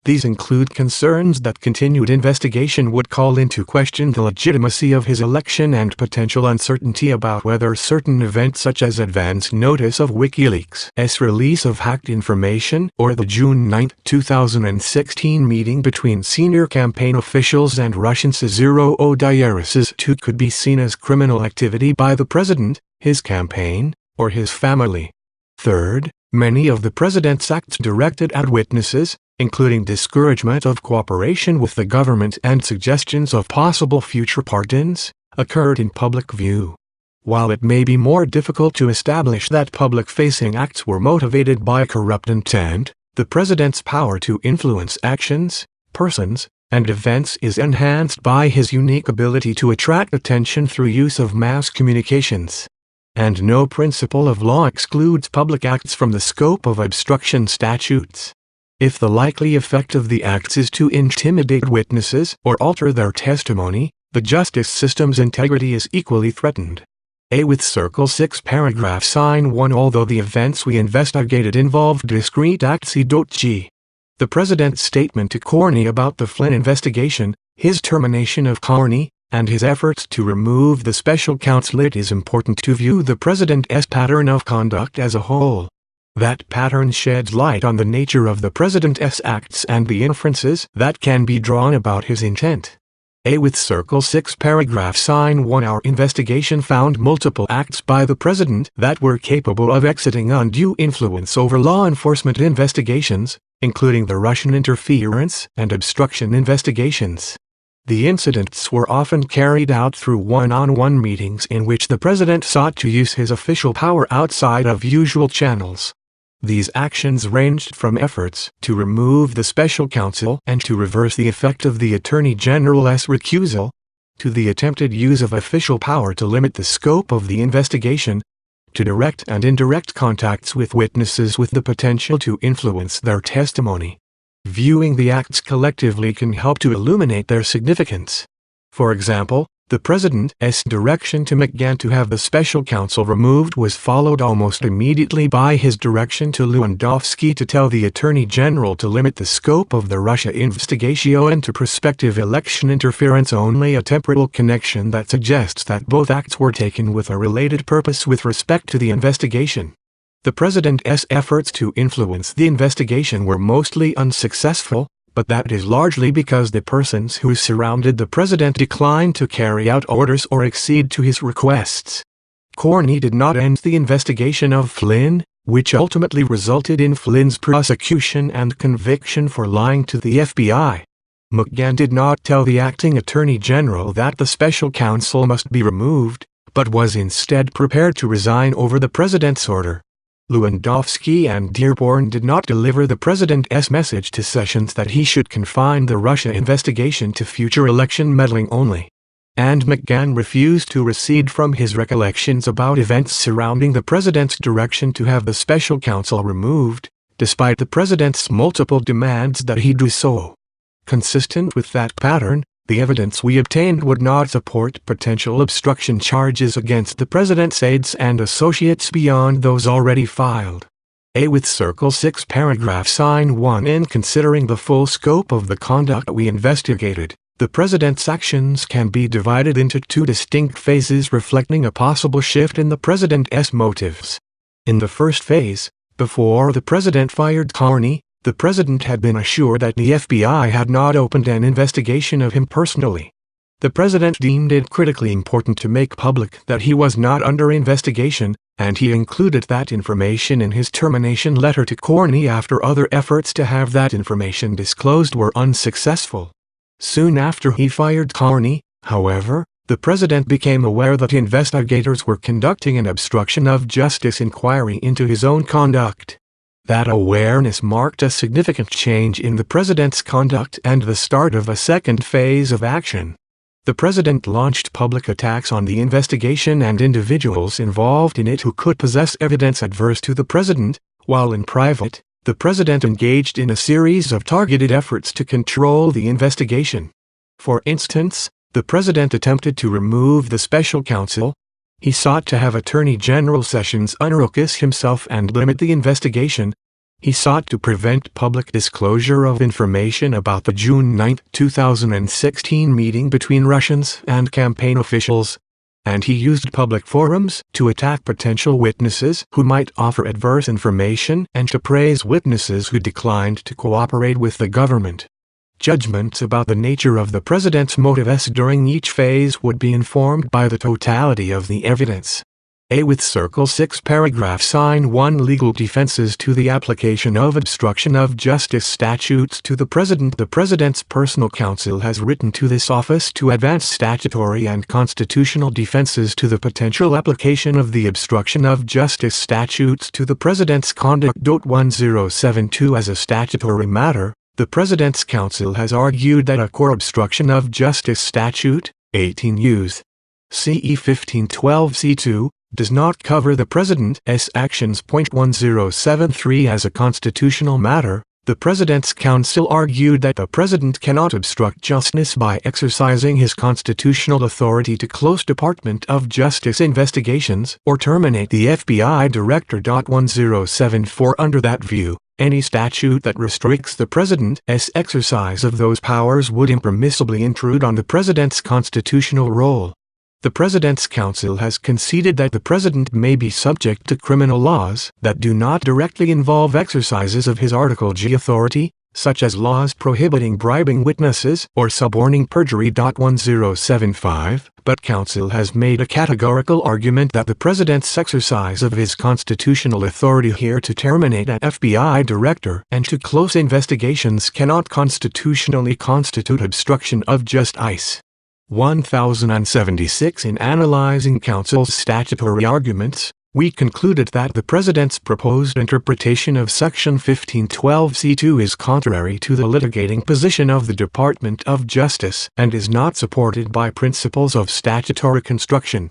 [SPEAKER 2] These include concerns that continued investigation would call into question the legitimacy of his election and potential uncertainty about whether certain events such as advance notice of WikiLeaks' release of hacked information or the June 9, 2016 meeting between senior campaign officials and Russian diarists could be seen as criminal activity by the president, his campaign, or his family. Third, many of the president's acts directed at witnesses, including discouragement of cooperation with the government and suggestions of possible future pardons, occurred in public view. While it may be more difficult to establish that public-facing acts were motivated by corrupt intent, the president's power to influence actions, persons, and events is enhanced by his unique ability to attract attention through use of mass communications. And no principle of law excludes public acts from the scope of obstruction statutes. If the likely effect of the acts is to intimidate witnesses or alter their testimony, the justice system's integrity is equally threatened. A with Circle 6 paragraph sign 1. Although the events we investigated involved discrete acts c.g. the president's statement to Corney about the Flynn investigation, his termination of Corney, and his efforts to remove the special counsel, it is important to view the president's pattern of conduct as a whole. That pattern sheds light on the nature of the president's acts and the inferences that can be drawn about his intent. A with Circle 6 paragraph sign 1. Our investigation found multiple acts by the president that were capable of exerting undue influence over law enforcement investigations, including the Russian interference and obstruction investigations. The incidents were often carried out through one-on-one meetings in which the president sought to use his official power outside of usual channels. These actions ranged from efforts to remove the special counsel and to reverse the effect of the Attorney General's recusal, to the attempted use of official power to limit the scope of the investigation, to direct and indirect contacts with witnesses with the potential to influence their testimony. Viewing the acts collectively can help to illuminate their significance. For example, the president's direction to McGahn to have the special counsel removed was followed almost immediately by his direction to Lewandowski to tell the Attorney General to limit the scope of the Russia investigation to prospective election interference only, a temporal connection that suggests that both acts were taken with a related purpose with respect to the investigation. The president's efforts to influence the investigation were mostly unsuccessful, but that is largely because the persons who surrounded the president declined to carry out orders or accede to his requests. Corney did not end the investigation of Flynn, which ultimately resulted in Flynn's prosecution and conviction for lying to the FBI. McGahn did not tell the acting attorney general that the special counsel must be removed, but was instead prepared to resign over the president's order. Lewandowski and Dearborn did not deliver the president's message to Sessions that he should confine the Russia investigation to future election meddling only. And McGahn refused to recede from his recollections about events surrounding the president's direction to have the special counsel removed, despite the president's multiple demands that he do so. Consistent with that pattern, the evidence we obtained would not support potential obstruction charges against the president's aides and associates beyond those already filed. A with Circle 6 paragraph sign 1. In considering the full scope of the conduct we investigated, the president's actions can be divided into two distinct phases reflecting a possible shift in the president's motives. In the first phase, before the president fired Corney, the president had been assured that the FBI had not opened an investigation of him personally. The president deemed it critically important to make public that he was not under investigation, and he included that information in his termination letter to Corney after other efforts to have that information disclosed were unsuccessful. Soon after he fired Corney, however, the president became aware that investigators were conducting an obstruction of justice inquiry into his own conduct. That awareness marked a significant change in the president's conduct and the start of a second phase of action. The president launched public attacks on the investigation and individuals involved in it who could possess evidence adverse to the president, while in private, the president engaged in a series of targeted efforts to control the investigation. For instance, the president attempted to remove the special counsel. He sought to have Attorney General Sessions unrecuse himself and limit the investigation. He sought to prevent public disclosure of information about the June 9, 2016 meeting between Russians and campaign officials. And he used public forums to attack potential witnesses who might offer adverse information and to praise witnesses who declined to cooperate with the government. Judgments about the nature of the president's motives during each phase would be informed by the totality of the evidence. A. With Circle 6 paragraph sign 1 legal defenses to the application of obstruction of justice statutes to the President. The President's personal counsel has written to this office to advance statutory and constitutional defenses to the potential application of the obstruction of justice statutes to the President's conduct. 1072 As a statutory matter, the President's counsel has argued that a core obstruction of justice statute, 18 U.S. CE 1512c2, does not cover the President's actions. 1073 As a constitutional matter, the President's counsel argued that the President cannot obstruct justice by exercising his constitutional authority to close Department of Justice investigations or terminate the FBI Director. 1074 Under that view, any statute that restricts the President's exercise of those powers would impermissibly intrude on the President's constitutional role. The President's counsel has conceded that the President may be subject to criminal laws that do not directly involve exercises of his Article G authority, such as laws prohibiting bribing witnesses or suborning perjury. 1075 But counsel has made a categorical argument that the President's exercise of his constitutional authority here to terminate an FBI director and to close investigations cannot constitutionally constitute obstruction of justice. 1076 In analyzing counsel's statutory arguments, we concluded that the President's proposed interpretation of Section 1512c2 is contrary to the litigating position of the Department of Justice and is not supported by principles of statutory construction.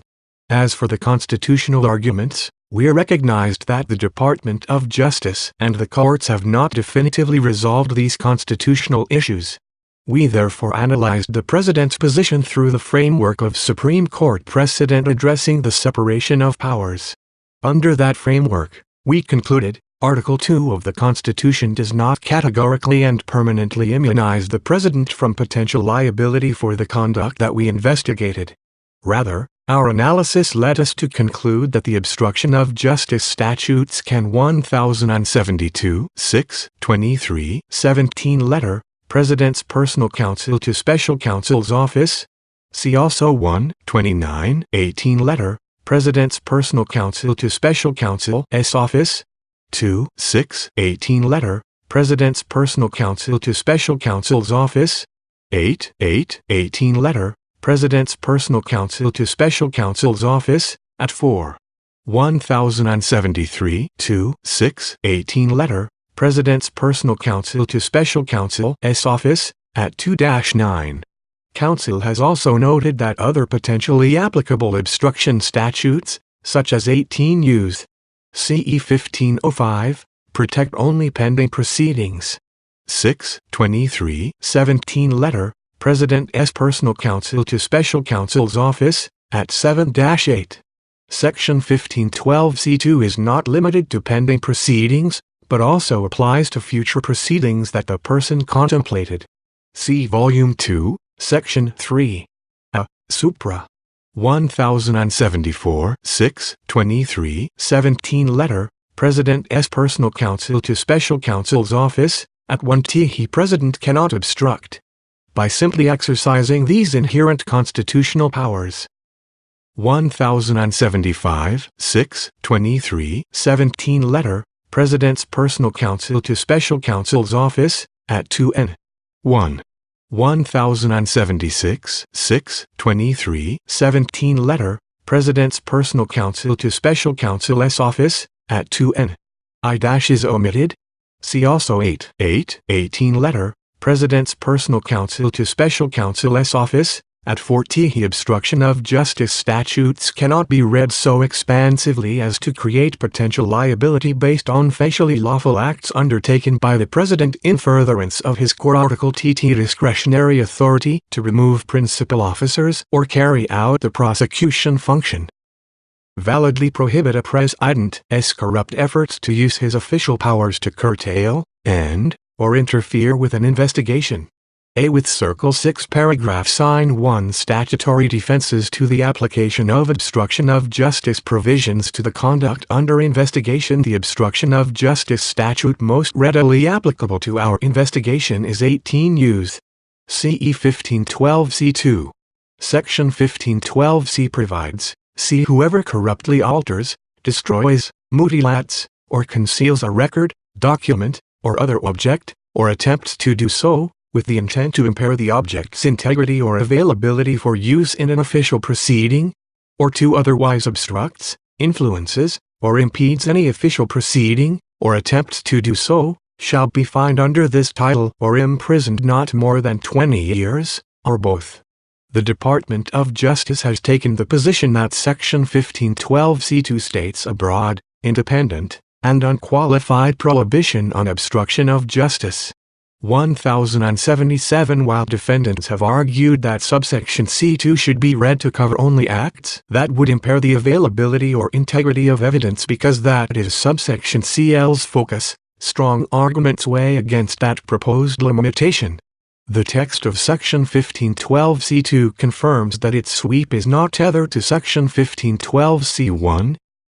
[SPEAKER 2] As for the constitutional arguments, we recognized that the Department of Justice and the courts have not definitively resolved these constitutional issues. We therefore analyzed the President's position through the framework of Supreme Court precedent addressing the separation of powers. Under that framework, we concluded, Article 2 of the Constitution does not categorically and permanently immunize the President from potential liability for the conduct that we investigated. Rather, our analysis led us to conclude that the obstruction of justice statutes can 1072, 6, 23, 17 letter, President's personal counsel to Special Counsel's Office. See also 1, 29, 18 letter, President's personal counsel to Special Counsel's Office. 2, 6, 18 letter, President's personal counsel to Special Counsel's Office. 8, 8, 18 letter, President's personal counsel to Special Counsel's Office, at 4. 1073, 2, 6, 18 letter, President's personal counsel to Special Counsel's Office, at 2-9. Counsel has also noted that other potentially applicable obstruction statutes, such as 18 U.S. CE 1505, protect only pending proceedings. 6, 23, 17 letter, President's personal counsel to Special Counsel's Office, at 7-8. Section 1512c2 is not limited to pending proceedings, but also applies to future proceedings that the person contemplated. See Volume 2, Section 3. Supra. 1074, 6, 23, 17 letter, President's personal counsel to Special Counsel's Office, at 1t he President cannot obstruct by simply exercising these inherent constitutional powers. 1075, 6, 23, 17 letter, President's personal counsel to Special Counsel's Office, at 2n. 1. 1076, 6, 23, 17 letter, President's personal counsel to Special Counsel's Office, at 2n. I- is omitted. See also 8, 8, 18 letter, President's personal counsel to Special Counsel's Office, at 4t obstruction of justice statutes cannot be read so expansively as to create potential liability based on facially lawful acts undertaken by the President in furtherance of his core Article TT discretionary authority to remove principal officers or carry out the prosecution function. Validly prohibit a President's corrupt efforts to use his official powers to curtail, end, or interfere with an investigation. A. With Circle 6 paragraph sign 1 statutory defenses to the application of obstruction of justice provisions to the conduct under investigation. The obstruction of justice statute most readily applicable to our investigation is 18 U.S. CE 1512c2. Section 1512c provides, See whoever corruptly alters, destroys, mutilates, or conceals a record, document, or other object, or attempts to do so, with the intent to impair the object's integrity or availability for use in an official proceeding, or to otherwise obstructs, influences, or impedes any official proceeding, or attempts to do so, shall be fined under this title or imprisoned not more than 20 years, or both. The Department of Justice has taken the position that Section 1512(c)(2) states a broad, independent, and unqualified prohibition on obstruction of justice. 1077. While defendants have argued that subsection C2 should be read to cover only acts that would impair the availability or integrity of evidence because that is subsection CL's focus, strong arguments weigh against that proposed limitation. The text of section 1512(c)(2) confirms that its sweep is not tethered to section 1512(c)(1).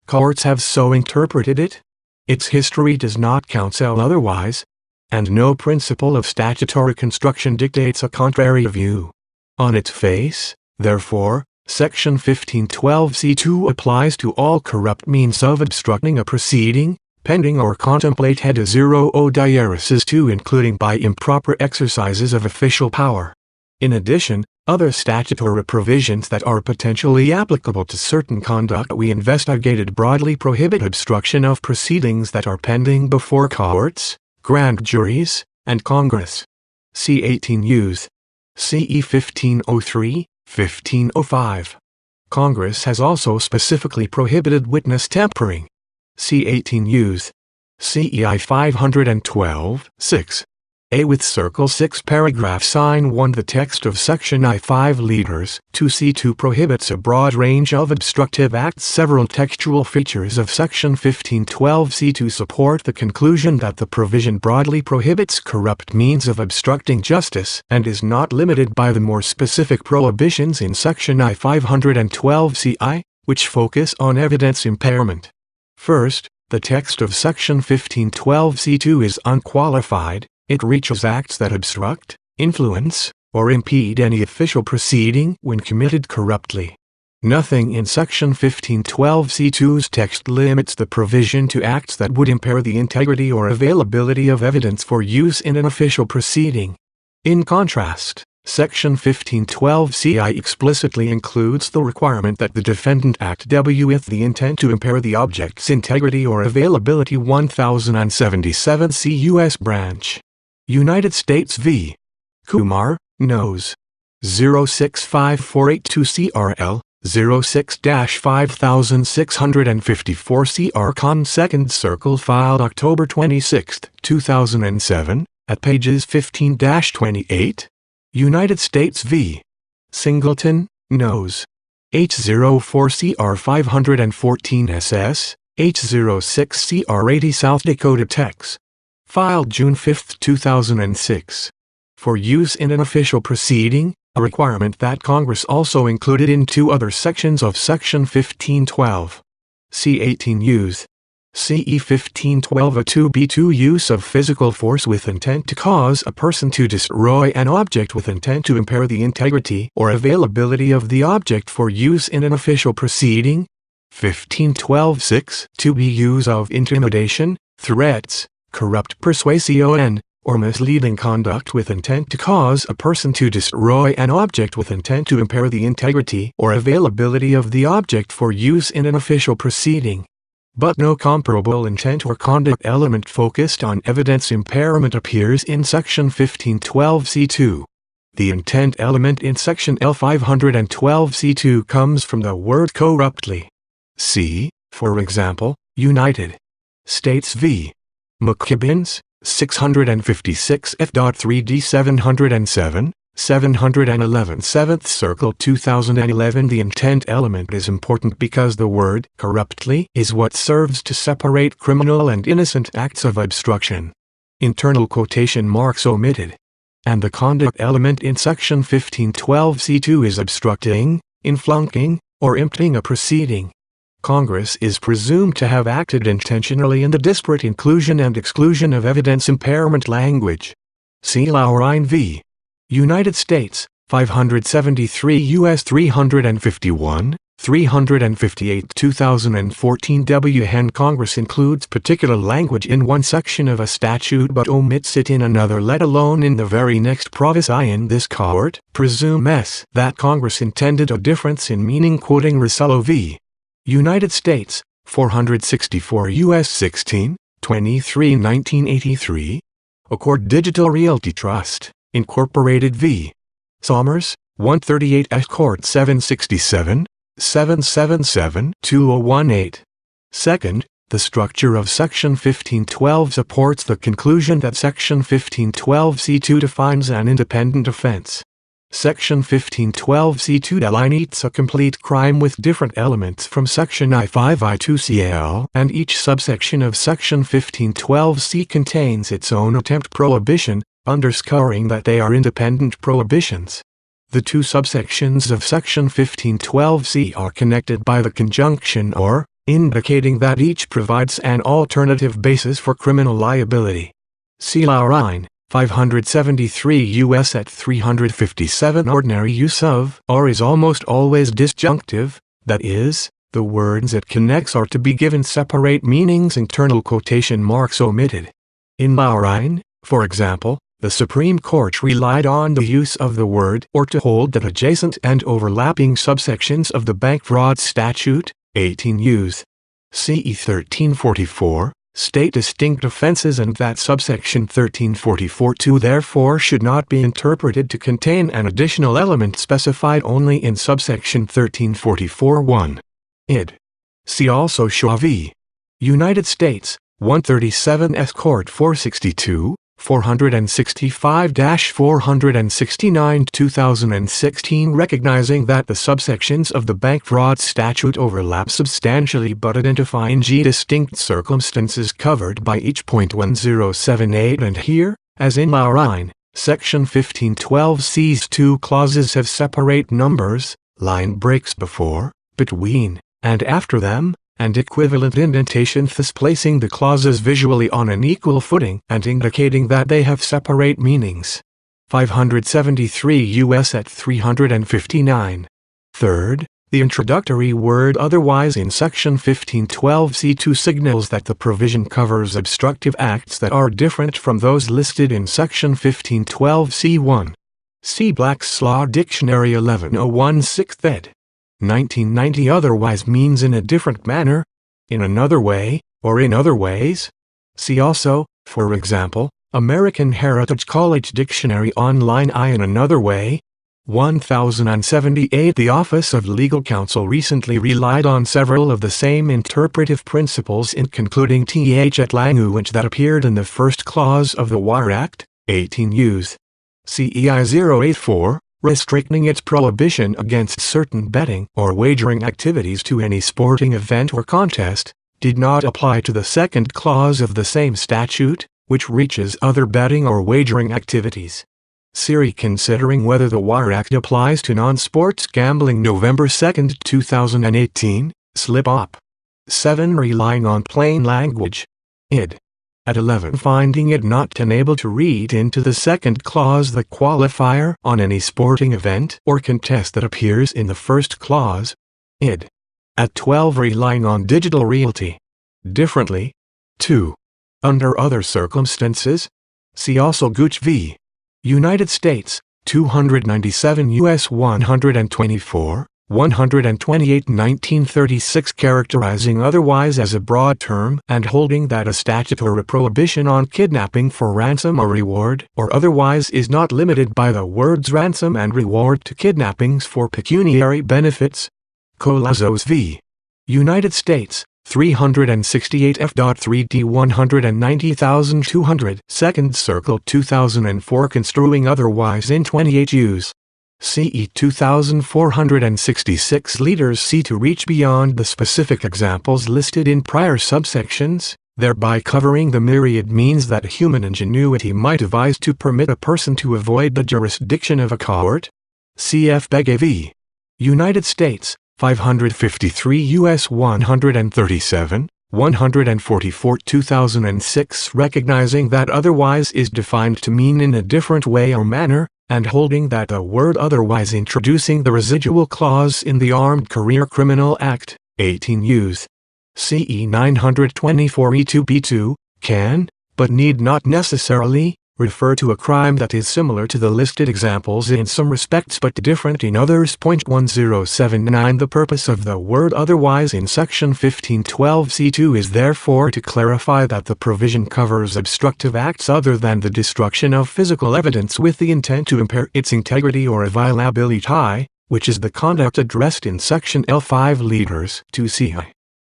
[SPEAKER 2] Courts have so interpreted it. Its history does not counsel otherwise, and no principle of statutory construction dictates a contrary view. On its face, therefore, section 1512(c)(2) applies to all corrupt means of obstructing a proceeding, pending or contemplate head 0 diaresis 2 including by improper exercises of official power. In addition, other statutory provisions that are potentially applicable to certain conduct we investigated broadly prohibit obstruction of proceedings that are pending before courts, grand juries, and Congress. See 18 Us. CE 1503, 1505. Congress has also specifically prohibited witness tampering. See 18 Us. CEI 512, 6. A with Circle 6 paragraph sign 1. The text of section I5 leaders 2C2 prohibits a broad range of obstructive acts. Several textual features of section 1512(c)(2) support the conclusion that the provision broadly prohibits corrupt means of obstructing justice and is not limited by the more specific prohibitions in section I512(ci), which focus on evidence impairment. First, the text of section 1512(c)(2) is unqualified. It reaches acts that obstruct, influence, or impede any official proceeding when committed corruptly. Nothing in section 1512(c)(2)'s text limits the provision to acts that would impair the integrity or availability of evidence for use in an official proceeding. In contrast, section 1512(ci) explicitly includes the requirement that the defendant act with the intent to impair the object's integrity or availability. 1077 C. U.S. Branch. United States v. Kumar, Nos. 065482 CRL, 06-5654 CR Con 2nd Circle filed October 26, 2007, at pages 15-28. United States v. Singleton, Nos. H04 CR 514 SS, H06 CR 80 South Dakota Tex. Filed June 5, 2006. For use in an official proceeding, a requirement that Congress also included in two other sections of Section 1512. See 18 Us. CE 1512(2)(b)(2) Use of physical force with intent to cause a person to destroy an object with intent to impair the integrity or availability of the object for use in an official proceeding. 1512(6) 2b Use of intimidation, threats, corrupt persuasion, or misleading conduct with intent to cause a person to destroy an object with intent to impair the integrity or availability of the object for use in an official proceeding. But no comparable intent or conduct element focused on evidence impairment appears in Section 1512(c)(2). The intent element in Section L512(c)(2) comes from the word corruptly. See, for example, United States v. McKibbins, 656 F.3d 707, 711 7th Circle 2011. The intent element is important because the word corruptly is what serves to separate criminal and innocent acts of obstruction. Internal quotation marks omitted. And the conduct element in Section 1512(c)(2) is obstructing, influnking, or impeding a proceeding. Congress is presumed to have acted intentionally in the disparate inclusion and exclusion of evidence impairment language. See Laurine v. United States, 573 U.S. 351, 358 2014 W. Hen Congress includes particular language in one section of a statute but omits it in another, let alone in the very next proviso. In this court presumes that Congress intended a difference in meaning, quoting Russello v. United States, 464 U.S. 16, 23 1983. Accord Digital Realty Trust, Incorporated v. Somers, 138 S. Court 767, 777-2018. Second, the structure of Section 1512 supports the conclusion that Section 1512c2 defines an independent offense. Section 1512c2 delineates a complete crime with different elements from Section I5I2CL, and each subsection of Section 1512c contains its own attempt prohibition, underscoring that they are independent prohibitions. The two subsections of Section 1512c are connected by the conjunction or, indicating that each provides an alternative basis for criminal liability. See Laurine, 573 U.S. at 357. Ordinary use of or is almost always disjunctive, that is, the words it connects are to be given separate meanings, internal quotation marks omitted. In Laurine, for example, the Supreme Court relied on the use of the word or to hold that adjacent and overlapping subsections of the bank fraud statute, 18 Us. CE 1344, state distinct offenses, and that subsection 1344-2 therefore should not be interpreted to contain an additional element specified only in subsection 1344-1. Id. See also Shaw v. United States, 137 S. Court 462, 465-469 2016, recognizing that the subsections of the bank fraud statute overlap substantially but identifying distinct circumstances covered by each. 1078 and here, as in Laurine, Section 1512c's two clauses have separate numbers, line breaks before, between, and after them, and equivalent indentation, thus placing the clauses visually on an equal footing and indicating that they have separate meanings. 573 U.S. at 359. Third, the introductory word otherwise in Section 1512c2 signals that the provision covers obstructive acts that are different from those listed in Section 1512c1. See Black's Law Dictionary 1101 6th ed. 1990. Otherwise means in a different manner, in another way, or in other ways. See also, for example, American Heritage College Dictionary Online I in another way. 1078. The Office of Legal Counsel recently relied on several of the same interpretive principles in concluding at language that appeared in the first clause of the Wire Act, 18 Us. CEI 084. Restricting its prohibition against certain betting or wagering activities to any sporting event or contest, did not apply to the second clause of the same statute, which reaches other betting or wagering activities. Siri considering whether the Wire Act applies to non-sports gambling. November 2, 2018, Slip Up. 7. Relying on plain language. Id. At 11. Finding it not unable to read into the second clause the qualifier on any sporting event or contest that appears in the first clause. Id. At 12. Relying on digital realty. Differently. 2. Under other circumstances. See also Gooch v. United States, 297 U.S. 124. 128 1936, characterizing otherwise as a broad term and holding that a statutory prohibition on kidnapping for ransom or reward or otherwise is not limited by the words ransom and reward to kidnappings for pecuniary benefits. Colazos v. United States, 368 F.3d 190,200, 2nd Circle 2004, construing otherwise in 28 Us. CE 2466 liters C to reach beyond the specific examples listed in prior subsections, thereby covering the myriad means that human ingenuity might devise to permit a person to avoid the jurisdiction of a court. Cf. Begay v. United States, 553 U.S. 137, 144 2006, recognizing that otherwise is defined to mean in a different way or manner, and holding that the word otherwise introducing the residual clause in the Armed Career Criminal Act, 18 Us. CE 924E2B2, can, but need not necessarily, refer to a crime that is similar to the listed examples in some respects but different in others. 1079 The purpose of the word otherwise in Section 1512C2 is therefore to clarify that the provision covers obstructive acts other than the destruction of physical evidence with the intent to impair its integrity or inviolability, which is the conduct addressed in Section L5 Leaders 2CI.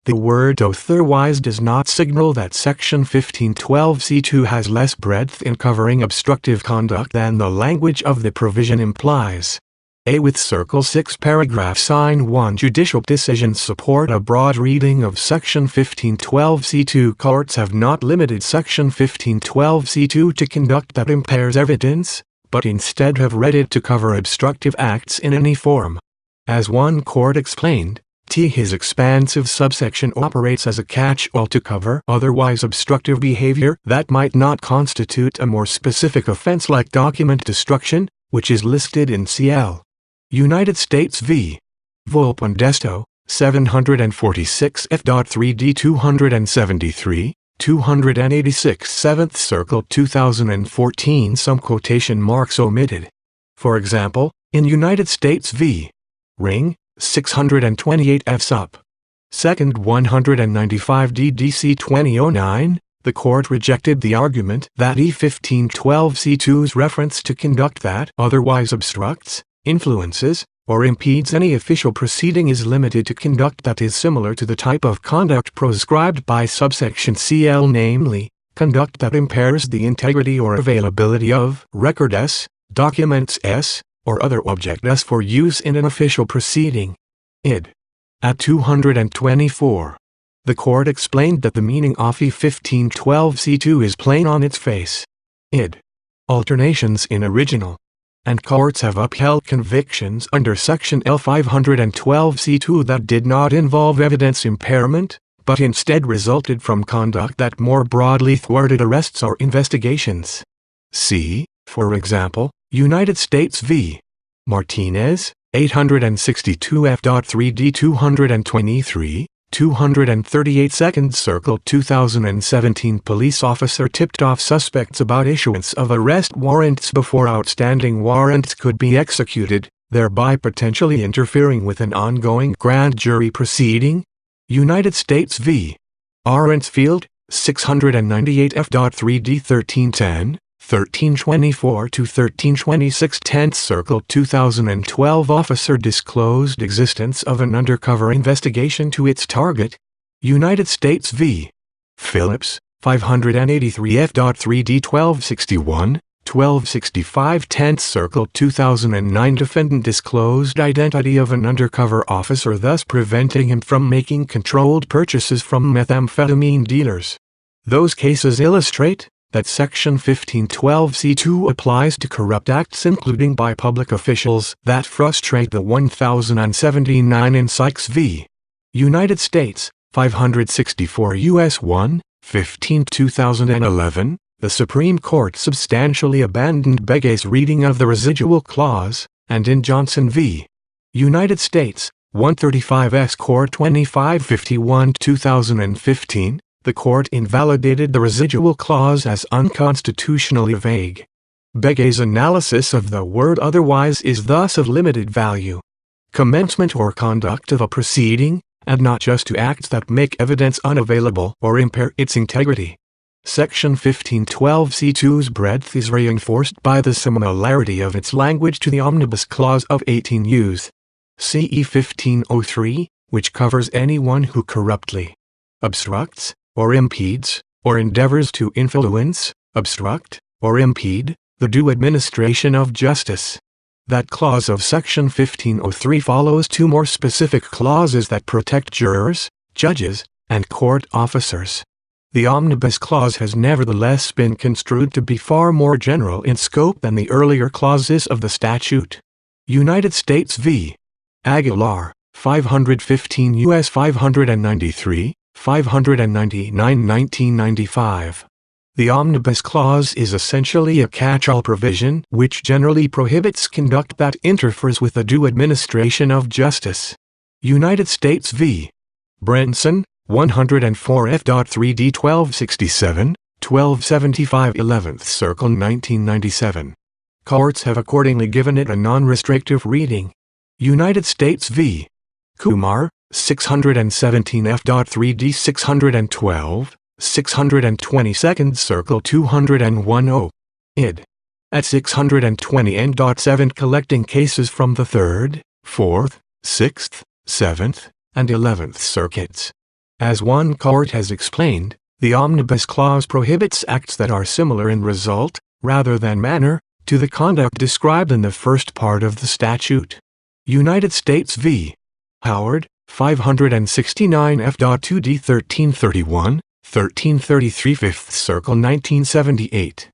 [SPEAKER 2] The word otherwise does not signal that Section 1512C2 has less breadth in covering obstructive conduct than the language of the provision implies. With Circle 6 paragraph sign 1 judicial decisions support a broad reading of Section 1512C2. Courts have not limited Section 1512C2 to conduct that impairs evidence, but instead have read it to cover obstructive acts in any form. As one court explained, his expansive subsection operates as a catch-all to cover otherwise obstructive behavior that might not constitute a more specific offense like document destruction, which is listed in CL. United States v. Volpondesto, 746 F.3d 273, 286 7th Circle 2014. Some quotation marks omitted. For example, in United States v. Ring, 628 F. Sup. 2nd 195 DDC 2009, the court rejected the argument that E1512C2's reference to conduct that otherwise obstructs, influences, or impedes any official proceeding is limited to conduct that is similar to the type of conduct proscribed by subsection CL, namely, conduct that impairs the integrity or availability of record S, documents S, or other object S for use in an official proceeding. Id. At 224. The court explained that the meaning of E1512C2 is plain on its face. Id. Alternations in original. And courts have upheld convictions under Section L512C2 that did not involve evidence impairment, but instead resulted from conduct that more broadly thwarted arrests or investigations. See, for example, United States v. Martinez, 862 F.3d 223, 238 2nd Circle 2017. Police officer tipped off suspects about issuance of arrest warrants before outstanding warrants could be executed, thereby potentially interfering with an ongoing grand jury proceeding. United States v. Arentsfield, 698 F.3d 1310, 1324 to 1326 10th Circle 2012. Officer disclosed existence of an undercover investigation to its target. United States v. Phillips, 583 F.3d 1261, 1265 10th Circle 2009. Defendant disclosed identity of an undercover officer, thus preventing him from making controlled purchases from methamphetamine dealers. Those cases illustrate that Section 1512C2 applies to corrupt acts including by public officials that frustrate the 1079 in Sykes v. United States, 564 U.S. 1, 15 2011, the Supreme Court substantially abandoned Begay's reading of the residual clause, and in Johnson v. United States, 135 S. Court 2551 2015, the court invalidated the residual clause as unconstitutionally vague. Begay's analysis of the word otherwise is thus of limited value. Commencement or conduct of a proceeding, and not just to acts that make evidence unavailable or impair its integrity. Section 1512C2's breadth is reinforced by the similarity of its language to the Omnibus Clause of 18 Us. CE 1503, which covers anyone who corruptly obstructs, or impedes, or endeavors to influence, obstruct, or impede, the due administration of justice. That clause of Section 1503 follows two more specific clauses that protect jurors, judges, and court officers. The Omnibus Clause has nevertheless been construed to be far more general in scope than the earlier clauses of the statute. United States v. Aguilar, 515 U.S. 593, 599 1995. The Omnibus Clause is essentially a catch-all provision which generally prohibits conduct that interferes with the due administration of justice. United States v. Brenson, 104 F.3d 1267, 1275 11th Circle 1997. Courts have accordingly given it a non-restrictive reading. United States v. Kumar, 617 F.3d 612, 622nd Circle 210. Id. At 620 N.7 collecting cases from the 3rd, 4th, 6th, 7th, and 11th Circuits. As one court has explained, the Omnibus Clause prohibits acts that are similar in result, rather than manner, to the conduct described in the first part of the statute. United States v. Howard, 569 F.2d 1331, 1333 5th Circle 1978.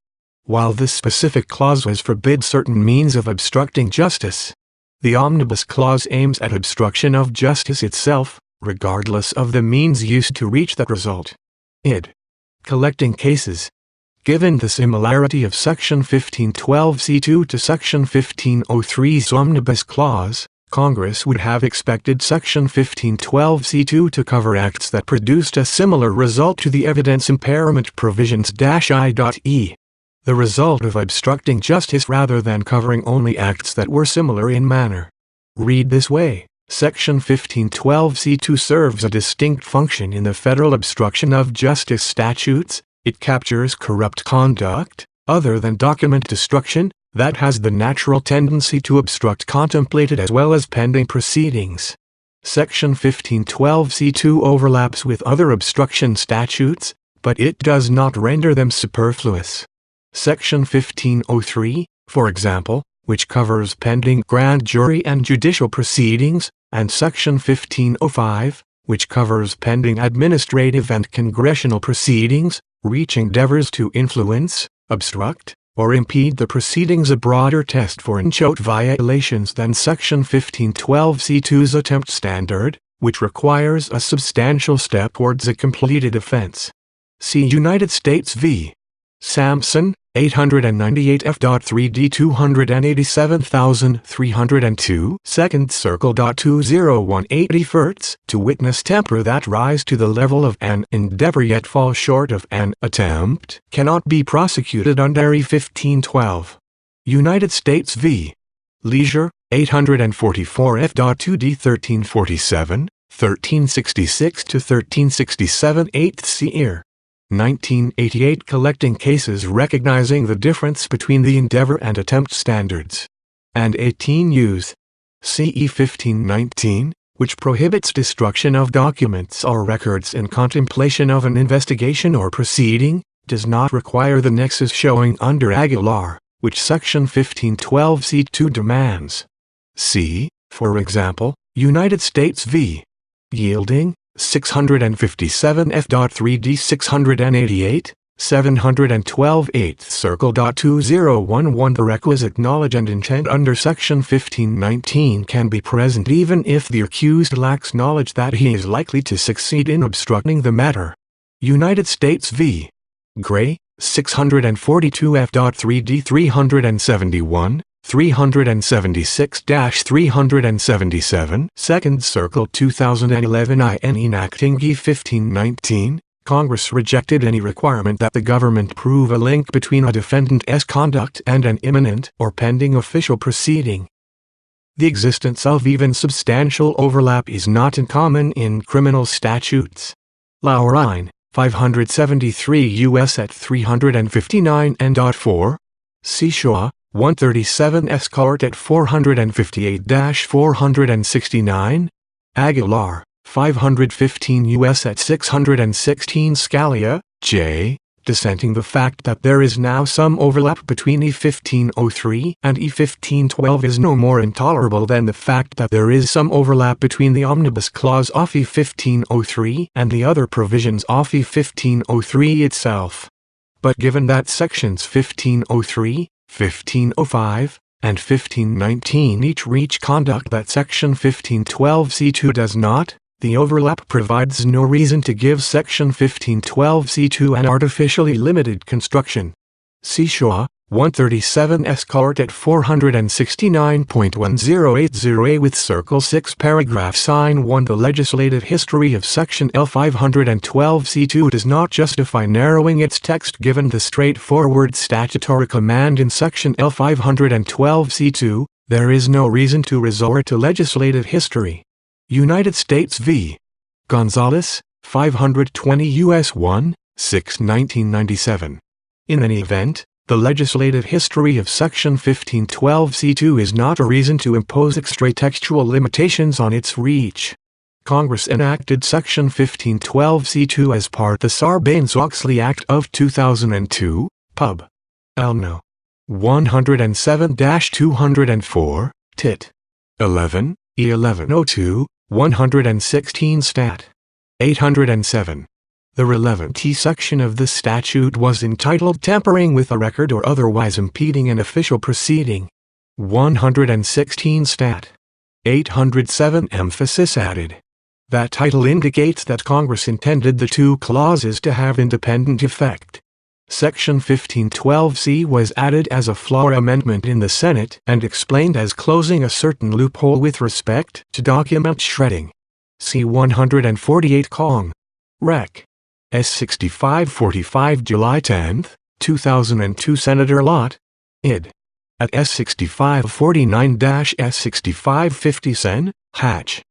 [SPEAKER 2] While this specific clause forbids certain means of obstructing justice, the Omnibus Clause aims at obstruction of justice itself, regardless of the means used to reach that result. Id. Collecting cases. Given the similarity of Section 1512c2 to Section 1503's Omnibus Clause, Congress would have expected Section 1512c2 to cover acts that produced a similar result to the evidence impairment provisions -I.e. The result of obstructing justice rather than covering only acts that were similar in manner. Read this way, Section 1512c2 serves a distinct function in the federal obstruction of justice statutes. It captures corrupt conduct, other than document destruction, that has the natural tendency to obstruct contemplated as well as pending proceedings. Section 1512c2 overlaps with other obstruction statutes, but it does not render them superfluous. Section 1503, for example, which covers pending grand jury and judicial proceedings, and Section 1505, which covers pending administrative and congressional proceedings, reach endeavors to influence, obstruct, or impede the proceedings, a broader test for in-choate violations than Section 1512c2's attempt standard, which requires a substantial step towards a completed offense. See United States v. Sampson, 898 F.3d 287302 2nd Circle. 2018 efforts to witness temper that rise to the level of an endeavor yet fall short of an attempt cannot be prosecuted under E1512. United States v. Leisure, 844 F.2d 1347, 1366 to 1367 8th Seer. 1988 collecting cases recognizing the difference between the endeavor and attempt standards. And 18 use. CE 1519, which prohibits destruction of documents or records in contemplation of an investigation or proceeding, does not require the nexus showing under Aguilar, which Section 1512c2 demands. See, for example, United States v. Yielding, 657 F.3d 688, 712 8th Circle. 2011 The requisite knowledge and intent under Section 1519 can be present even if the accused lacks knowledge that he is likely to succeed in obstructing the matter. United States v. Gray, 642 F.3d 371, 376-377 2nd Circle. 2011 in enacting E 1519, Congress rejected any requirement that the government prove a link between a defendant's conduct and an imminent or pending official proceeding. The existence of even substantial overlap is not uncommon in criminal statutes. Laurine, 573 U.S. at 359 N.4. Seashaw, 137 S. Court at 458-469. Aguilar, 515 U.S. at 616 Scalia, J., dissenting the fact that there is now some overlap between E1503 and E1512 is no more intolerable than the fact that there is some overlap between the Omnibus Clause of E1503 and the other provisions of E1503 itself. But given that Sections 1503, 1505, and 1519 each reach conduct that Section 1512c2 does not, The overlap provides no reason to give Section 1512c2 an artificially limited construction. See Shaw, 137 S. Court at 469.1080A with Circle 6 paragraph sign 1. The legislative history of Section L512c2 does not justify narrowing its text given the straightforward statutory command in Section L512c2. There is no reason to resort to legislative history. United States v. Gonzalez, 520 U.S. 1, 6, 1997. In any event, the legislative history of Section 1512c2 is not a reason to impose extra-textual limitations on its reach. Congress enacted Section 1512c2 as part of the Sarbanes-Oxley Act of 2002, Pub. L. No. 107-204, Tit. 11, E1102, 116 Stat. 807. The relevant section of the statute was entitled Tampering with a Record or Otherwise Impeding an Official Proceeding. 116 Stat. 807 emphasis added. That title indicates that Congress intended the two clauses to have independent effect. Section 1512c was added as a floor amendment in the Senate and explained as closing a certain loophole with respect to document shredding. See 148 Cong. Rec. S6545 July 10, 2002 Senator Lott, id. At S6549-S6550 Sen. Hatch.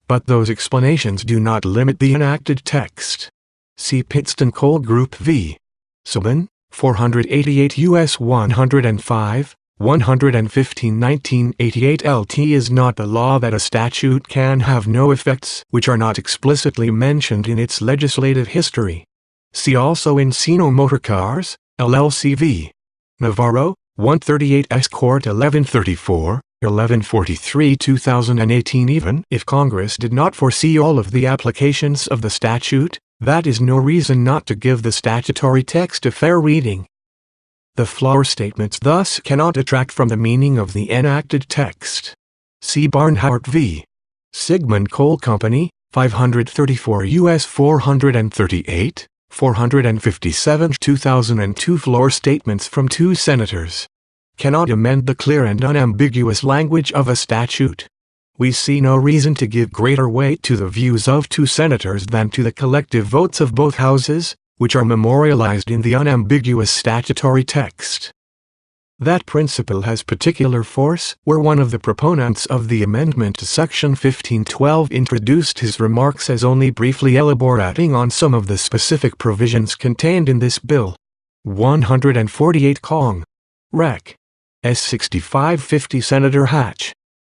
[SPEAKER 2] But those explanations do not limit the enacted text. See Pittston Coal Group v. Subban, 488 U.S. 105, 115 1988 LT is not the law that a statute can have no effects which are not explicitly mentioned in its legislative history. See also Encino Motorcars, LLC v. Navarro, 138 S. Court 1134, 1143 2018. Even if Congress did not foresee all of the applications of the statute, that is no reason not to give the statutory text a fair reading. The floor statements thus cannot detract from the meaning of the enacted text. See Barnhart v. Sigmund Coal Company, 534 U.S. 438, 457 2002 floor statements from two senators cannot amend the clear and unambiguous language of a statute. We see no reason to give greater weight to the views of two senators than to the collective votes of both houses, which are memorialized in the unambiguous statutory text. That principle has particular force where one of the proponents of the amendment to Section 1512 introduced his remarks as only briefly elaborating on some of the specific provisions contained in this bill. 148 Cong. Rec. S6550 Senator Hatch.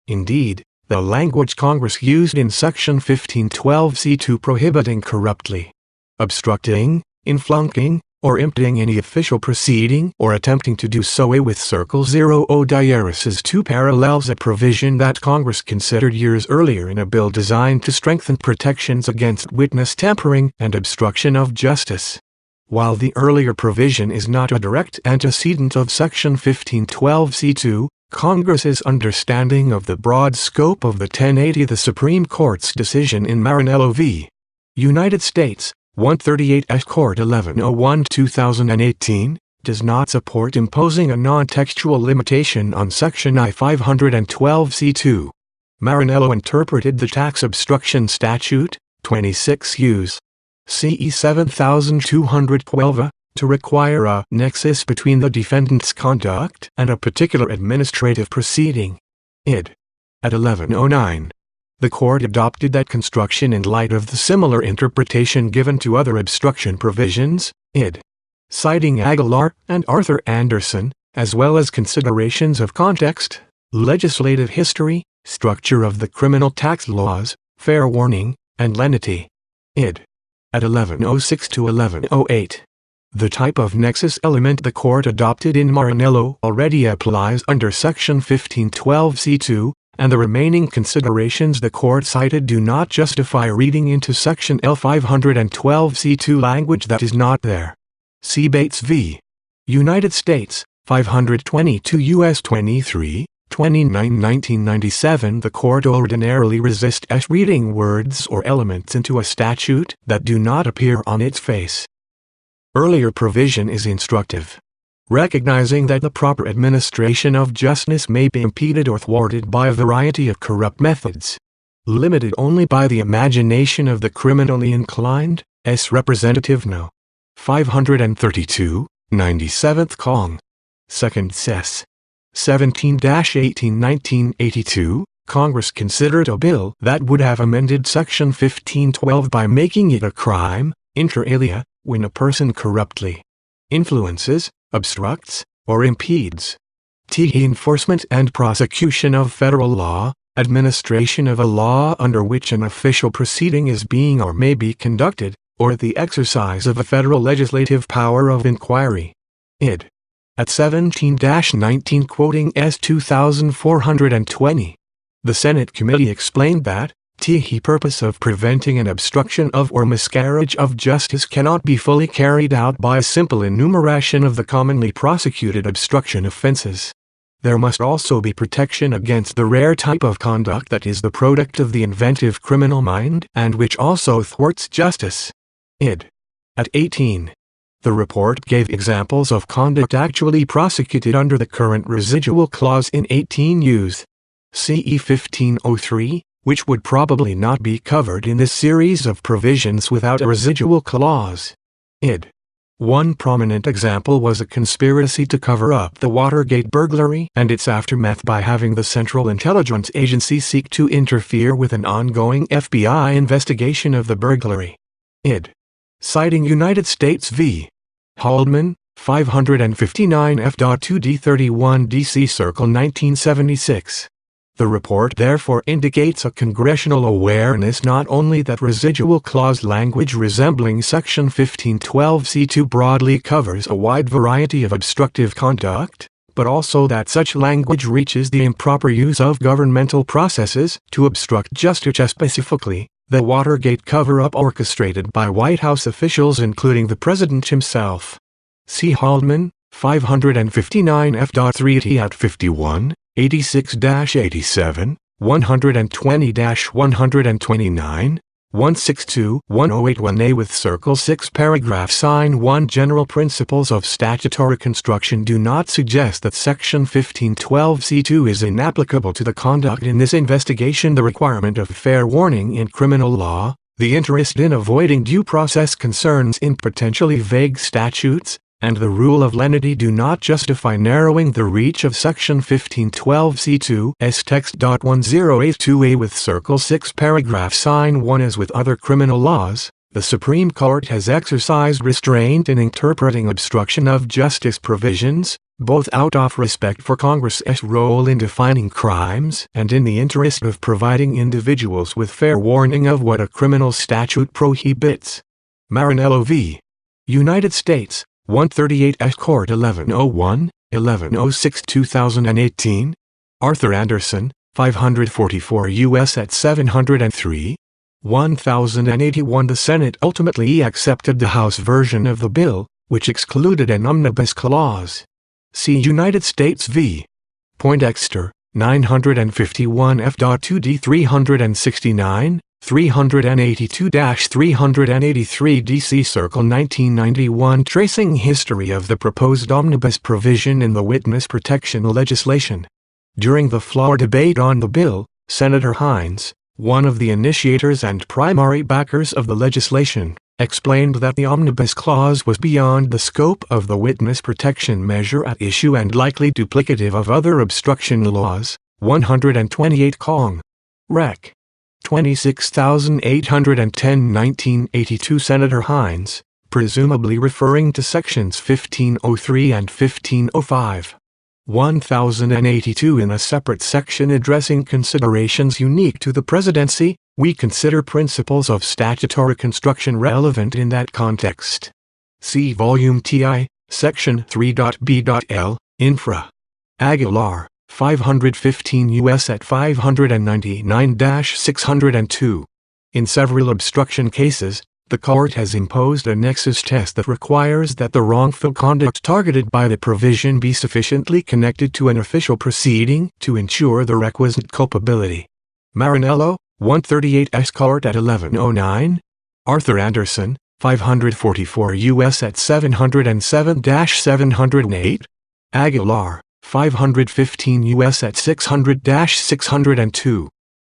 [SPEAKER 2] Indeed, the language Congress used in Section 1512c2 prohibiting corruptly obstructing, influnking, or impeding any official proceeding or attempting to do so with Circle 0 diaresis 2 parallels a provision that Congress considered years earlier in a bill designed to strengthen protections against witness tampering and obstruction of justice. While the earlier provision is not a direct antecedent of Section 1512c2, Congress's understanding of the broad scope of the 1080 the Supreme Court's decision in Marinello v. United States, 138 S. Court 1101 2018, does not support imposing a non-textual limitation on Section I-512c2. Marinello interpreted the tax obstruction statute, 26 U.S. CE 7212, to require a nexus between the defendant's conduct and a particular administrative proceeding. Id. At 1109. The court adopted that construction in light of the similar interpretation given to other obstruction provisions, id. Citing Aguilar and Arthur Anderson, as well as considerations of context, legislative history, structure of the criminal tax laws, fair warning, and lenity. Id. At 1106 to 1108. The type of nexus element the court adopted in Marinello already applies under Section 1512c2, and the remaining considerations the court cited do not justify reading into Section L512c2 language that is not there. See Bates v. United States, 522 U.S. 23, 1997 The court ordinarily resists reading words or elements into a statute that do not appear on its face. Earlier provision is instructive, recognizing that the proper administration of justice may be impeded or thwarted by a variety of corrupt methods, limited only by the imagination of the criminally inclined. Representative No. 532, 97th Cong. 2nd Sess. 17-18 1982, Congress considered a bill that would have amended Section 1512 by making it a crime, inter alia, when a person corruptly influences, obstructs, or impedes enforcement and prosecution of federal law, administration of a law under which an official proceeding is being or may be conducted, or the exercise of a federal legislative power of inquiry. Id. At 17-19 quoting S. 2420. The Senate committee explained that, the purpose of preventing an obstruction of or miscarriage of justice cannot be fully carried out by a simple enumeration of the commonly prosecuted obstruction offenses. There must also be protection against the rare type of conduct that is the product of the inventive criminal mind and which also thwarts justice. Id. At 18. The report gave examples of conduct actually prosecuted under the current residual clause in 18 U.S. C.E. 1503, which would probably not be covered in this series of provisions without a residual clause. Id. One prominent example was a conspiracy to cover up the Watergate burglary and its aftermath by having the Central Intelligence Agency seek to interfere with an ongoing FBI investigation of the burglary. Id. Citing United States v. Haldeman, 559 F.2d 31 D.C. Circle 1976. The report therefore indicates a congressional awareness not only that residual clause language resembling Section 1512c2 broadly covers a wide variety of obstructive conduct, but also that such language reaches the improper use of governmental processes to obstruct justice, specifically the Watergate cover-up orchestrated by White House officials including the President himself. See Haldeman, 559 F.3t at 51, 86-87, 120-129, 162-1081A with Circle 6 paragraph sign 1. General principles of statutory construction do not suggest that Section 1512c2 is inapplicable to the conduct in this investigation. The requirement of fair warning in criminal law, the interest in avoiding due process concerns in potentially vague statutes, and the rule of lenity do not justify narrowing the reach of Section 1512c2's text. 1082a with Circle 6 paragraph sign 1. As with other criminal laws, the Supreme Court has exercised restraint in interpreting obstruction of justice provisions, both out of respect for Congress's role in defining crimes and in the interest of providing individuals with fair warning of what a criminal statute prohibits. Marinello v. United States, 138 S. Court 1101, 1106 2018. Arthur Anderson, 544 U.S. at 703. 1081. The Senate ultimately accepted the House version of the bill, which excluded an omnibus clause. See United States v. Poindexter, 951 F.2d 369, 382-383 D.C. Circle 1991. Tracing history of the proposed omnibus provision in the witness protection legislation. During the floor debate on the bill, Senator Hines, one of the initiators and primary backers of the legislation, explained that the omnibus clause was beyond the scope of the witness protection measure at issue and likely duplicative of other obstruction laws. 128 Cong. Rec. 26,810 1982. Senator Hines, presumably referring to Sections 1503 and 1505. 1082. In a separate section addressing considerations unique to the presidency, we consider principles of statutory construction relevant in that context. See Volume TI, Section 3.B.L, Infra. Aguilar, 515 U.S. at 599-602. In several obstruction cases, The court has imposed a nexus test that requires that the wrongful conduct targeted by the provision be sufficiently connected to an official proceeding to ensure the requisite culpability. Marinello, 138 S. Court at 1109. Arthur Anderson, 544 U.S. at 707-708. Aguilar, 515 U.S. at 600-602.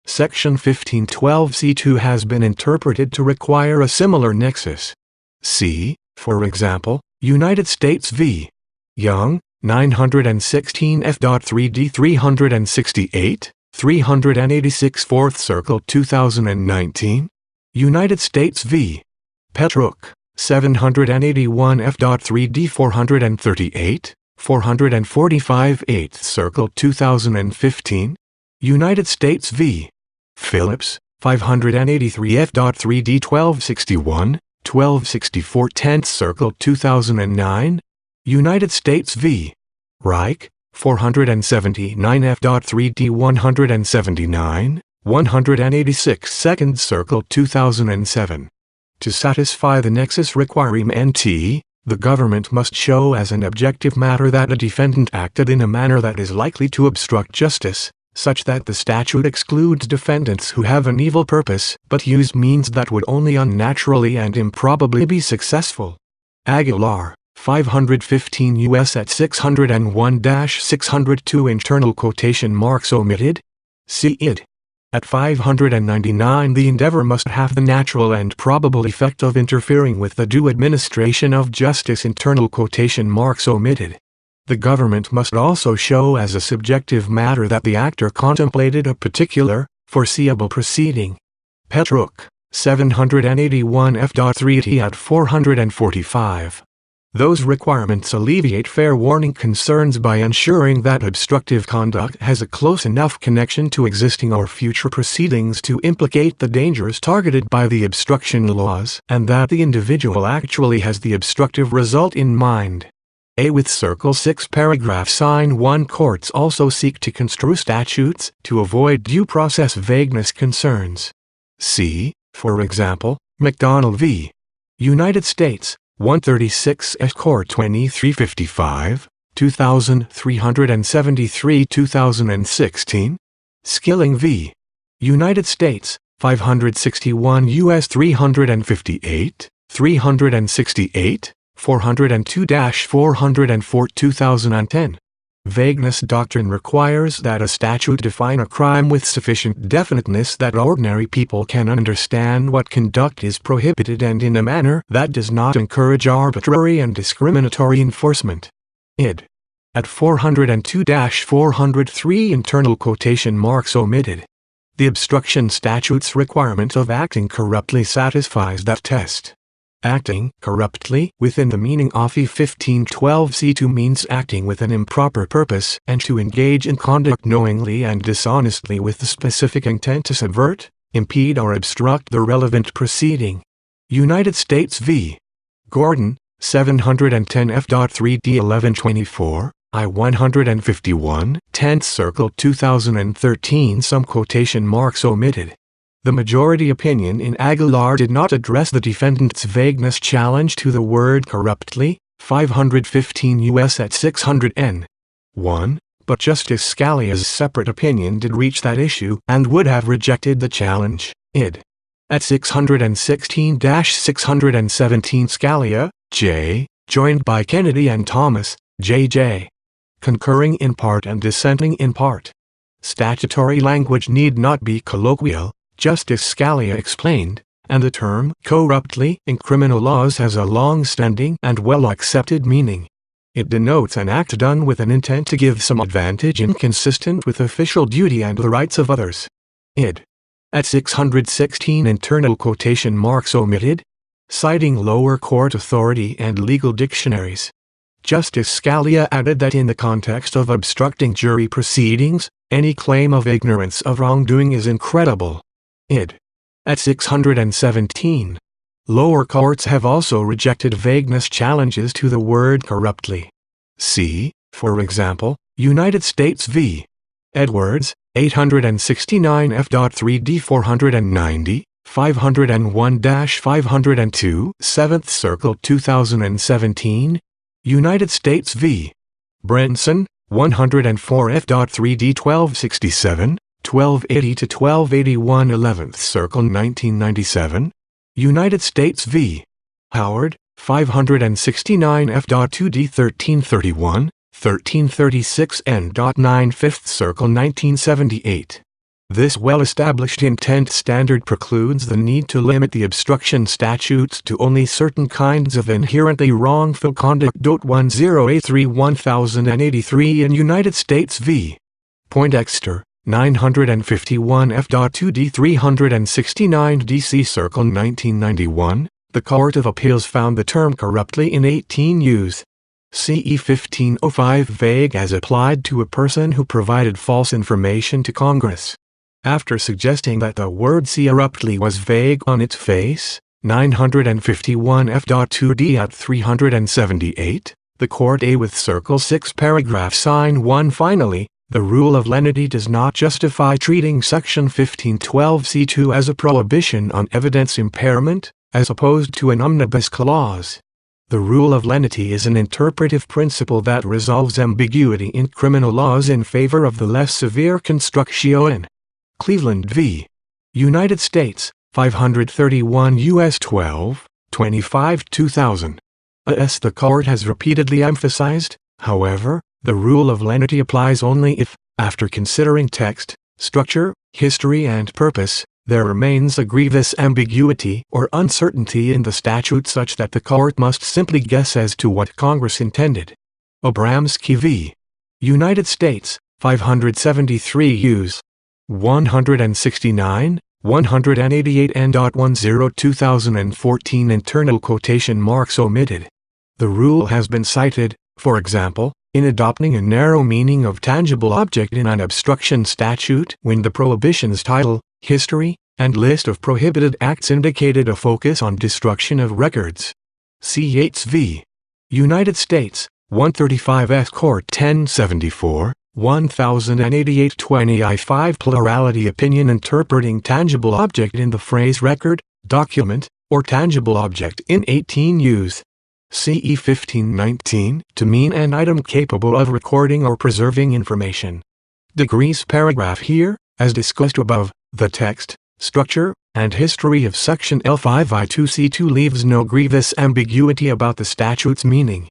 [SPEAKER 2] Section 1512C2 has been interpreted to require a similar nexus. See, for example, United States v. Young, 916 F.3d 368, 386 4th Circle 2019. United States v. Petruk, 781 F.3d 438, 445 8th Circle 2015. United States v. Phillips, 583 F.3d 1261, 1264 10th Circle 2009. United States v. Reich, 479 F.3d 179, 186 2nd Circle 2007. To satisfy the nexus requirement, the government must show as an objective matter that a defendant acted in a manner that is likely to obstruct justice, such that the statute excludes defendants who have an evil purpose but use means that would only unnaturally and improbably be successful. Aguilar, 515 U.S. at 601-602 internal quotation marks omitted. See id. At 599 the endeavor must have the natural and probable effect of interfering with the due administration of justice internal quotation marks omitted. The government must also show as a subjective matter that the actor contemplated a particular, foreseeable proceeding. Petruk, 781 F.3d at 445. Those requirements alleviate fair warning concerns by ensuring that obstructive conduct has a close enough connection to existing or future proceedings to implicate the dangers targeted by the obstruction laws, and that the individual actually has the obstructive result in mind. With Circle 6 paragraph sign 1 courts also seek to construe statutes to avoid due process vagueness concerns. See, for example, McDonald v. United States, 136 S. Court 2355, 2373 2016. Skilling v. United States, 561 U.S. 358, 368, 402-404 2010. Vagueness doctrine requires that a statute define a crime with sufficient definiteness that ordinary people can understand what conduct is prohibited and in a manner that does not encourage arbitrary and discriminatory enforcement. Id. At 402-403 internal quotation marks omitted. The obstruction statute's requirement of acting corruptly satisfies that test. Acting corruptly within the meaning of E1512C2 means acting with an improper purpose and to engage in conduct knowingly and dishonestly with the specific intent to subvert, impede or obstruct the relevant proceeding. United States v. Gordon, 710 F.3d 1124, I-151, 10th Circle 2013. Some quotation marks omitted. The majority opinion in Aguilar did not address the defendant's vagueness challenge to the word corruptly, 515 U.S. at 600 N. 1, but Justice Scalia's separate opinion did reach that issue and would have rejected the challenge. Id. At 616-617 Scalia, J., joined by Kennedy and Thomas, J.J. Concurring in part and dissenting in part. Statutory language need not be colloquial, Justice Scalia explained, and the term corruptly in criminal laws has a long-standing and well-accepted meaning. It denotes an act done with an intent to give some advantage inconsistent with official duty and the rights of others. Id. At 616 internal quotation marks omitted. Citing lower court authority and legal dictionaries. Justice Scalia added that in the context of obstructing jury proceedings, any claim of ignorance of wrongdoing is incredible. Id. At 617. Lower courts have also rejected vagueness challenges to the word corruptly. See, for example, United States v. Edwards, 869 F.3d 490, 501-502, 7th Circle 2017, United States v. Brenson, 104 F.3d 1267, 1280-1281 11th Circle 1997, United States v. Howard, 569 F.2d 1331, 1336 N.9 5th Circle 1978. This well-established intent standard precludes the need to limit the obstruction statutes to only certain kinds of inherently wrongful conduct. 10A3 1083 in United States v. Poindexter, 951 F.2d 369 D.C. Circle 1991, the Court of Appeals found the term corruptly in 18 Us. CE 1505 vague as applied to a person who provided false information to Congress. After suggesting that the word corruptly was vague on its face, 951 F.2d at 378, the Court A with Circle 6 paragraph sign 1 finally, the rule of lenity does not justify treating Section 1512c2 as a prohibition on evidence impairment, as opposed to an omnibus clause. The rule of lenity is an interpretive principle that resolves ambiguity in criminal laws in favor of the less severe construction. Cleveland v. United States, 531 U.S. 12, 25 2000. As the Court has repeatedly emphasized, however, the rule of lenity applies only if, after considering text, structure, history and purpose, there remains a grievous ambiguity or uncertainty in the statute such that the Court must simply guess as to what Congress intended. Obramsky v. United States, 573 U.S. 169, 188 N.10 2014 internal quotation marks omitted. The rule has been cited, for example, in adopting a narrow meaning of tangible object in an obstruction statute when the prohibition's title, history, and list of prohibited acts indicated a focus on destruction of records. C. Yates v. United States, 135 F. Court 1074, 1088 20 I-5 plurality opinion interpreting tangible object in the phrase record, document, or tangible object in 18 Us. CE 1519 to mean an item capable of recording or preserving information. Degrees paragraph here, as discussed above, the text, structure, and history of Section L5I2C2 leaves no grievous ambiguity about the statute's meaning.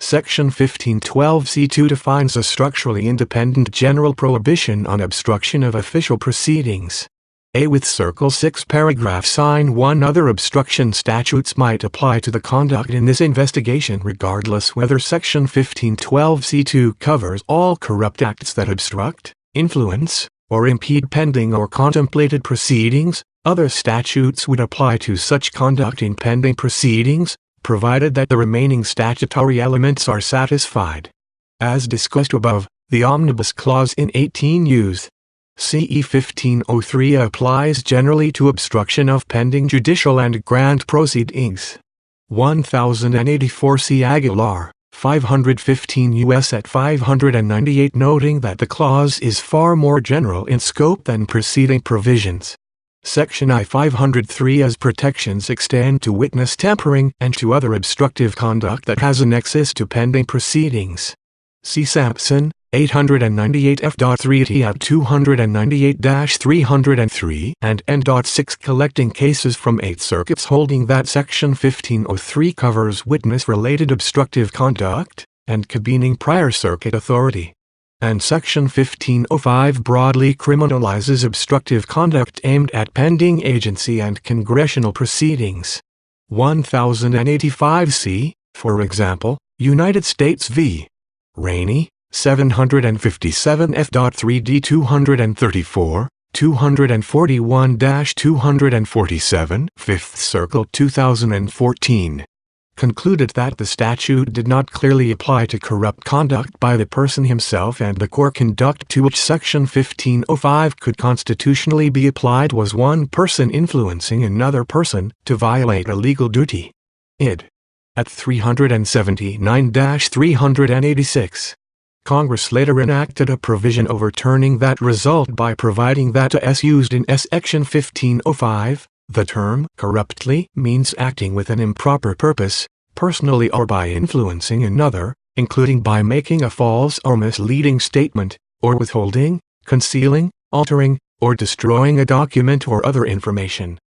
[SPEAKER 2] Section 1512C2 defines a structurally independent general prohibition on obstruction of official proceedings. A with Circle 6 paragraph sign 1 other obstruction statutes might apply to the conduct in this investigation regardless whether Section 1512C2 covers all corrupt acts that obstruct, influence, or impede pending or contemplated proceedings. Other statutes would apply to such conduct in pending proceedings, provided that the remaining statutory elements are satisfied. As discussed above, the Omnibus Clause in 18 Us. CE 1503 applies generally to obstruction of pending judicial and grant proceedings. 1084 C. Aguilar, 515 U.S. at 598 noting that the clause is far more general in scope than preceding provisions. Section I-503 as protections extend to witness tampering and to other obstructive conduct that has a nexus to pending proceedings. See Sampson, 898 F.3t at 298-303 and N.6 collecting cases from 8 circuits holding that Section 1503 covers witness-related obstructive conduct, and cabining prior circuit authority. And Section 1505 broadly criminalizes obstructive conduct aimed at pending agency and congressional proceedings. 1085 C, for example, United States v. Rainey, 757 F.3d 234, 241-247, 5th Circle 2014. Concluded that the statute did not clearly apply to corrupt conduct by the person himself and the core conduct to which Section 1505 could constitutionally be applied was one person influencing another person to violate a legal duty. Id. At 379-386. Congress later enacted a provision overturning that result by providing that as used in Section 1505, The term corruptly means acting with an improper purpose, personally or by influencing another, including by making a false or misleading statement, or withholding, concealing, altering, or destroying a document or other information.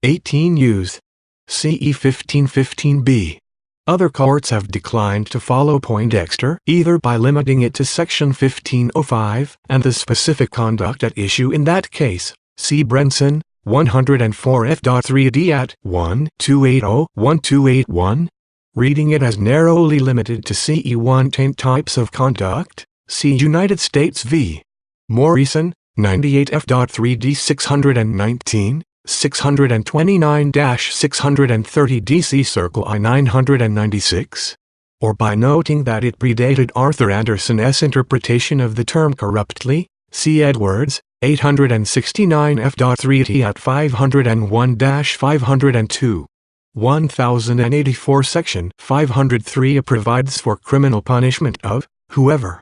[SPEAKER 2] 18 Use. CE 1515b. Other courts have declined to follow Poindexter either by limiting it to Section 1505 and the specific conduct at issue in that case. See Brenson, 104 F.3d at 1280-1281. Reading it as narrowly limited to CE 110 types of conduct. See United States v. Morrison, 98 F.3d 619, 629-630 DC Circle I 996, or by noting that it predated Arthur Anderson's interpretation of the term corruptly. See Edwards, 869 F.3d at 501-502. 1084 Section 503 provides for criminal punishment of whoever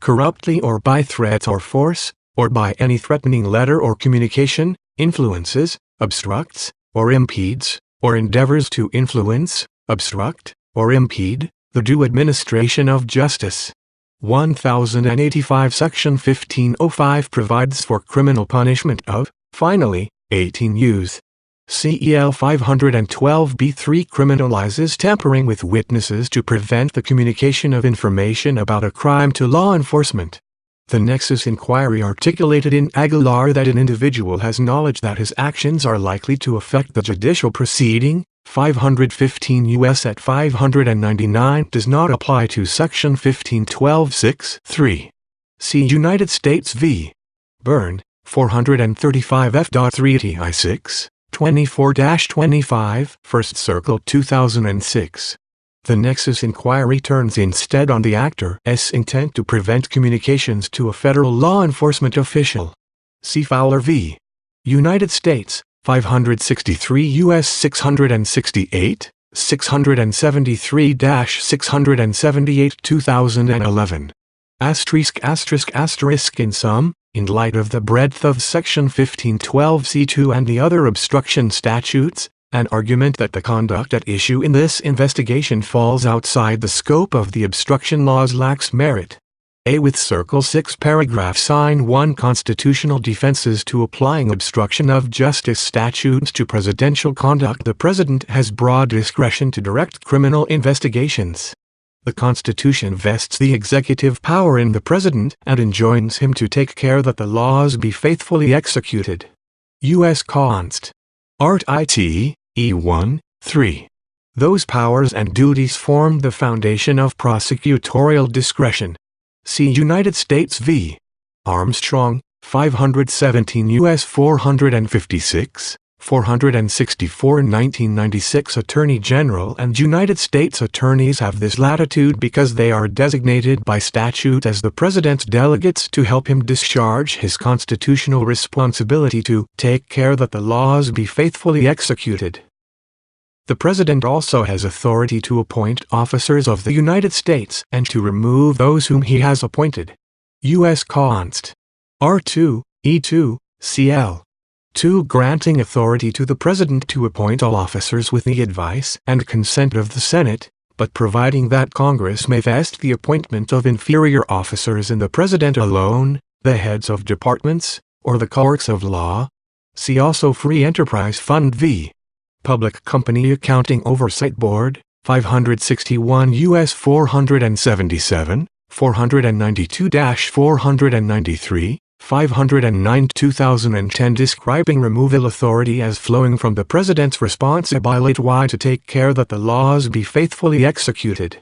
[SPEAKER 2] corruptly or by threats or force, or by any threatening letter or communication, influences, obstructs, or impedes, or endeavors to influence, obstruct, or impede the due administration of justice. 1085 Section 1505 provides for criminal punishment of, finally, 18 Use. CEL 512b3 criminalizes tampering with witnesses to prevent the communication of information about a crime to law enforcement. The nexus inquiry articulated in Aguilar that an individual has knowledge that his actions are likely to affect the judicial proceeding, 515 U.S. at 599, does not apply to Section 1512(6)(3). See United States v. Byrne, 435 F.3 I6, 24-25, First Circle 2006. The nexus inquiry turns instead on the actor's intent to prevent communications to a federal law enforcement official. See Fowler v. United States, 563 U.S. 668, 673-678 2011. In sum, in light of the breadth of Section 1512c2 and the other obstruction statutes, an argument that the conduct at issue in this investigation falls outside the scope of the obstruction laws lacks merit. A. With Circle 6 paragraph sign 1 constitutional defenses to applying obstruction of justice statutes to presidential conduct. The President has broad discretion to direct criminal investigations. The Constitution vests the executive power in the President and enjoins him to take care that the laws be faithfully executed. U.S. Const. Art. it. E1, 3. Those powers and duties form the foundation of prosecutorial discretion. See United States v. Armstrong, 517 U.S. 456, 464 1996. Attorney General and United States Attorneys have this latitude because they are designated by statute as the President's delegates to help him discharge his constitutional responsibility to take care that the laws be faithfully executed. The President also has authority to appoint officers of the United States and to remove those whom he has appointed. U.S. Const. R2, E2, CL. 2. Granting authority to the President to appoint all officers with the advice and consent of the Senate, but providing that Congress may vest the appointment of inferior officers in the President alone, the heads of departments, or the courts of law. See also Free Enterprise Fund v. Public Company Accounting Oversight Board, 561 U.S. 477, 492-493, 509 2010 describing removal authority as flowing from the President's responsibility to take care that the laws be faithfully executed.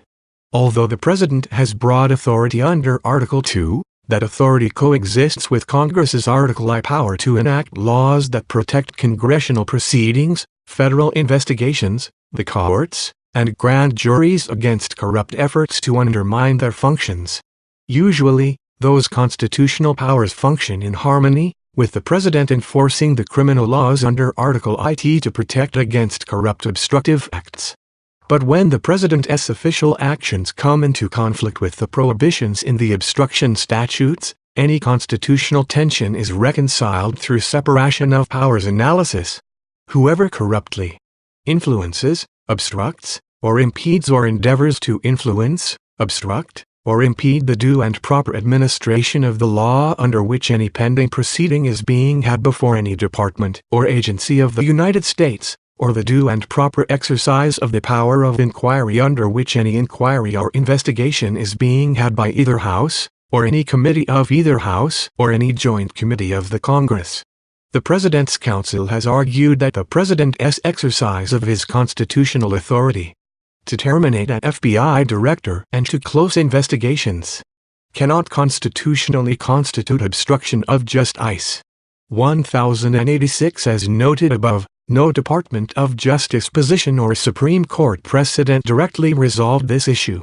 [SPEAKER 2] Although the President has broad authority under Article 2, that authority coexists with Congress's Article I power to enact laws that protect congressional proceedings, federal investigations, the courts, and grand juries against corrupt efforts to undermine their functions. Usually, those constitutional powers function in harmony with the President enforcing the criminal laws under Article IT to protect against corrupt obstructive acts. But when the President's official actions come into conflict with the prohibitions in the obstruction statutes, any constitutional tension is reconciled through separation of powers analysis. Whoever corruptly influences, obstructs, or impedes or endeavors to influence, obstruct, or impede the due and proper administration of the law under which any pending proceeding is being had before any department or agency of the United States, or the due and proper exercise of the power of inquiry under which any inquiry or investigation is being had by either House, or any committee of either House, or any joint committee of the Congress. The President's Counsel has argued that the President's exercise of his constitutional authority to terminate an FBI director and to close investigations cannot constitutionally constitute obstruction of justice. 1086. As noted above, no Department of Justice position or Supreme Court precedent directly resolved this issue.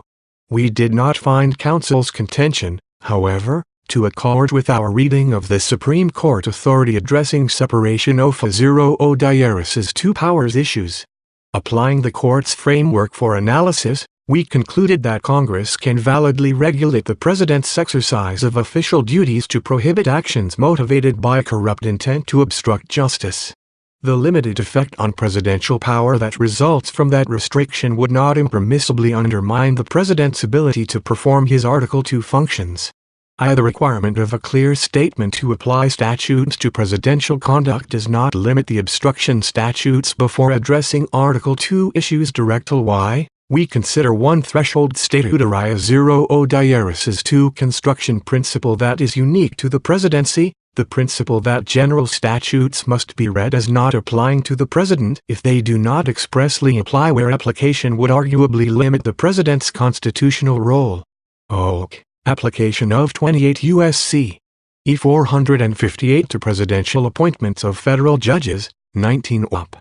[SPEAKER 2] We did not find counsel's contention, however, to accord with our reading of the Supreme Court authority addressing separation of diaris's two powers issues. Applying the court's framework for analysis, we concluded that Congress can validly regulate the President's exercise of official duties to prohibit actions motivated by a corrupt intent to obstruct justice. The limited effect on presidential power that results from that restriction would not impermissibly undermine the President's ability to perform his Article II functions. The requirement of a clear statement to apply statutes to presidential conduct does not limit the obstruction statutes before addressing Article II issues directly. We consider one threshold statutary diaris's two construction principle that is unique to the presidency, the principle that general statutes must be read as not applying to the President if they do not expressly apply where application would arguably limit the President's constitutional role. Application of 28 U.S.C. E 458 to presidential appointments of federal judges, 19 Op.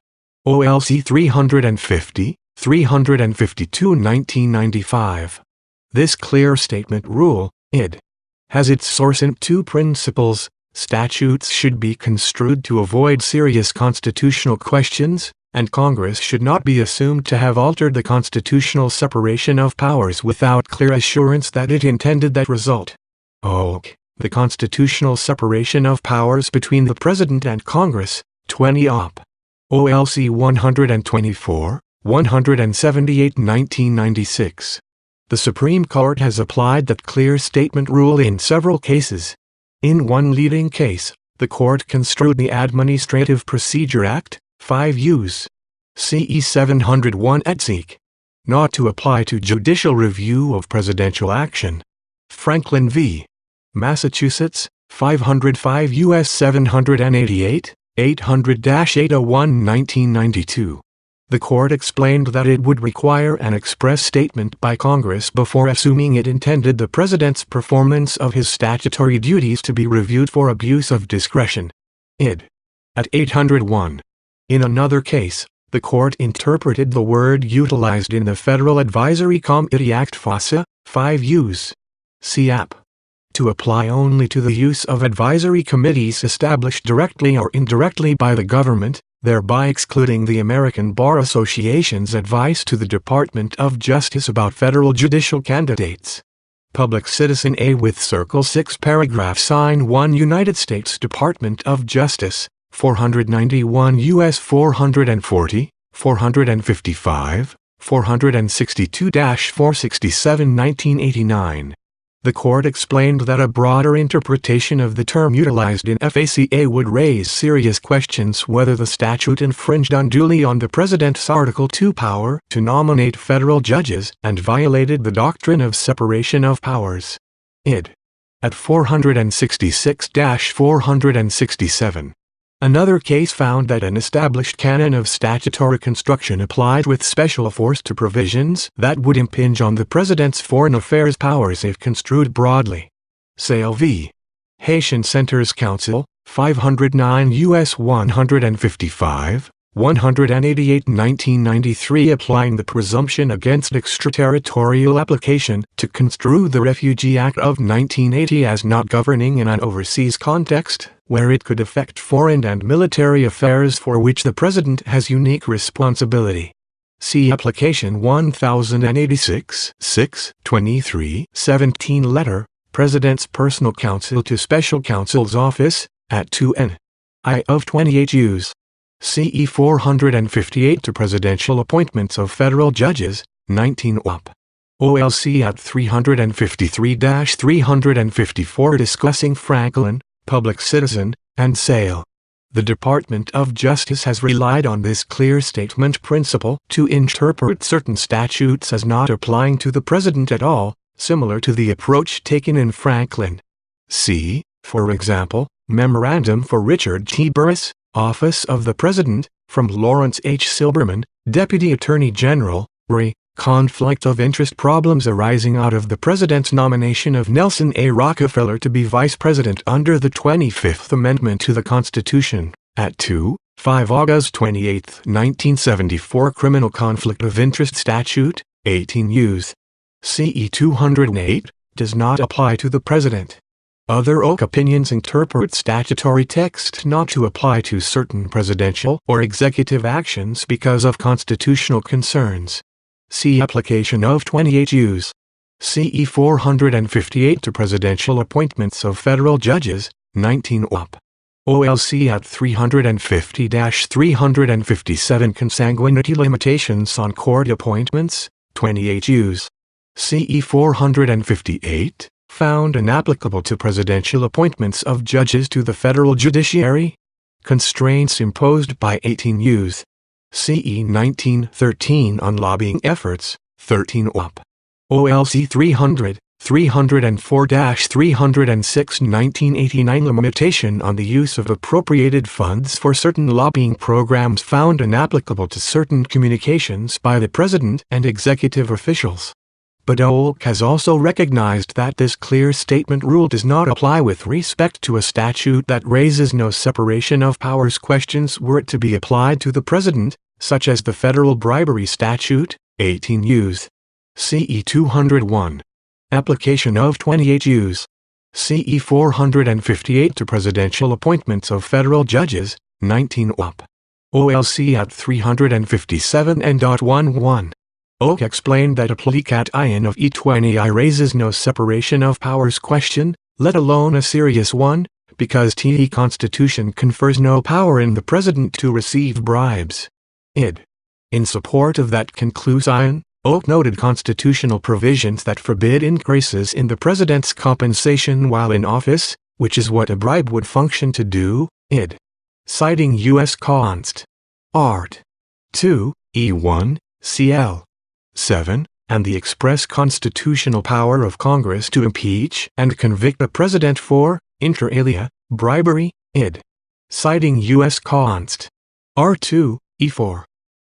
[SPEAKER 2] OLC 350, 352 1995. This clear statement rule, id. has its source in two principles. Statutes should be construed to avoid serious constitutional questions, and Congress should not be assumed to have altered the constitutional separation of powers without clear assurance that it intended that result. The constitutional separation of powers between the President and Congress, 20 Op. OLC 124, 178 1996. The Supreme Court has applied that clear statement rule in several cases. In one leading case, the court construed the Administrative Procedure Act, 5 U.S. CE 701 et seq. not to apply to judicial review of presidential action. Franklin v. Massachusetts, 505 U.S. 788, 800-801 1992. The court explained that it would require an express statement by Congress before assuming it intended the President's performance of his statutory duties to be reviewed for abuse of discretion. Id. At 801. In another case, the court interpreted the word utilized in the Federal Advisory Committee Act FASA, 5 U.S. CAP. to apply only to the use of advisory committees established directly or indirectly by the government, thereby excluding the American Bar Association's advice to the Department of Justice about federal judicial candidates. Public Citizen A with Circle 6 Paragraph Sign 1 United States Department of Justice, 491 U.S. 440, 455, 462-467 1989. The court explained that a broader interpretation of the term utilized in FACA would raise serious questions whether the statute infringed unduly on the President's Article II power to nominate federal judges and violated the doctrine of separation of powers. Id. At 466-467. Another case found that an established canon of statutory construction applied with special force to provisions that would impinge on the President's foreign affairs powers if construed broadly. Sale v. Haitian Centers Council, 509 U.S. 155, 188 1993 applying the presumption against extraterritorial application to construe the Refugee Act of 1980 as not governing in an overseas context, where it could affect foreign and military affairs for which the President has unique responsibility. See Application 1086, 6, 23, 17 Letter, President's Personal Counsel to Special Counsel's Office, at 2N. I of 28 U.S. CE 458 to Presidential Appointments of Federal Judges, 19 Op. OLC at 353-354 discussing Franklin, Public Citizen, and Sale. The Department of Justice has relied on this clear statement principle to interpret certain statutes as not applying to the President at all, similar to the approach taken in Franklin. See, for example, Memorandum for Richard T. Burris, Office of the President, from Lawrence H. Silberman, Deputy Attorney General, re. Conflict of interest problems arising out of the President's nomination of Nelson A. Rockefeller to be Vice President under the 25th Amendment to the Constitution, at 2-5 August 28, 1974 Criminal Conflict of Interest Statute, 18 Us. CE 208, does not apply to the President. Other OC opinions interpret statutory text not to apply to certain presidential or executive actions because of constitutional concerns. See Application of 28 Us. CE 458 to Presidential Appointments of Federal Judges, 19 Op. OLC at 350-357 Consanguinity Limitations on Court Appointments, 28 Us. CE 458, found inapplicable to presidential appointments of judges to the federal judiciary. Constraints imposed by 18 Us. CE 1913 on lobbying efforts, 13 Op. OLC 300, 304-306 1989 limitation on the use of appropriated funds for certain lobbying programs found inapplicable to certain communications by the President and executive officials. But OLC has also recognized that this clear statement rule does not apply with respect to a statute that raises no separation of powers questions were it to be applied to the President, such as the Federal Bribery Statute, 18 Us. CE 201. Application of 28 Us. CE 458 to Presidential Appointments of Federal Judges, 19 Op. OLC at 357 OC explained that applicat in of E20I raises no separation of powers question, let alone a serious one, because the Constitution confers no power in the President to receive bribes. Id. In support of that conclusion, OC noted constitutional provisions that forbid increases in the President's compensation while in office, which is what a bribe would function to do, id. Citing U.S. Const. Art. 2, E1, CL. 7, and the express constitutional power of Congress to impeach and convict a president for, inter alia, bribery, id. Citing U.S. Const. R2, E4.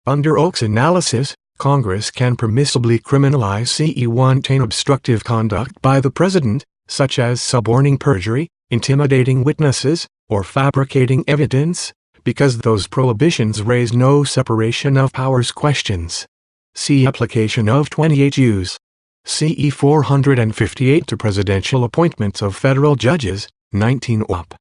[SPEAKER 2] Under OC's analysis, Congress can permissibly criminalize CE1 obstructive conduct by the President, such as suborning perjury, intimidating witnesses, or fabricating evidence, because those prohibitions raise no separation of powers questions. See Application of 28 Us. CE 458 to Presidential Appointments of Federal Judges, 19 Op.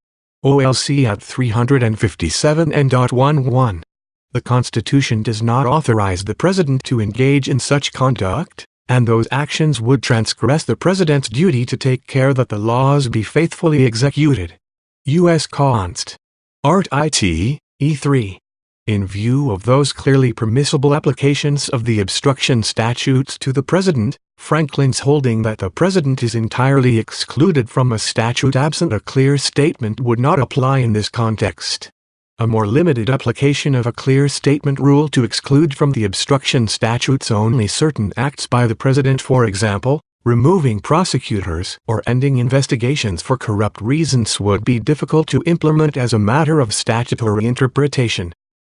[SPEAKER 2] OLC at 357 The Constitution does not authorize the President to engage in such conduct, and those actions would transgress the President's duty to take care that the laws be faithfully executed. U.S. Const. Art. It. E3. In view of those clearly permissible applications of the obstruction statutes to the President, Franklin's holding that the President is entirely excluded from a statute absent a clear statement would not apply in this context. A more limited application of a clear statement rule to exclude from the obstruction statutes only certain acts by the President, for example, removing prosecutors or ending investigations for corrupt reasons, would be difficult to implement as a matter of statutory interpretation.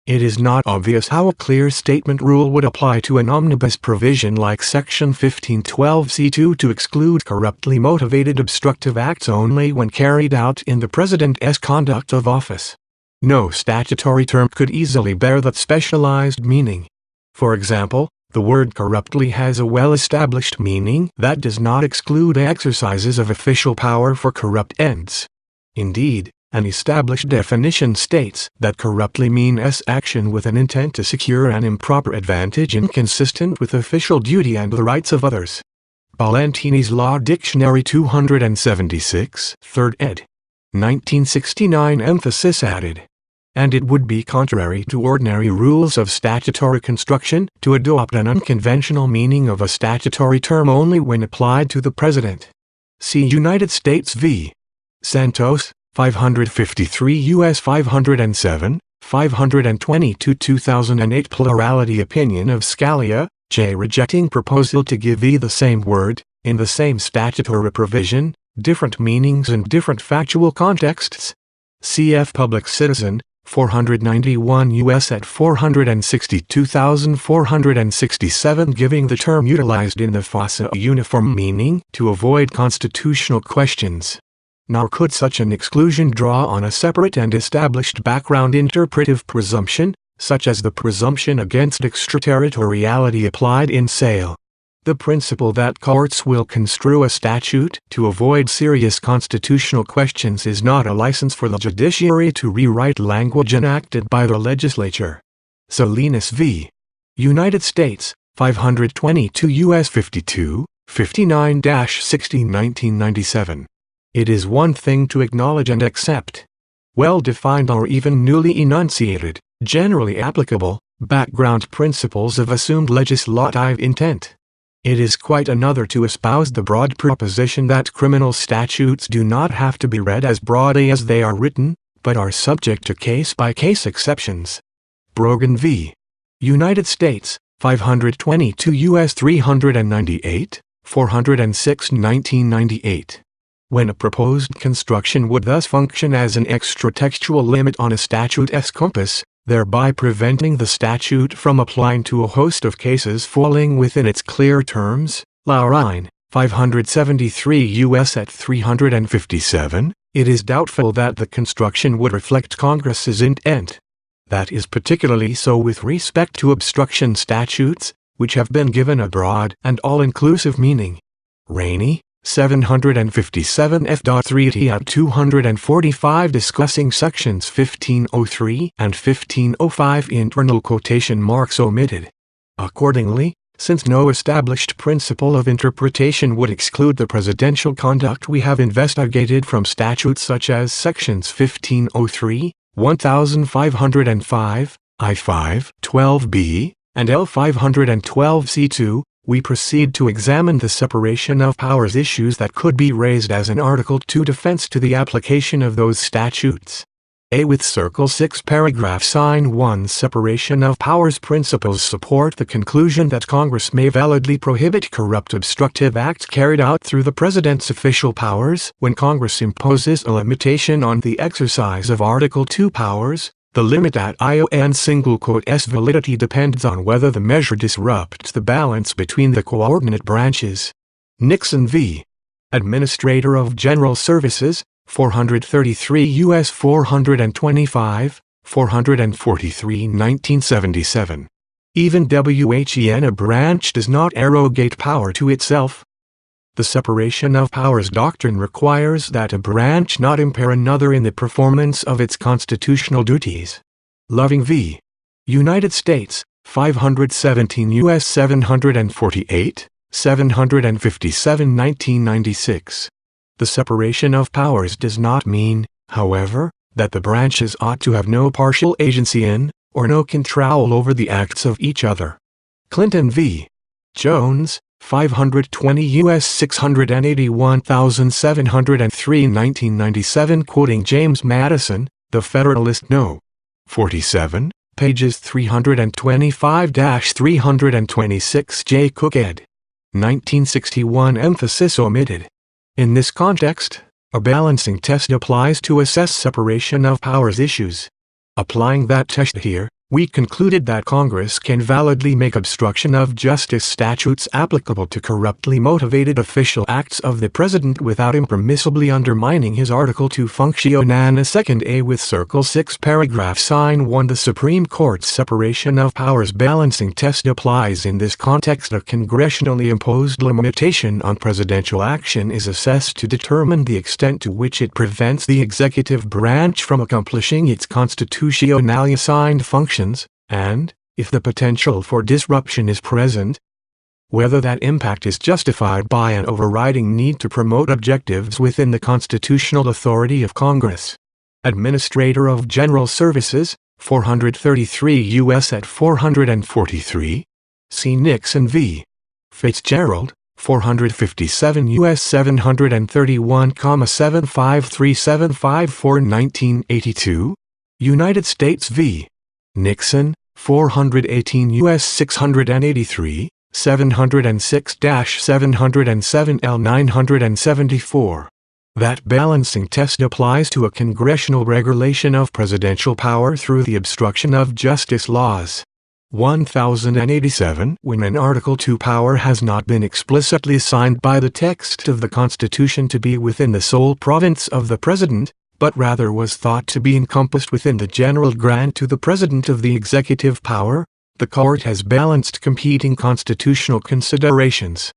[SPEAKER 2] It is not obvious how a clear statement rule would apply to an omnibus provision like Section 1512C2 to exclude corruptly motivated obstructive acts only when carried out in the President's conduct of office. No statutory term could easily bear that specialized meaning. For example, the word corruptly has a well-established meaning that does not exclude exercises of official power for corrupt ends. Indeed, an established definition states that corruptly means action with an intent to secure an improper advantage inconsistent with official duty and the rights of others. Ballantyne's Law Dictionary 276, 3rd ed. 1969. Emphasis added. and it would be contrary to ordinary rules of statutory construction to adopt an unconventional meaning of a statutory term only when applied to the President. See United States v. Santos, 553 U.S. 507, 522 2008 Plurality opinion of Scalia, J. Rejecting proposal to give the same word, in the same statutory provision, different meanings and different factual contexts. Cf. Public Citizen, 491 U.S. at 462,467 giving the term utilized in the FOSSA a uniform meaning to avoid constitutional questions. Nor could such an exclusion draw on a separate and established background interpretive presumption, such as the presumption against extraterritoriality applied in sale. The principle that courts will construe a statute to avoid serious constitutional questions is not a license for the judiciary to rewrite language enacted by the legislature. Salinas v. United States, 522 U.S. 52, 59-16 1997. It is one thing to acknowledge and accept well-defined or even newly enunciated, generally applicable, background principles of assumed legislative intent. It is quite another to espouse the broad proposition that criminal statutes do not have to be read as broadly as they are written, but are subject to case-by-case exceptions. Brogan v. United States, 522 U.S. 398, 406 1998. When a proposed construction would thus function as an extra-textual limit on a statute's compass, thereby preventing the statute from applying to a host of cases falling within its clear terms, Laurine, 573 U.S. at 357, it is doubtful that the construction would reflect Congress's intent. That is particularly so with respect to obstruction statutes, which have been given a broad and all-inclusive meaning. Rainey, 757 F.3 at 245 discussing sections 1503 and 1505 internal quotation marks omitted. Accordingly, since no established principle of interpretation would exclude the presidential conduct we have investigated from statutes such as sections 1503, 1505, I-5, 12b, and L-512c2, we proceed to examine the separation of powers issues that could be raised as an Article 2 defense to the application of those statutes. A. With Circle 6 paragraph sign 1 separation of powers principles support the conclusion that Congress may validly prohibit corrupt obstructive acts carried out through the President's official powers when Congress imposes a limitation on the exercise of Article 2 powers. The limit at S validity depends on whether the measure disrupts the balance between the coordinate branches. Nixon v. Administrator of General Services, 433 U.S. 425, 443 1977. Even when a branch does not arrogate power to itself. The separation of powers doctrine requires that a branch not impair another in the performance of its constitutional duties. Loving v. United States, 517 U.S. 748, 757 1996. The separation of powers does not mean, however, that the branches ought to have no partial agency in, or no control over the acts of each other. Clinton v. Jones, 520 U.S. 681,703 1997 quoting James Madison, The Federalist No. 47, pages 325-326 J. Cook ed. 1961 emphasis omitted. In this context, a balancing test applies to assess separation of powers issues. Applying that test here, we concluded that Congress can validly make obstruction of justice statutes applicable to corruptly motivated official acts of the President without impermissibly undermining his Article 2 functionana. Second A. With Circle 6 paragraph sign 1 the Supreme Court's separation of powers balancing test applies in this context. A congressionally imposed limitation on presidential action is assessed to determine the extent to which it prevents the executive branch from accomplishing its constitutionally assigned functions, and, if the potential for disruption is present, whether that impact is justified by an overriding need to promote objectives within the constitutional authority of Congress. Administrator of General Services, 433 U.S. at 443. C. Nixon v. Fitzgerald, 457 U.S. 731,75374 1982. United States v. Nixon, 418 U.S. 683, 706-707 L 974. That balancing test applies to a congressional regulation of presidential power through the obstruction of justice laws. 1087. When an Article II power has not been explicitly assigned by the text of the Constitution to be within the sole province of the President, but rather was thought to be encompassed within the general grant to the President of the executive power, the Court has balanced competing constitutional considerations.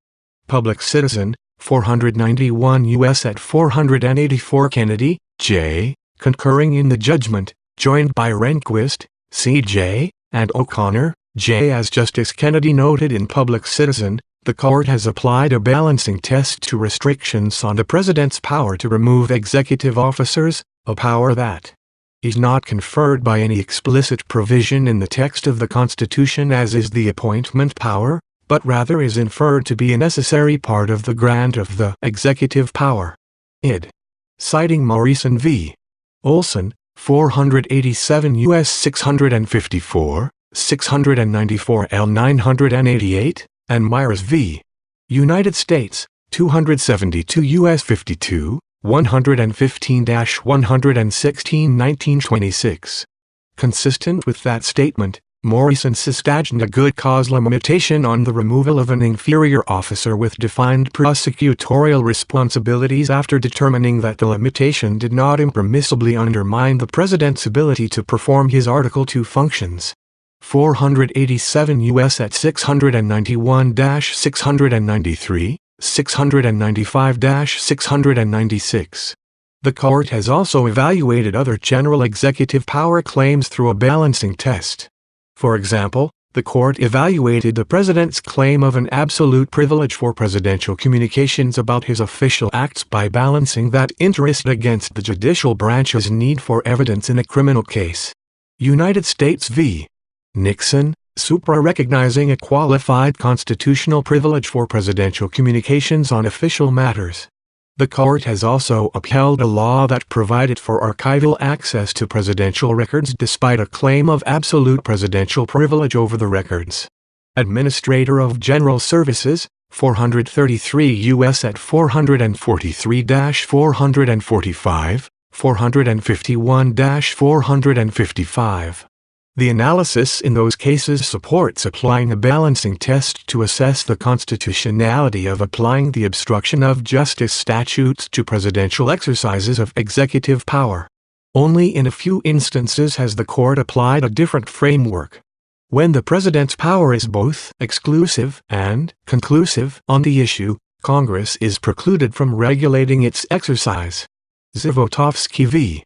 [SPEAKER 2] Public Citizen, 491 U.S. at 484. Kennedy, J., concurring in the judgment, joined by Rehnquist, C.J., and O'Connor, J. As Justice Kennedy noted in Public Citizen, the Court has applied a balancing test to restrictions on the President's power to remove executive officers, a power that is not conferred by any explicit provision in the text of the Constitution as is the appointment power, but rather is inferred to be a necessary part of the grant of the executive power. Id. Citing Morrison v. Olson, 487 U.S. 654, 694 L 988, and Myers v. United States, 272 U.S. 52, 115-116 1926. Consistent with that statement, Morrison sustained a good cause limitation on the removal of an inferior officer with defined prosecutorial responsibilities after determining that the limitation did not impermissibly undermine the President's ability to perform his Article II functions. 487 U.S. at 691-693, 695-696. The Court has also evaluated other general executive power claims through a balancing test. For example, the Court evaluated the President's claim of an absolute privilege for presidential communications about his official acts by balancing that interest against the judicial branch's need for evidence in a criminal case. United States v. Nixon, supra-recognizing a qualified constitutional privilege for presidential communications on official matters. The Court has also upheld a law that provided for archival access to presidential records despite a claim of absolute presidential privilege over the records. Administrator of General Services, 433 U.S. at 443-445, 451-455. The analysis in those cases supports applying a balancing test to assess the constitutionality of applying the obstruction of justice statutes to presidential exercises of executive power. Only in a few instances has the Court applied a different framework. When the President's power is both exclusive and conclusive on the issue, Congress is precluded from regulating its exercise. Zivotofsky v.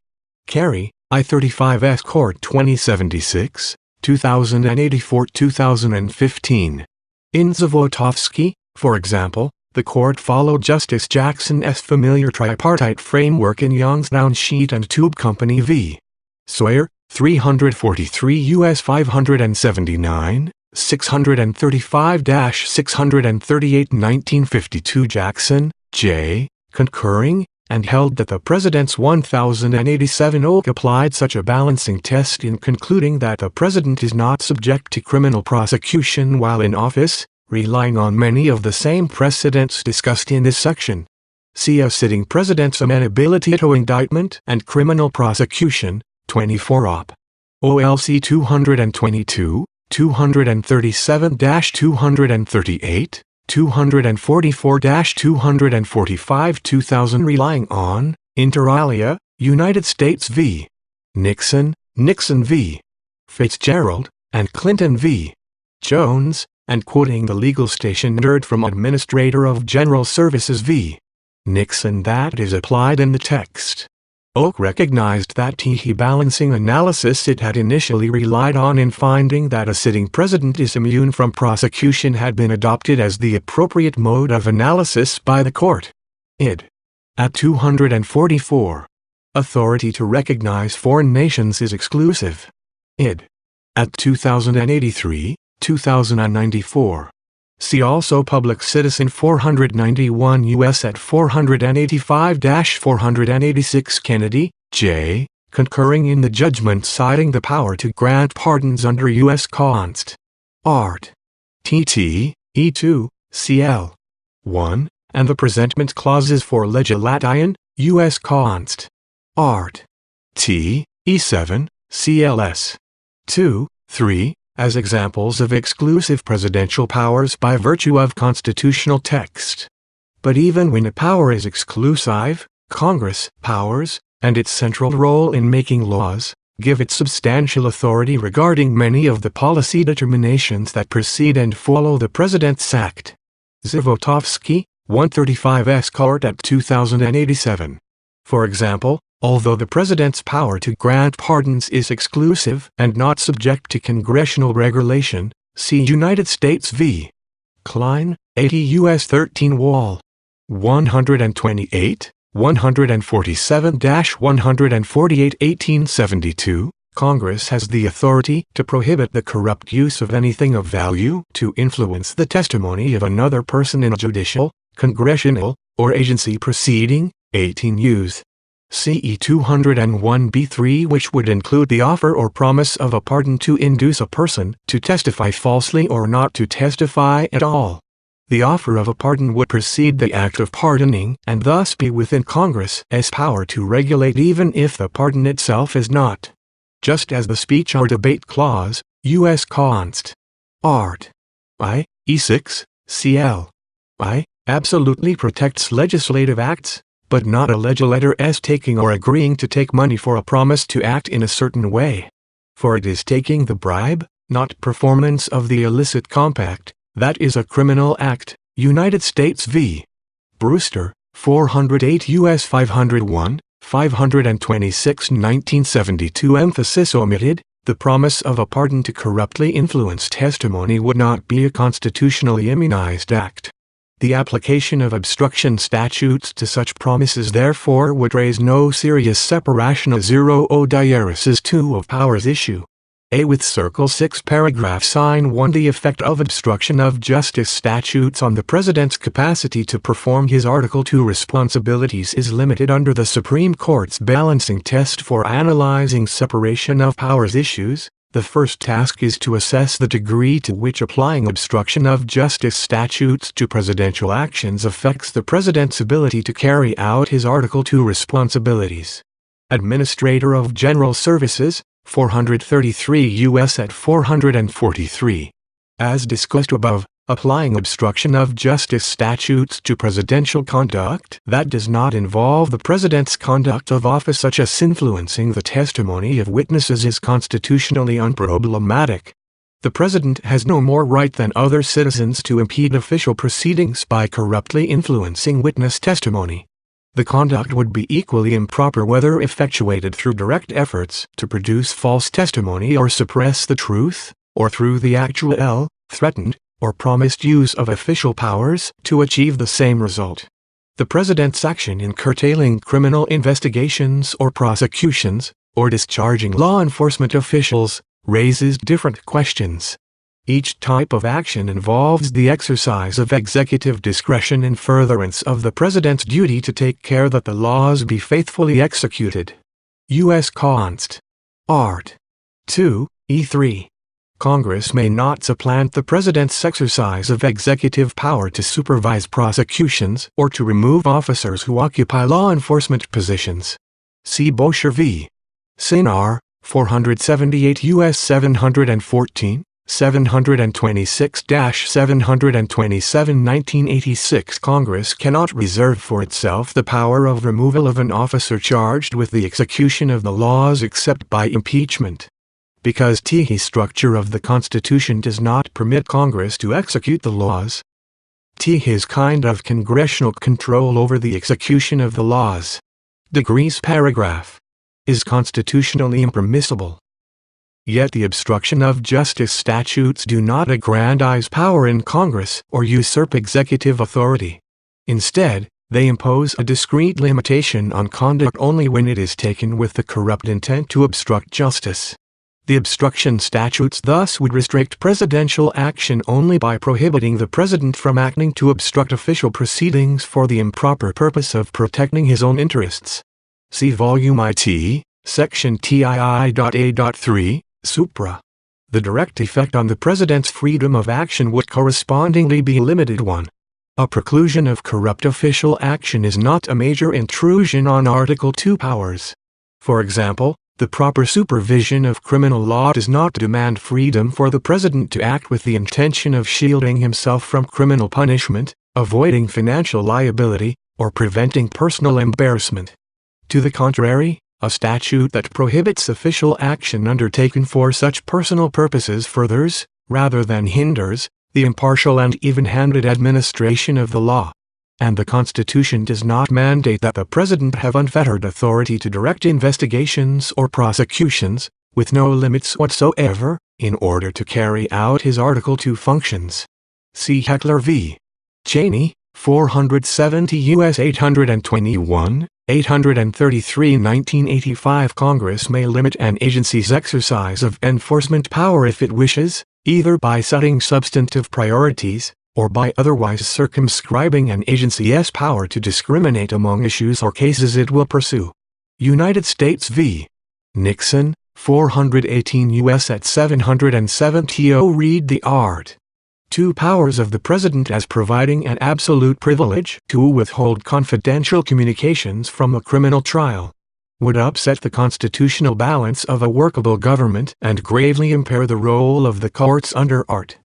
[SPEAKER 2] Kerry, I-35 Court 2076, 2084-2015. In Zivotofsky, for example, the Court followed Justice Jackson's familiar tripartite framework in Youngstown Sheet and Tube Company v. Sawyer, 343 U.S. 579, 635-638 1952. Jackson, J., concurring, and held that the President's 1087 OLC applied such a balancing test in concluding that the President is not subject to criminal prosecution while in office, relying on many of the same precedents discussed in this section. See a sitting President's amenability to indictment and criminal prosecution, 24 Op. OLC 222, 237-238, 244-245 2000. Relying on, inter alia, United States v. Nixon, Nixon v. Fitzgerald, and Clinton v. Jones, and quoting the legal standard from Administrator of General Services v. Nixon that is applied in the text. OLC recognized that the balancing analysis it had initially relied on in finding that a sitting president is immune from prosecution had been adopted as the appropriate mode of analysis by the Court. Id. At 244. Authority to recognize foreign nations is exclusive. Id. At 2083, 2094. See also Public Citizen 491 U.S. at 485-486 Kennedy, J., concurring in the judgment citing the power to grant pardons under U.S. Const. Art. TT, E2, CL. 1, and the presentment clauses for legislation, U.S. Const. Art. T, E7, CLS. 2, 3, as examples of exclusive presidential powers by virtue of constitutional text. But even when a power is exclusive, Congress powers, and its central role in making laws, give it substantial authority regarding many of the policy determinations that precede and follow the President's Act. Zivotofsky, 135 S. Court at 2087. For example, although the President's power to grant pardons is exclusive and not subject to congressional regulation, see United States v. Klein, 80 U.S. 13 Wall. 128, 147-148 1872, Congress has the authority to prohibit the corrupt use of anything of value to influence the testimony of another person in a judicial, congressional, or agency proceeding, 18 Us. CE 201b3, which would include the offer or promise of a pardon to induce a person to testify falsely or not to testify at all. The offer of a pardon would precede the act of pardoning and thus be within Congress's power to regulate even if the pardon itself is not. Just as the speech or debate clause, U.S. Const. Art. I, E6, CL. I, absolutely protects legislative acts, but not a legislator's taking or agreeing to take money for a promise to act in a certain way. For it is taking the bribe, not performance of the illicit compact, that is a criminal act. United States v. Brewster, 408 U.S. 501, 526 1972. Emphasis omitted. The promise of a pardon to corruptly influence testimony would not be a constitutionally immunized act. The application of obstruction statutes to such promises therefore would raise no serious separation of 2 of powers issue. A with Circle 6 paragraph sign 1. The effect of obstruction of justice statutes on the President's capacity to perform his Article 2 responsibilities is limited under the Supreme Court's balancing test for analyzing separation of powers issues. The first task is to assess the degree to which applying obstruction of justice statutes to presidential actions affects the President's ability to carry out his Article 2 responsibilities. Administrator of General Services, 433 U.S. at 443. As discussed above, applying obstruction of justice statutes to presidential conduct that does not involve the President's conduct of office, such as influencing the testimony of witnesses, is constitutionally unproblematic. The President has no more right than other citizens to impede official proceedings by corruptly influencing witness testimony. The conduct would be equally improper whether effectuated through direct efforts to produce false testimony or suppress the truth, or through the actual, threatened, or promised use of official powers to achieve the same result. The President's action in curtailing criminal investigations or prosecutions, or discharging law enforcement officials, raises different questions. Each type of action involves the exercise of executive discretion in furtherance of the President's duty to take care that the laws be faithfully executed. U.S. Const. Art. 2, E3. Congress may not supplant the President's exercise of executive power to supervise prosecutions or to remove officers who occupy law enforcement positions. See Bosher v. Sinar, 478 U.S. 714, 726-727 1986. Congress cannot reserve for itself the power of removal of an officer charged with the execution of the laws except by impeachment. Because the structure of the Constitution does not permit Congress to execute the laws, his kind of congressional control over the execution of the laws, degrees paragraph, is constitutionally impermissible. Yet the obstruction of justice statutes do not aggrandize power in Congress or usurp executive authority. Instead, They impose a discrete limitation on conduct only when it is taken with the corrupt intent to obstruct justice. The obstruction statutes thus would restrict presidential action only by prohibiting the president from acting to obstruct official proceedings for the improper purpose of protecting his own interests. See Volume IT, Section TII.A.3, Supra. The direct effect on the president's freedom of action would correspondingly be a limited one. A preclusion of corrupt official action is not a major intrusion on Article 2 powers. For example, the proper supervision of criminal law does not demand freedom for the president to act with the intention of shielding himself from criminal punishment, avoiding financial liability, or preventing personal embarrassment. To the contrary, a statute that prohibits official action undertaken for such personal purposes furthers, rather than hinders, the impartial and even-handed administration of the law. And the Constitution does not mandate that the president have unfettered authority to direct investigations or prosecutions, with no limits whatsoever, in order to carry out his Article 2 functions. See Heckler v. Cheney, 470 U.S. 821, 833 1985. Congress may limit an agency's exercise of enforcement power if it wishes, either by setting substantive priorities, or by otherwise circumscribing an agency's power to discriminate among issues or cases it will pursue. United States v. Nixon, 418 U.S. at 770. Read the Art. 2 powers of the President as providing an absolute privilege to withhold confidential communications from a criminal trial would upset the constitutional balance of a workable government and gravely impair the role of the courts under Art.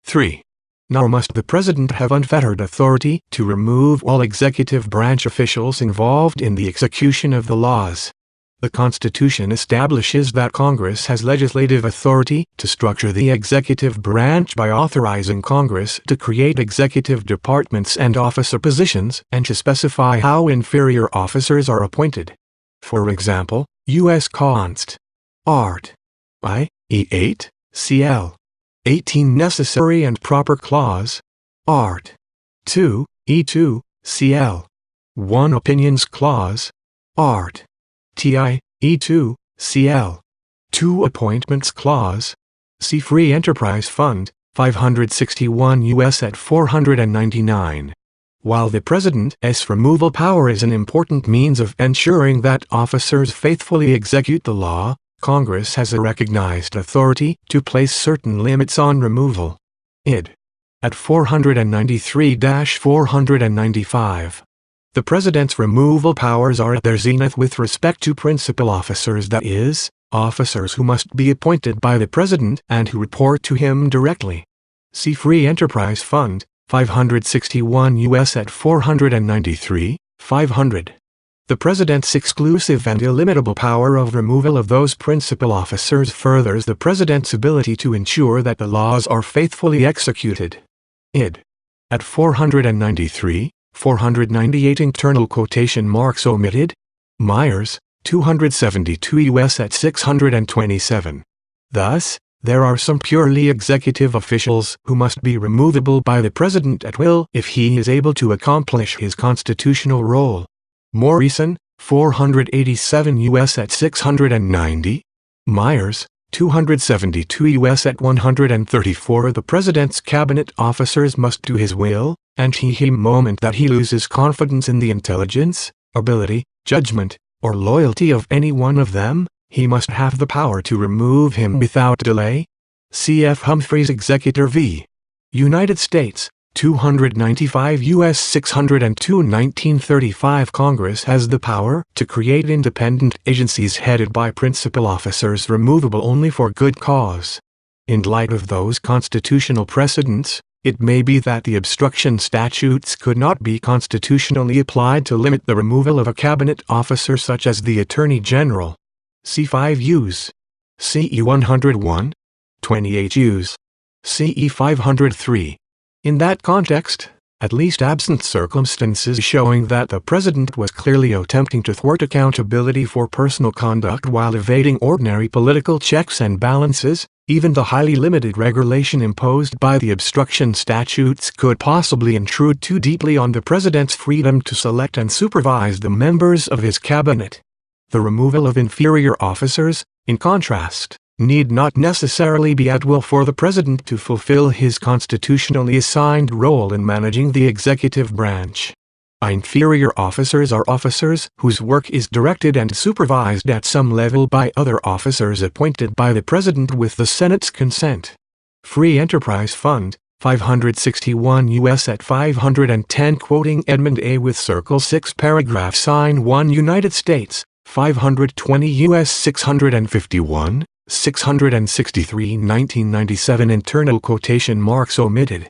[SPEAKER 2] 3. Nor must the President have unfettered authority to remove all executive branch officials involved in the execution of the laws. The Constitution establishes that Congress has legislative authority to structure the executive branch by authorizing Congress to create executive departments and officer positions and to specify how inferior officers are appointed. For example, U.S. Const. Art. I. E8, cl. 18 Necessary and Proper Clause. Art. 2, E2, cl. 1 Opinions Clause. Art. Ti. E2, cl. 2 Appointments Clause. See Free Enterprise Fund, 561 U.S. at 499. While the President's removal power is an important means of ensuring that officers faithfully execute the law, Congress has a recognized authority to place certain limits on removal. Id. At 493-495. The President's removal powers are at their zenith with respect to principal officers, that is, officers who must be appointed by the President and who report to him directly. See Free Enterprise Fund, 561 U.S. at 493, 500. The President's exclusive and illimitable power of removal of those principal officers furthers the President's ability to ensure that the laws are faithfully executed. Id. At 493, 498 internal quotation marks omitted. Myers, 272 U.S. at 627. Thus, there are some purely executive officials who must be removable by the President at will if he is able to accomplish his constitutional role. Morrison, 487 U.S. at 690. Myers, 272 U.S. at 134. The President's cabinet officers must do his will, and the moment that he loses confidence in the intelligence, ability, judgment, or loyalty of any one of them, he must have the power to remove him without delay. C.F. Humphreys, Executor v. United States, 295 U.S. 602 1935. Congress has the power to create independent agencies headed by principal officers removable only for good cause. In light of those constitutional precedents, it may be that the obstruction statutes could not be constitutionally applied to limit the removal of a cabinet officer such as the Attorney General. C5 Us. CE 101. 28 Us. CE 503. In that context, at least absent circumstances showing that the President was clearly attempting to thwart accountability for personal conduct while evading ordinary political checks and balances, Even the highly limited regulation imposed by the obstruction statutes could possibly intrude too deeply on the president's freedom to select and supervise the members of his cabinet. The removal of inferior officers, in contrast, need not necessarily be at will for the president to fulfill his constitutionally assigned role in managing the executive branch. Inferior officers are officers whose work is directed and supervised at some level by other officers appointed by the President with the Senate's consent. Free Enterprise Fund, 561 U.S. at 510 quoting Edmund A. with Circle 6 paragraph sign 1 United States, 520 U.S. 651, 663 1997 internal quotation marks omitted.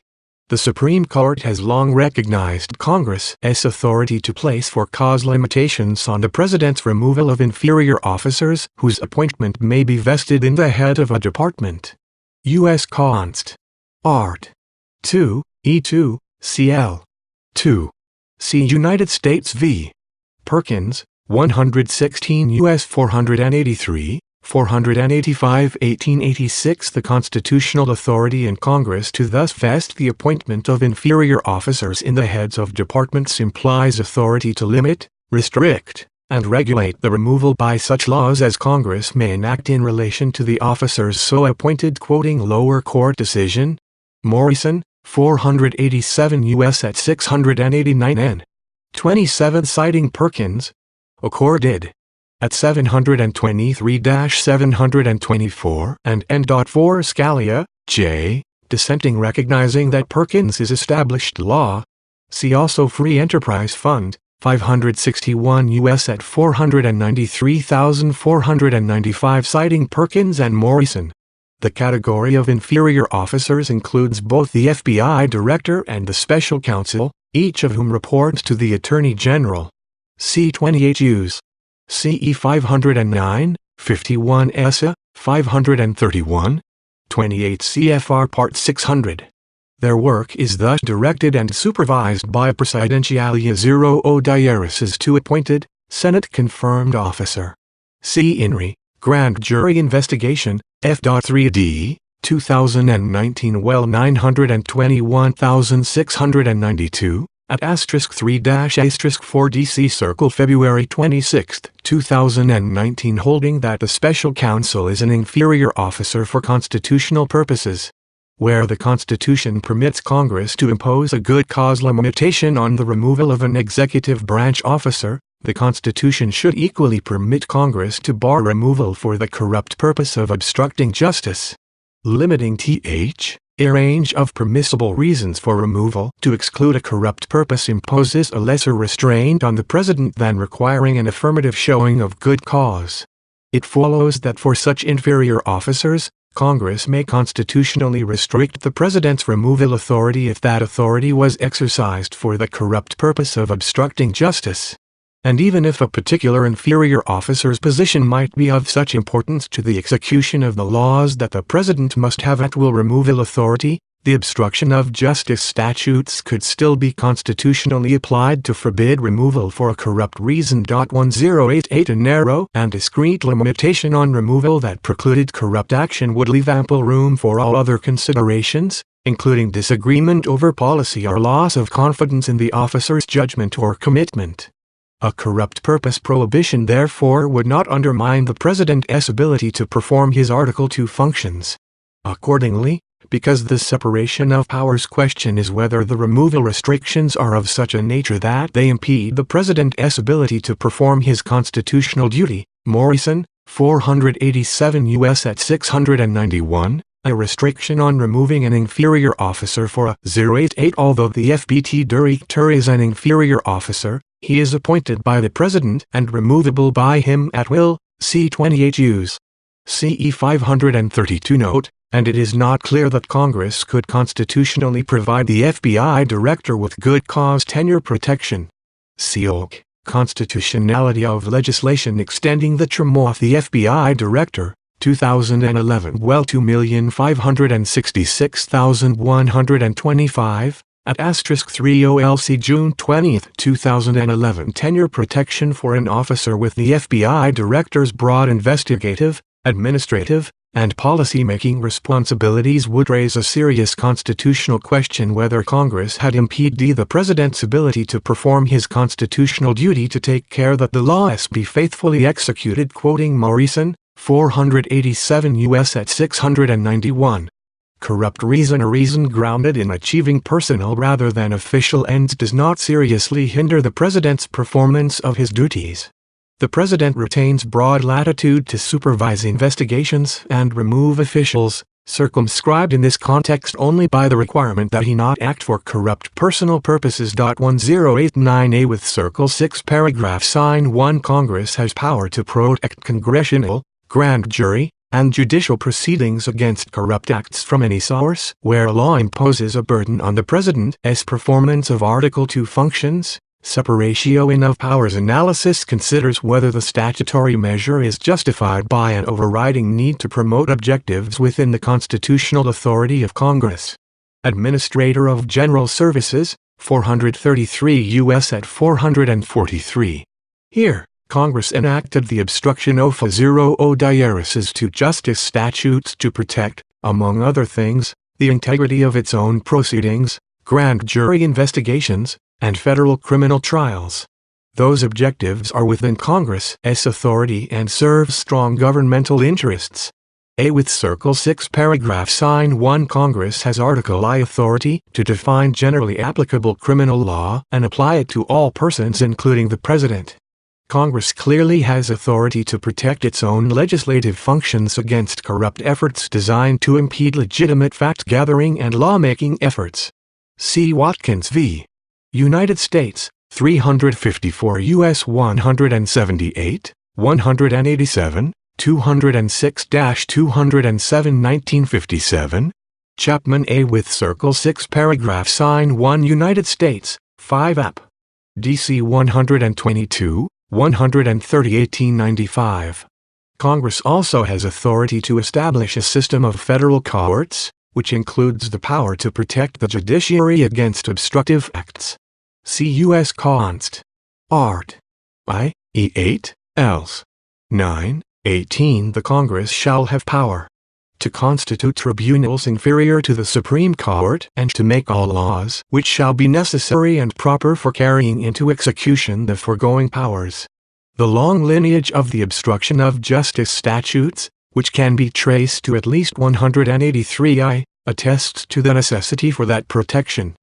[SPEAKER 2] The Supreme Court has long recognized Congress's authority to place for-cause limitations on the President's removal of inferior officers whose appointment may be vested in the head of a department. U.S. Const. Art. 2, E2, CL. 2. See United States v. Perkins, 116 U.S. 483, 485 1886 The constitutional authority in Congress to thus vest the appointment of inferior officers in the heads of departments implies authority to limit, restrict, and regulate the removal by such laws as Congress may enact in relation to the officers so appointed. Quoting lower court decision, Morrison, 487 U.S. at 689 N. 27 citing Perkins, accorded at 723-724 and N.4 Scalia, J., dissenting recognizing that Perkins is established law. See also Free Enterprise Fund, 561 U.S. at 493,495 citing Perkins and Morrison. The category of inferior officers includes both the FBI Director and the Special Counsel, each of whom reports to the Attorney General. See 28 U.S. CE 509, 51 ESA, 531, 28 CFR Part 600. Their work is thus directed and supervised by Presidentialia 0 Diaris to appointed, Senate-confirmed officer. See INRI, Grand Jury Investigation, F.3d, 2019 Well 921,692. At *3-*4 DC Circle February 26, 2019 holding that the Special Counsel is an inferior officer for constitutional purposes. Where the Constitution permits Congress to impose a good cause limitation on the removal of an executive branch officer, the Constitution should equally permit Congress to bar removal for the corrupt purpose of obstructing justice. Limiting a range of permissible reasons for removal to exclude a corrupt purpose imposes a lesser restraint on the President than requiring an affirmative showing of good cause. It follows that for such inferior officers, Congress may constitutionally restrict the President's removal authority if that authority was exercised for the corrupt purpose of obstructing justice. And even if a particular inferior officer's position might be of such importance to the execution of the laws that the President must have at-will removal authority, the obstruction of justice statutes could still be constitutionally applied to forbid removal for a corrupt reason. 1088 A narrow and discrete limitation on removal that precluded corrupt action would leave ample room for all other considerations, including disagreement over policy or loss of confidence in the officer's judgment or commitment. A corrupt purpose prohibition therefore would not undermine the President's ability to perform his Article II functions. Accordingly, because the separation of powers question is whether the removal restrictions are of such a nature that they impede the President's ability to perform his constitutional duty, Morrison, 487 U.S. at 691, a restriction on removing an inferior officer for a 088. Although the FBT Director is an inferior officer, he is appointed by the President and removable by him at will, see 28 U.S. CE 532 note, and it is not clear that Congress could constitutionally provide the FBI Director with good cause tenure protection. See OC, Constitutionality of legislation extending the term of the FBI Director, 2011 Well 2,566,125, at *3 OLC June 20, 2011 Tenure protection for an officer with the FBI Director's broad investigative, administrative, and policy-making responsibilities would raise a serious constitutional question whether Congress had impeded the President's ability to perform his constitutional duty to take care that the laws be faithfully executed. Quoting Morrison, 487 U.S. at 691. Corrupt reason. A reason grounded in achieving personal rather than official ends does not seriously hinder the President's performance of his duties. The President retains broad latitude to supervise investigations and remove officials, circumscribed in this context only by the requirement that he not act for corrupt personal purposes. 1089A with Circle 6 paragraph sign 1 Congress has power to protect congressional, grand jury, and judicial proceedings against corrupt acts from any source where law imposes a burden on the President's performance of Article 2 functions. Separation of powers analysis considers whether the statutory measure is justified by an overriding need to promote objectives within the constitutional authority of Congress. Administrator of General Services, 433 U.S. at 443. Here, Congress enacted the Obstruction of Diarises to Justice statutes to protect, among other things, the integrity of its own proceedings, grand jury investigations, and federal criminal trials. Those objectives are within Congress's authority and serve strong governmental interests. A with Circle 6 paragraph sign 1 Congress has Article I authority to define generally applicable criminal law and apply it to all persons including the President. Congress clearly has authority to protect its own legislative functions against corrupt efforts designed to impede legitimate fact-gathering and lawmaking efforts. C. Watkins v. United States, 354 U.S. 178, 187, 206-207 1957. Chapman A. with Circle 6 paragraph sign 1 United States, 5 App. D.C. 122, 130 1895. Congress also has authority to establish a system of federal courts, which includes the power to protect the judiciary against obstructive acts. See U.S. Const. Art. I. E. 8, else. 9, 18 The Congress shall have power to constitute tribunals inferior to the Supreme Court and to make all laws which shall be necessary and proper for carrying into execution the foregoing powers. The long lineage of the obstruction of justice statutes, which can be traced to at least 183I, attests to the necessity for that protection.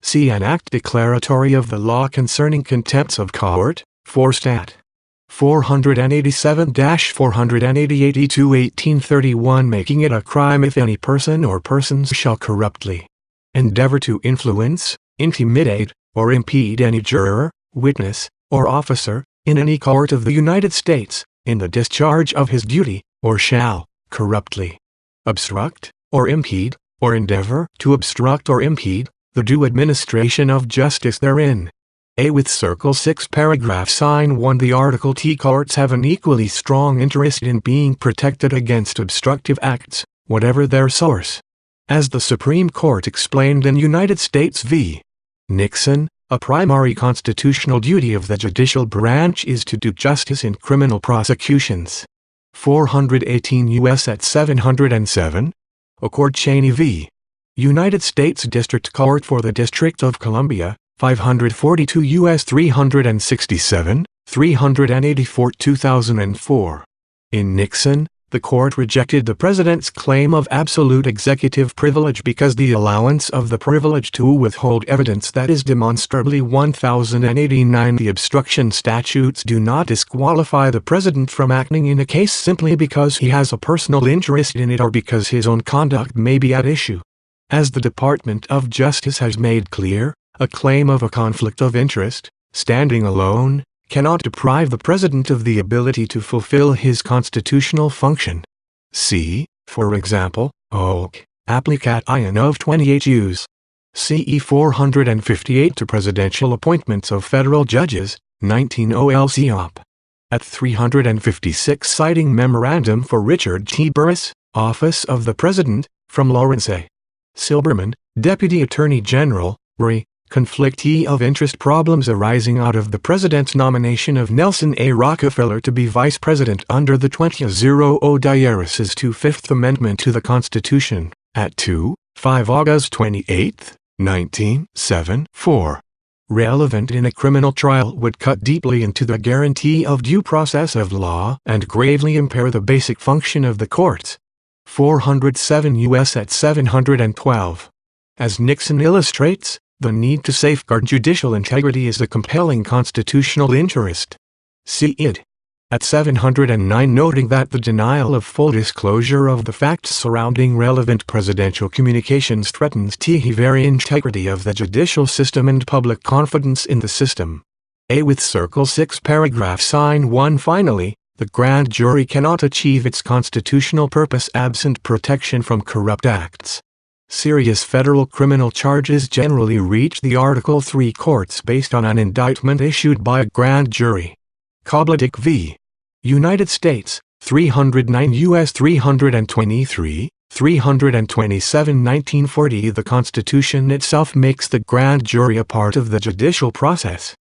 [SPEAKER 2] See an act declaratory of the law concerning contempts of court, 4 Stat. 487-488 to 1831 making it a crime if any person or persons shall corruptly endeavor to influence, intimidate, or impede any juror, witness, or officer, in any court of the United States, in the discharge of his duty, or shall, corruptly obstruct, or impede, or endeavor to obstruct or impede, the due administration of justice therein. A with Circle 6 paragraph sign 1 The Article T courts have an equally strong interest in being protected against obstructive acts, whatever their source. As the Supreme Court explained in United States v. Nixon, a primary constitutional duty of the judicial branch is to do justice in criminal prosecutions. 418 U.S. at 707. Accord Cheney v. United States District Court for the District of Columbia, 542 U.S. 367, 384 2004. In Nixon, the court rejected the President's claim of absolute executive privilege because the allowance of the privilege to withhold evidence that is demonstrably 1089. The obstruction statutes do not disqualify the President from acting in a case simply because he has a personal interest in it or because his own conduct may be at issue. As the Department of Justice has made clear, a claim of a conflict of interest, standing alone, cannot deprive the President of the ability to fulfill his constitutional function. See, for example, Oak, Applicat Ion of 28 Us. CE 458 to Presidential Appointments of Federal Judges, 19 OLC Op. At 356 citing Memorandum for Richard T. Burris, Office of the President, from Lawrence A. Silberman, Deputy Attorney General, Re. Conflict of interest problems arising out of the president's nomination of Nelson A. Rockefeller to be vice president under the 20-0 to Fifth Amendment to the Constitution, at 2-5 August 28, 1974. Relevant in a criminal trial would cut deeply into the guarantee of due process of law and gravely impair the basic function of the courts. 407 U.S. at 712. As Nixon illustrates, the need to safeguard judicial integrity is a compelling constitutional interest. See it. At 709, noting that the denial of full disclosure of the facts surrounding relevant presidential communications threatens the very integrity of the judicial system and public confidence in the system. With Circle 6 paragraph sign 1. Finally, the grand jury cannot achieve its constitutional purpose absent protection from corrupt acts. Serious federal criminal charges generally reach the Article 3 courts based on an indictment issued by a grand jury. Kobletic v. United States, 309 U.S. 323, 327 1940. The Constitution itself makes the grand jury a part of the judicial process,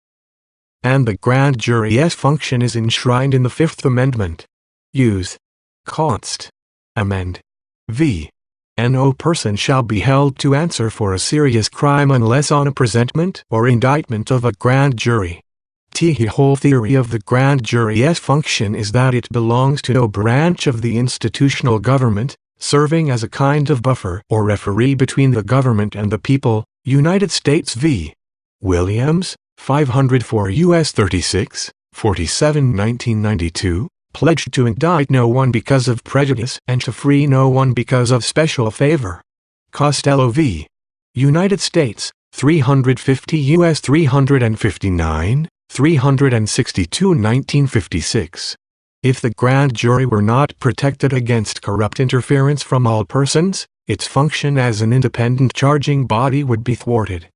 [SPEAKER 2] and the grand jury's function is enshrined in the Fifth Amendment. Use. Const. Amend. v. No person shall be held to answer for a serious crime unless on a presentment or indictment of a grand jury. The whole theory of the grand jury's function is that it belongs to no branch of the institutional government, serving as a kind of buffer or referee between the government and the people. United States v. Williams, 504 U.S. 36, 47 1992, pledged to indict no one because of prejudice and to free no one because of special favor. Costello v. United States, 350 U.S. 359, 362 1956. If the grand jury were not protected against corrupt interference from all persons, its function as an independent charging body would be thwarted,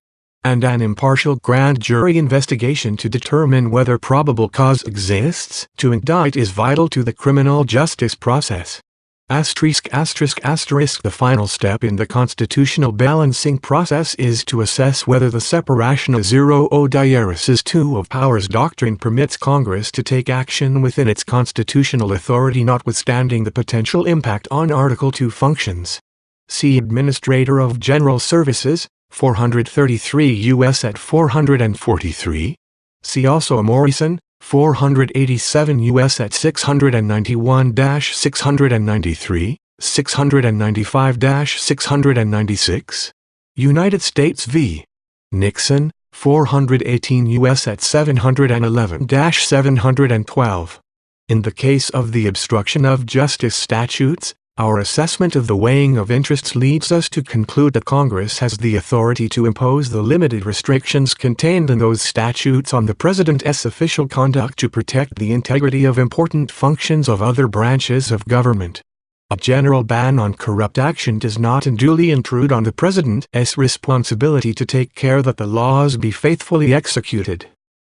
[SPEAKER 2] and an impartial grand jury investigation to determine whether probable cause exists to indict is vital to the criminal justice process. The final step in the constitutional balancing process is to assess whether the separation of two of powers doctrine permits Congress to take action within its constitutional authority notwithstanding the potential impact on Article 2 functions. See Administrator of General Services, 433 U.S. at 443. See also Morrison, 487 U.S. at 691-693, 695-696. United States v. Nixon, 418 U.S. at 711-712. In the case of the obstruction of justice statutes, our assessment of the weighing of interests leads us to conclude that Congress has the authority to impose the limited restrictions contained in those statutes on the President's official conduct to protect the integrity of important functions of other branches of government. A general ban on corrupt action does not unduly intrude on the President's responsibility to take care that the laws be faithfully executed.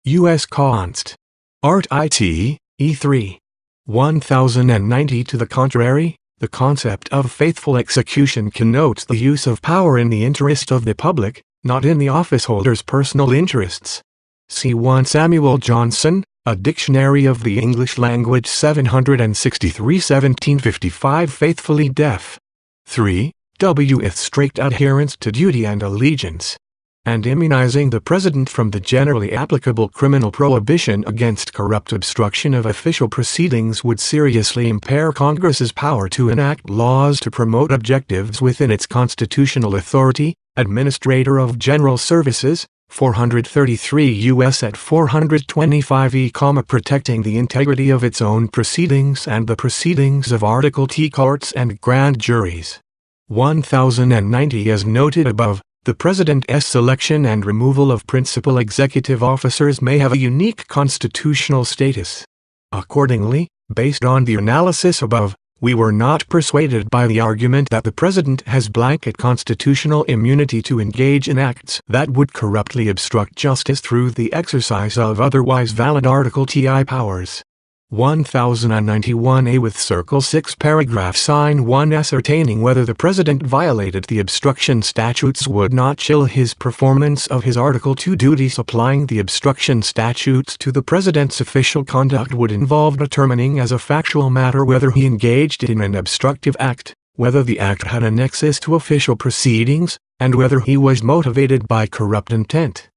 [SPEAKER 2] U.S. Const. Art. It. E3. 1090. To the contrary, the concept of faithful execution connotes the use of power in the interest of the public, not in the officeholder's personal interests. See 1 Samuel Johnson, A Dictionary of the English Language 763 1755. Faithfully deaf. 3. With strict adherence to duty and allegiance, and immunizing the President from the generally applicable criminal prohibition against corrupt obstruction of official proceedings would seriously impair Congress's power to enact laws to promote objectives within its constitutional authority. Administrator of General Services, 433 U.S. at 425 protecting the integrity of its own proceedings and the proceedings of Article T courts and grand juries. 1090. As noted above, the President's selection and removal of principal executive officers may have a unique constitutional status. Accordingly, based on the analysis above, we were not persuaded by the argument that the President has blanket constitutional immunity to engage in acts that would corruptly obstruct justice through the exercise of otherwise valid Article TI powers. 1091A with Circle 6 paragraph sign 1 ascertaining whether the President violated the obstruction statutes would not chill his performance of his Article 2 duties. Applying the obstruction statutes to the President's official conduct would involve determining as a factual matter whether he engaged in an obstructive act, whether the act had a nexus to official proceedings, and whether he was motivated by corrupt intent.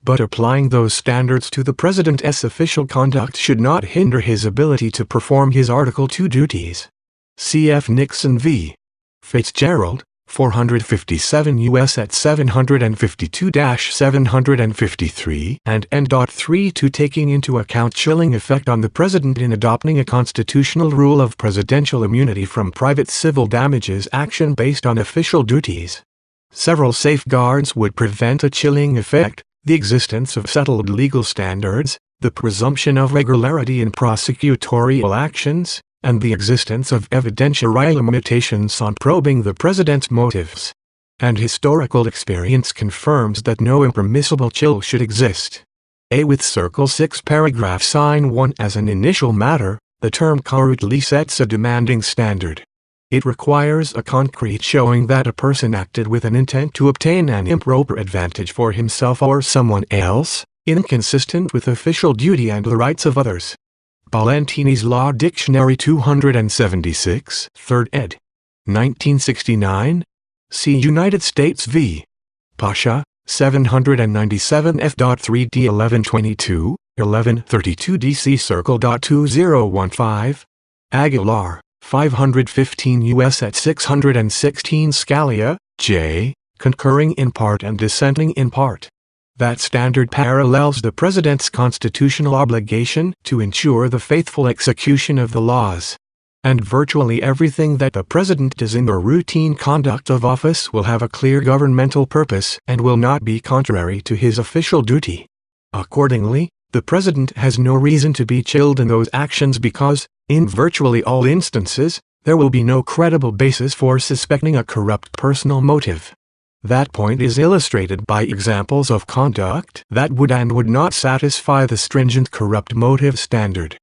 [SPEAKER 2] But applying those standards to the President's official conduct should not hinder his ability to perform his Article 2 duties. Cf. Nixon v. Fitzgerald, 457 U.S. at 752-753 and N.32 taking into account chilling effect on the President in adopting a constitutional rule of presidential immunity from private civil damages action based on official duties. Several safeguards would prevent a chilling effect: the existence of settled legal standards, the presumption of regularity in prosecutorial actions, and the existence of evidentiary limitations on probing the President's motives. And historical experience confirms that no impermissible chill should exist. A with Circle 6 paragraph sign 1 as an initial matter, the term currently sets a demanding standard. It requires a concrete showing that a person acted with an intent to obtain an improper advantage for himself or someone else, inconsistent with official duty and the rights of others. Ballantyne's Law Dictionary 276, 3rd ed. 1969. See United States v. Pasha, 797 F.3d 1122, 1132 D.C. Circle. 2015. Aguilar, 515 U.S. at 616 Scalia, J., concurring in part and dissenting in part. That standard parallels the President's constitutional obligation to ensure the faithful execution of the laws. And virtually everything that the President does in the routine conduct of office will have a clear governmental purpose and will not be contrary to his official duty. Accordingly, the President has no reason to be chilled in those actions because, in virtually all instances, there will be no credible basis for suspecting a corrupt personal motive. That point is illustrated by examples of conduct that would and would not satisfy the stringent corrupt motive standard.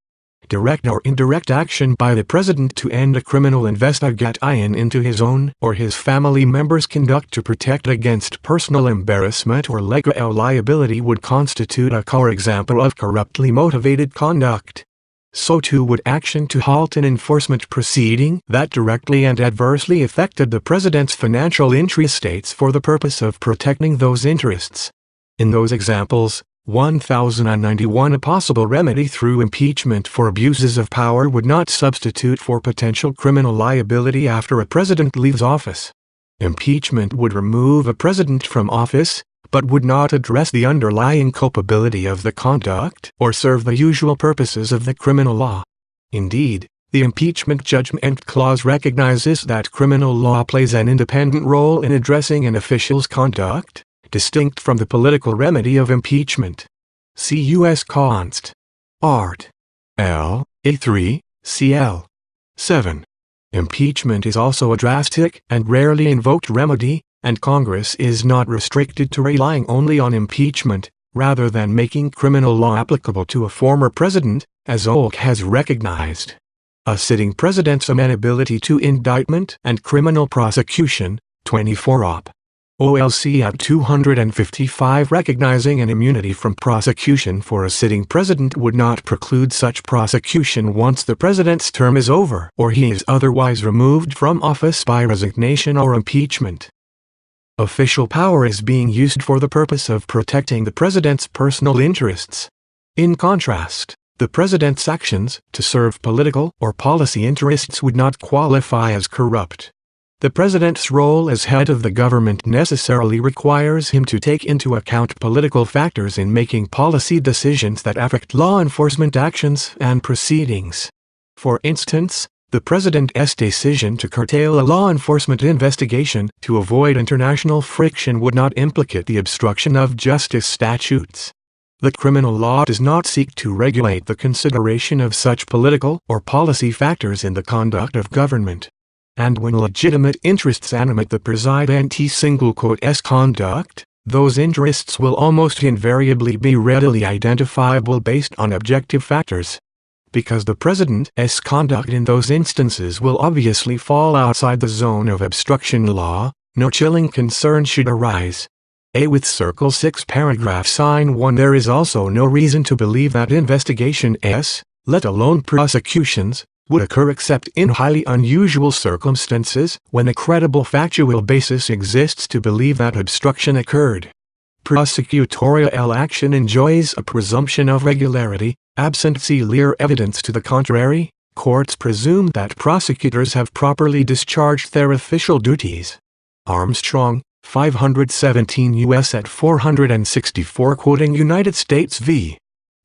[SPEAKER 2] Direct or indirect action by the President to end a criminal investigation into his own or his family members' conduct to protect against personal embarrassment or legal liability would constitute a core example of corruptly motivated conduct. So too would action to halt an enforcement proceeding that directly and adversely affected the President's financial interests for the purpose of protecting those interests. In those examples, 1091 a possible remedy through impeachment for abuses of power would not substitute for potential criminal liability after a President leaves office. Impeachment would remove a President from office, but would not address the underlying culpability of the conduct or serve the usual purposes of the criminal law. Indeed, the impeachment judgment clause recognizes that criminal law plays an independent role in addressing an official's conduct, distinct from the political remedy of impeachment. See U.S. Const. Art. L. A3, CL. 7. Impeachment is also a drastic and rarely invoked remedy, and Congress is not restricted to relying only on impeachment, rather than making criminal law applicable to a former president, as OLC has recognized. A sitting president's amenability to indictment and criminal prosecution, 24 Op. OLC at 255 recognizing an immunity from prosecution for a sitting president would not preclude such prosecution once the president's term is over or he is otherwise removed from office by resignation or impeachment. Official power is being used for the purpose of protecting the president's personal interests. In contrast, the president's actions to serve political or policy interests would not qualify as corrupt. The president's role as head of the government necessarily requires him to take into account political factors in making policy decisions that affect law enforcement actions and proceedings. For instance, the president's decision to curtail a law enforcement investigation to avoid international friction would not implicate the obstruction of justice statutes. The criminal law does not seek to regulate the consideration of such political or policy factors in the conduct of government. And when legitimate interests animate the president's conduct, those interests will almost invariably be readily identifiable based on objective factors. because the President's conduct in those instances will obviously fall outside the zone of obstruction law, no chilling concern should arise. With Circle 6 paragraph sign 1, there is also no reason to believe that investigations, let alone prosecutions, would occur except in highly unusual circumstances when a credible factual basis exists to believe that obstruction occurred. Prosecutorial action enjoys a presumption of regularity. Absent clear evidence to the contrary, courts presume that prosecutors have properly discharged their official duties. Armstrong, 517 U.S. at 464, quoting United States v.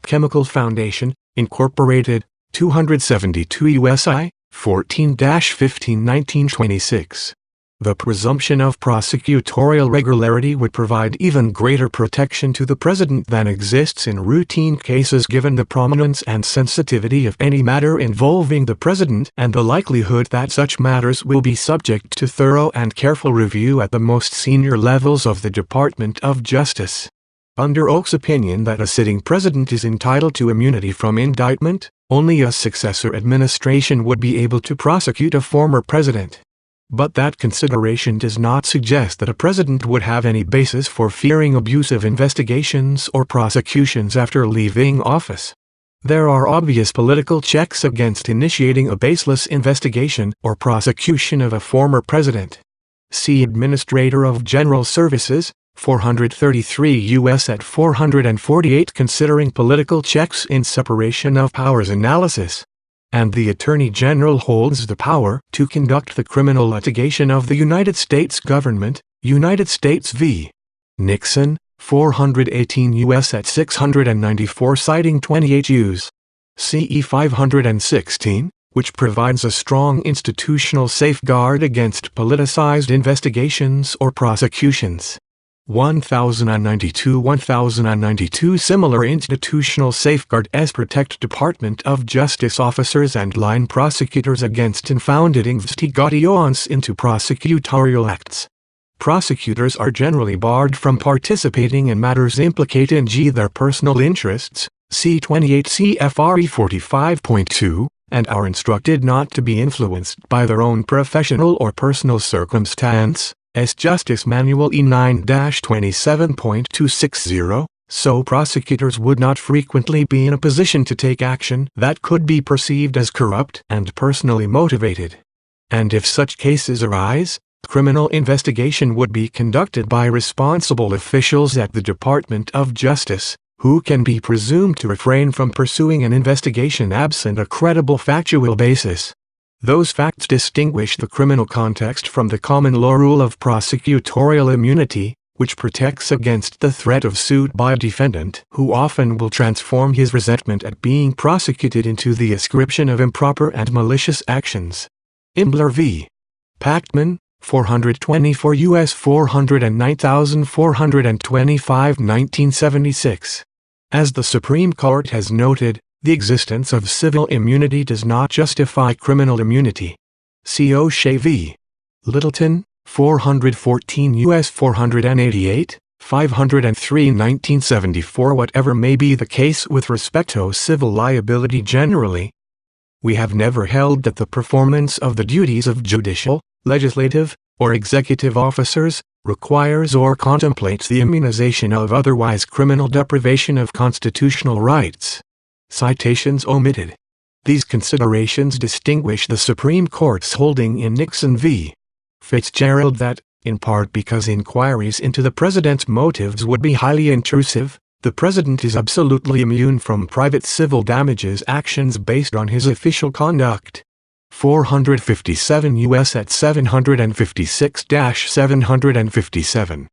[SPEAKER 2] Chemical Foundation, Incorporated, 272 U.S.I., 14-15 1926. The presumption of prosecutorial regularity would provide even greater protection to the President than exists in routine cases, given the prominence and sensitivity of any matter involving the President and the likelihood that such matters will be subject to thorough and careful review at the most senior levels of the Department of Justice. Under Oak's opinion that a sitting President is entitled to immunity from indictment, only a successor administration would be able to prosecute a former President. But that consideration does not suggest that a President would have any basis for fearing abusive investigations or prosecutions after leaving office. There are obvious political checks against initiating a baseless investigation or prosecution of a former President. See Administrator of General Services, 433 U.S. at 448, considering political checks in separation of powers analysis. And the Attorney General holds the power to conduct the criminal litigation of the United States government, United States v. Nixon, 418 U.S. at 694, citing 28 U.S. CE 516, which provides a strong institutional safeguard against politicized investigations or prosecutions. 1092 Similar institutional safeguards protect Department of Justice officers and line prosecutors against unfounded investigations into prosecutorial acts. Prosecutors are generally barred from participating in matters implicating their personal interests, see 28 CFR 45.2, and are instructed not to be influenced by their own professional or personal circumstance. Justice Manual E9-27.260, so prosecutors would not frequently be in a position to take action that could be perceived as corrupt and personally motivated. And if such cases arise, criminal investigation would be conducted by responsible officials at the Department of Justice, who can be presumed to refrain from pursuing an investigation absent a credible factual basis. Those facts distinguish the criminal context from the common law rule of prosecutorial immunity, which protects against the threat of suit by a defendant who often will transform his resentment at being prosecuted into the ascription of improper and malicious actions. Imbler v. Pachtman, 424 U.S. 409,425 1976. As the Supreme Court has noted, the existence of civil immunity does not justify criminal immunity. See O'Shea v. Littleton, 414 U.S. 488, 503 1974. Whatever may be the case with respect to civil liability generally, we have never held that the performance of the duties of judicial, legislative, or executive officers requires or contemplates the immunization of otherwise criminal deprivation of constitutional rights. Citations omitted. These considerations distinguish the Supreme Court's holding in Nixon v. Fitzgerald that, in part because inquiries into the President's motives would be highly intrusive, the President is absolutely immune from private civil damages actions based on his official conduct. 457 U.S. at 756-757.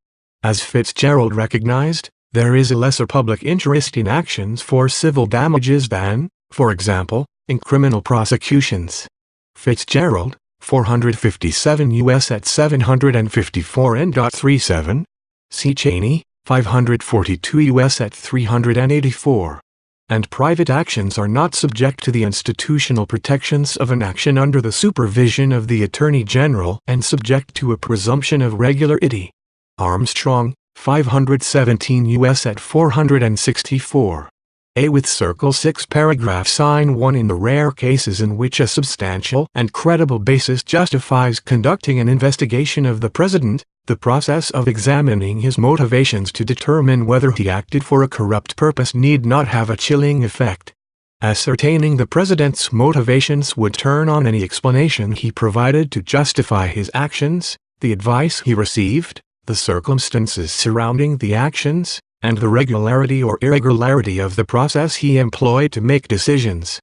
[SPEAKER 2] As Fitzgerald recognized, there is a lesser public interest in actions for civil damages than, for example, in criminal prosecutions. Fitzgerald, 457 U.S. at 754 N.37. C. Cheney, 542 U.S. at 384. And private actions are not subject to the institutional protections of an action under the supervision of the Attorney General and subject to a presumption of regularity. Armstrong, 517 U.S. at 464. A with Circle 6 paragraph sign 1. In the rare cases in which a substantial and credible basis justifies conducting an investigation of the President, the process of examining his motivations to determine whether he acted for a corrupt purpose need not have a chilling effect. Ascertaining the President's motivations would turn on any explanation he provided to justify his actions, the advice he received, the circumstances surrounding the actions, and the regularity or irregularity of the process he employed to make decisions.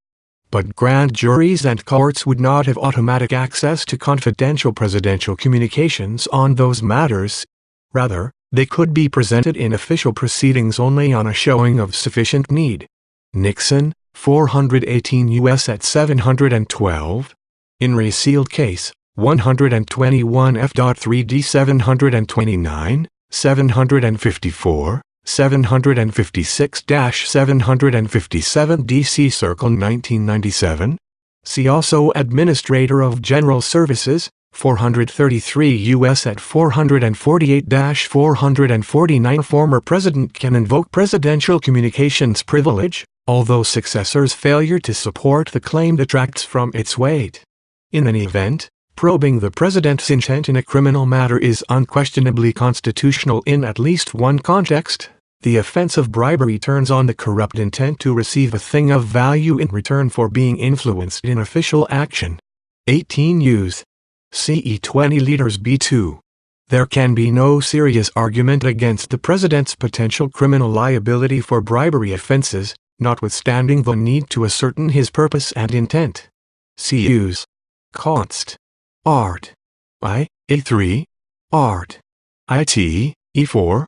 [SPEAKER 2] But grand juries and courts would not have automatic access to confidential presidential communications on those matters. Rather, they could be presented in official proceedings only on a showing of sufficient need. Nixon, 418 U.S. at 712. In re sealed case, 121 F.3d 729, 754, 756-757 DC Circle 1997. See also Administrator of General Services, 433 U.S. at 448-449. Former President can invoke presidential communications privilege, although successor's failure to support the claim detracts from its weight. In any event, probing the President's intent in a criminal matter is unquestionably constitutional in at least one context. The offense of bribery turns on the corrupt intent to receive a thing of value in return for being influenced in official action. 18 Us. CE 20 liters B2. There can be no serious argument against the President's potential criminal liability for bribery offenses, notwithstanding the need to ascertain his purpose and intent. See Us. Const. Art. I. A3. Art. IT. E4.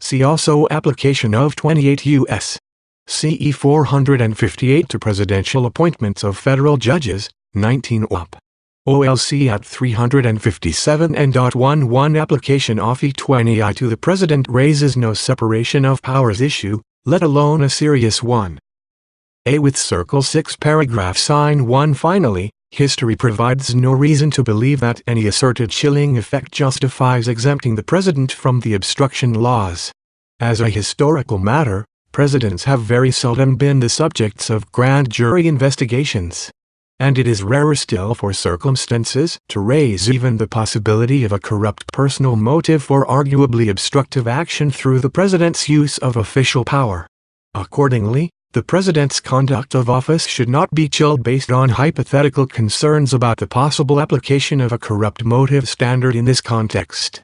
[SPEAKER 2] See also Application of 28 U.S. CE 458 to Presidential Appointments of Federal Judges, 19 Op. OLC at 357 N.11 Application of E20I to the President raises no separation of powers issue, let alone a serious one. A with Circle 6 paragraph sign 1. Finally, history provides no reason to believe that any asserted chilling effect justifies exempting the President from the obstruction laws. As a historical matter, presidents have very seldom been the subjects of grand jury investigations. And it is rarer still for circumstances to raise even the possibility of a corrupt personal motive for arguably obstructive action through the President's use of official power. Accordingly, the President's conduct of office should not be chilled based on hypothetical concerns about the possible application of a corrupt motive standard in this context.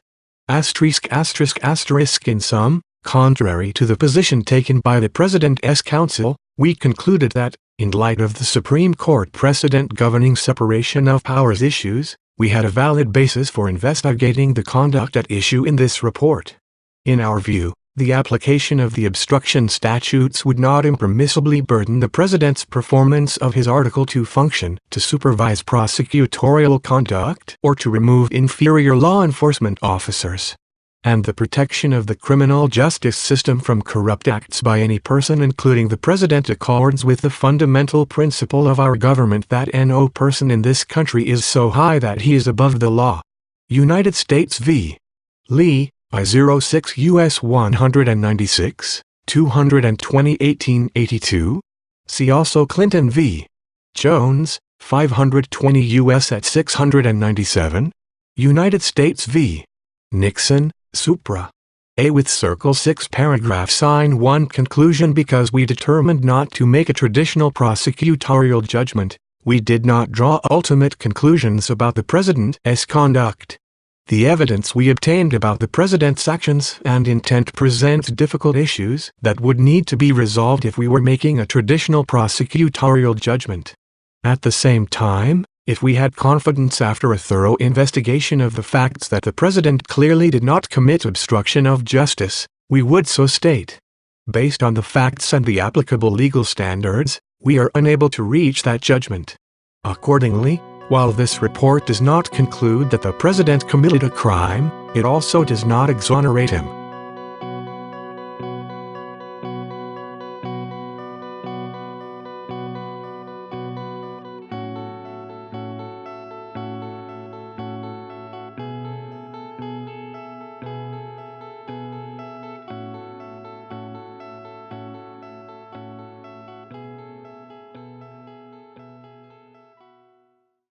[SPEAKER 2] In sum, contrary to the position taken by the President's counsel, we concluded that, in light of the Supreme Court precedent governing separation of powers issues, we had a valid basis for investigating the conduct at issue in this report. In our view, the application of the obstruction statutes would not impermissibly burden the President's performance of his Article 2 function to supervise prosecutorial conduct or to remove inferior law enforcement officers. And the protection of the criminal justice system from corrupt acts by any person including the President accords with the fundamental principle of our government that no person in this country is so high that he is above the law. United States v. Lee, I-06 U.S. 196, 220 1882. See also Clinton v. Jones, 520 U.S. at 697. United States v. Nixon, Supra. A with Circle 6 paragraph sign 1 conclusion. Because we determined not to make a traditional prosecutorial judgment, we did not draw ultimate conclusions about the President's conduct. The evidence we obtained about the President's actions and intent presents difficult issues that would need to be resolved if we were making a traditional prosecutorial judgment. At the same time, if we had confidence after a thorough investigation of the facts that the President clearly did not commit obstruction of justice, we would so state. Based on the facts and the applicable legal standards, we are unable to reach that judgment. Accordingly, while this report does not conclude that the President committed a crime, it also does not exonerate him.